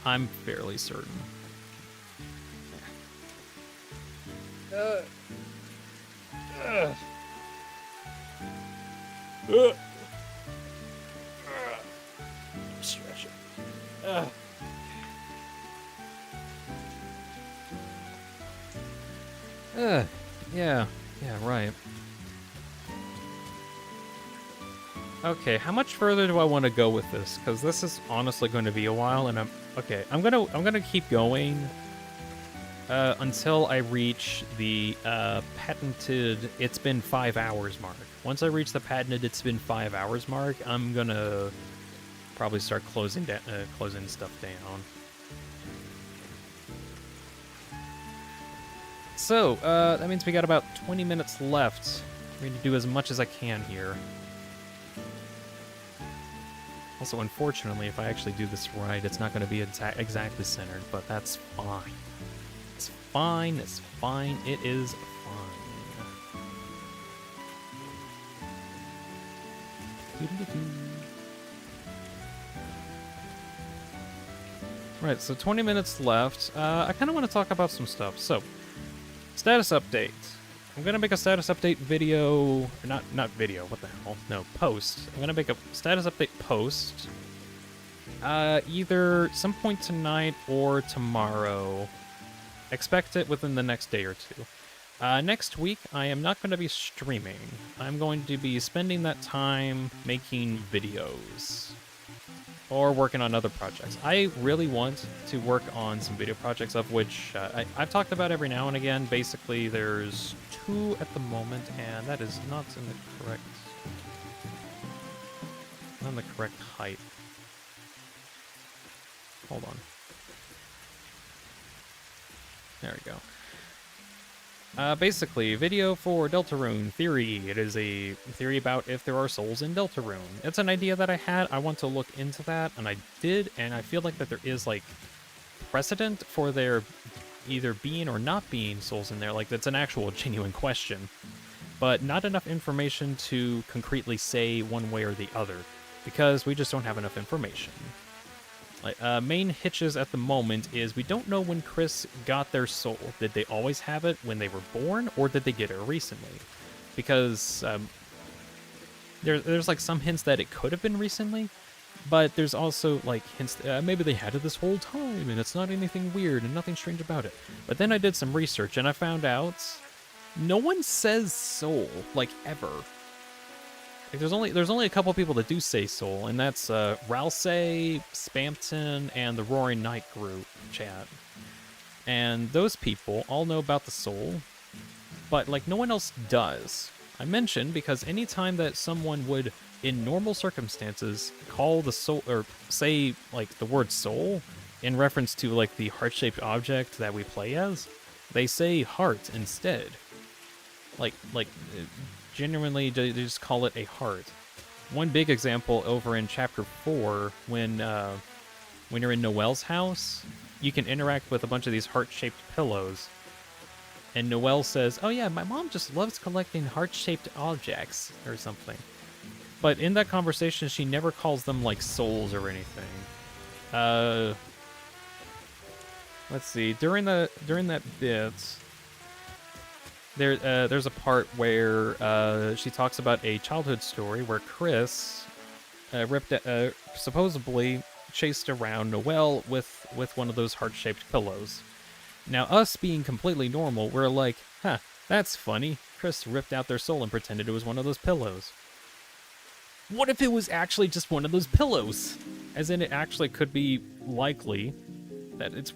I'm fairly certain. Stretch it. Yeah, right. Okay, how much further do I want to go with this? Because this is honestly going to be a while, and I'm gonna keep going until I reach the patented "it's been 5 hours" mark. Once I reach the patented "it's been 5 hours" mark, I'm gonna probably start closing stuff down. So that means we got about 20 minutes left. I'm going to do as much as I can here. Also, unfortunately, if I actually do this right, it's not going to be exactly centered, but that's fine. It's fine, it's fine, it is fine. Right, so 20 minutes left. I kind of want to talk about some stuff. So, status update. I'm gonna make a status update video, or not video, what the hell? No, post. I'm gonna make a status update post, either some point tonight or tomorrow. Expect it within the next day or two. Next week, I am not going to be streaming. I'm going to be spending that time making videos or working on other projects. I really want to work on some video projects, of which I've talked about every now and again. Basically, there's 2 at the moment, and that is not in the correct height. Hold on. There we go. Basically, video for Deltarune Theory. It is a theory about if there are souls in Deltarune. It's an idea that I had. I want to look into that, and I did, and I feel like that there is, like, precedent for there either being or not being souls in there. Like, that's an actual genuine question. But not enough information to concretely say one way or the other, because we just don't have enough information. Like, main hitches at the moment is we don't know when Chris got their soul. Did they always have it when they were born, or did they get it recently? Because there's like some hints that it could have been recently, but there's also like hints maybe they had it this whole time, and it's not anything weird and nothing strange about it. But then I did some research and I found out no one says soul like ever. Like, there's only a couple people that do say soul, and that's Ralsei, Spampton, and the Roaring Night group chat. And those people all know about the soul, but like no one else does. I mentioned because anytime that someone would, in normal circumstances, call the soul or say like the word soul in reference to like the heart-shaped object that we play as, they say heart instead. Like genuinely, they just call it a heart. One big example over in Chapter 4, when you're in Noelle's house, you can interact with a bunch of these heart-shaped pillows. And Noelle says, oh yeah, my mom just loves collecting heart-shaped objects, or something. But in that conversation, she never calls them, like, souls or anything. Let's see, during that bit... There's a part where she talks about a childhood story where Chris supposedly chased around Noelle with one of those heart-shaped pillows. Now, us being completely normal, we're like, huh, that's funny. Chris ripped out their soul and pretended it was one of those pillows. What if it was actually just one of those pillows? As in, it actually could be likely that it's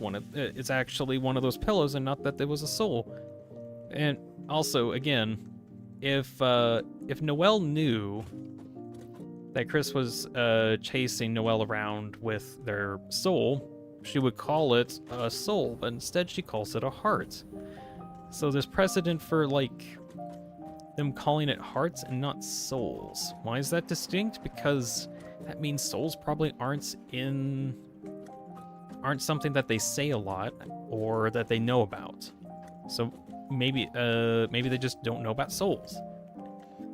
actually one of those pillows and not that there was a soul. And also, again, if Noelle knew that Chris was chasing Noelle around with their soul, she would call it a soul, but instead she calls it a heart. So there's precedent for, like, them calling it hearts and not souls. Why is that distinct? Because that means souls probably aren't something that they say a lot or that they know about. So maybe they just don't know about souls.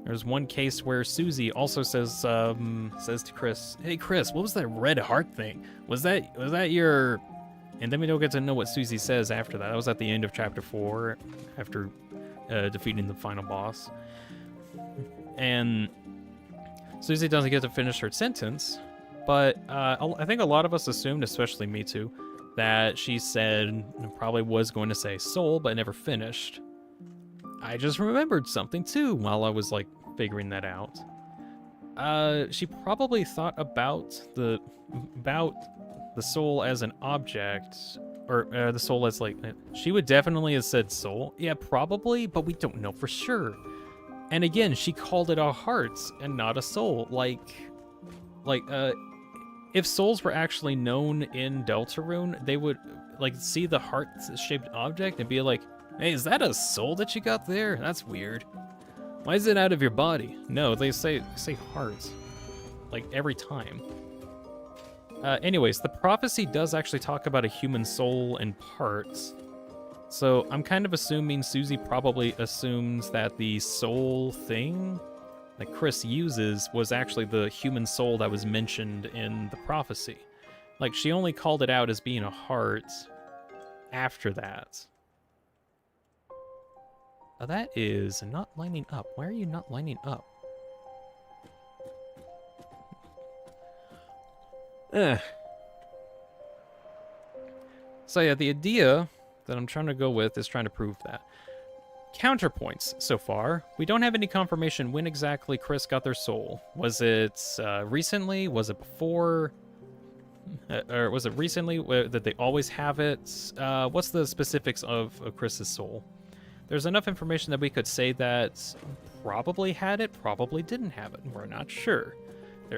There's one case where Susie also says to Chris, "Hey Chris, what was that red heart thing? Was that your?" And then we don't get to know what Susie says after that. That was at the end of Chapter 4, after defeating the final boss. And Susie doesn't get to finish her sentence, but I think a lot of us assumed, especially me too, that she said, probably was going to say soul, but never finished. I just remembered something too while I was like figuring that out. She probably thought about the soul as an object, or the soul as like, she would definitely have said soul. Yeah, probably, but we don't know for sure. And again, she called it a heart and not a soul. If souls were actually known in Deltarune, they would like see the heart-shaped object and be like, "Hey, is that a soul that you got there? That's weird. Why is it out of your body?" No, they say heart, like every time. Anyways, the prophecy does actually talk about a human soul and parts. So I'm kind of assuming Susie probably assumes that the soul thing that Chris uses was actually the human soul that was mentioned in the prophecy. Like, she only called it out as being a heart after that. That is not lining up. Why are you not lining up? So yeah, the idea that I'm trying to go with is trying to prove that. Counterpoints so far. We don't have any confirmation when exactly Chris got their soul. Was it recently? Was it before? Or was it recently that they always have it? What's the specifics of Chris's soul? There's enough information that we could say that probably had it, probably didn't have it. We're not sure.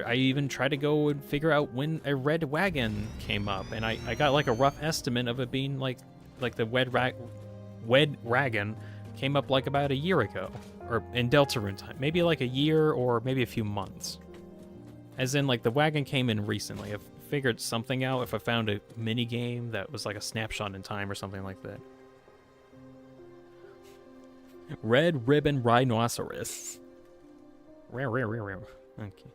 I even tried to go and figure out when a red wagon came up, and I got like a rough estimate of it being like the wed wagon came up like about a year ago, or in Deltarune time, maybe like a year or maybe a few months. As in, like, the wagon came in recently. I've figured something out if I found a mini game that was like a snapshot in time or something like that. Red ribbon rhinoceros. Okay.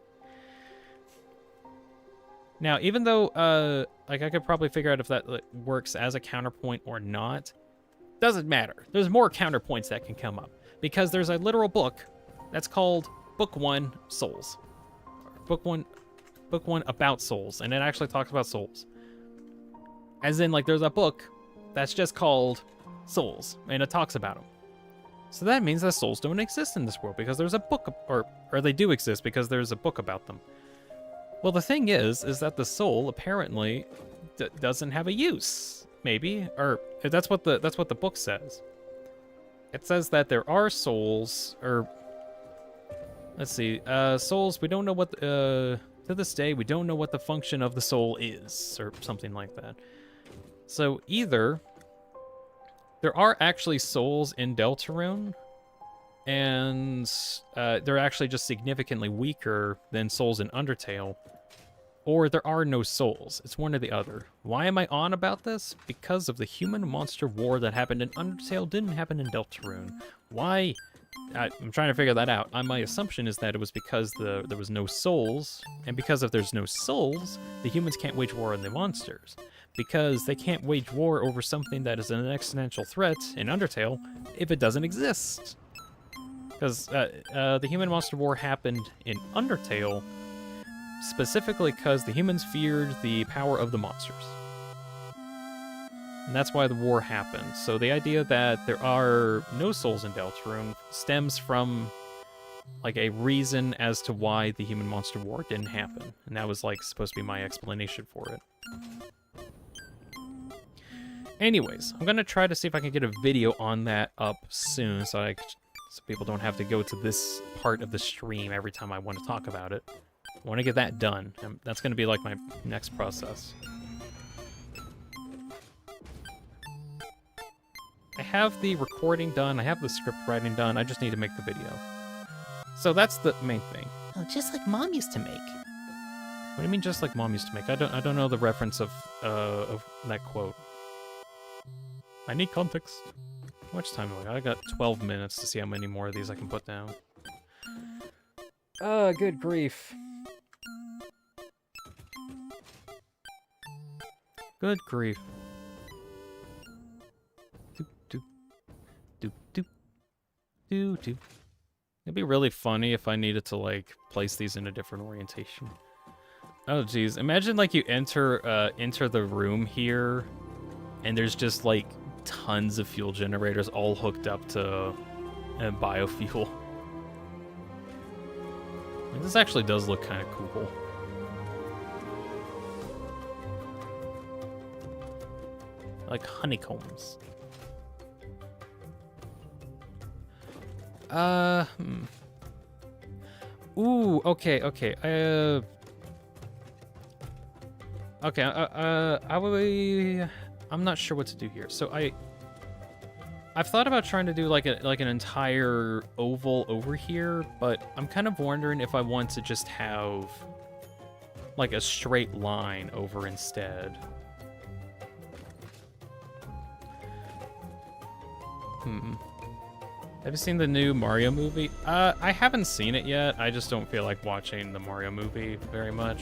Now, even though, like, I could probably figure out if that works as a counterpoint or not, doesn't matter. There's more counterpoints that can come up, because there's a literal book that's called Book 1 Souls. Book 1 about souls, and it actually talks about souls. As in, like, there's a book that's just called Souls, and it talks about them. So that means that souls don't exist in this world, because there's a book, or they do exist because there's a book about them. Well, the thing is that the soul apparently doesn't have a use, maybe, or that's what the book says. It says that there are souls, or let's see, souls. We don't know what to this day we don't know what the function of the soul is, or something like that. So either there are actually souls in Deltarune, and they're actually just significantly weaker than souls in Undertale, or there are no souls. It's one or the other. Why am I on about this? Because of the human-monster war that happened in Undertale didn't happen in Deltarune. Why? I'm trying to figure that out. My assumption is that it was because there was no souls, and because if there's no souls, the humans can't wage war on the monsters. Because they can't wage war over something that is an existential threat in Undertale if it doesn't exist. Because the human-monster war happened in Undertale specifically because the humans feared the power of the monsters. And that's why the war happened. So the idea that there are no souls in Deltarune stems from like a reason as to why the human-monster war didn't happen. And that was like supposed to be my explanation for it. Anyways, I'm gonna try to see if I can get a video on that up soon so people don't have to go to this part of the stream every time I want to talk about it. I want to get that done. And that's gonna be like my next process. I have the recording done, I have the script writing done, I just need to make the video. So that's the main thing. Oh, just like Mom used to make. What do you mean just like Mom used to make? I don't know the reference of that quote. I need context. How much time do I got? I got 12 minutes to see how many more of these I can put down. Good grief. Good grief. It'd be really funny if I needed to, like, place these in a different orientation. Oh, geez. Imagine, like, you enter the room here, and there's just, like, tons of fuel generators all hooked up to biofuel. Like, this actually does look kind of cool. Like honeycombs. Ooh, okay. I'm not sure what to do here. So I've thought about trying to do like an entire oval over here, but I'm kind of wondering if I want to just have like a straight line over instead. Have you seen the new Mario movie? I haven't seen it yet. I just don't feel like watching the Mario movie very much.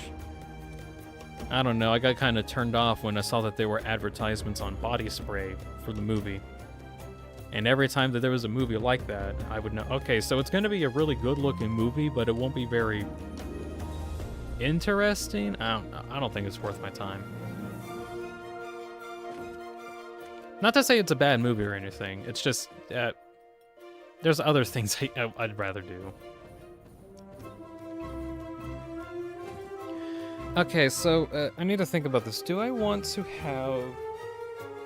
I don't know. I got kind of turned off when I saw that there were advertisements on body spray for the movie. And every time that there was a movie like that, I would know, okay, so it's going to be a really good-looking movie, but it won't be very interesting. I don't know. I don't think it's worth my time. Not to say it's a bad movie or anything. It's just there's other things I'd rather do. Okay, so I need to think about this. Do I want to have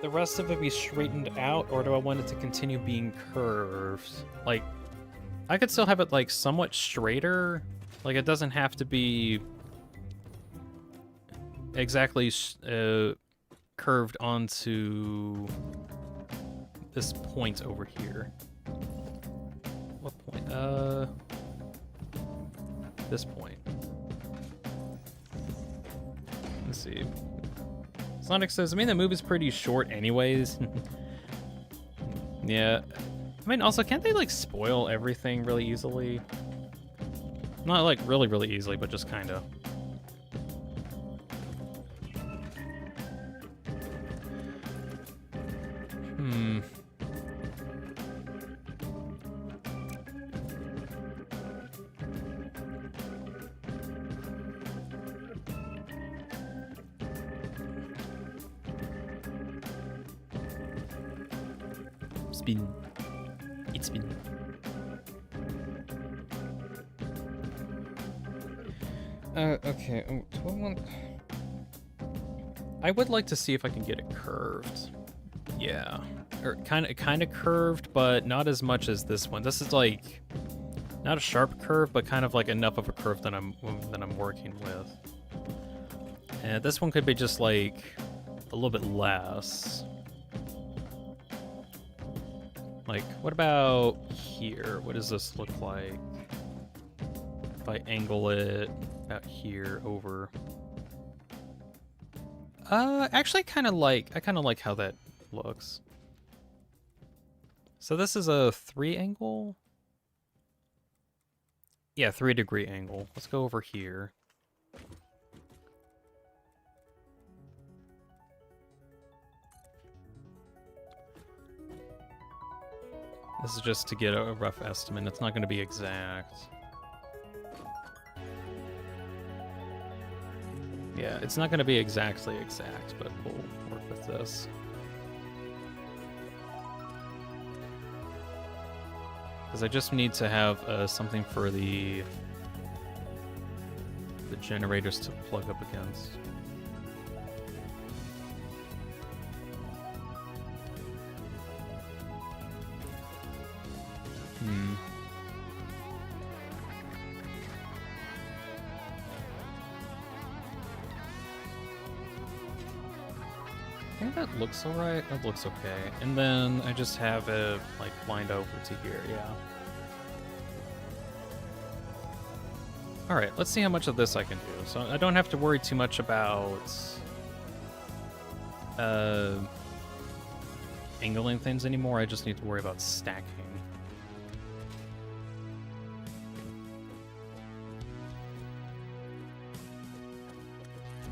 the rest of it be straightened out, or do I want it to continue being curved? Like, I could still have it, like, somewhat straighter. Like, it doesn't have to be exactly curved onto this point over here. What point? This point. Let's see. Sonic says, I mean, the movie's pretty short anyways. Yeah. I mean, also, can't they, like, spoil everything really easily? Not, like, really, really easily, but just kind of. It's been. Okay. Do I want? I would like to see if I can get it curved. Yeah, or kind of curved, but not as much as this one. This is like not a sharp curve, but kind of like enough of a curve that I'm working with. And this one could be just like a little bit less. Like, what about here? What does this look like? If I angle it out here over. Actually, I kind of like how that looks. So this is a 3 angle? Yeah, 3-degree angle. Let's go over here. This is just to get a rough estimate. It's not going to be exact. Yeah, it's not going to be exactly exact, but we'll work with this. Because I just need to have something for the generators to plug up against. I think that looks alright. That looks okay. And then I just have it like lined over to here, yeah. Alright, let's see how much of this I can do. So I don't have to worry too much about angling things anymore. I just need to worry about stacking.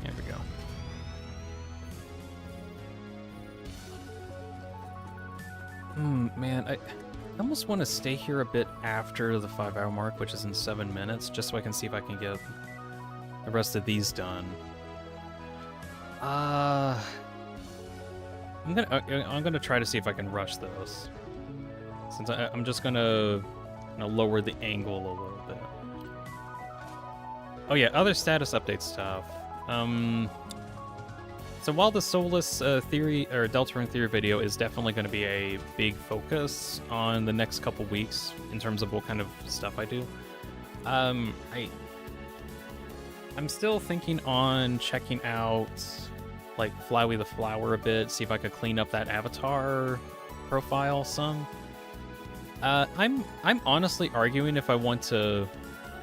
There we go. Man, I almost want to stay here a bit after the 5-hour mark, which is in 7 minutes, just so I can see if I can get the rest of these done. I'm gonna try to see if I can rush those, since I'm just gonna lower the angle a little bit. Oh yeah, other status update stuff. So while the Solus theory or Deltarune theory video is definitely going to be a big focus on the next couple weeks in terms of what kind of stuff I do, I'm still thinking on checking out like Flowey the Flower a bit, see if I could clean up that avatar profile some. I'm honestly arguing if I want to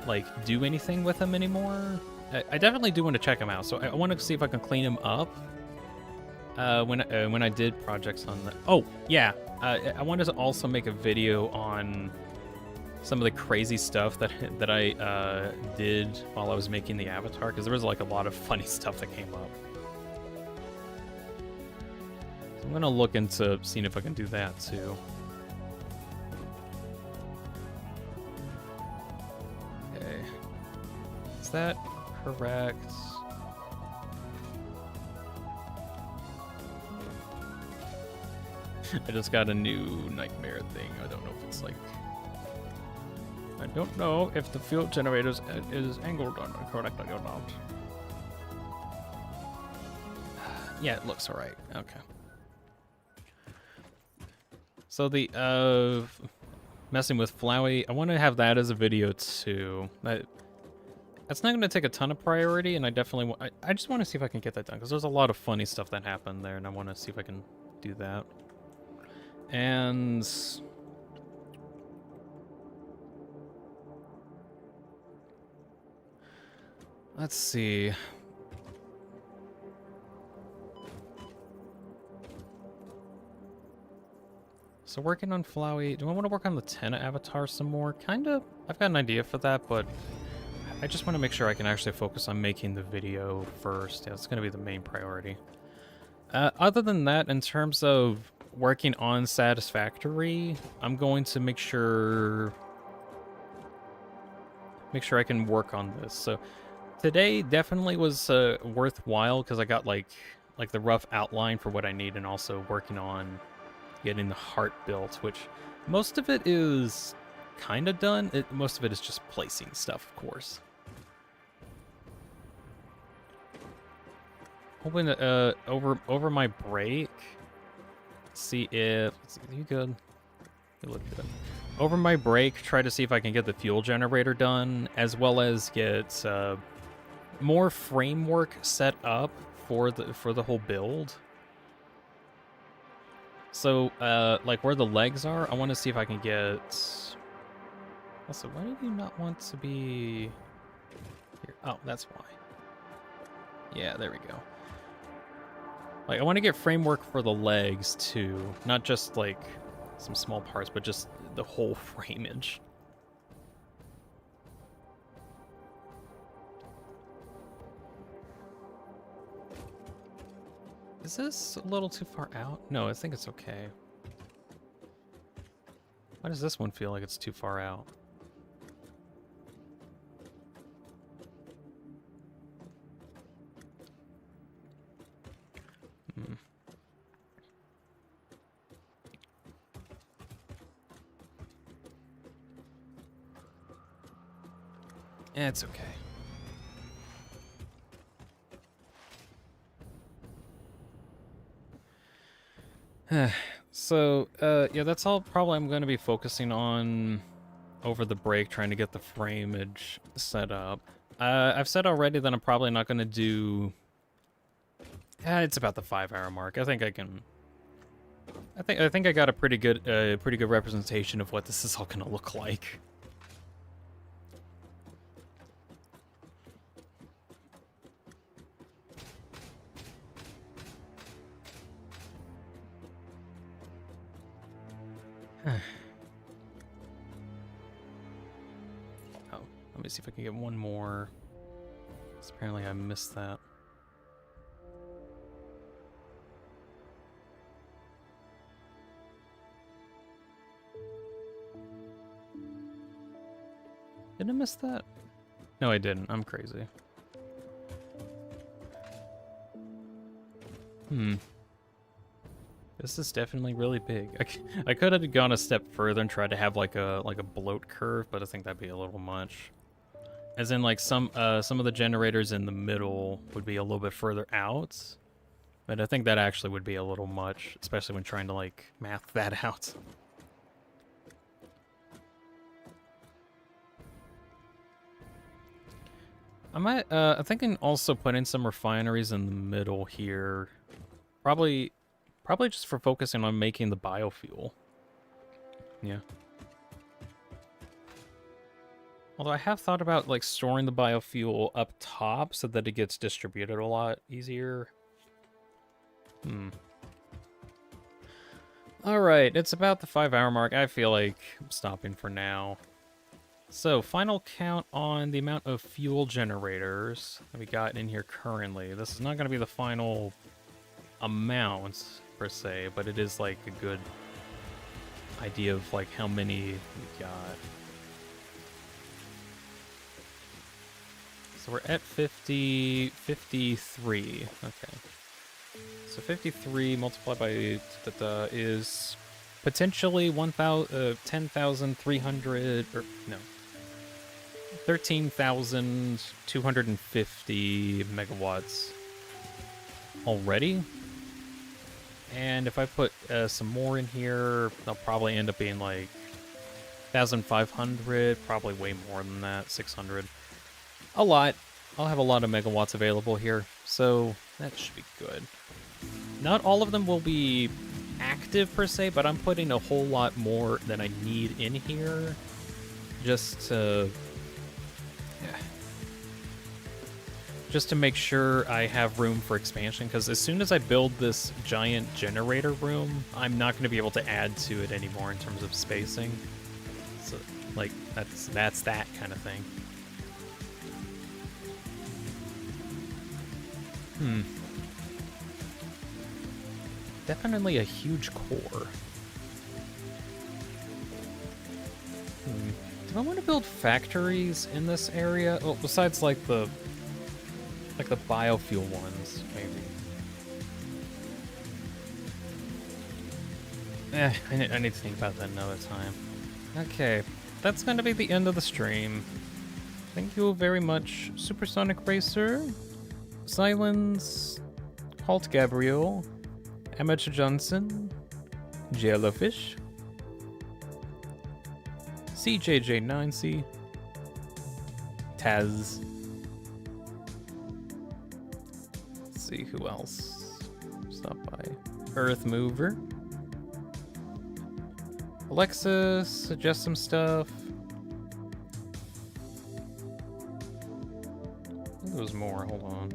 like do anything with him anymore. I definitely do want to check him out, so I want to see if I can clean him up. When I did projects on the... Oh, yeah. I wanted to also make a video on some of the crazy stuff that I did while I was making the avatar, because there was like a lot of funny stuff that came up. So I'm going to look into seeing if I can do that too. Is that correct? I just got a new nightmare thing. I don't know if it's like... I don't know if the fuel generator is angled on correctly or not. Yeah, it looks alright. Okay. So the, messing with Flowey, I want to have that as a video too. That's not going to take a ton of priority, and I definitely I just want to see if I can get that done, because there's a lot of funny stuff that happened there, and I want to see if I can do that. And... let's see. So working on Flowey, do I want to work on the Tenna avatar some more? Kinda. I've got an idea for that, but I just want to make sure I can actually focus on making the video first. Yeah, it's going to be the main priority. Other than that, in terms of working on Satisfactory, I'm going to make sure I can work on this. So today definitely was worthwhile because I got like the rough outline for what I need, and also working on getting the heart built, which most of it is kind of done. Most of it is just placing stuff, of course. Hoping to, over my break, see if... you good? You look good. Over my break, try to see if I can get the fuel generator done, as well as get more framework set up for the whole build. So, like where the legs are, I want to see if I can get... Also, why do you not want to be here? Oh, that's why. Yeah, there we go. Like, I want to get framework for the legs too, not just like some small parts, but just the whole frameage. Is this a little too far out? No, I think it's okay. Why does this one feel like it's too far out? Hmm. Yeah, it's okay. So, yeah, that's all probably I'm going to be focusing on over the break, trying to get the frameage set up. I've said already that I'm probably not going to do... it's about the 5-hour mark. I think I can... I think I got a pretty good representation of what this is all going to look like. Oh, let me see if I can get one more. 'Cause apparently I missed that. Did I miss that? No, I didn't. I'm crazy. This is definitely really big. I could have gone a step further and tried to have like a bloat curve, but I think that'd be a little much. As in, like, some of the generators in the middle would be a little bit further out, but I think that actually would be a little much, especially when trying to like math that out. I'm thinking also put in some refineries in the middle here. Probably just for focusing on making the biofuel. Yeah. Although I have thought about like storing the biofuel up top so that it gets distributed a lot easier. Alright, it's about the 5-hour mark. I feel like I'm stopping for now. So, final count on the amount of fuel generators that we got in here currently. This is not going to be the final amount, per se, but it is, like, a good idea of, like, how many we got. So we're at 53. Okay. So 53 multiplied by is potentially 10,300, or no, 13,250 megawatts already. And if I put some more in here, they'll probably end up being like 1,500, probably way more than that, 600. A lot. I'll have a lot of megawatts available here, so that should be good. Not all of them will be active per se, but I'm putting a whole lot more than I need in here just to make sure I have room for expansion, because as soon as I build this giant generator room, I'm not going to be able to add to it anymore in terms of spacing. So, like, that's that kind of thing. Definitely a huge core. Do I want to build factories in this area? Well, besides like the biofuel ones, maybe. I need to think about that another time. Okay, that's going to be the end of the stream. Thank you very much, Supersonic Racer, Silence, Halt Gabriel, Amateur Johnson, Jellyfish, CJJ9C, Taz. Let's see who else stopped by. Earthmover. Alexa, suggest some stuff. There was more, hold on.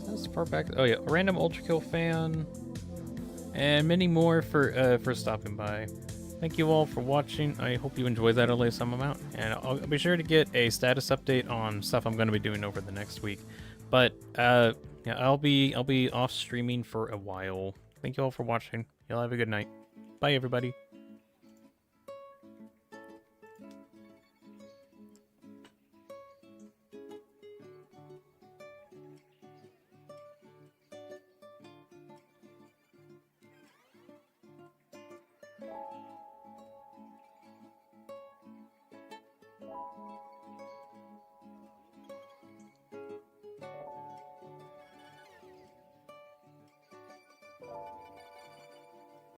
That's far back. Oh yeah, a random Ultra Kill fan. And many more for stopping by. Thank you all for watching. I hope you enjoyed that at least some amount. And I'll be sure to get a status update on stuff I'm going to be doing over the next week. But yeah, I'll be off streaming for a while. Thank you all for watching. Y'all have a good night. Bye everybody.